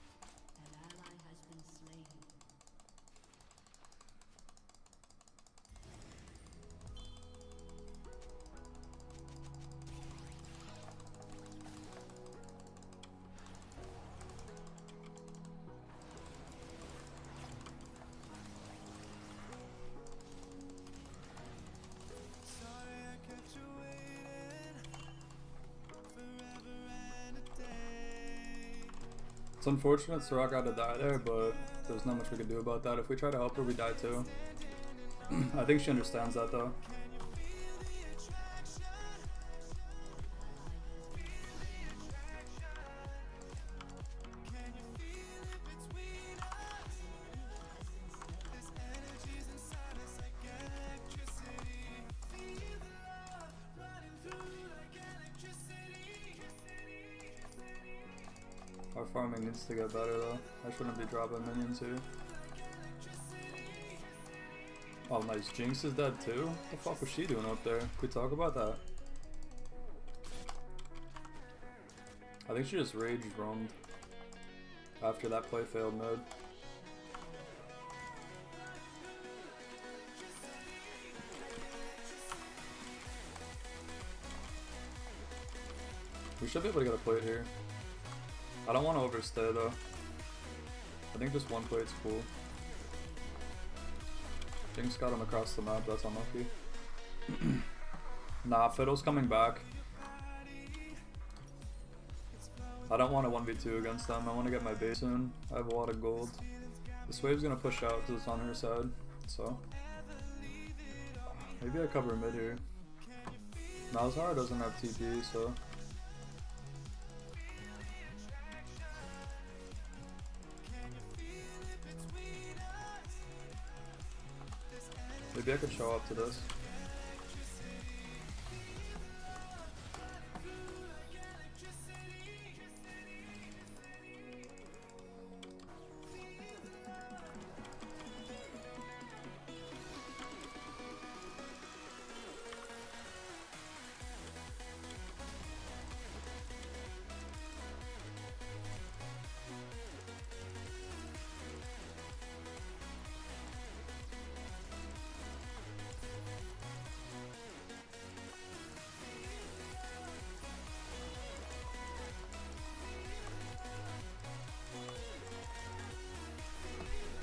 An ally has been slain. Sorry I kept you waiting forever and a day. It's unfortunate Sirach had to die there, but there's not much we can do about that. If we try to help her, we die too. I think she understands that though. Our farming needs to get better though. I shouldn't be dropping minions here. Oh nice, Jinx is dead too? What the fuck was she doing up there? Can we talk about that? I think she just rage roamed after that play failed mid. We should be able to get a plate here. I don't want to overstay though. I think just one plate's cool. Jinx got him across the map, that's unlucky. Nah, Fiddle's coming back. I don't want to 1v2 against them, I want to get my base soon. I have a lot of gold. This wave's gonna push out because it's on her side, so. Maybe I cover mid here. Malzahar doesn't have TP, so. Maybe I could show up to this.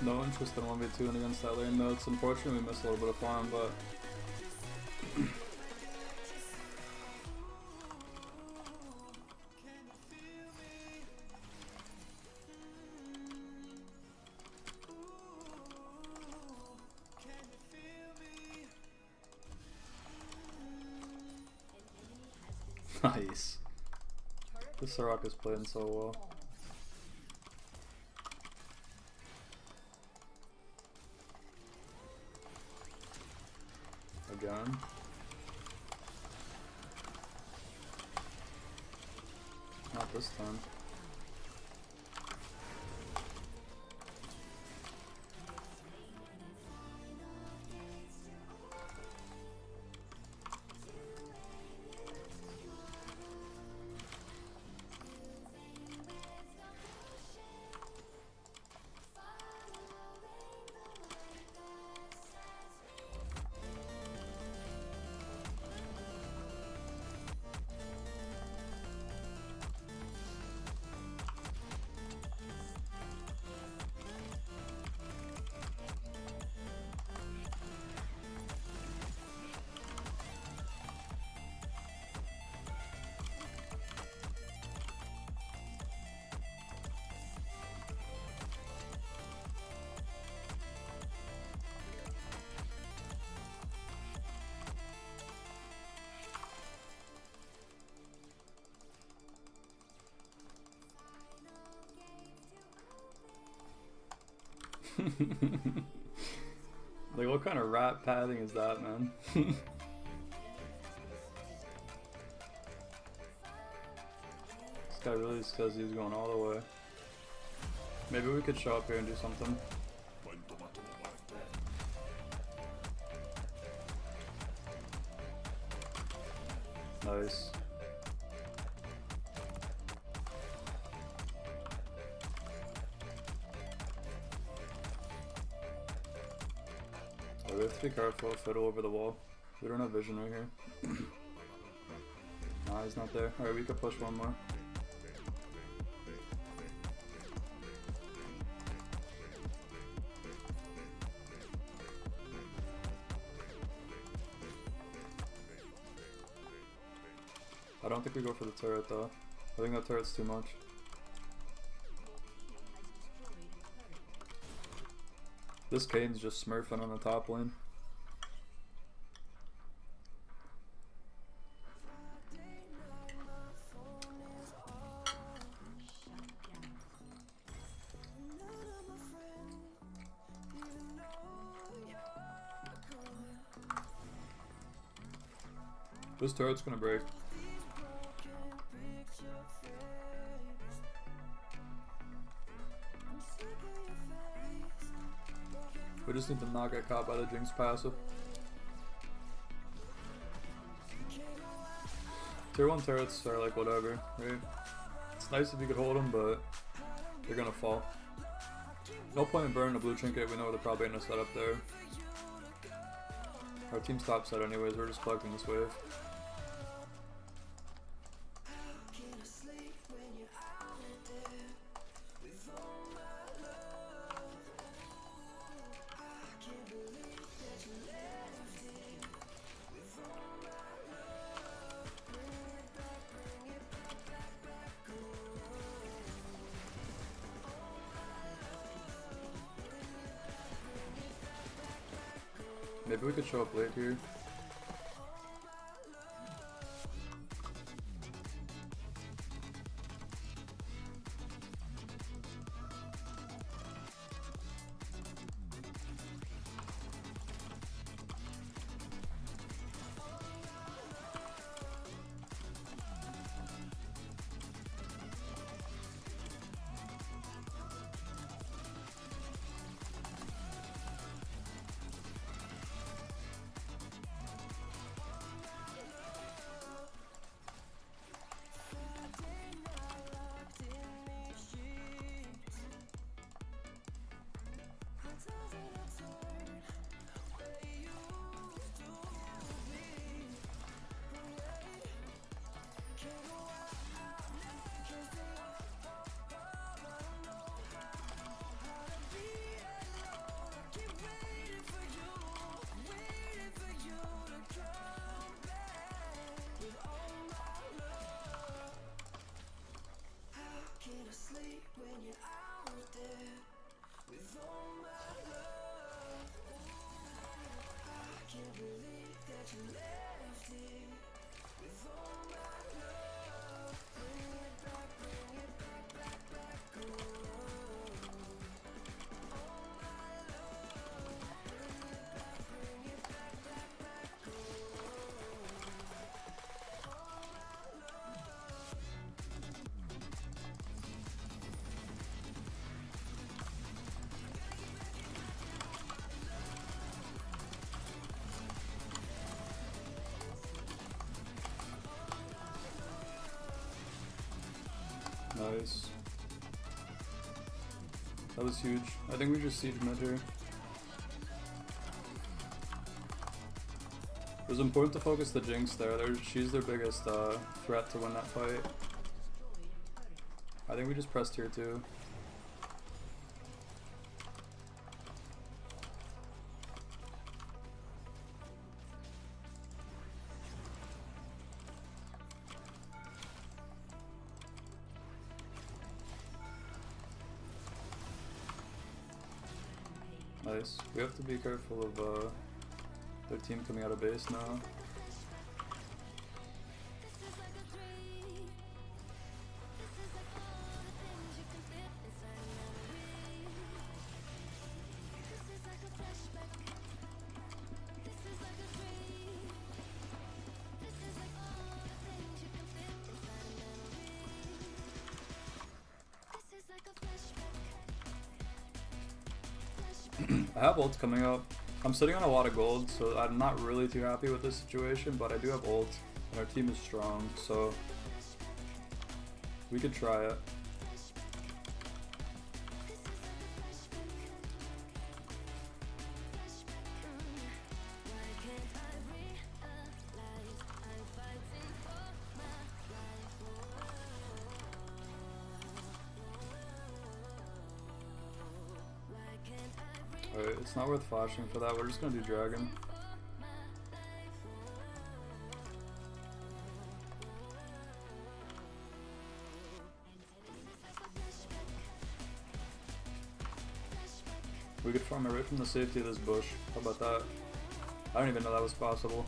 No interest in 1v2 against that lane though. It's unfortunate we missed a little bit of farm, but nice. This Sirach is playing so well. Again. Not this time. Like, what kind of rat padding is that, man? This guy really says he's going all the way. Maybe we could show up here and do something. Nice. We have to be careful, fiddle over the wall. We don't have vision right here. Nah, he's not there. Alright, we could push one more. I don't think we go for the turret though. I think that turret's too much. This Kane's just smurfing on the top lane. This turret's gonna break. We just need to not get caught by the Jinx passive. Tier 1 turrets are like whatever, right? It's nice if you could hold them, but they're gonna fall. No point in burning a blue trinket, we know they're probably gonna set up there. Our team's top set anyways, we're just collecting this wave. Maybe we could show up late here. Nice. That was huge. I think we just siege mid here. It was important to focus the Jinx there. She's their biggest threat to win that fight. I think we just pressed tier 2. Nice. We have to be careful of their team coming out of base now. I have ults coming up. I'm sitting on a lot of gold, so I'm not really too happy with this situation, but I do have ults, and our team is strong, so we could try it. Alright, it's not worth flashing for that. We're just gonna do dragon. We could farm it right from the safety of this bush. How about that? I don't even know that was possible.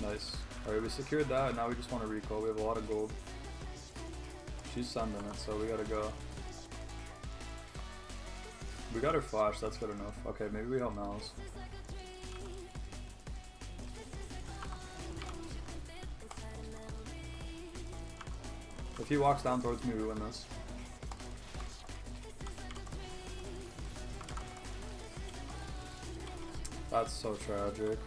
Nice. Alright, we secured that. Now we just want to recall. We have a lot of gold. She's sending it, so we gotta go. We got her flash, that's good enough. Okay, maybe we help Mouse. If he walks down towards me, we win this. That's so tragic.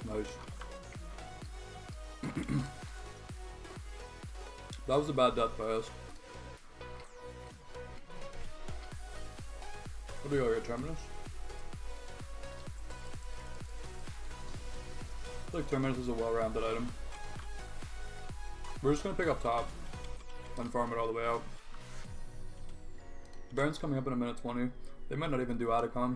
Nice. That was a bad death by us. What do we got here, Terminus? I feel like Terminus is a well-rounded item. We're just gonna pick up top and farm it all the way out. Baron's coming up in a minute 20. They might not even do Adicom.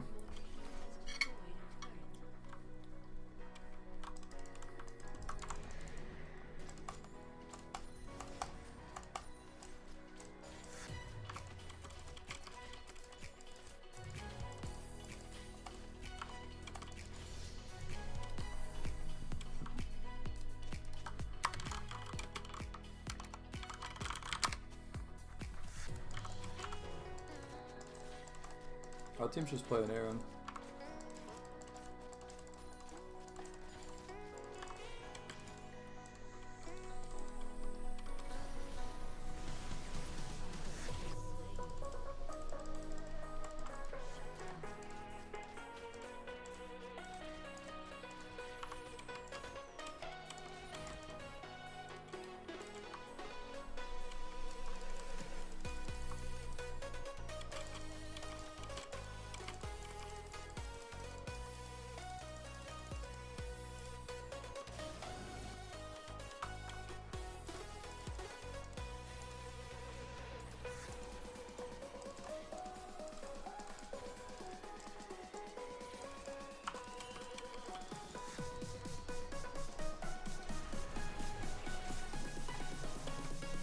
Our team's just playing Aaron.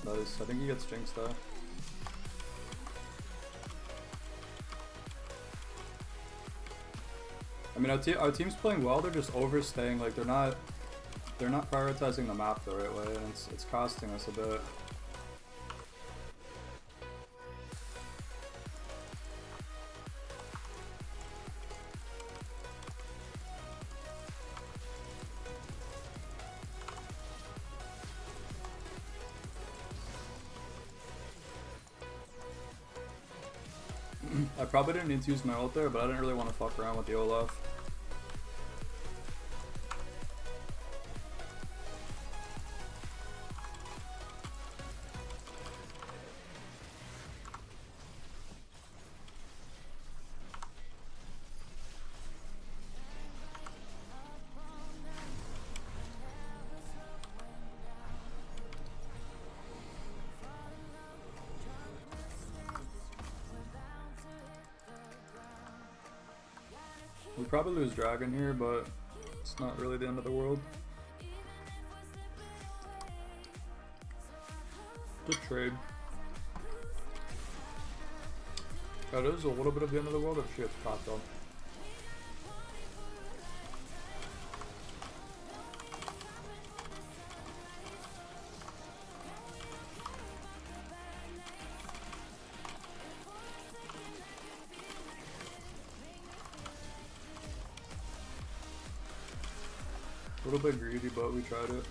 Nice. I think he gets jinxed though. I mean, our team's playing well. They're just overstaying. Like they're not prioritizing the map the right way, and it's costing us a bit. I probably didn't need to use my ult there, but I didn't really want to fuck around with the Olaf. We probably lose Dragon here, but it's not really the end of the world. Good trade. That is a little bit of the end of the world if she gets caught though. A little bit greedy, but we tried it.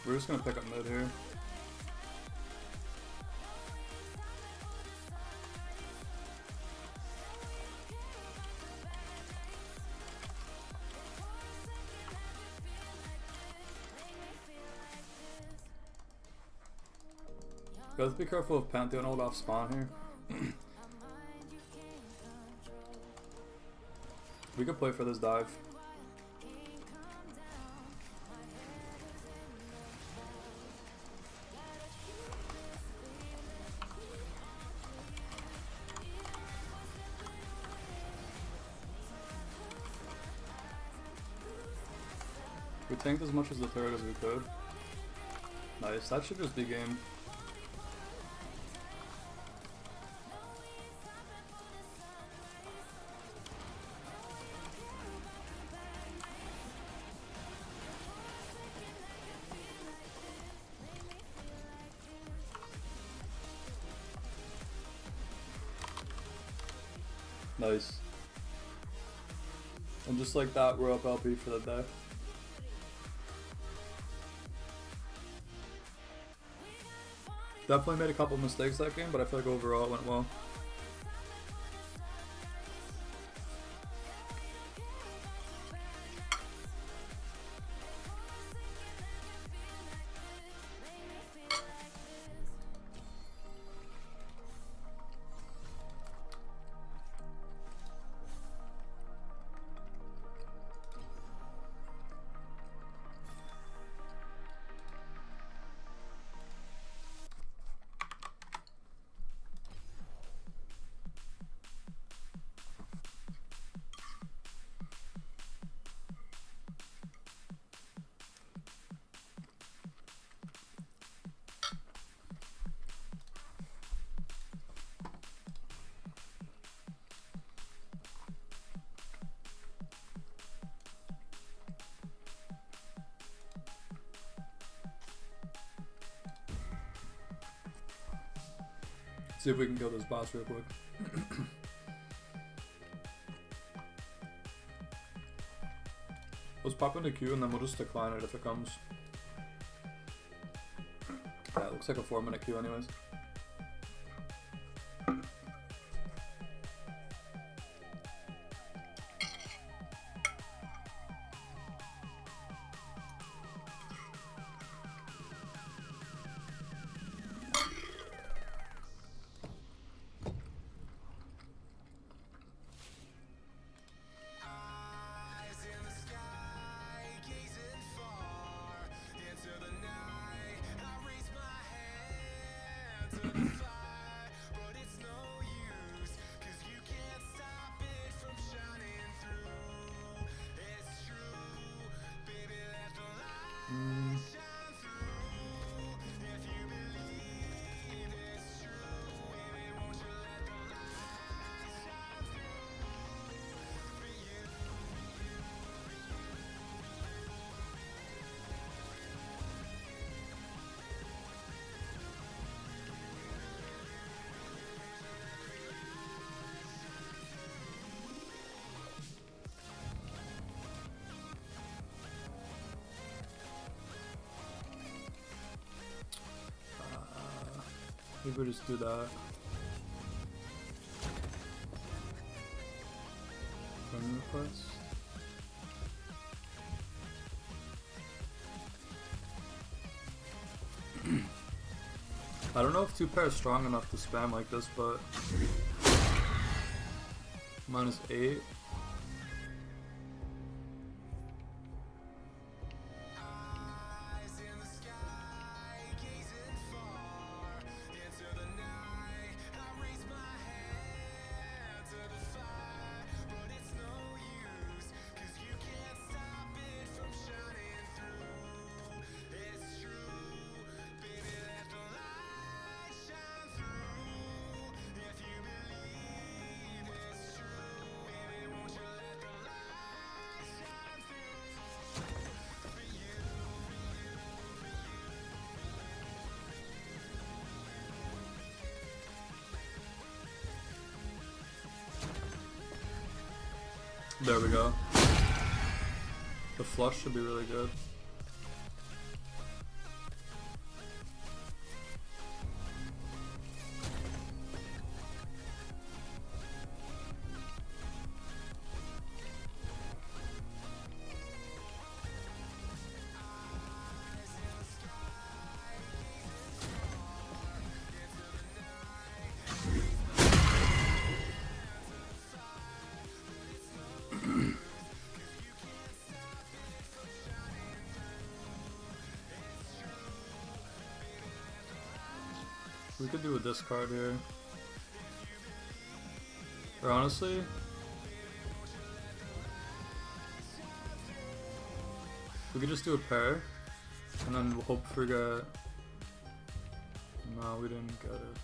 We're just gonna pick up mid here. Guys, be careful of Pantheon ult off spawn here. We could play for this dive. We tanked as much as the turret as we could. Nice, that should just be game. Nice. And just like that, we're up LP for the day. Definitely made a couple mistakes that game, but I feel like overall it went well. See if we can kill this boss real quick. Let's pop into Q and then we'll just decline it if it comes. Yeah, it looks like a 4-minute Q anyways. Maybe we just do that. Friend request. I don't know if 2 pair is strong enough to spam like this, but -8. There we go. The flush should be really good. We could do a discard here. Or honestly, we could just do a pair, and then we'll hope for get. No, we didn't get it.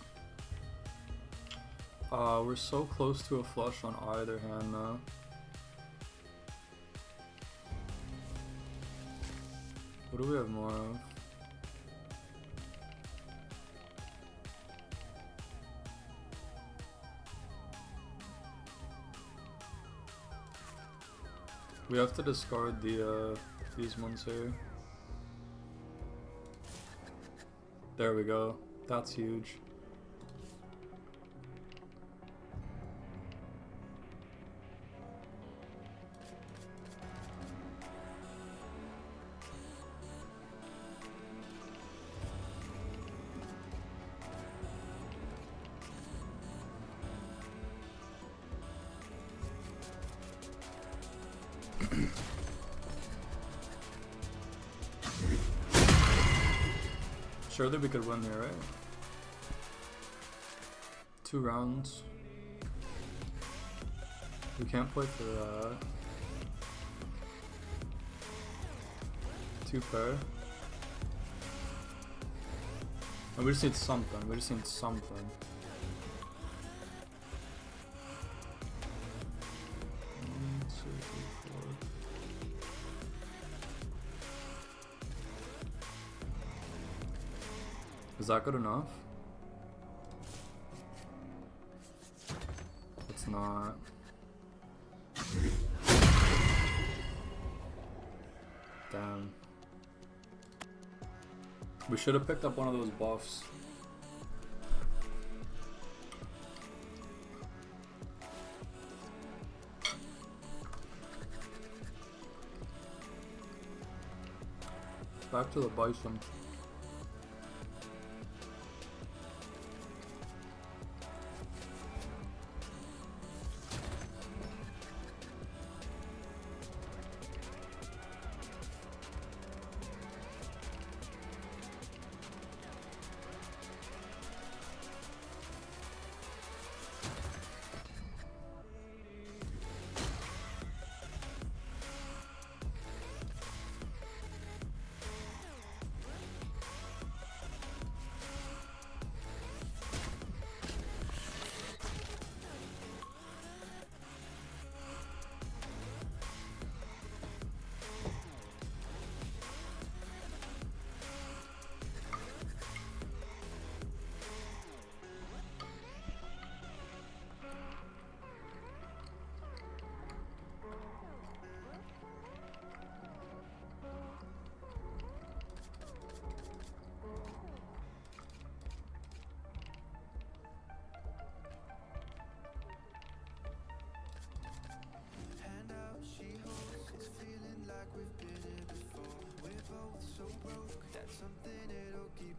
We're so close to a flush on either hand now. What do we have more of? We have to discard the these ones here. There we go. That's huge. Surely we could win here, right? 2 rounds. We can't play for that. 2 pair. And we just need something. We just need something. Is that good enough? It's not. Damn. We should have picked up one of those buffs. Back to the bison.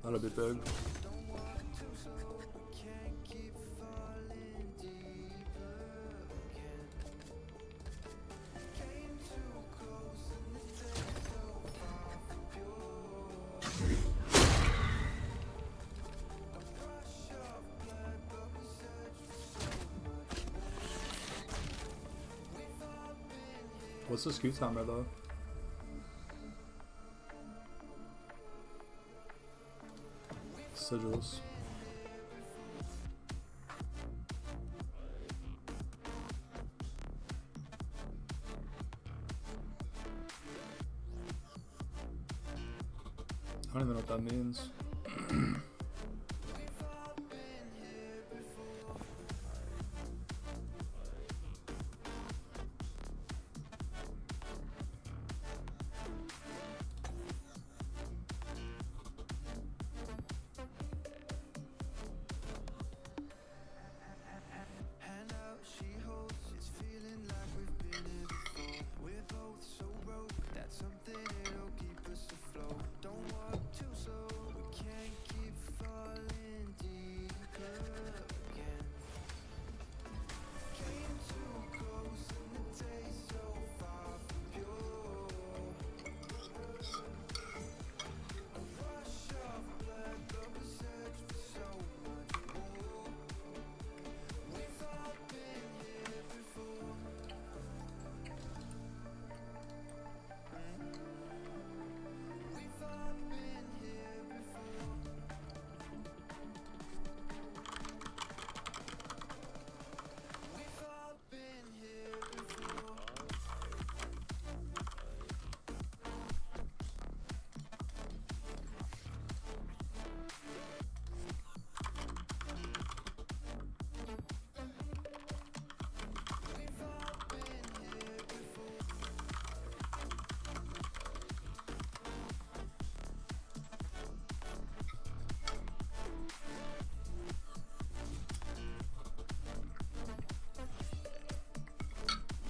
That'll be big. What's the scoot timer though? Sigils. I don't even know what that means. Hand out, she holds. It's feeling like we've been here before. We're both so broke. That's something that'll keep us afloat. Don't want to, so we can't keep falling deeper again. Came too close and the taste so far from pure. A rush of blood, but we search for so much more. We've all been here before. We've all been here before. We've all been here before. We've all been here before.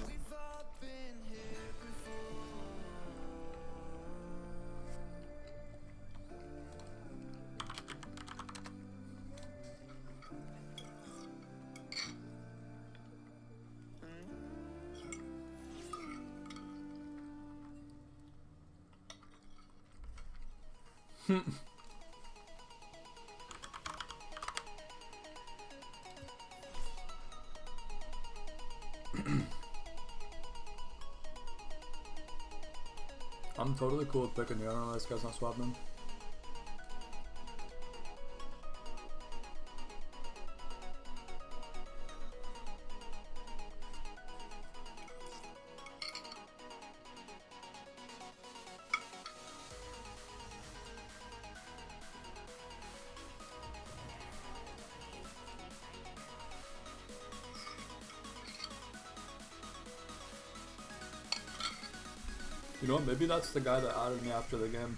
We've all been here before. I'm totally cool with picking the other. This guy's not swapping. You know what? Maybe that's the guy that added me after the game.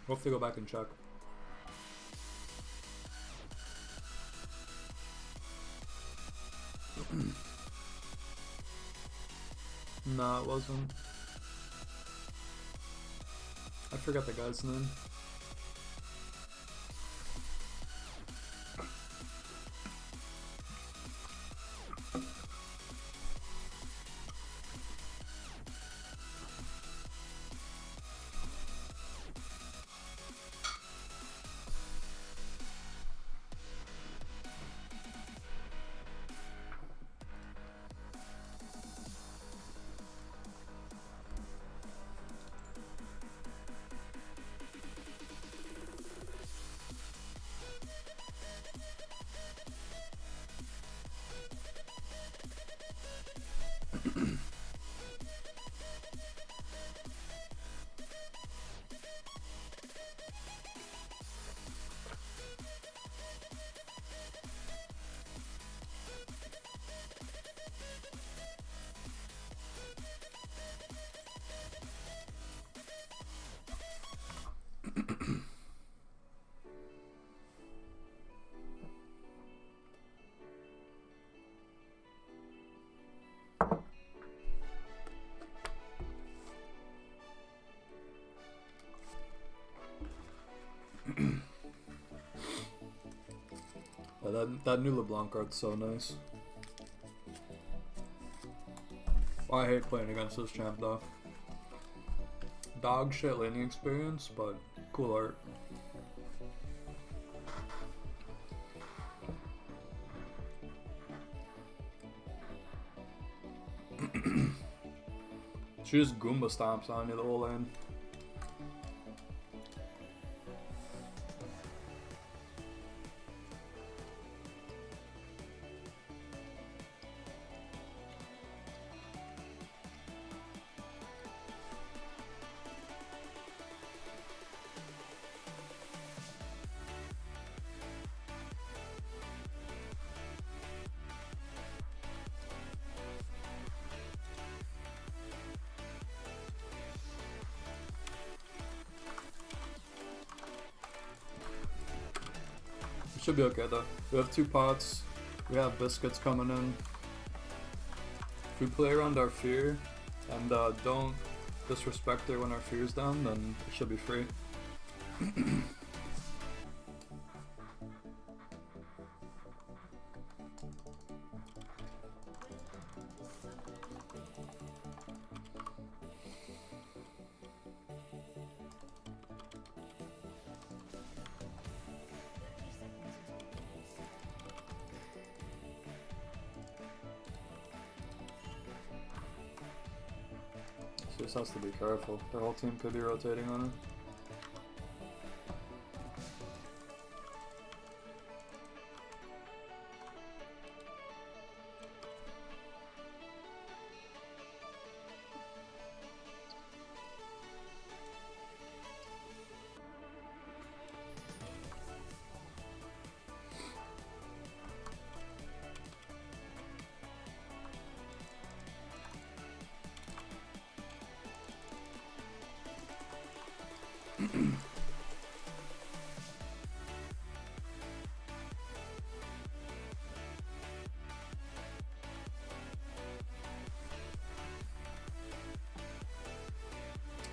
We'll have to go back and check. Nah, it wasn't. I forgot the guy's name. Yeah, that new LeBlanc art's so nice. I hate playing against this champ though. Dog shit laning experience, but cool art. She just Goomba stomps on you the whole lane. Should be okay though. We have 2 pots. We have biscuits coming in. If we play around our fear and don't disrespect her when our fear's down, then it should be free. She just has to be careful. Their whole team could be rotating on her.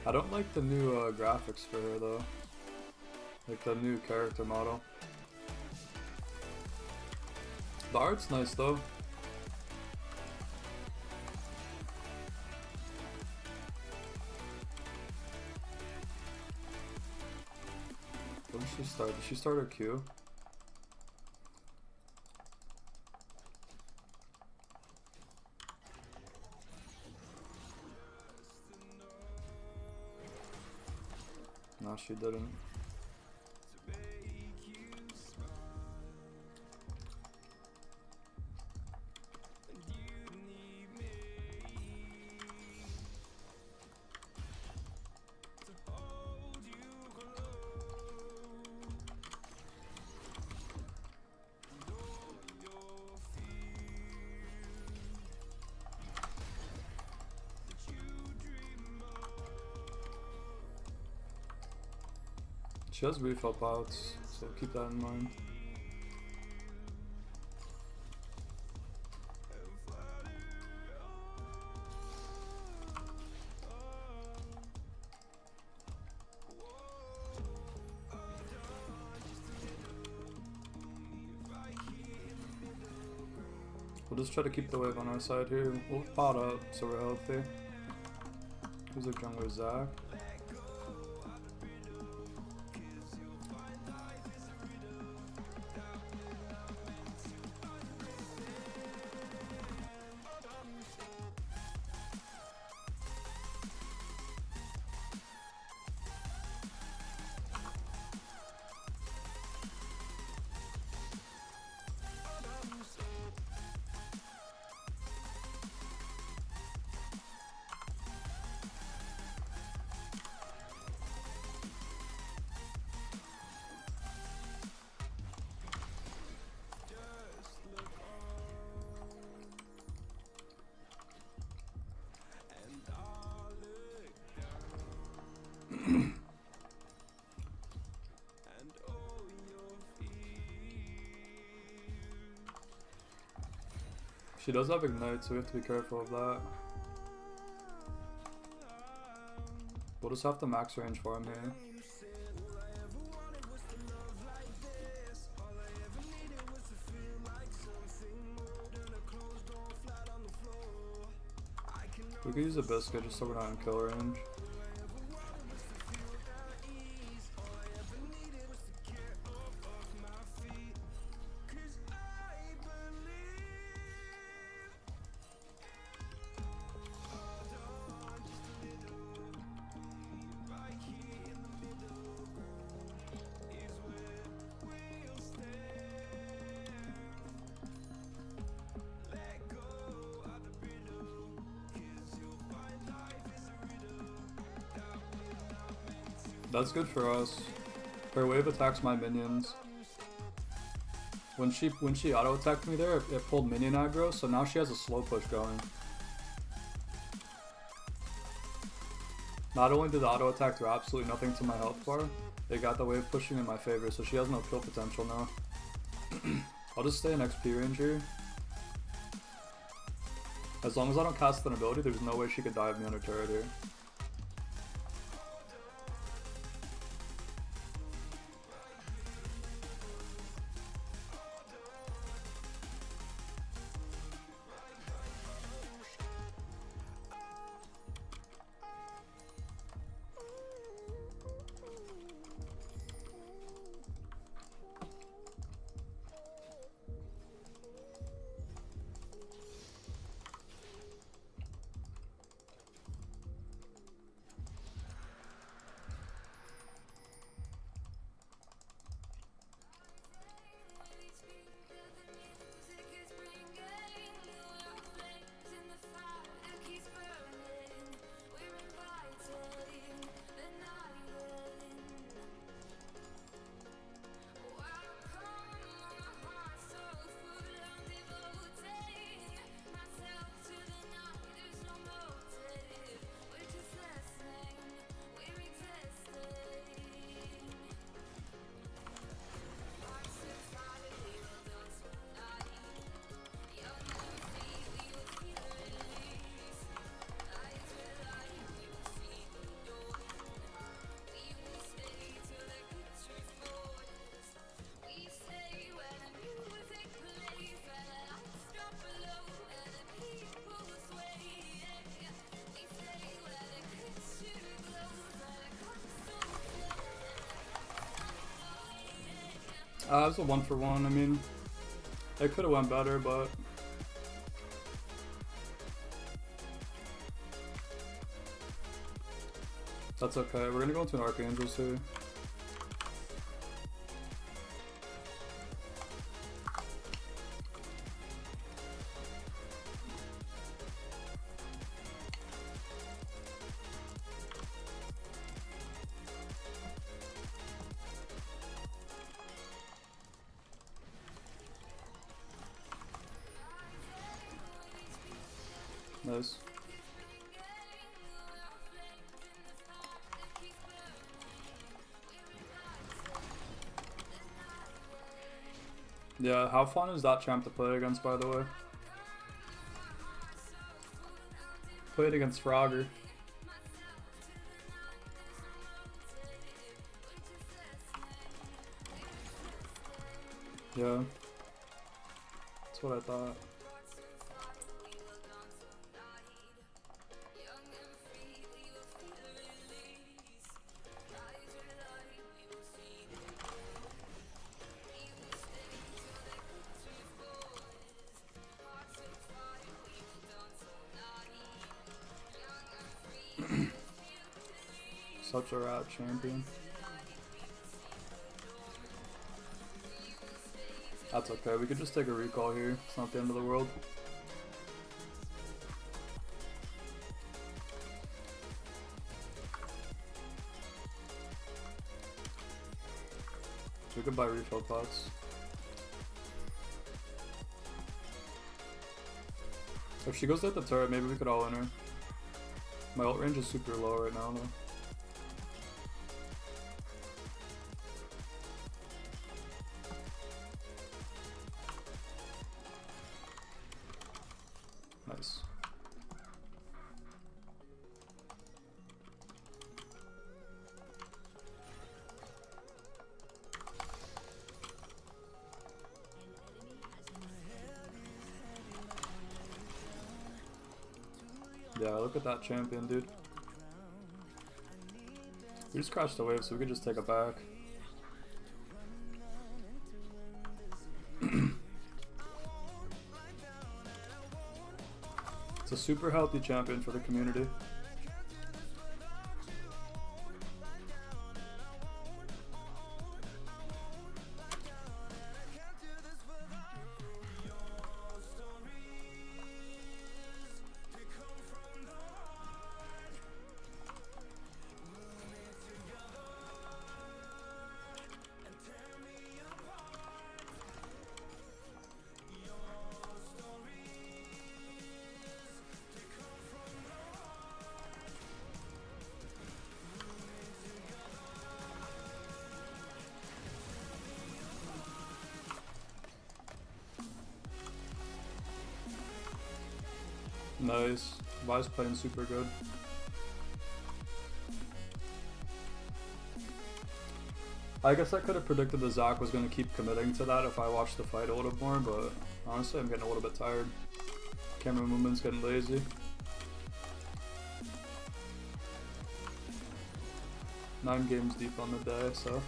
I don't like the new graphics for her though. Like the new character model. The art's nice though. When did she start? Did she start her Q? No, she didn't. She has refill pots, so keep that in mind. We'll just try to keep the wave on our side here. We'll pot up so we're healthy. Who's the jungler? Zach? She does have Ignite, so we have to be careful of that. We'll just have to max range farm here. We could use a biscuit just so we're not in kill range. That's good for us. Her wave attacks my minions. When she auto attacked me there, it pulled minion aggro, so now she has a slow push going. Not only did the auto attack do absolutely nothing to my health bar, they got the wave pushing in my favor, so she has no kill potential now. I'll just stay in XP range here. As long as I don't cast an ability, there's no way she could dive me on her turret here. It was a 1-for-1. I mean, it could have went better, but that's okay. We're gonna go into an Archangels here. Nice. Yeah, how fun is that champ to play against, by the way? Played against Frogger. Yeah. That's what I thought. Such a rat champion. That's okay, we could just take a recall here. It's not the end of the world. So we could buy refill pots. If she goes to hit the turret, maybe we could all in her. My ult range is super low right now though. Nice. Yeah, look at that champion, dude. We just crashed the wave, so we could just take it back. It's a super healthy champion for the community. Nice. Vi's playing super good. I guess I could have predicted that Zach was going to keep committing to that if I watched the fight a little more, but honestly I'm getting a little bit tired. Camera movement's getting lazy. Nine games deep on the day, so.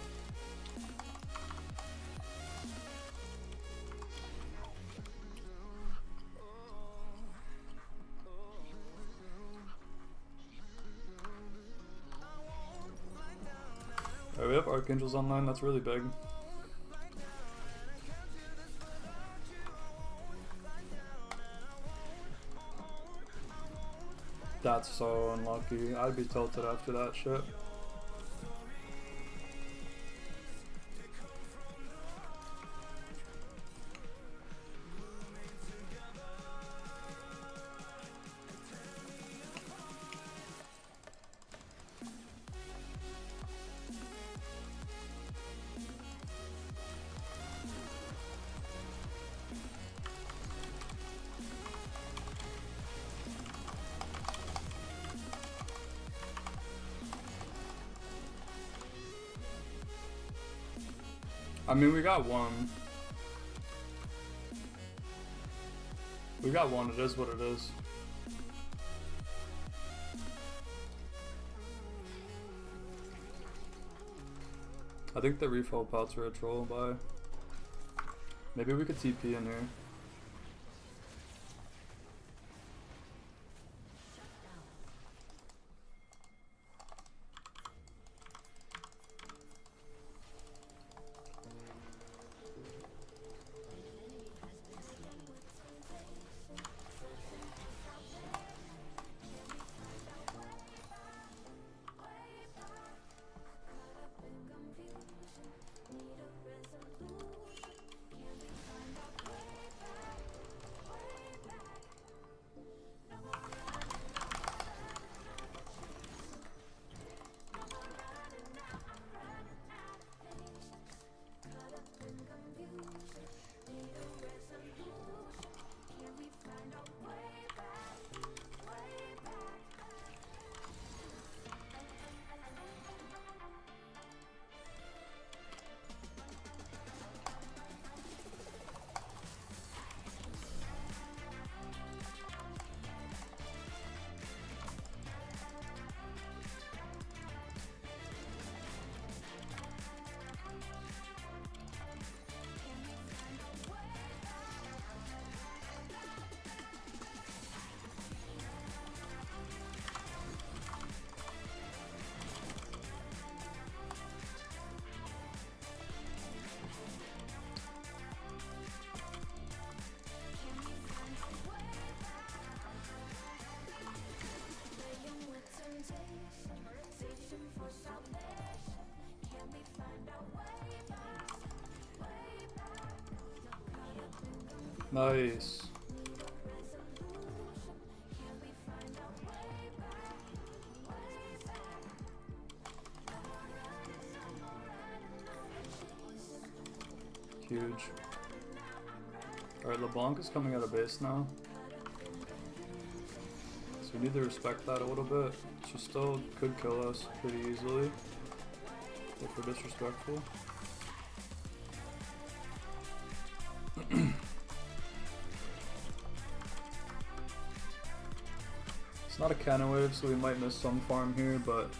Alright, we have Archangels online, that's really big. That's so unlucky. I'd be tilted after that shit. I mean, we got one. We got one, it is what it is. I think the refill pots were a troll by. Maybe we could TP in here. Nice. Huge. Alright, LeBlanc is coming out of base now. So we need to respect that a little bit. She still could kill us pretty easily if we're disrespectful. It's not a cannon wave, so we might miss some farm here, but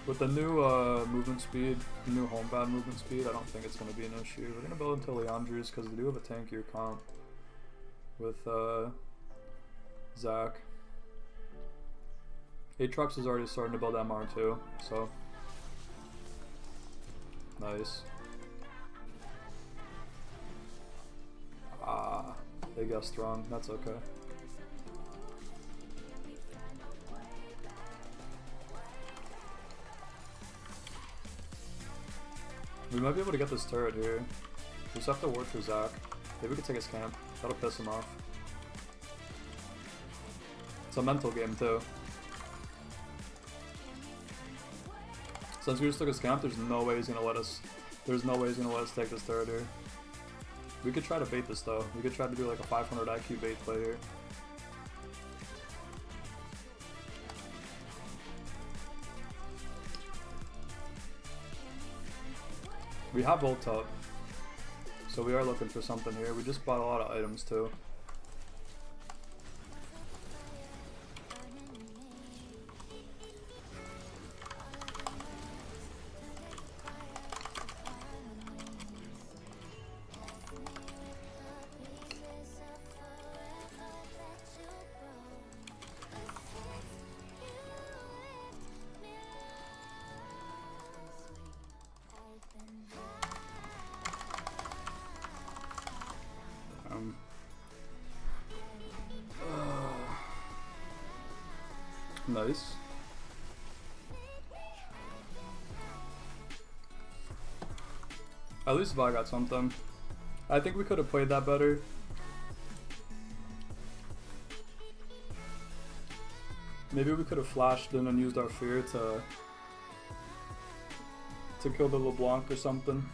with the new movement speed, the new homebound movement speed, I don't think it's going to be an issue. We're going to build into Leandri's because they do have a tankier comp with Zach. Aatrox is already starting to build MR too, so nice. Ah, they guessed wrong. That's okay. We might be able to get this turret here. We just have to ward for Zach. Maybe we could take his camp. That'll piss him off. It's a mental game too. Since we just took his camp, there's no way he's gonna let us. There's no way he's gonna let us take this turret here. We could try to bait this though. We could try to do like a 500 IQ bait play here. We have ult up, so we are looking for something here. We just bought a lot of items too. Nice. At least Vi got something. I think we could have played that better. Maybe we could have flashed in and used our fear to kill the LeBlanc or something.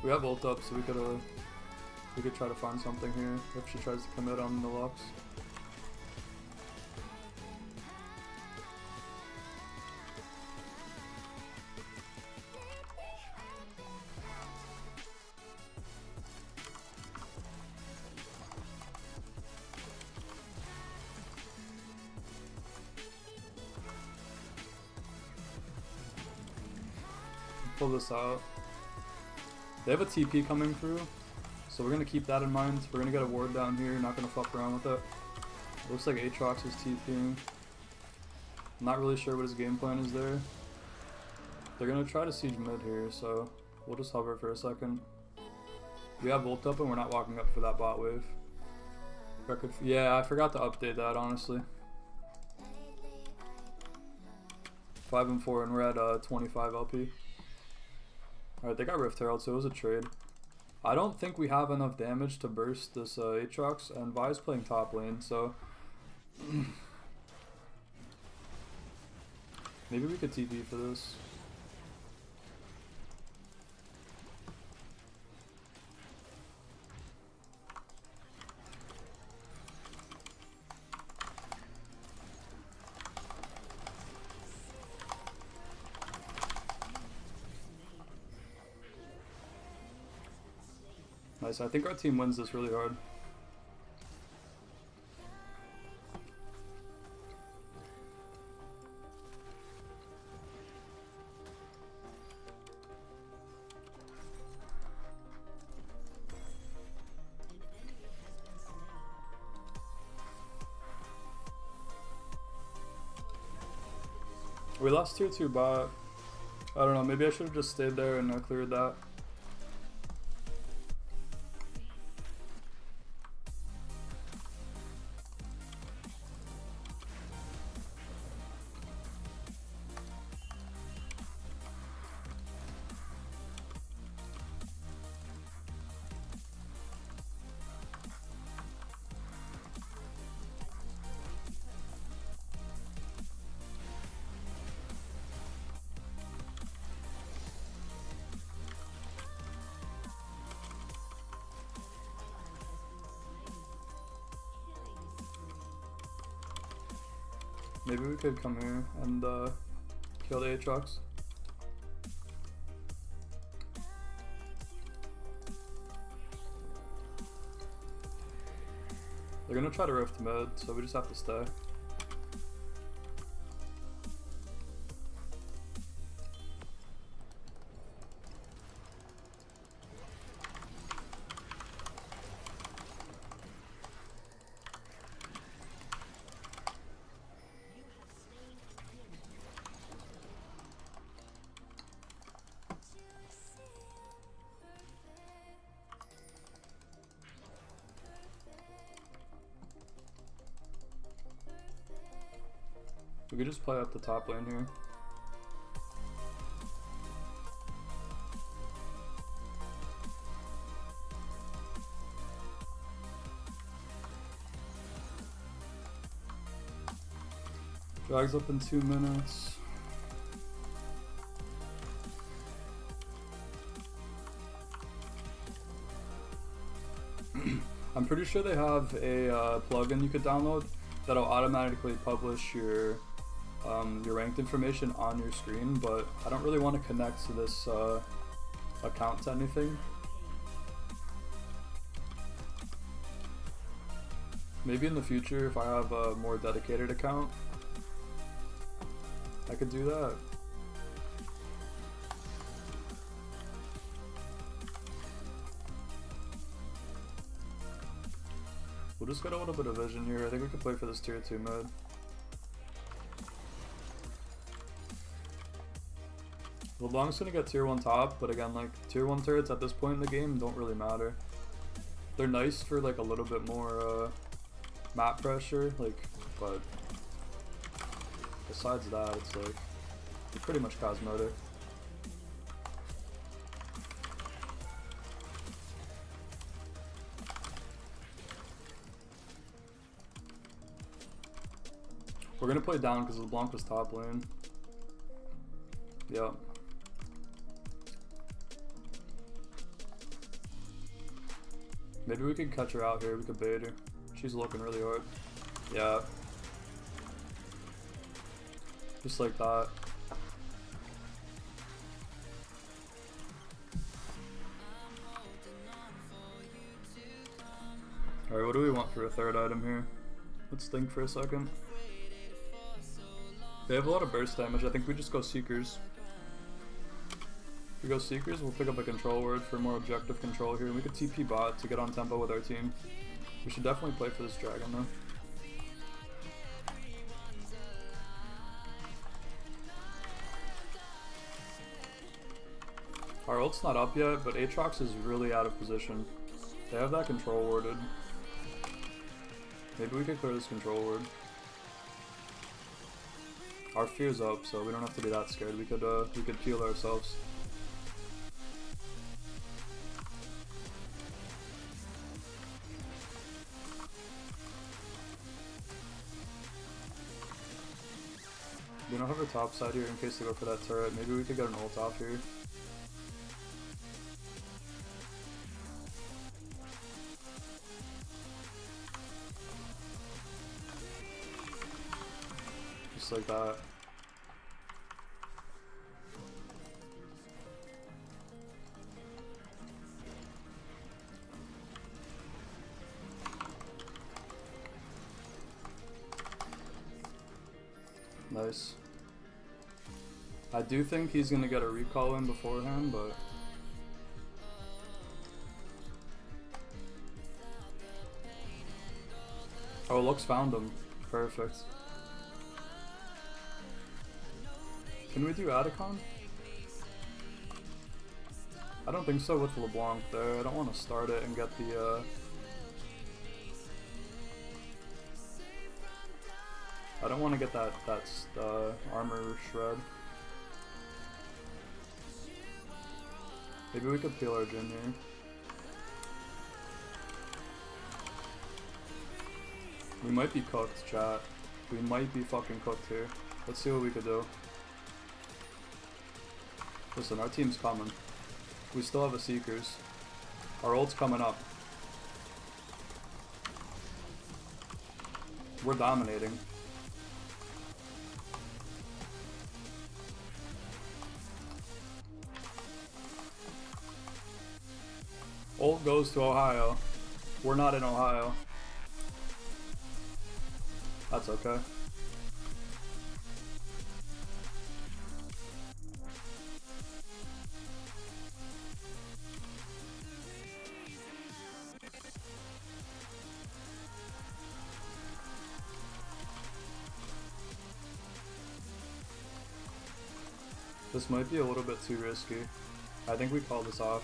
We have ult up, so we could try to find something here if she tries to commit on the Lux. Pull this out. They have a TP coming through, so we're going to keep that in mind. We're going to get a ward down here, not going to fuck around with it. Looks like Aatrox is TPing. I'm not really sure what his game plan is there. They're going to try to siege mid here, so we'll just hover for a second. We have ult up and we're not walking up for that bot wave. Yeah, I forgot to update that, honestly. 5 and 4 and we're at 25 LP. Alright, they got Rift Herald, so it was a trade. I don't think we have enough damage to burst this Aatrox, and Vi's playing top lane, so maybe we could TP for this. Nice, I think our team wins this really hard. We lost tier 2 bot. I don't know, maybe I should have just stayed there and cleared that. Maybe we could come here and kill the Aatrox. They're gonna try to rift mid, so we just have to stay. We could just play up the top lane here. Drags up in 2 minutes. I'm pretty sure they have a plugin you could download that'll automatically publish your ranked information on your screen, but I don't really want to connect to this account to anything. Maybe in the future, if I have a more dedicated account, I could do that. We'll just get a little bit of vision here. I think we could play for this tier 2 mid. LeBlanc's gonna get tier 1 top, but again, like, tier 1 turrets at this point in the game don't really matter. They're nice for like a little bit more map pressure, like, but besides that, it's like pretty much cosmetic. We're gonna play down because LeBlanc was top lane. Yep. Maybe we could catch her out here, we could bait her. She's looking really hard. Yeah. Just like that. Alright, what do we want for a third item here? Let's think for a second. They have a lot of burst damage. I think we just go Seekers. If we go Seekers, we'll pick up a control word for more objective control here. We could TP bot to get on tempo with our team. We should definitely play for this dragon though. Our ult's not up yet, but Aatrox is really out of position. They have that control warded. Maybe we could clear this control ward. Our fear's up, so we don't have to be that scared. We could heal ourselves. We don't have a top side here in case they go for that turret. Maybe we could get an ult off here. Just like that. Nice. I do think he's gonna get a recall in beforehand, but oh, Lux found him. Perfect. Can we do Atacon? I don't think so with LeBlanc there. I don't want to start it and get the I don't want to get that armor shred. Maybe we could peel our Jin here. We might be cooked, chat. We might be fucking cooked here. Let's see what we could do. Listen, our team's coming. We still have a Seekers. Our ult's coming up. We're dominating. Ult goes to Ohio. We're not in Ohio. That's okay. This might be a little bit too risky. I think we call this off.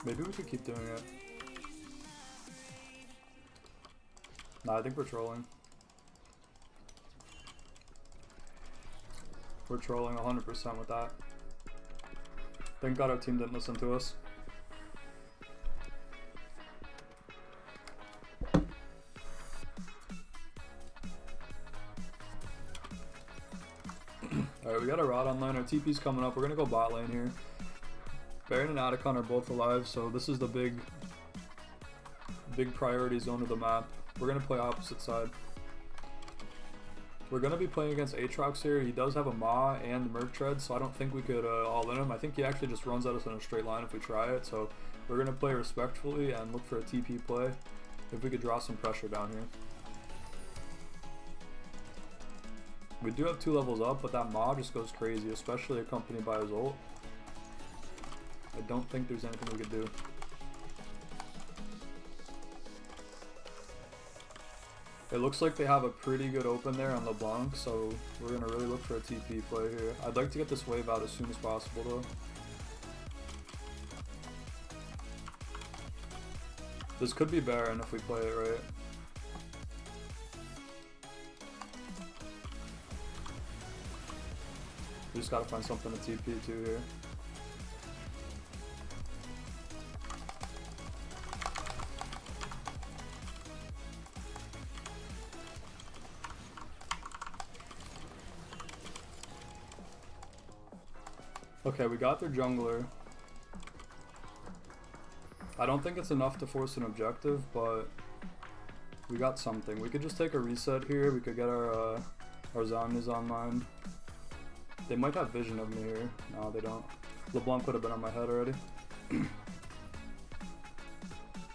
Maybe we could keep doing it. Nah, I think we're trolling. We're trolling 100% with that. Thank God our team didn't listen to us. Alright, we got a Rod online. Our TP's coming up. We're gonna go bot lane here. Baron and Atacon are both alive, so this is the big priority zone of the map. We're gonna play opposite side. We're gonna be playing against Aatrox here. He does have a Maw and Merc Tread, so I don't think we could all in him. I think he actually just runs at us in a straight line if we try it, so we're gonna play respectfully and look for a TP play if we could draw some pressure down here. We do have 2 levels up, but that Maw just goes crazy, especially accompanied by his ult. I don't think there's anything we could do. It looks like they have a pretty good open there on LeBlanc, so we're going to really look for a TP play here. I'd like to get this wave out as soon as possible though. This could be Baron if we play it right. We just got to find something to TP to here. Okay, we got their jungler. I don't think it's enough to force an objective, but we got something. We could just take a reset here. We could get our Zanyas online. They might have vision of me here. No, they don't. LeBlanc would have been on my head already.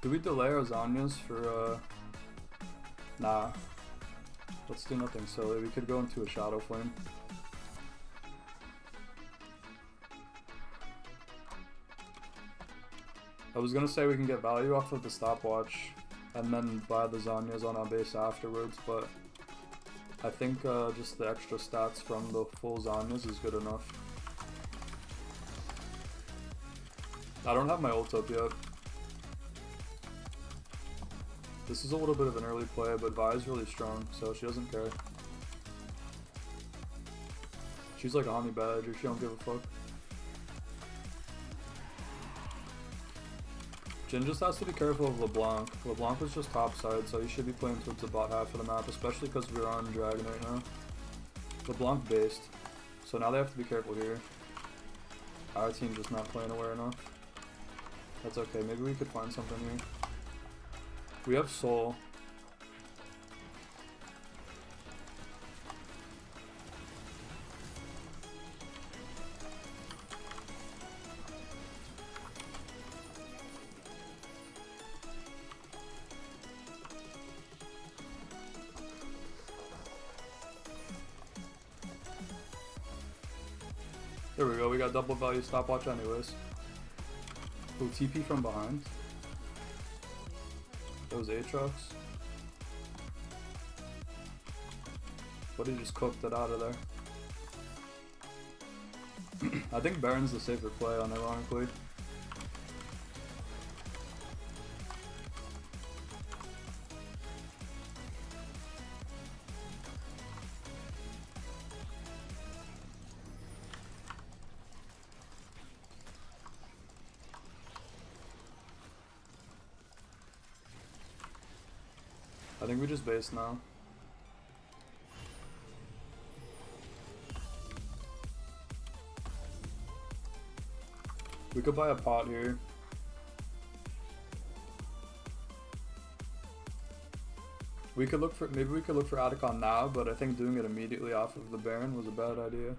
Do we delay our Zanyas for, Nah. Let's do nothing silly. We could go into a Shadow Flame. I was gonna say we can get value off of the stopwatch and then buy the Zanyas on our base afterwards, but I think just the extra stats from the full Zanyas is good enough. I don't have my ult up yet. This is a little bit of an early play, but Vi's really strong, so she doesn't care. She's like a honey badger, she don't give a fuck. Jhin just has to be careful of LeBlanc. LeBlanc was just topside, so he should be playing towards the bot half of the map, especially because we're on Dragon right now. LeBlanc based, so now they have to be careful here. Our team just not playing aware enough. That's okay, maybe we could find something here. We have Soul. There we go, we got double value stopwatch anyways. Oh, TP from behind. That was Aatrox. But he just cooked it out of there. I think Baron's the safer play, unironically. I think we just base now. We could buy a pot here. We could look for, maybe we could look for Atticon now, but I think doing it immediately off of the Baron was a bad idea.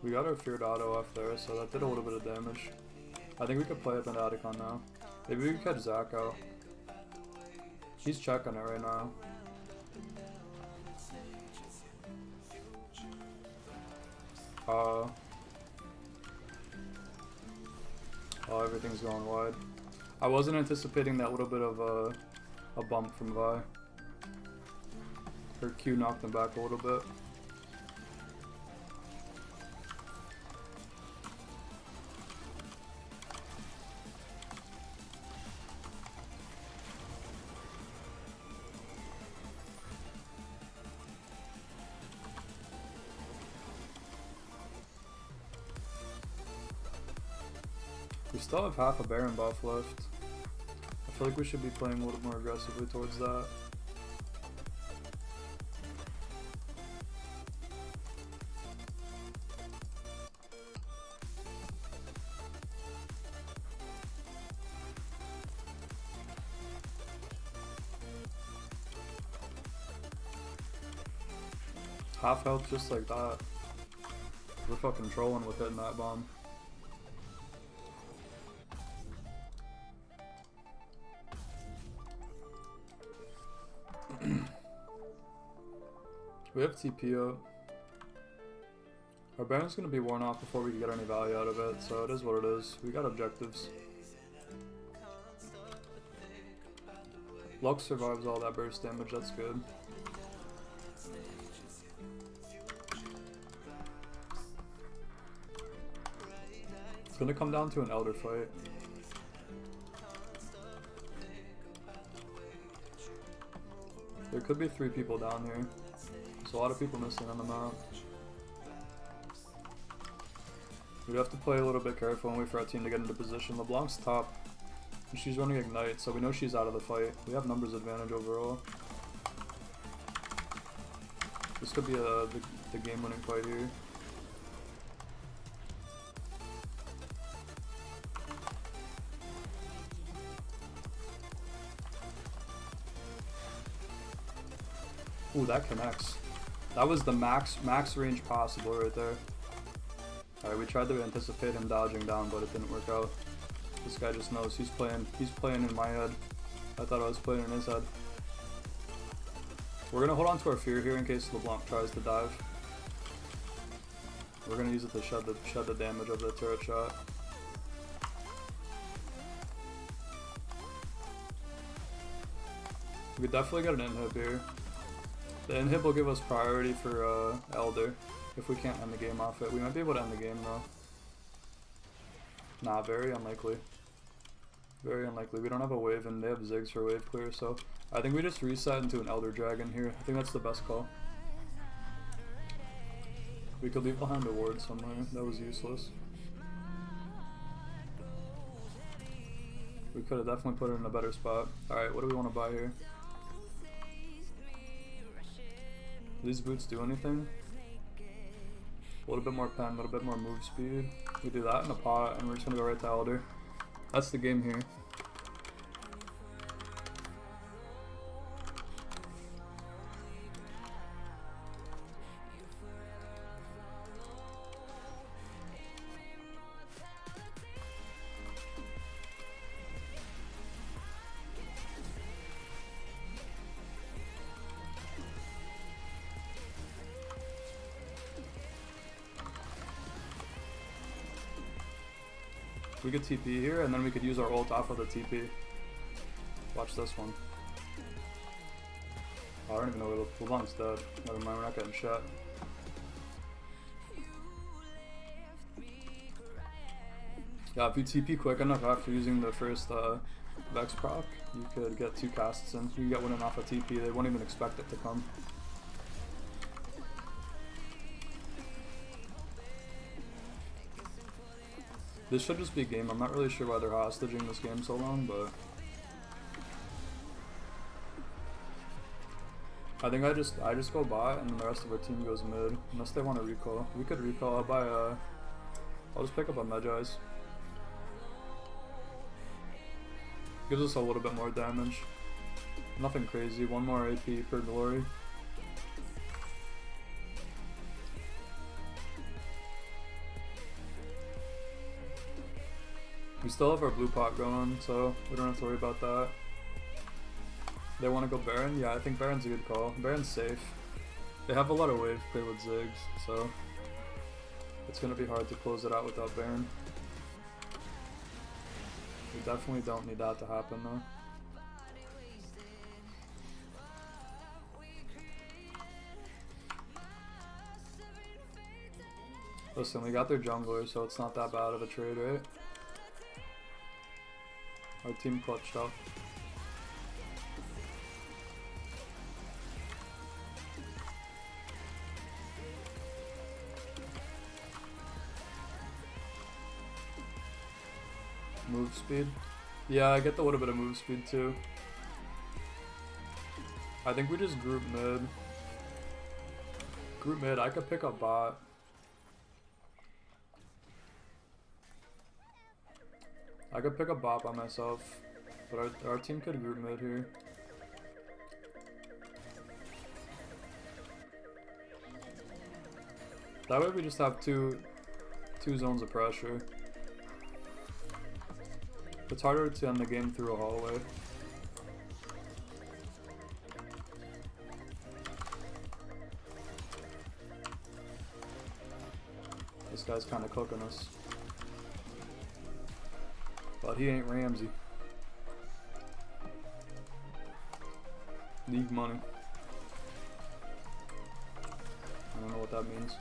We got our feared auto off there, so that did a little bit of damage. I think we could play up into Atticon now. Maybe we could catch Zach out. He's checking it right now. Oh, everything's going wide. I wasn't anticipating that little bit of a bump from Vi. Her Q knocked him back a little bit. We still have half a Baron buff left. I feel like we should be playing a little more aggressively towards that. Half health just like that. We're fucking trolling with hitting that bomb. We have TP up. Our Baron's gonna be worn off before we can get any value out of it, so it is what it is. We got objectives. Lux survives all that burst damage, that's good. It's gonna come down to an Elder fight. There could be 3 people down here. There's a lot of people missing on the map. We have to play a little bit careful and wait for our team to get into position. LeBlanc's top, and she's running Ignite, so we know she's out of the fight. We have numbers advantage overall. This could be the game-winning fight here. Ooh, that connects. That was the max range possible right there. Alright, we tried to anticipate him dodging down, but it didn't work out. This guy just knows he's playing in my head. I thought I was playing in his head. We're gonna hold on to our fear here in case LeBlanc tries to dive. We're gonna use it to shed the damage of the turret shot. We could definitely get an inhib here. The inhib will give us priority for Elder if we can't end the game off it. We might be able to end the game though. Nah, very unlikely. Very unlikely. We don't have a wave and they have Ziggs for wave clear, so I think we just reset into an Elder Dragon here. I think that's the best call. We could leave behind a ward somewhere. That was useless. We could have definitely put it in a better spot. Alright, what do we want to buy here? Do these boots do anything? A little bit more pen, a little bit more move speed. We do that in a pot, and we're just gonna go right to Elder. That's the game here. We could TP here, and then we could use our ult off of the TP. Watch this one. Oh, I don't even know where LeBlanc's dead. Never mind, we're not getting shot. Yeah, if you TP quick enough after using the first Vex proc, you could get 2 casts in. You can get one in off a TP, they won't even expect it to come. This should just be a game. I'm not really sure why they're hostaging this game so long, but I think I just go bot and then the rest of our team goes mid. Unless they want to recall. We could recall. I'll just pick up a Magi's. Gives us a little bit more damage. Nothing crazy. 1 more AP per glory. We still have our blue pot going, so we don't have to worry about that. They want to go Baron? Yeah, I think Baron's a good call. Baron's safe. They have a lot of wave play with Ziggs, so it's going to be hard to close it out without Baron. We definitely don't need that to happen though. Listen, we got their jungler, so it's not that bad of a trade, right? Our team clutched up. Move speed. Yeah, I get a little bit of move speed too. I think we just group mid. Group mid, I could pick up bot. I could pick up bot by myself, but our team could group mid here. That way we just have two zones of pressure. It's harder to end the game through a hallway. This guy's kind of cooking us. But he ain't Ramsey. League money. I don't know what that means.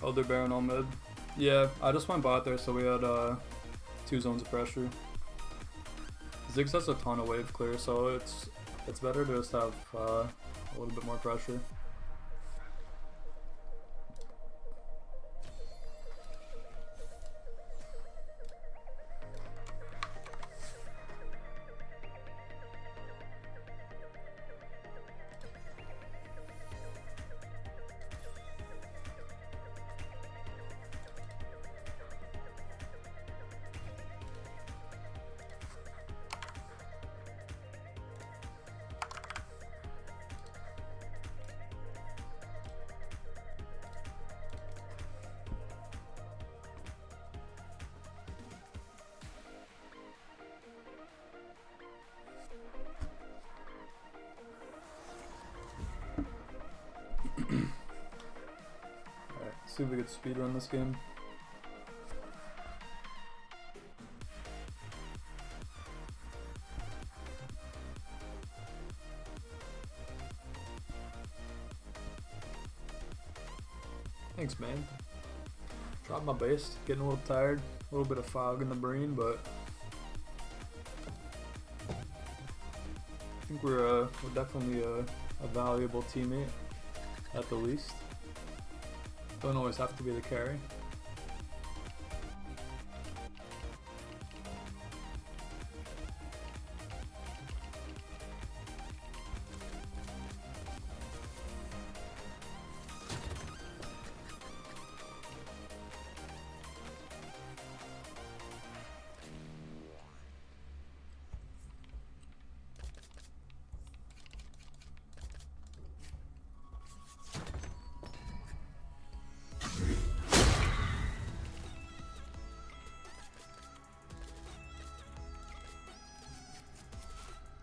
Oh, they're Baron on mid. Yeah, I just went bot there, so we had 2 zones of pressure. Ziggs has a ton of wave clear, so it's better to just have a little bit more pressure. Alright, see if we could speedrun this game. Thanks, man. Dropped my base, getting a little tired, a little bit of fog in the brain, but I think we're definitely a valuable teammate, at the least. Don't always have to be the carry.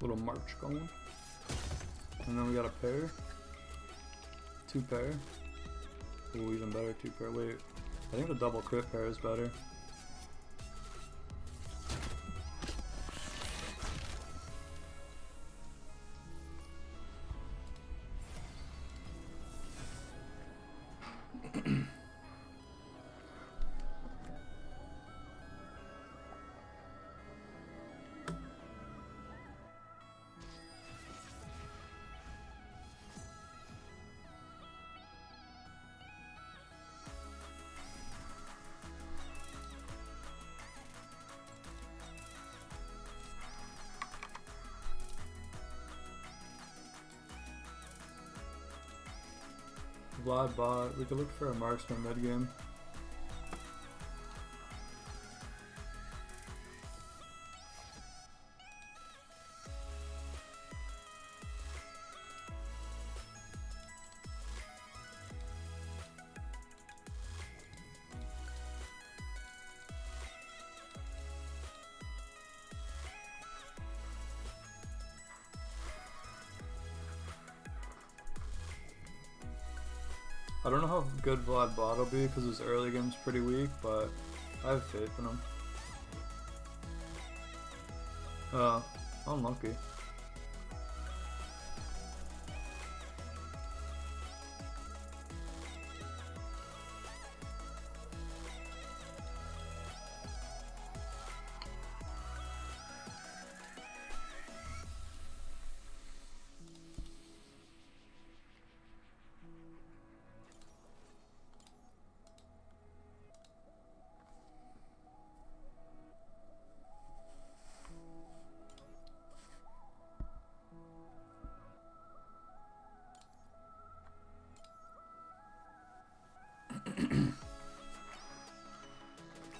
Little march going. And then we got a pair. 2 pair. Oh, even better, 2 pair. Wait, I think the double crit pair is better. Vlad bot. We could look for a marksman mid game. I don't know how good Vlad bot will be because his early game's pretty weak, but I have faith in him. Unlucky.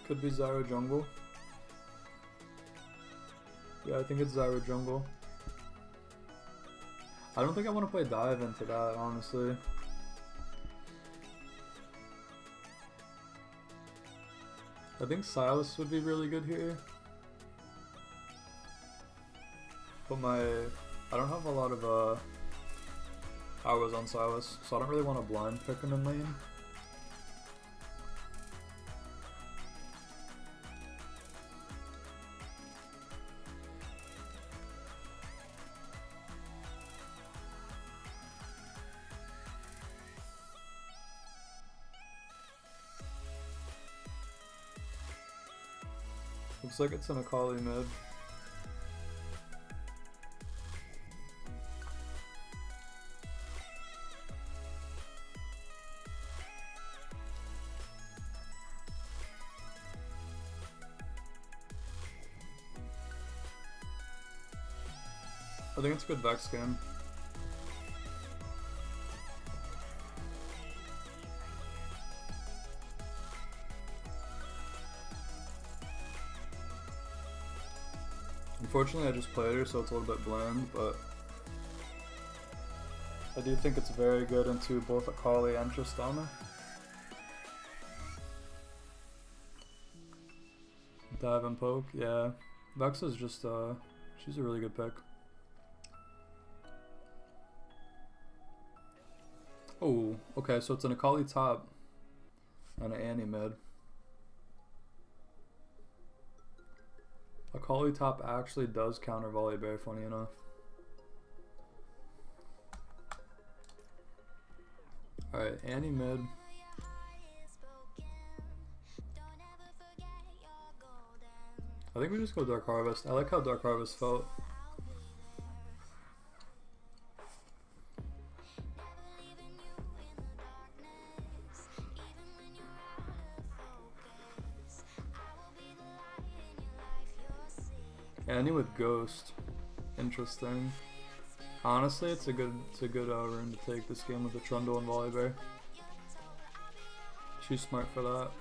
Could be Zyro Jungle. Yeah, I think it's Zyro Jungle. I don't think I want to play dive into that, honestly. I think Silas would be really good here. But I don't have a lot of hours on Silas, so I don't really want to blind pick him in lane. Looks like it's an Akali mid. I think it's a good Vex game. Unfortunately, I just played her, so it's a little bit bland, but I do think it's very good into both Akali and Tristana. Dive and poke, yeah. Vex is just, she's a really good pick. Oh, okay, so it's an Akali top and an Annie mid. Akali top actually does counter volley very funny enough. Alright, Annie mid. I think we just go Dark Harvest. I like how Dark Harvest felt. Annie with Ghost. Interesting. Honestly, it's a good rune to take this game with the Trundle and Volibear. She's smart for that.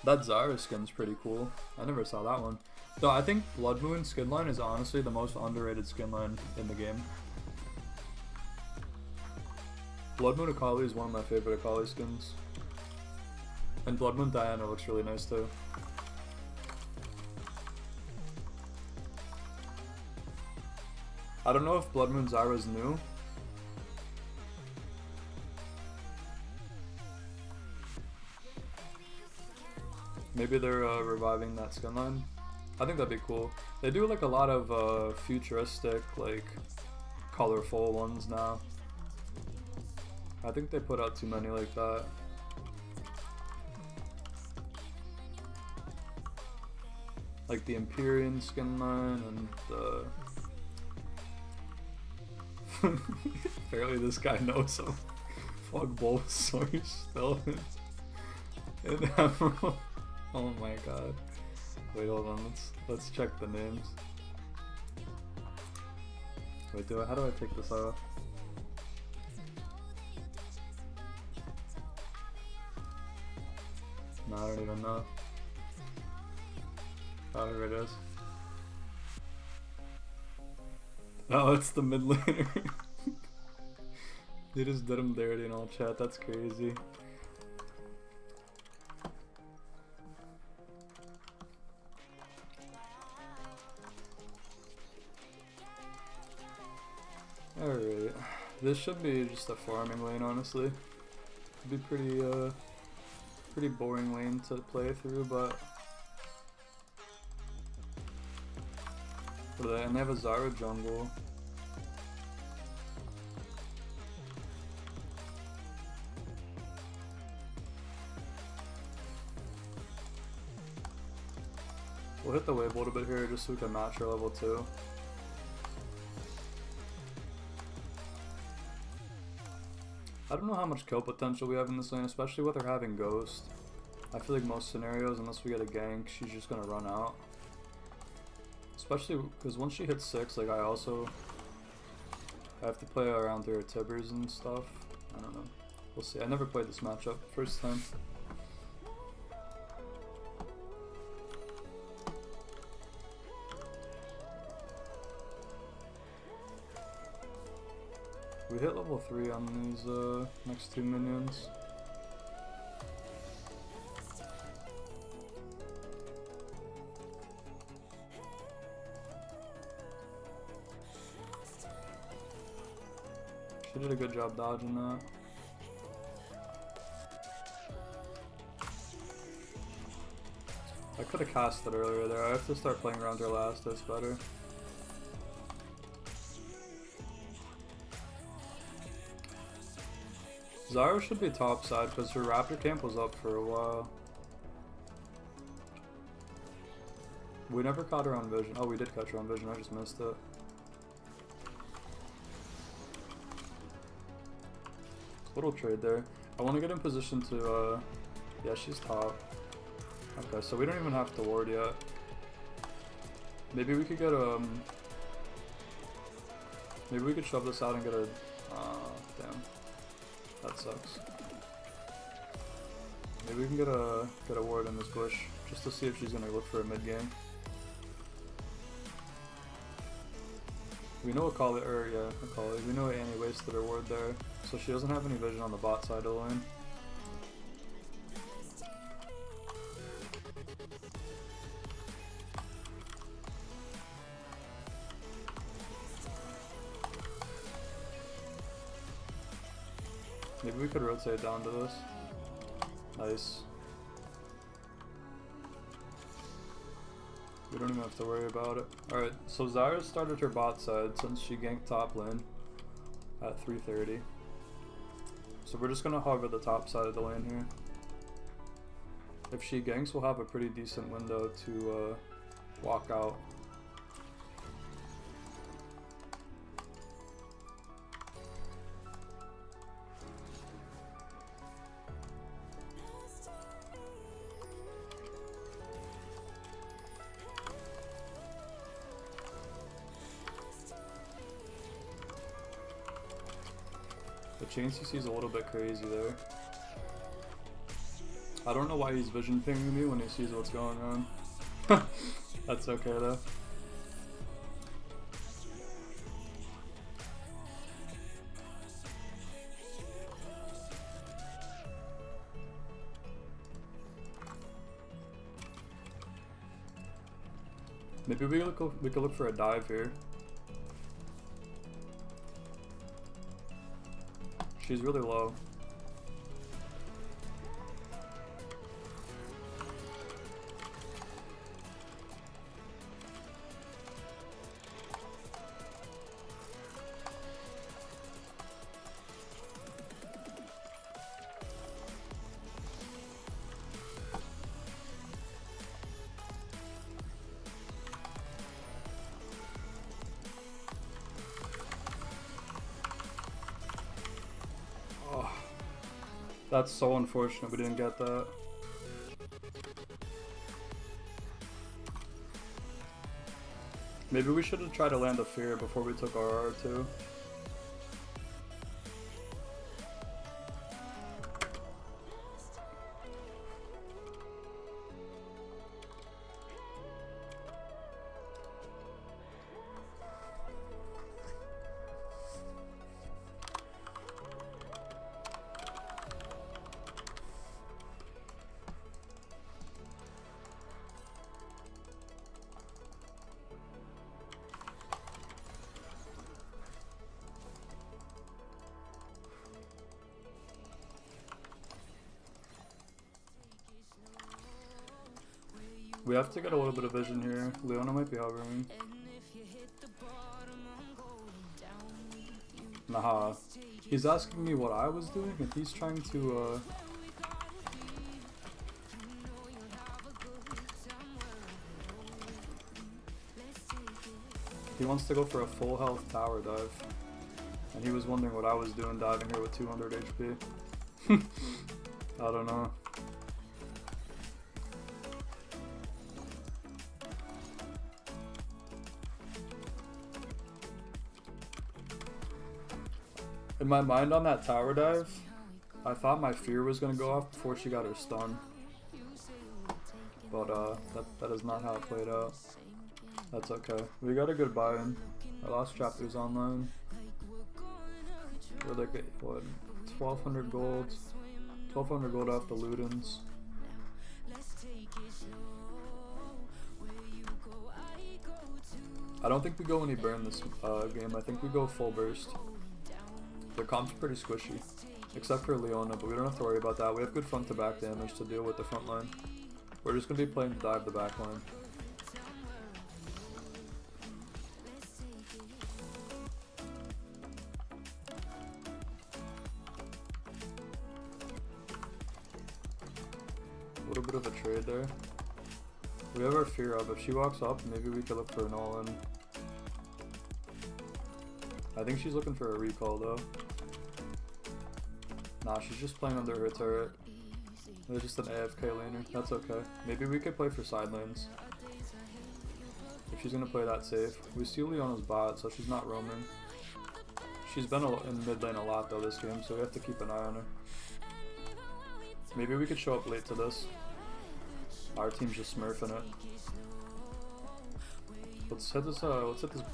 That Zyra skin's pretty cool. I never saw that one. Though I think Blood Moon skin line is honestly the most underrated skin line in the game. Blood Moon Akali is one of my favorite Akali skins. And Blood Moon Diana looks really nice too. I don't know if Blood Moon Zyra is new. Maybe they're reviving that skin line. I think that'd be cool. They do like a lot of futuristic, like colorful ones now. I think they put out too many like that. Like the Empyrean skin line and the... Apparently this guy knows him. Fuck Bulbasaur still in Emerald. Oh my god. Wait, hold on, let's check the names. Wait, how do I take this off? No, I don't even know. Oh, here it is. Oh, it's the mid laner. They just did him dirty in all chat, that's crazy. Alright, this should be just a farming lane, honestly. It'd be pretty boring lane to play through, but what are they? And they have a Zyra jungle. We'll hit the wave a little bit here just so we can match our level 2. I don't know how much kill potential we have in this lane, especially with her having Ghost. I feel like most scenarios, unless we get a gank, she's just gonna run out. Especially because once she hits 6, like I have to play around through her Tibbers and stuff. I don't know. We'll see. I never played this matchup. First time. We hit level 3 on these next 2 minions. She did a good job dodging that. I could have cast it earlier there. I have to start playing around her last, that's better. Zyra should be top side because her Raptor camp was up for a while. We never caught her on vision. Oh, we did catch her on vision. I just missed it. Little trade there. I want to get in position to, yeah, she's top. Okay, so we don't even have to ward yet. Maybe we could get maybe we could shove this out and get a, damn. That sucks. Maybe we can get a ward in this bush just to see if she's gonna look for a mid game. We know Akali, or yeah, Akali. We know Annie wasted her ward there, so she doesn't have any vision on the bot side of the lane. Maybe we could rotate down to this. Nice. We don't even have to worry about it. Alright, so Zyra started her bot side since she ganked top lane at 3:30. So we're just gonna hover the top side of the lane here. If she ganks, we'll have a pretty decent window to walk out. The chain CC is a little bit crazy there. I don't know why he's vision pinging me when he sees what's going on. That's okay though. Maybe we could look for a dive here. She's really low. That's so unfortunate we didn't get that. Maybe we should have tried to land a fear before we took our R2. We have to get a little bit of vision here. Leona might be hovering. Nah. He's asking me what I was doing and he's trying to he wants to go for a full health tower dive. And he was wondering what I was doing diving here with 200 HP. I don't know. In my mind on that tower dive, I thought my fear was gonna go off before she got her stun. But that is not how it played out. That's okay. We got a good buy-in. Our last chapter's online. We're like, what, 1,200 gold? 1,200 gold off the Ludens. I don't think we go any burn this game. I think we go full burst. The comp's pretty squishy. Except for Leona, but we don't have to worry about that. We have good front to back damage to deal with the front line. We're just going to be playing to dive the back line. A little bit of a trade there. We have our fear up. If she walks up, maybe we could look for an all-in. I think she's looking for a recall though. Nah, she's just playing under her turret. There's just an AFK laner. That's okay. Maybe we could play for side lanes. If she's gonna play that safe. We see Leona's bot, so she's not roaming. She's been in mid lane a lot though this game, so we have to keep an eye on her. Maybe we could show up late to this. Our team's just smurfing it. Let's hit this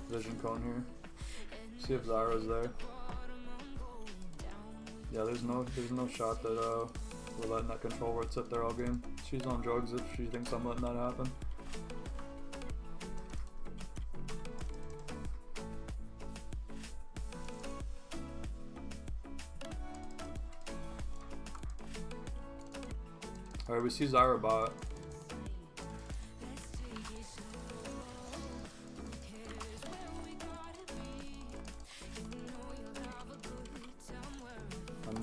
vision cone here. See if Zyra's there. Yeah, there's no shot that we're letting that control word sit there all game. She's on drugs if she thinks I'm letting that happen. Alright, we see Zyra bot.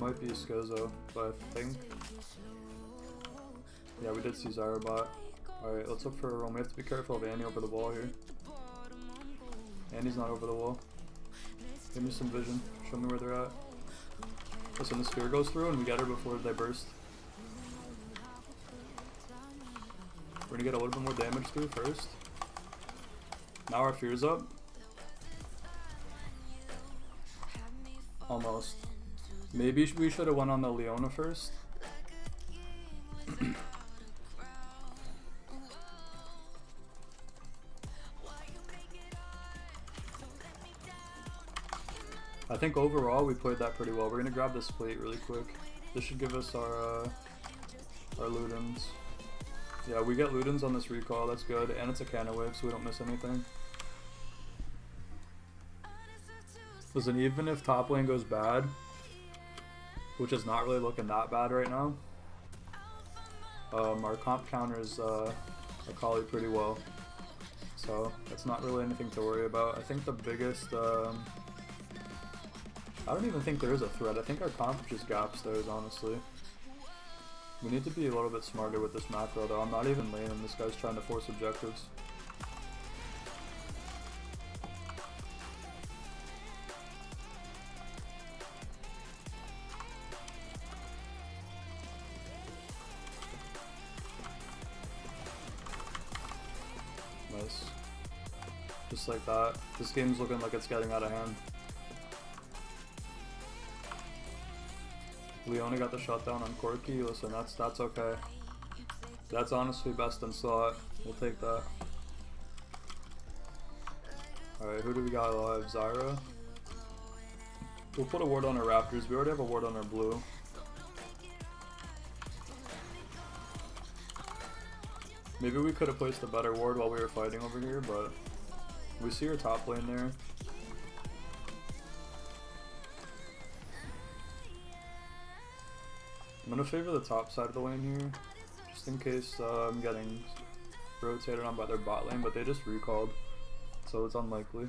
Might be a Scozo, but I think... Yeah, we did see Zyra bot. Alright, let's look for a roam. We have to be careful of Annie over the wall here. Annie's not over the wall. Give me some vision. Show me where they're at. Listen, the sphere goes through and we get her before they burst. We're gonna get a little bit more damage through first. Now our fear's up. Almost. Maybe we should have went on the Leona first. I think overall we played that pretty well. We're gonna grab this plate really quick. This should give us our Ludens. Yeah, we get Ludens on this recall, that's good. And it's a cannon wave, so we don't miss anything. Listen, even if top lane goes bad, which is not really looking that bad right now, our comp counters Akali pretty well. So that's not really anything to worry about. I think the biggest, I don't even think there is a threat. I think our comp just gaps those, honestly. We need to be a little bit smarter with this macro though. I'm not even laning. This guy's trying to force objectives. Nice. Just like that. This game's looking like it's getting out of hand. Leona got the shutdown on Corki. Listen, that's okay. That's honestly best in slot. We'll take that. Alright, who do we got alive? Zyra? We'll put a ward on our Raptors. We already have a ward on our blue. Maybe we could have placed a better ward while we were fighting over here, but we see our top lane there. I'm gonna favor the top side of the lane here, just in case I'm getting rotated on by their bot lane, but they just recalled, so it's unlikely.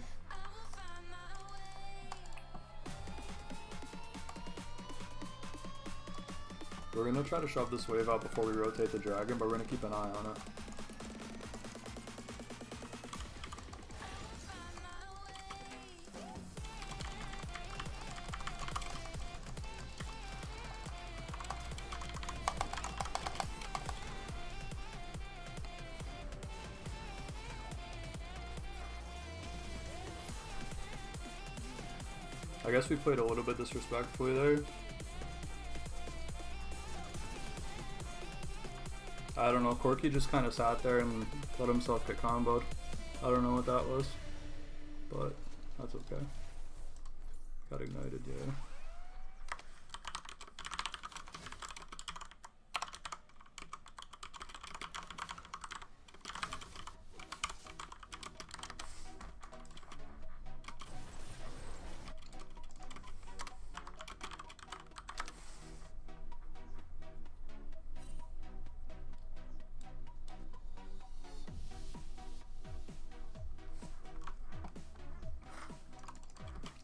We're gonna try to shove this wave out before we rotate the dragon, but we're gonna keep an eye on it. I guess we played a little bit disrespectfully there. I don't know, Corky just kind of sat there and let himself get comboed. I don't know what that was, but that's okay. Got ignited, yeah.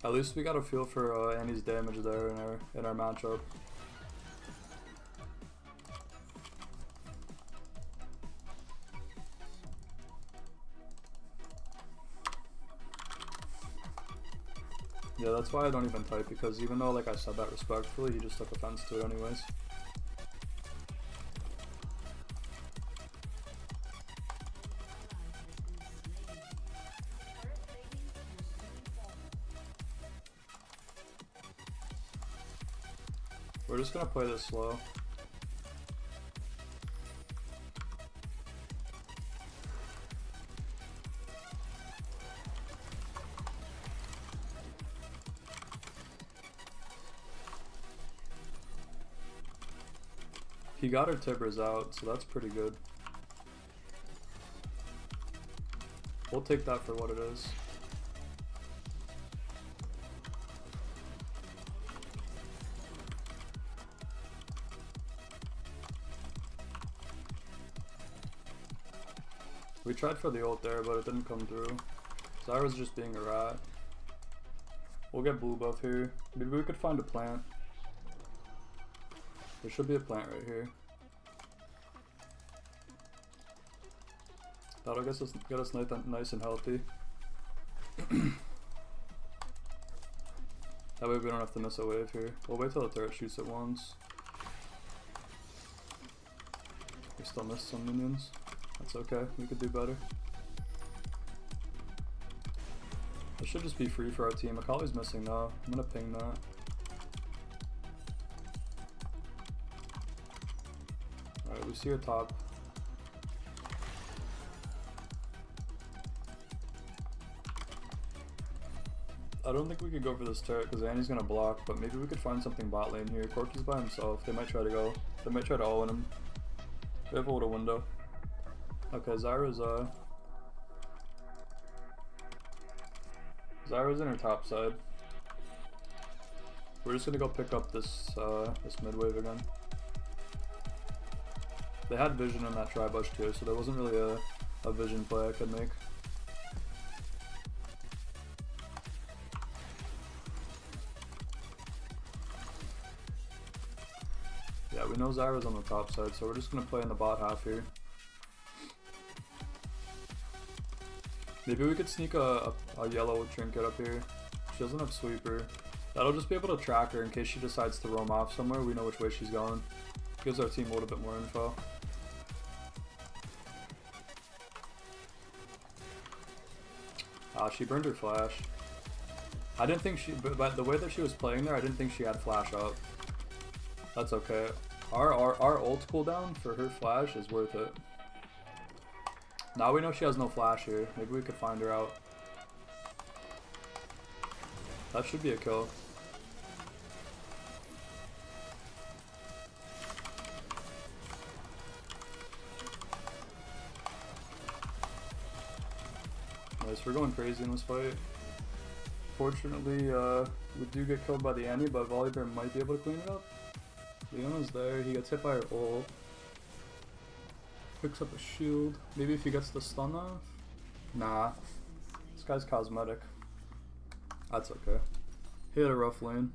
At least we got a feel for Annie's damage there in our matchup. Yeah, that's why I don't even type, because even though like I said that respectfully, he just took offense to it anyways. We're just gonna play this slow. He got her Tibbers out, so that's pretty good. We'll take that for what it is. We tried for the ult there, but it didn't come through. Zyra's just being a rat. We'll get blue buff here. Maybe we could find a plant. There should be a plant right here. That'll get us nice and healthy. That way we don't have to miss a wave here. We'll wait till the turret shoots it once. We still missed some minions. That's okay, we could do better. It should just be free for our team. Akali's missing now. I'm gonna ping that. Alright, we see her top. I don't think we could go for this turret because Annie's gonna block, but maybe we could find something bot lane here. Corky's by himself. They might try to go. They might try to all in him. We have a little window. Okay, Zyra's in her top side. We're just gonna go pick up this this mid wave again. They had vision in that tri-bush too, so there wasn't really a vision play I could make. Yeah, we know Zyra's on the top side, so we're just gonna play in the bot half here. Maybe we could sneak a yellow trinket up here. She doesn't have sweeper. That'll just be able to track her in case she decides to roam off somewhere. We know which way she's going. Gives our team a little bit more info. She burned her flash. I didn't think she, but the way that she was playing there, I didn't think she had flash up. That's okay. Our ult cooldown for her flash is worth it. Now we know she has no flash here. Maybe we could find her out. That should be a kill. Nice, we're going crazy in this fight. Fortunately, we do get killed by the Annie, but Volibear might be able to clean it up. Leona's there, he gets hit by her ult. Picks up a shield. Maybe if he gets the stun off? Nah. This guy's cosmetic. That's okay. He had a rough lane.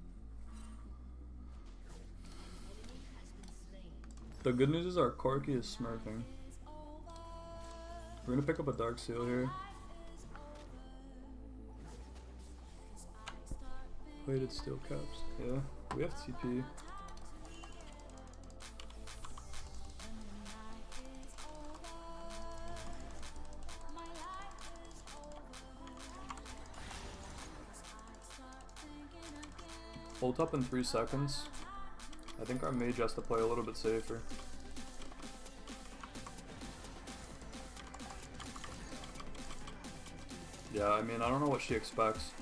The good news is our Corki is smurfing. We're gonna pick up a Dark Seal here. Plated steel caps. Yeah, we have TP. Ult up in 3 seconds. I think our mage has to play a little bit safer. Yeah, I mean, I don't know what she expects.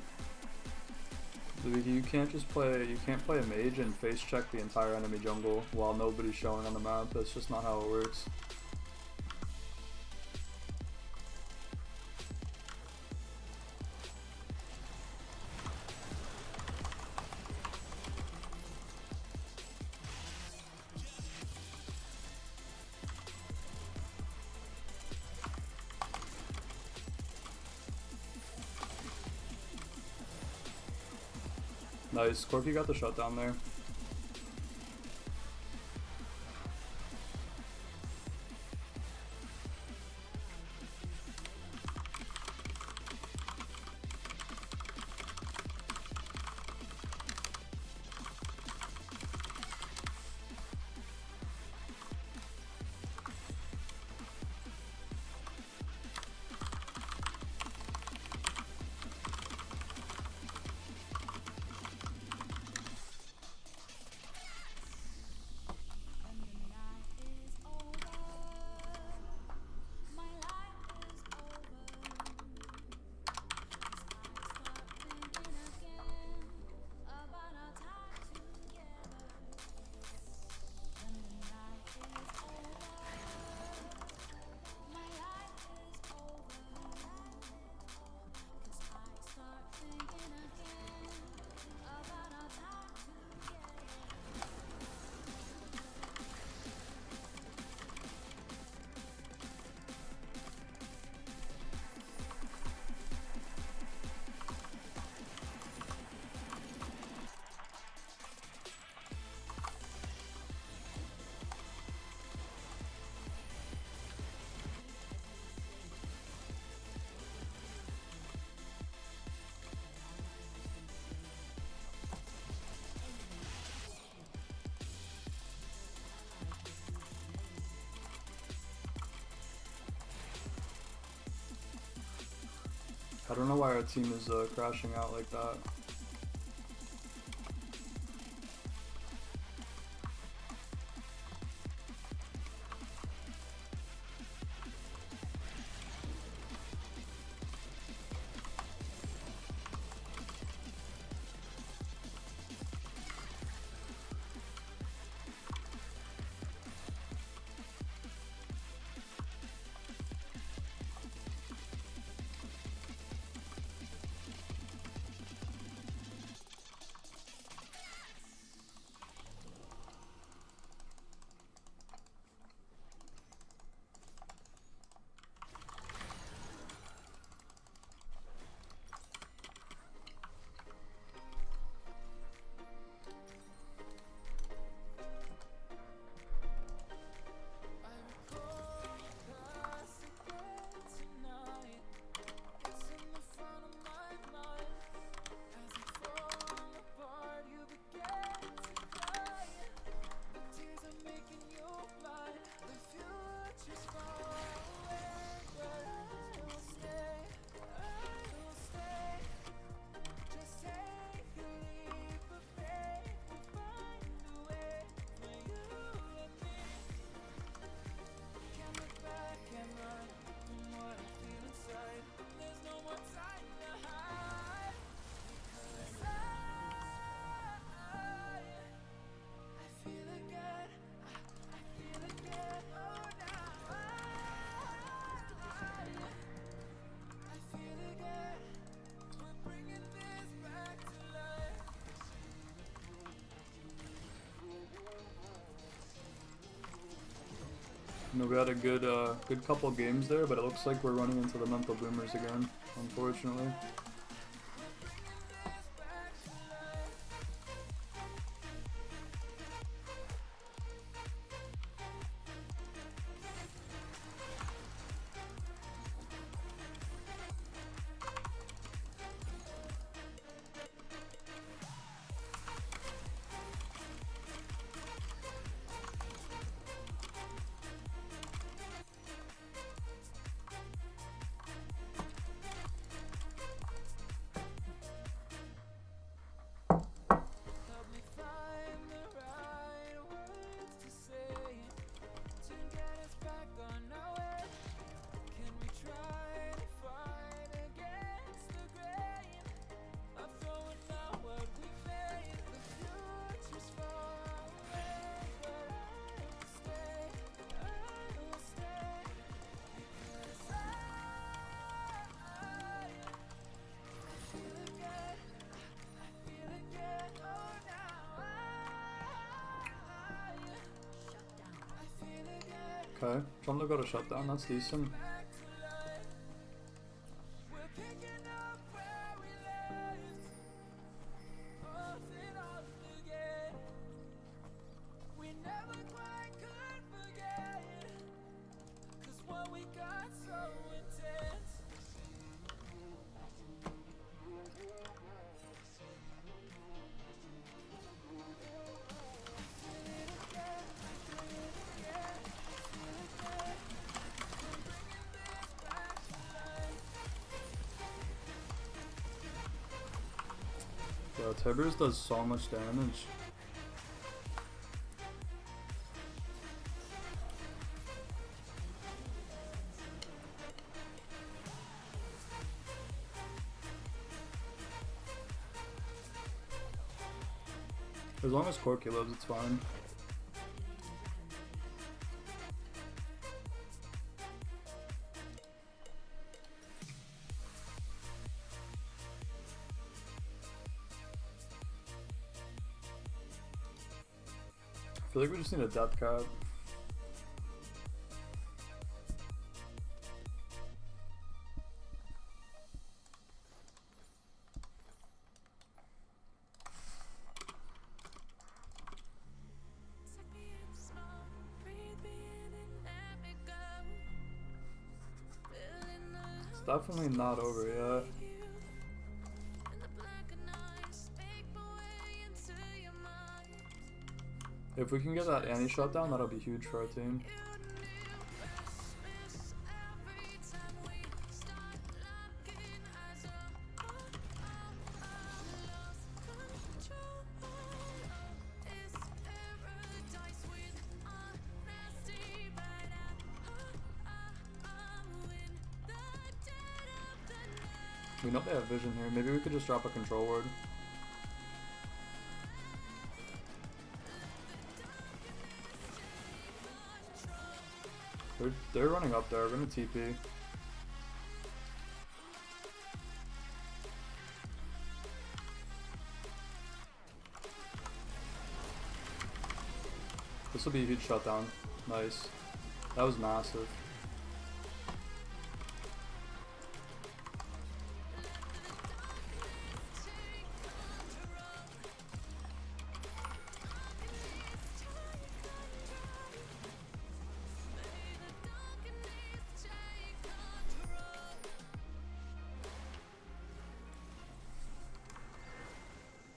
You can't just play, you can't play a mage and face check the entire enemy jungle while nobody's showing on the map. That's just not how it works. Nice, Corki got the shutdown there. I don't know why our team is crashing out like that. You know, we had a good couple games there, but it looks like we're running into the mental boomers again, unfortunately. Help me find the right words to say to get us back on our way. Can we try to fight against the grain of throwing out what we made? The future's far away, but I will stay. Because I feel again. I feel again. Oh, now I feel again. Okay, John got a shutdown, that's decent. Back to life. We're picking up where we left off and off again. We never quite could forget, 'cause what we got so intense. Yeah, Tibers does so much damage. As long as Corky lives, it's fine. I feel like we just need a death cap. Suck me in small, breathe me in and let me go. Feeling the It's definitely not over yet. love in the black and eyes, make my way into your mind. If we can get that anti-shutdown, that'll be huge for our team. You knew Christmas every time we start locking eyes. Lost control of this paradise with honesty right out. In the dead of the night. We know they have vision here. Maybe we could just drop a control word. They're running up there. We're gonna TP. This will be a huge shutdown. Nice. That was massive.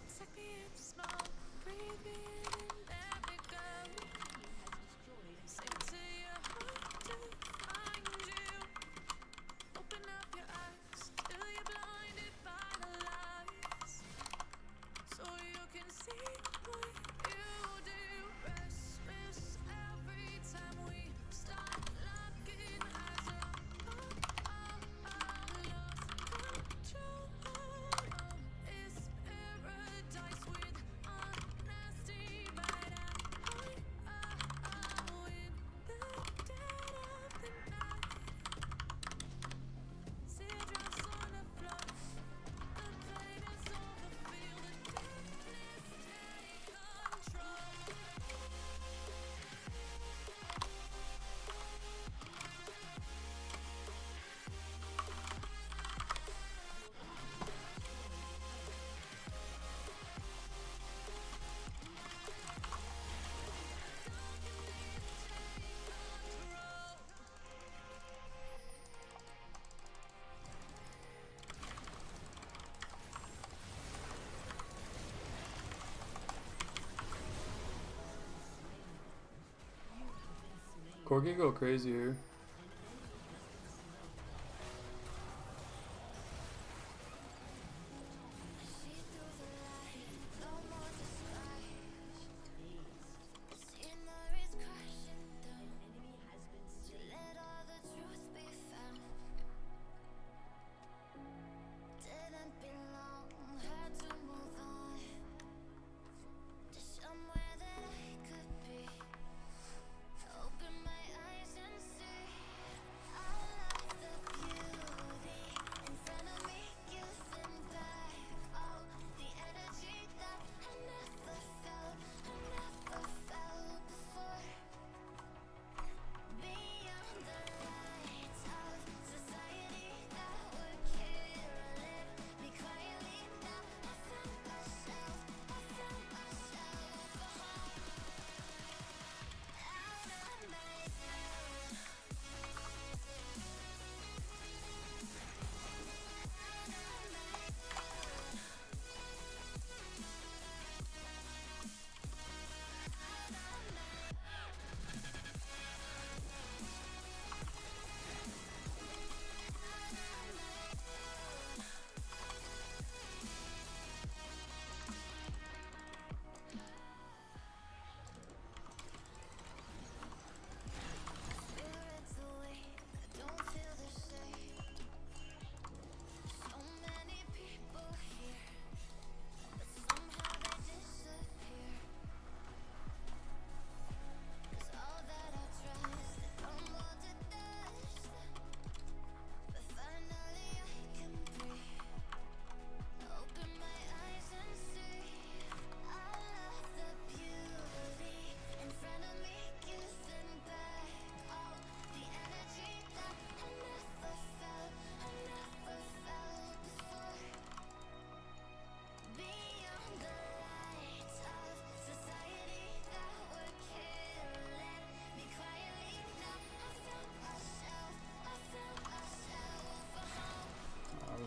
Suck me in small, breathe me in and let me go. Sing to your heart to Corgi go crazy here.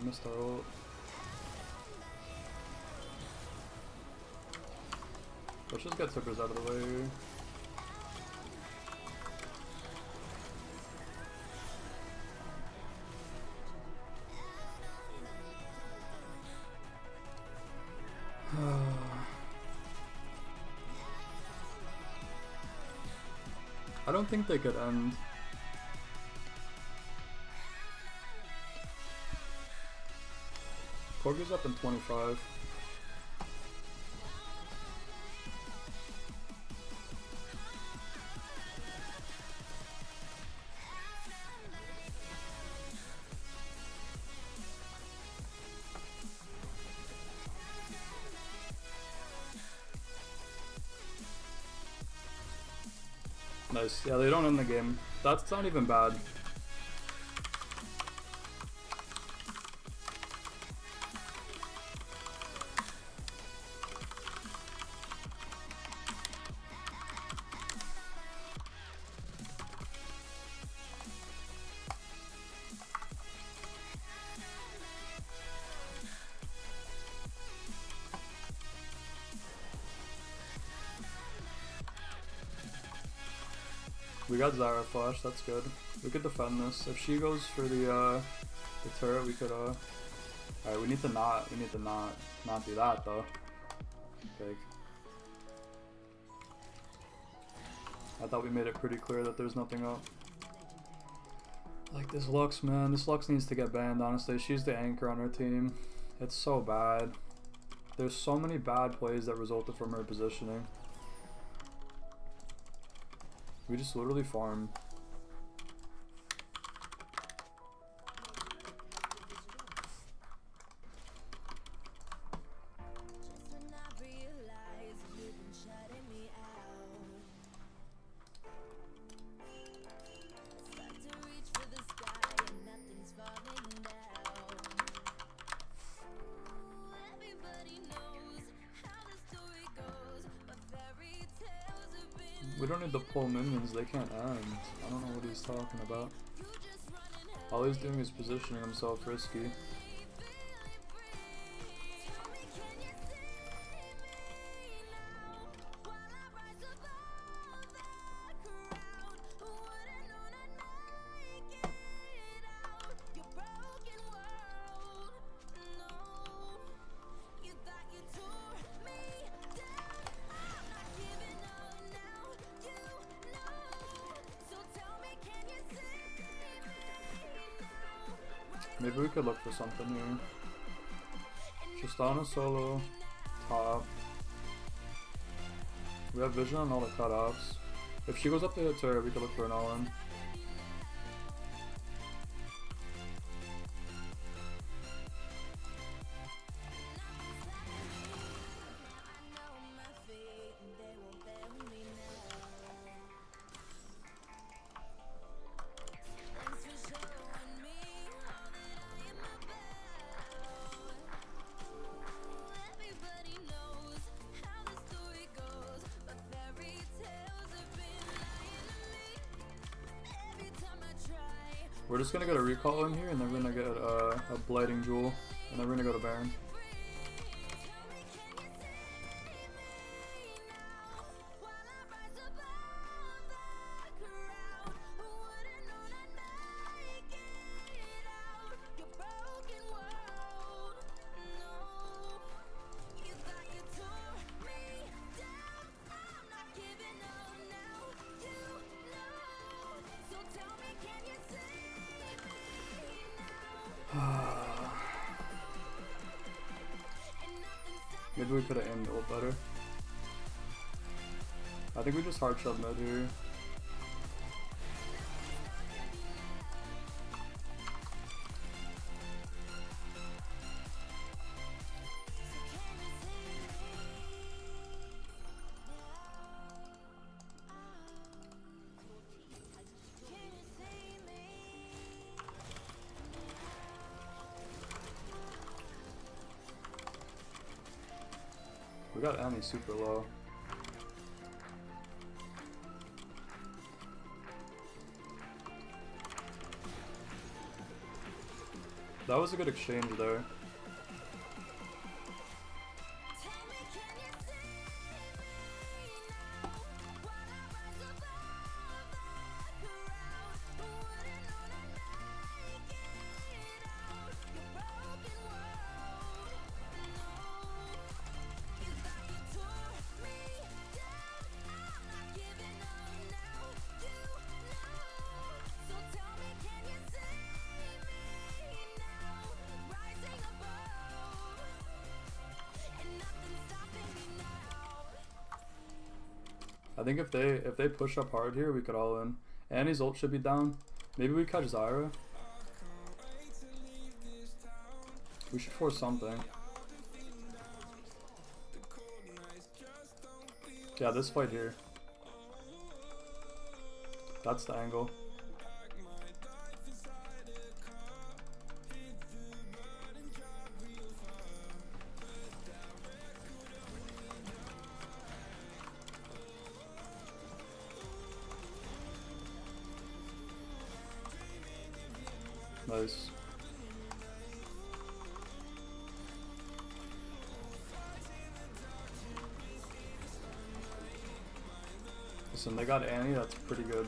We missed our ult. Let's just get Tippers out of the way here. I don't think they could end. Corgi's up in 25. Nice. Yeah, they don't end the game. That's not even bad. We got Zyra flash, that's good. We could defend this. If she goes for the turret, we could alright, we need to not do that though. Big. I thought we made it pretty clear that there's nothing up. Like this Lux, man, this Lux needs to get banned, honestly. She's the anchor on her team. It's so bad. There's so many bad plays that resulted from her positioning. We just literally farm. We don't need to pull minions, they can't end. I don't know what he's talking about. All he's doing is positioning himself risky. Maybe we could look for something here. Tristana solo, top. We have vision on all the cutoffs. If she goes up to hit her, we could look for an all-in. We're just gonna get a recall in here, and then we're gonna get a blighting jewel, and then we're gonna go to Baron. Maybe we could have aimed a little better. I think we just hard shove mid here. We got Annie super low. That was a good exchange there. I think if they push up hard here, we could all in. Annie's ult should be down. Maybe we catch Zyra. We should force something. Yeah, this fight here. That's the angle. Nice. Listen, they got Annie, that's pretty good.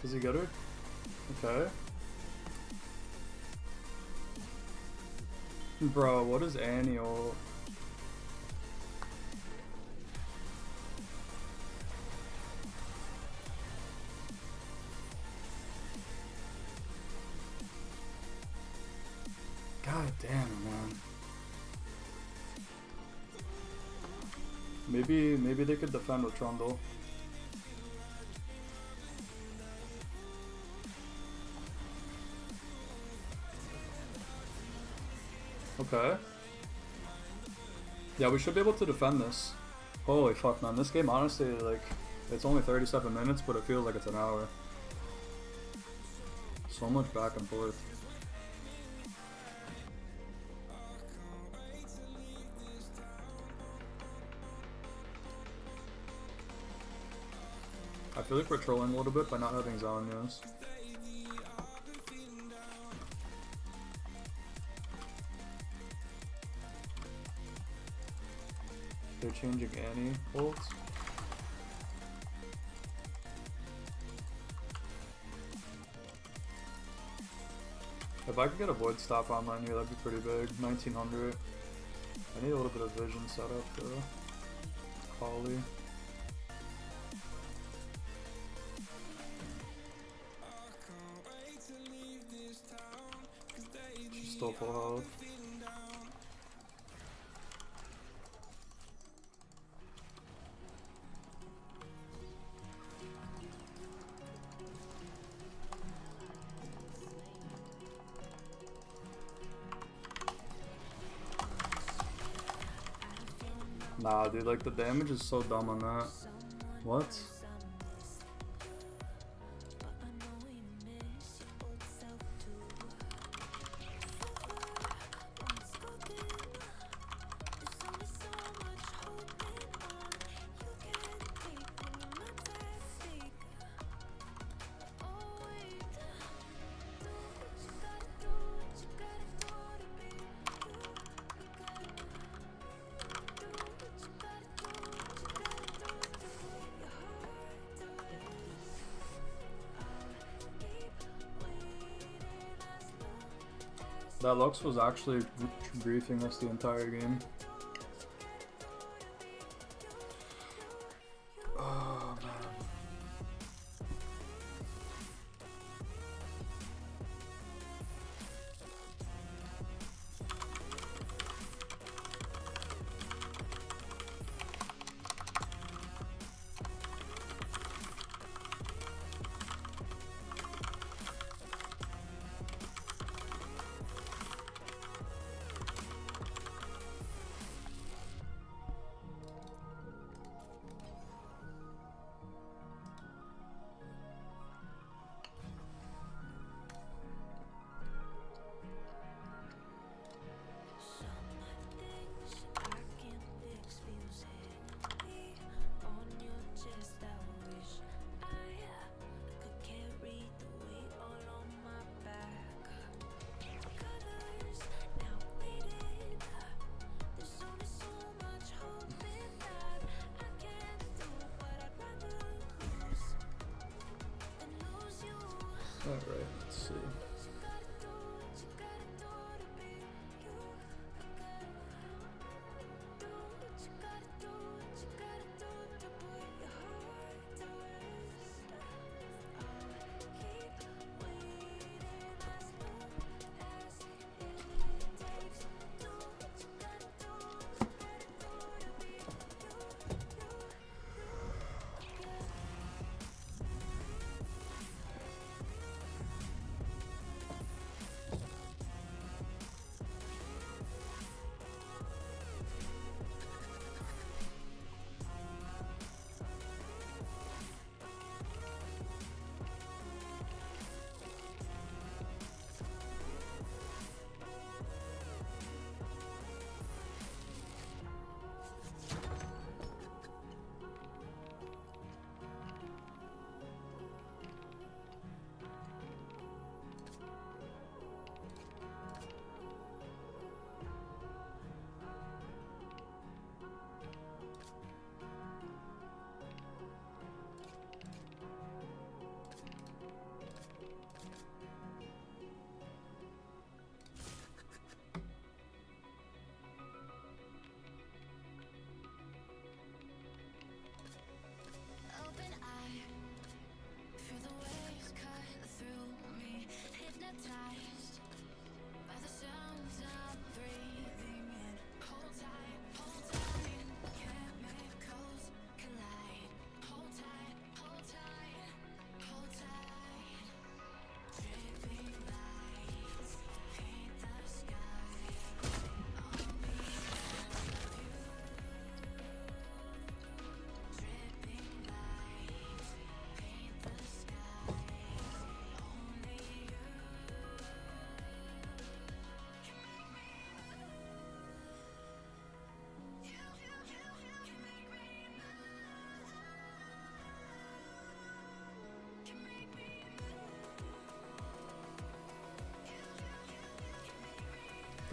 Does he get her? Okay. Bro, what is Annie ult? God damn, man. Maybe they could defend with Trundle. Okay. Yeah, we should be able to defend this. Holy fuck, man. This game, honestly, like, it's only 37 minutes, but it feels like it's an hour. So much back and forth. I feel like we're trolling a little bit by not having Zanyas. They're changing Annie ults. If I could get a Void Stop online here, that'd be pretty big. 1900. I need a little bit of vision set up though. Holly. She's still full health. Nah, dude, like the damage is so dumb on that. What? That Lux was actually briefing us the entire game. Oh man. Alright, let's see.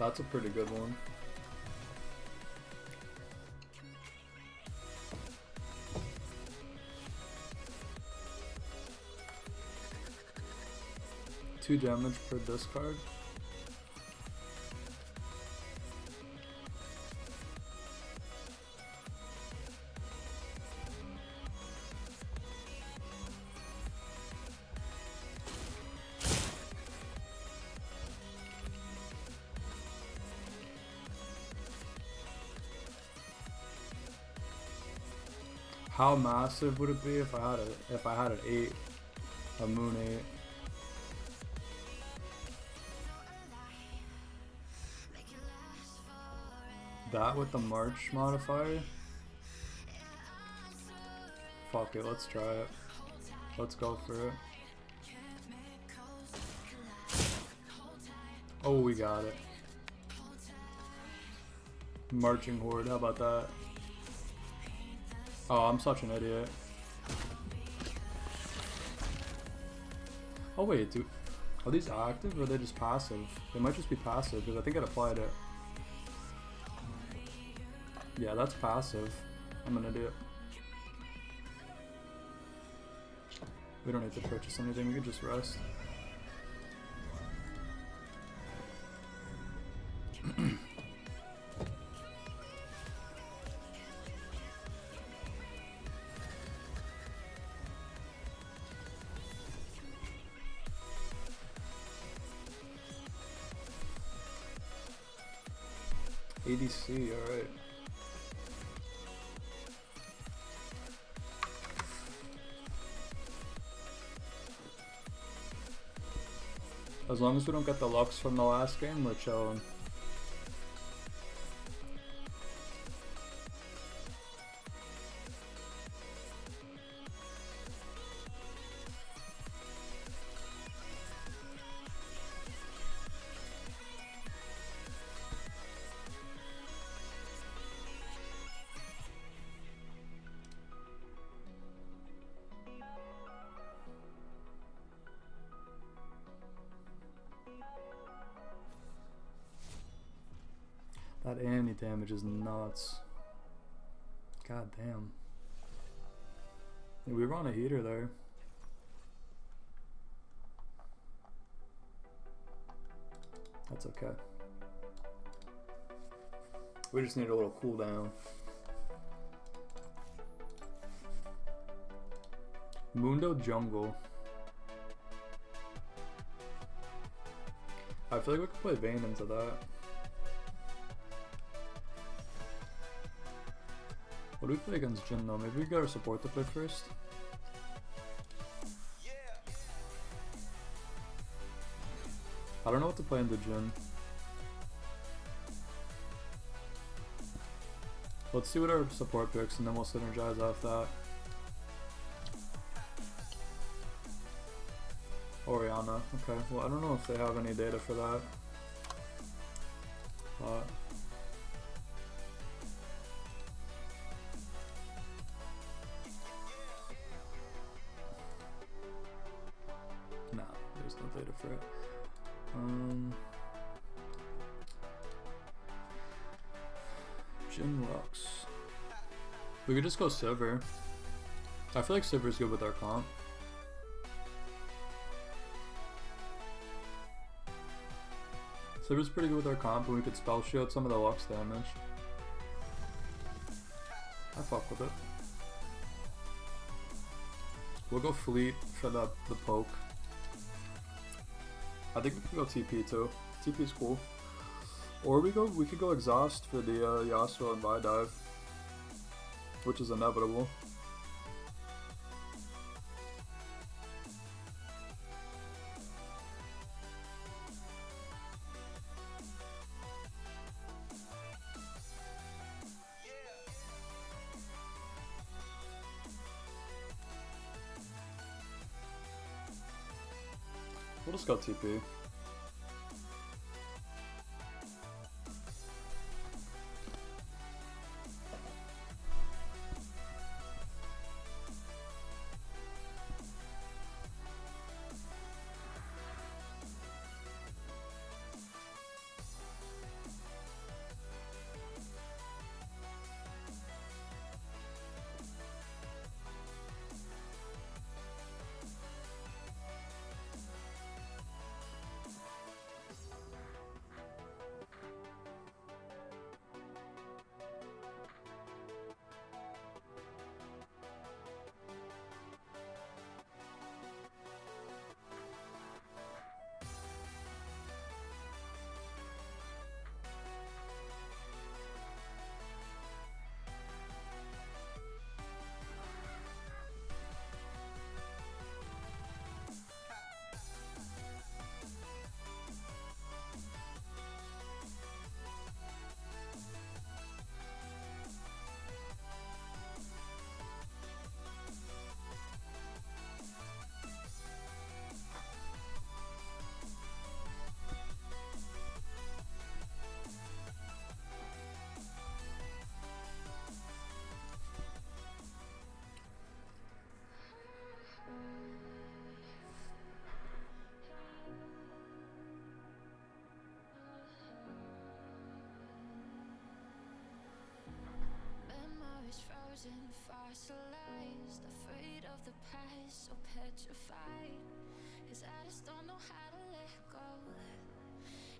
That's a pretty good one. Two damage per discard. How massive would it be if I had an 8, a moon 8? That with the March modifier? Fuck it, let's try it. Let's go for it. Oh, we got it. Marching Horde, how about that? Oh, I'm such an idiot. Oh wait, dude. Are these active or are they just passive? They might just be passive because I think it applied it. Yeah, that's passive. I'm an idiot. We don't need to purchase anything, we can just rest. ADC, alright. As long as we don't get the Lux from the last game, we're chilling. That Annie damage is nuts. God damn. Yeah, we were on a heater there. That's okay. We just need a little cooldown. Mundo Jungle. I feel like we could play Vayne into that. What do we play against Jin though? Maybe we gotta support the pick first. I don't know what to play into Jin. Let's see what our support picks and then we'll synergize off that. Oriana, okay. Well, I don't know if they have any data for that. But nah, there's no data for it. Jin Lux. We could just go Sivir. I feel like Sivir's good with our comp. Sivir's pretty good with our comp and we could spell shield some of the Lux damage. I fuck with it. We'll go Fleet for the poke. I think we could go TP too. TP's cool. Or we could go Exhaust for the Yasuo and Vi dive, which is inevitable. We'll just go TP. so petrified, 'cause I just don't know how to let go.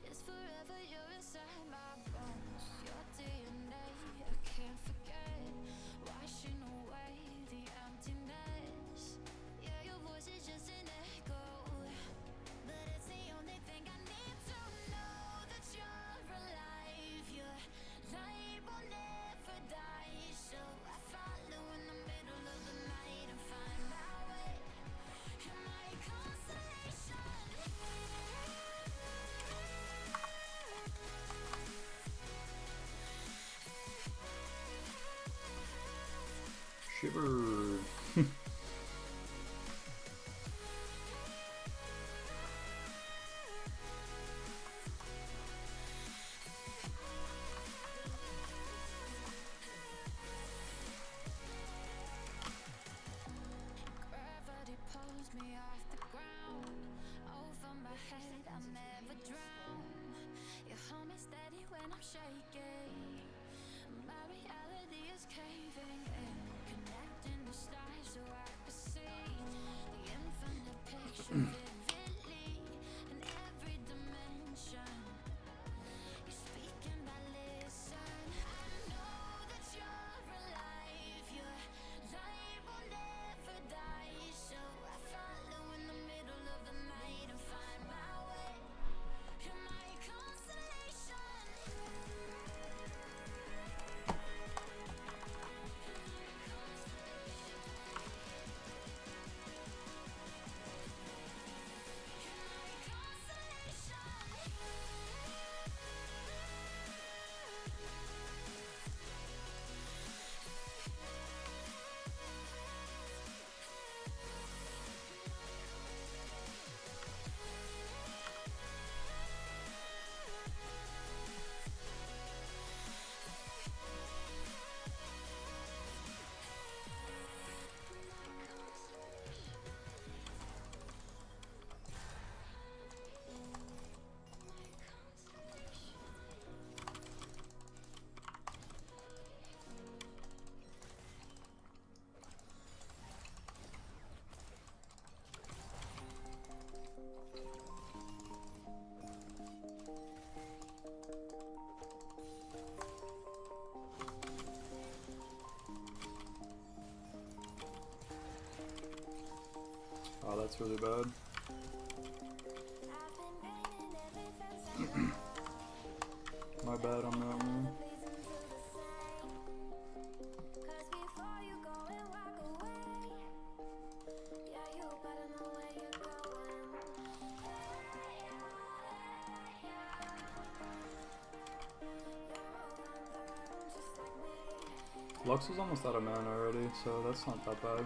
It's forever, you're inside my bones, your DNA, I can't forget, washing away the emptiness. Yeah, your voice is just an echo, but it's the only thing I need to know that you're alive. Your light will never die, so I follow in the middle of the night and find my way. You're my consolation. Shivered. Gravity pulls me off the ground. Over my head, I'll never drown. You hold me steady when I'm shaking. My reality is caving in. Connecting the stars so I can see the infinite picture vividly in every dimension. You speak and I listen. I know that you're alive. Your light will never die, so I follow in the middle of the night and find my way. You're my consolation. Oh, that's really bad. My bad on that one. Lux is almost out of mana already, so that's not that bad.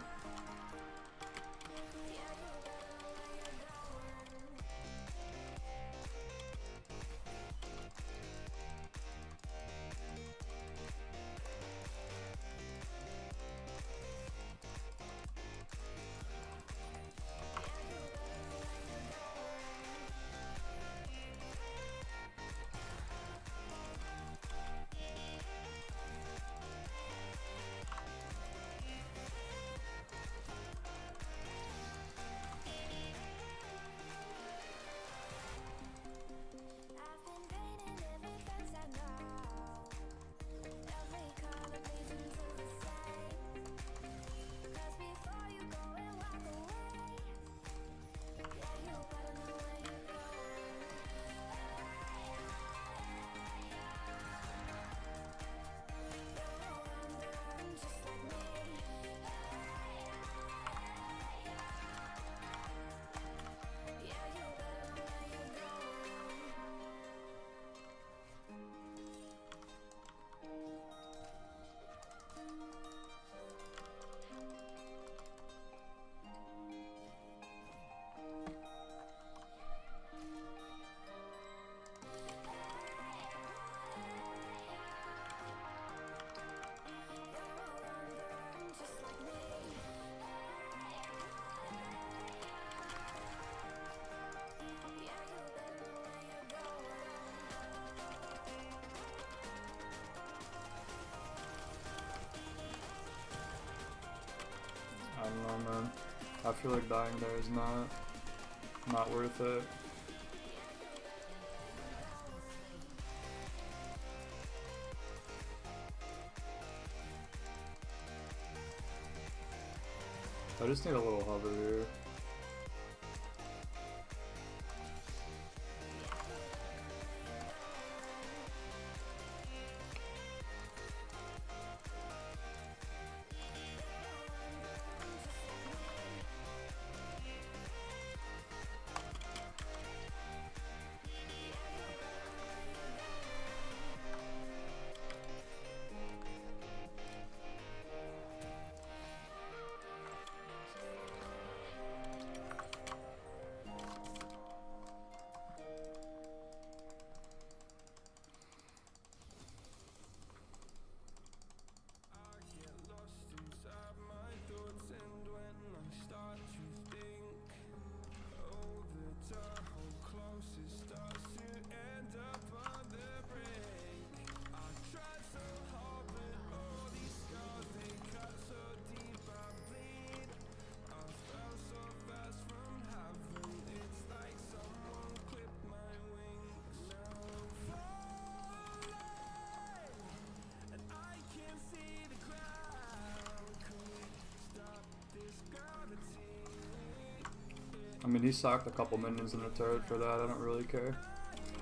I feel like dying there is not worth it. I just need a little hover here. I mean, he socked a couple minions in the turret for that, I don't really care.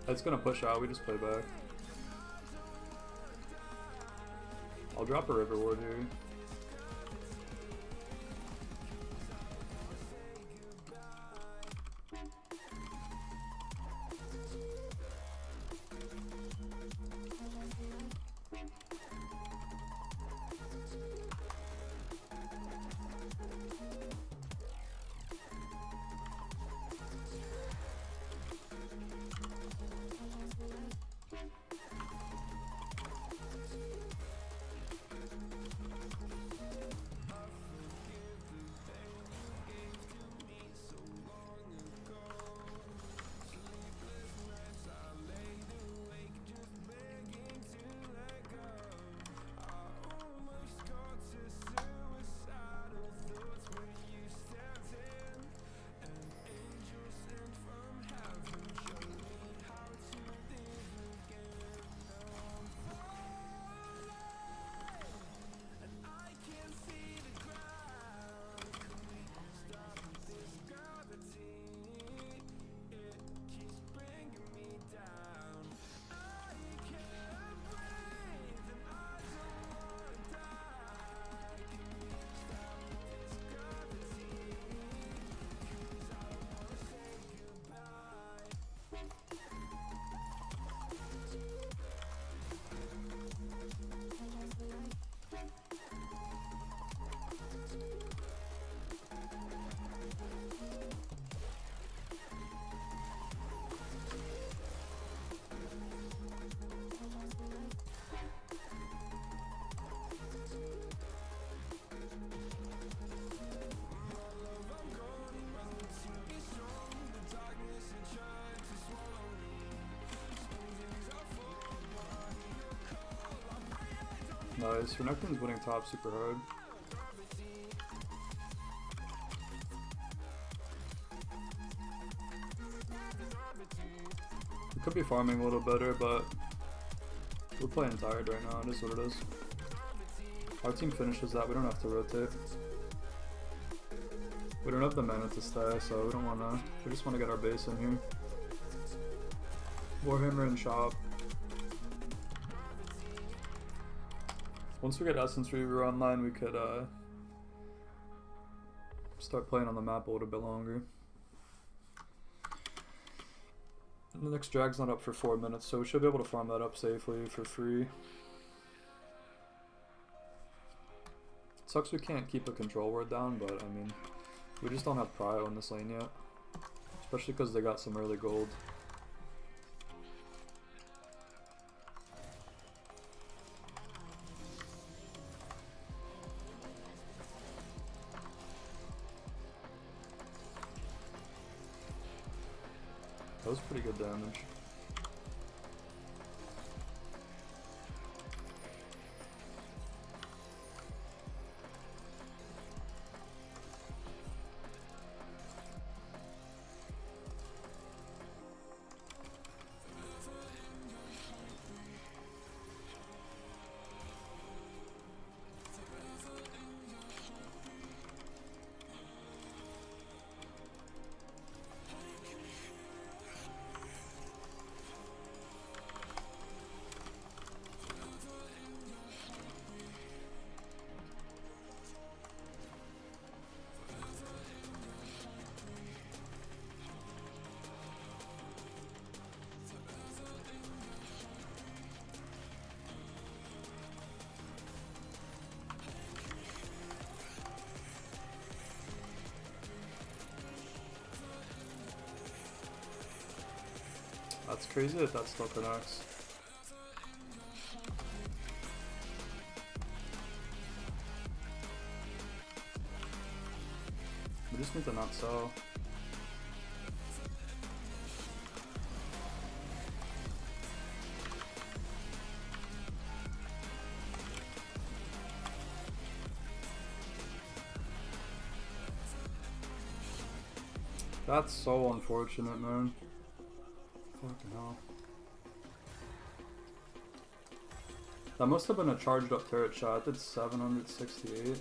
It's gonna push out, we just play back. I'll drop a river ward here. Nice, Renekton's winning top super hard. We could be farming a little better, but we're playing tired right now, it is what it is. Our team finishes that, we don't have to rotate. We don't have the mana to stay, so we don't wanna, we just wanna get our base in here. Warhammer and shop. Once we get Essence Reaver online, we could start playing on the map a little bit longer. And the next drag's not up for 4 minutes, so we should be able to farm that up safely for free. It sucks we can't keep a control word down, but I mean, we just don't have prio in this lane yet. Especially because they got some early gold. That was pretty good damage. That's crazy that that still connects. We just need to not sell. That's so unfortunate, man. Fucking hell. That must have been a charged up turret shot. I did 768.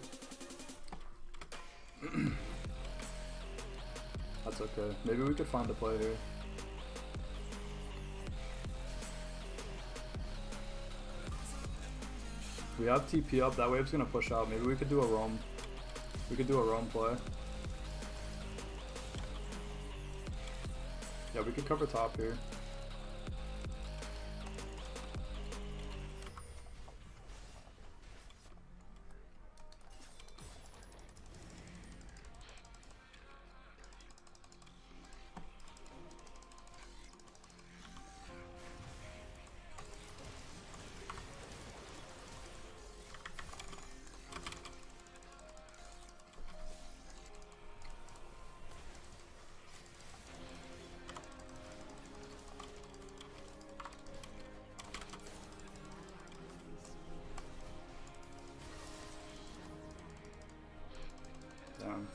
That's okay. Maybe we could find a play here. We have TP up. That wave's gonna push out. Maybe we could do a roam. We could do a roam play. Yeah, we could cover top here. Damn.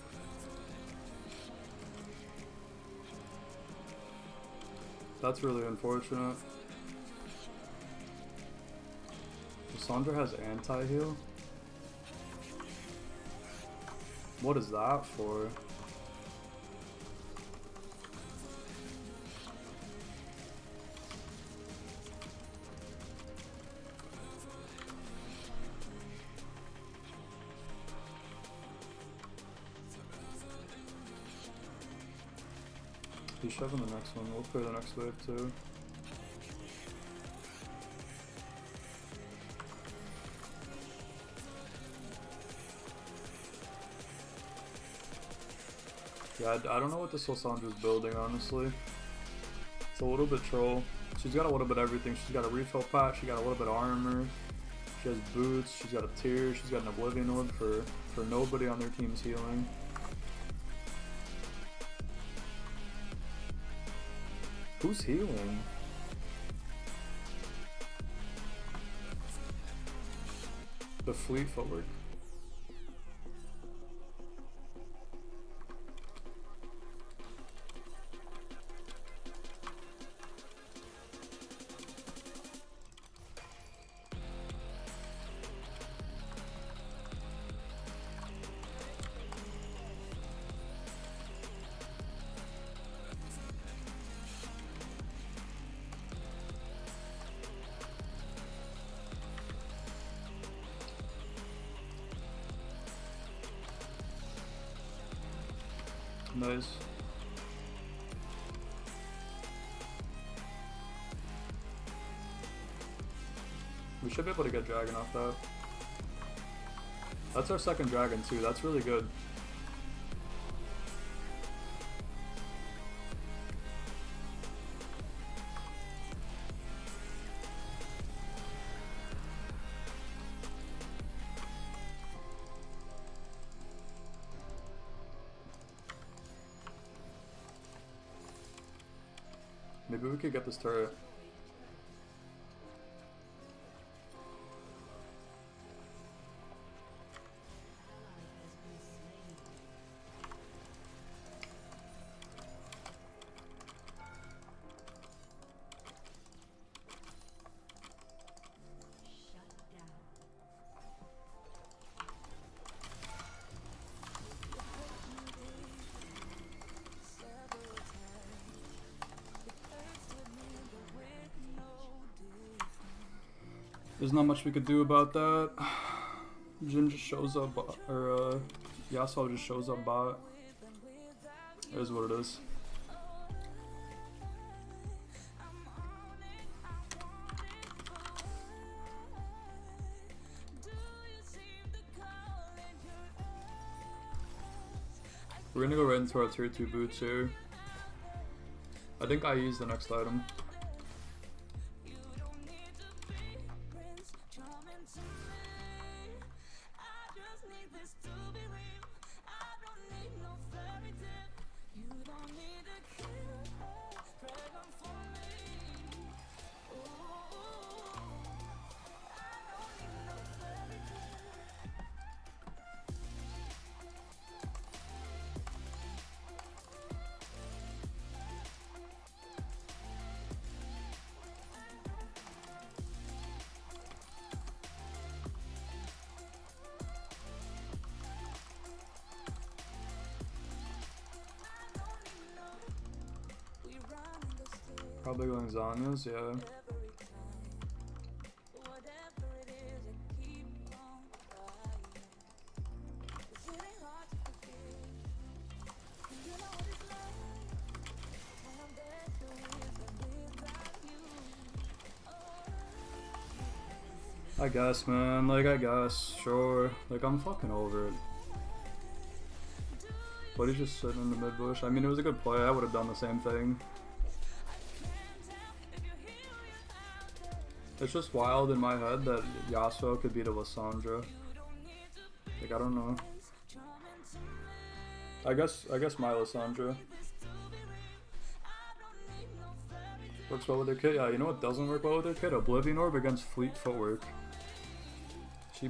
That's really unfortunate. Sandra has anti-heal? What is that for? He's shoving the next one. We'll clear the next wave too. Yeah, I don't know what this Lissandra's building, honestly. It's a little bit troll. She's got a little bit of everything. She's got a refill patch, she got a little bit of armor, she has boots, she's got a tear, she's got an oblivion orb for nobody on their team's healing. Who's healing? The fleet footwork. Nice. We should be able to get dragon off that. That's our second dragon too, that's really good. Maybe we could get this turret. There's not much we could do about that. Jin just shows up, or Yasuo just shows up bot. It is what it is. We're gonna go right into our tier 2 boots here. I think IE is the next item. Probably going Zanya's, yeah. I guess, man. Like, I guess. Sure. Like, I'm fucking over it. But he's just sitting in the mid bush. I mean, it was a good play. I would have done the same thing. It's just wild in my head that Yasuo could beat a Lissandra. Like, I don't know. I guess my Lissandra works well with her kit. Yeah, you know what doesn't work well with her kit? Oblivion Orb against Fleet Footwork. She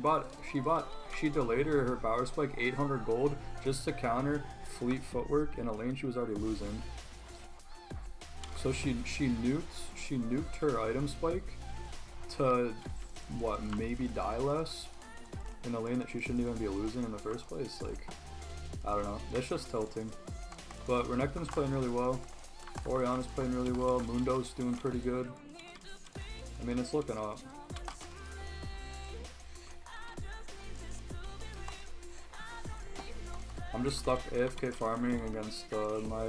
delayed her power spike 800 gold just to counter Fleet Footwork in a lane she was already losing. So she nuked her item spike to what, maybe die less in a lane that she shouldn't even be losing in the first place. Like, I don't know. It's just tilting. But Renekton's playing really well. Oriana's playing really well. Mundo's doing pretty good. I mean, it's looking up. I'm just stuck AFK farming against my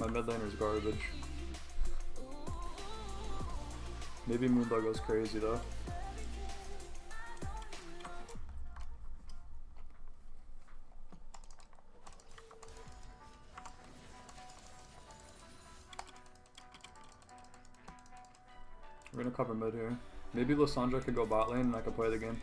mid laner's garbage. Maybe Moonbug goes crazy though. We're gonna cover mid here. Maybe Lissandra could go bot lane and I could play the game.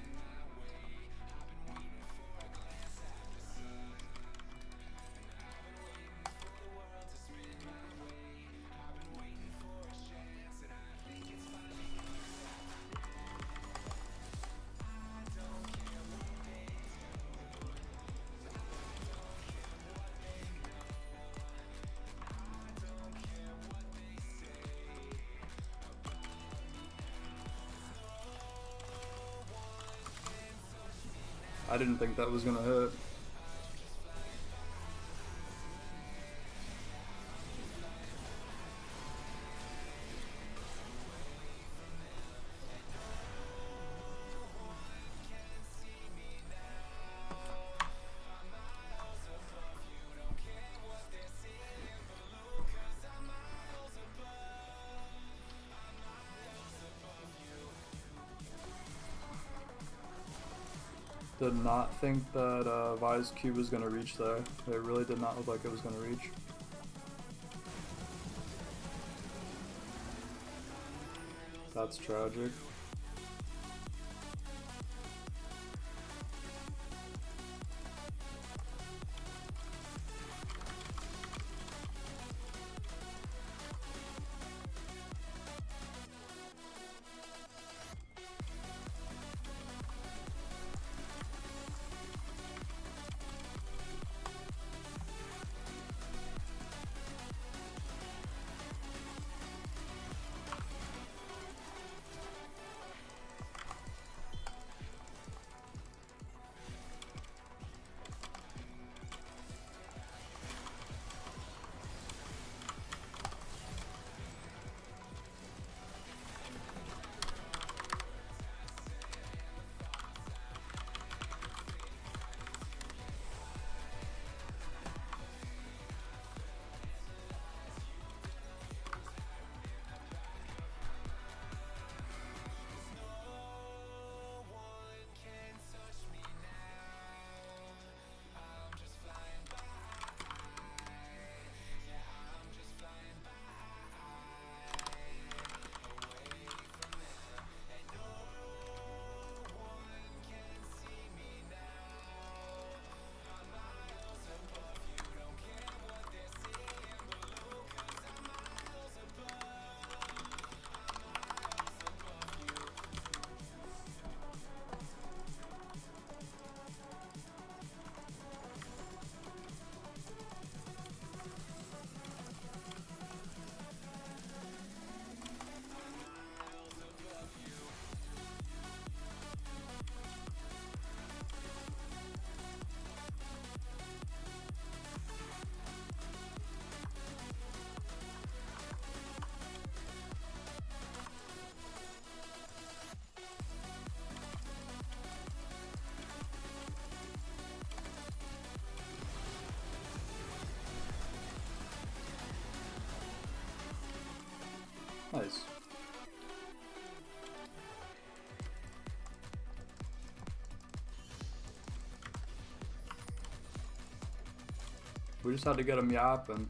I didn't think that was gonna hit. Did not think that Vi's Q was going to reach there. It really did not look like it was going to reach. That's tragic. Nice. We just had to get him yapping.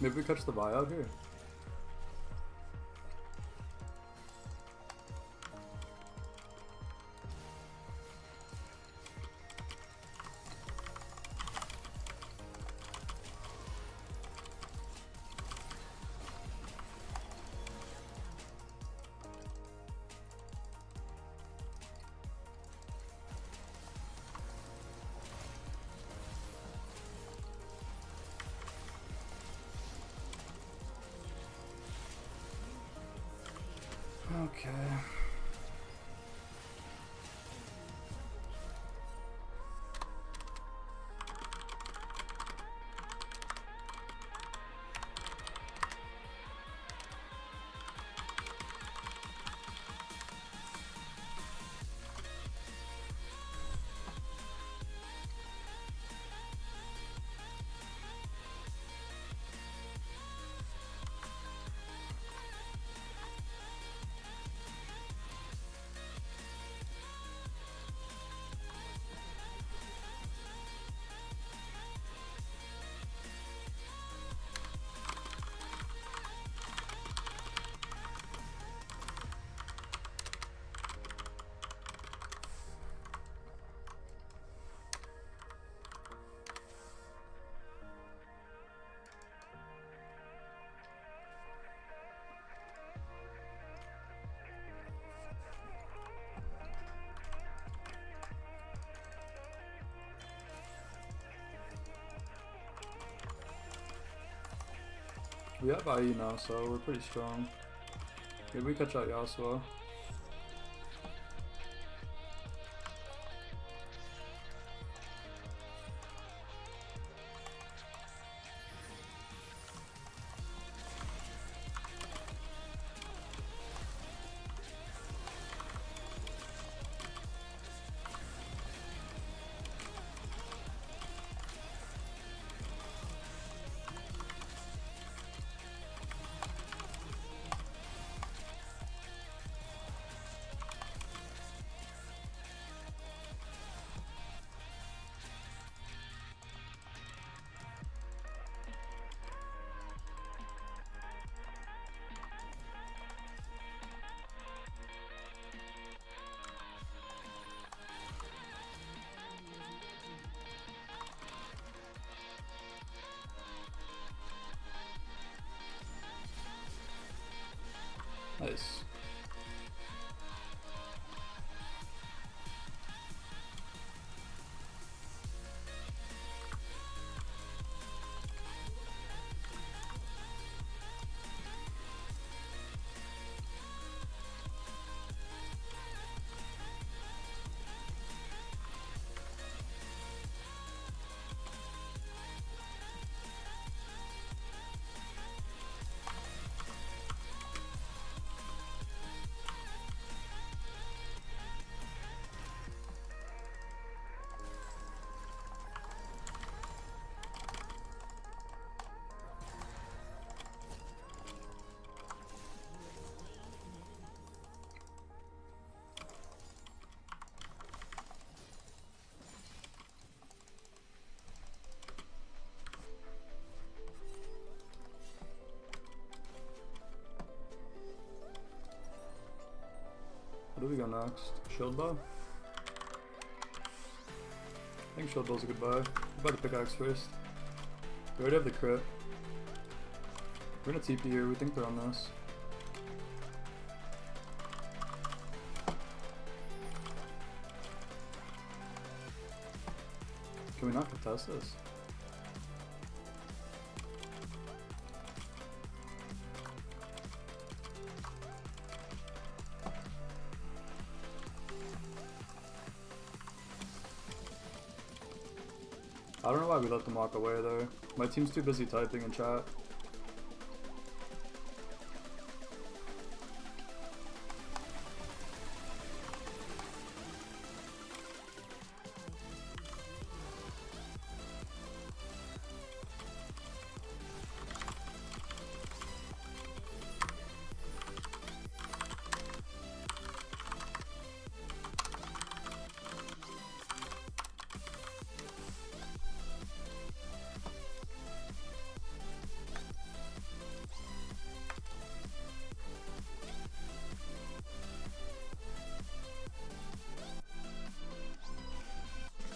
Maybe we catch the buyout here. Okay. We have IE now, so we're pretty strong. Maybe we catch out Yasuo. Nice. What do we got next? Shield bow? I think shield bow's a good buy. What about the pickaxe first? We already have the crit. We're gonna TP here, we think they're on this. Can we not contest this? I don't know why we let them walk away there. My team's too busy typing in chat.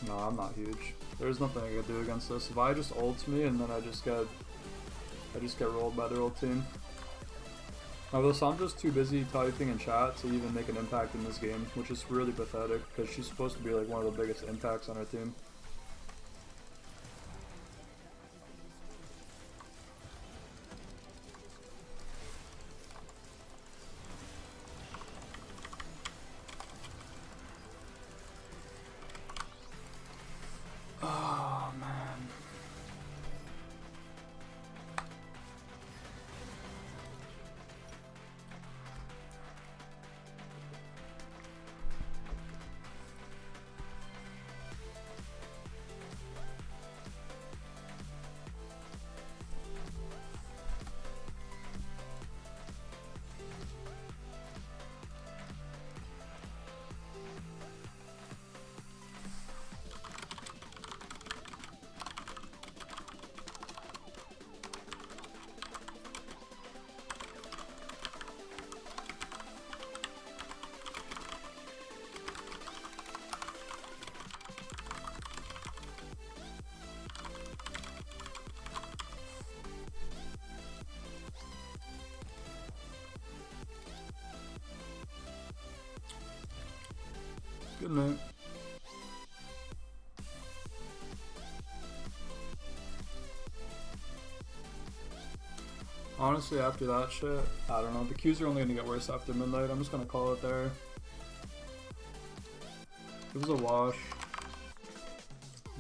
No, I'm not huge. There's nothing I can do against this. If I just ults me and then I just get rolled by their ult team. Although Sandra's too busy typing in chat to even make an impact in this game, which is really pathetic because she's supposed to be like one of the biggest impacts on our team. Oh man. Good night. Honestly, after that shit, I don't know. The queues are only gonna get worse after midnight. I'm just gonna call it there. It was a wash.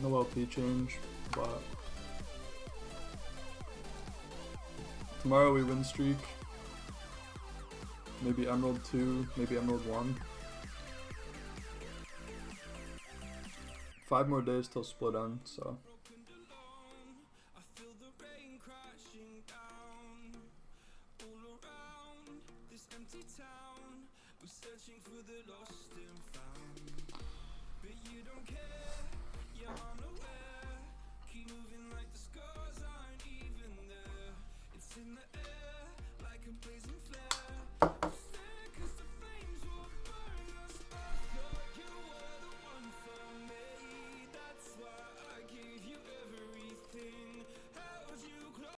No LP change, but tomorrow we win streak. Maybe Emerald 2, maybe Emerald 1. 5 more days till split end, so. I feel the rain crashing down all around this empty town. I'm searching for the lost and found, but you don't care, you're unaware. Keep moving like the scars aren't even there. It's in the air like a blazing flare.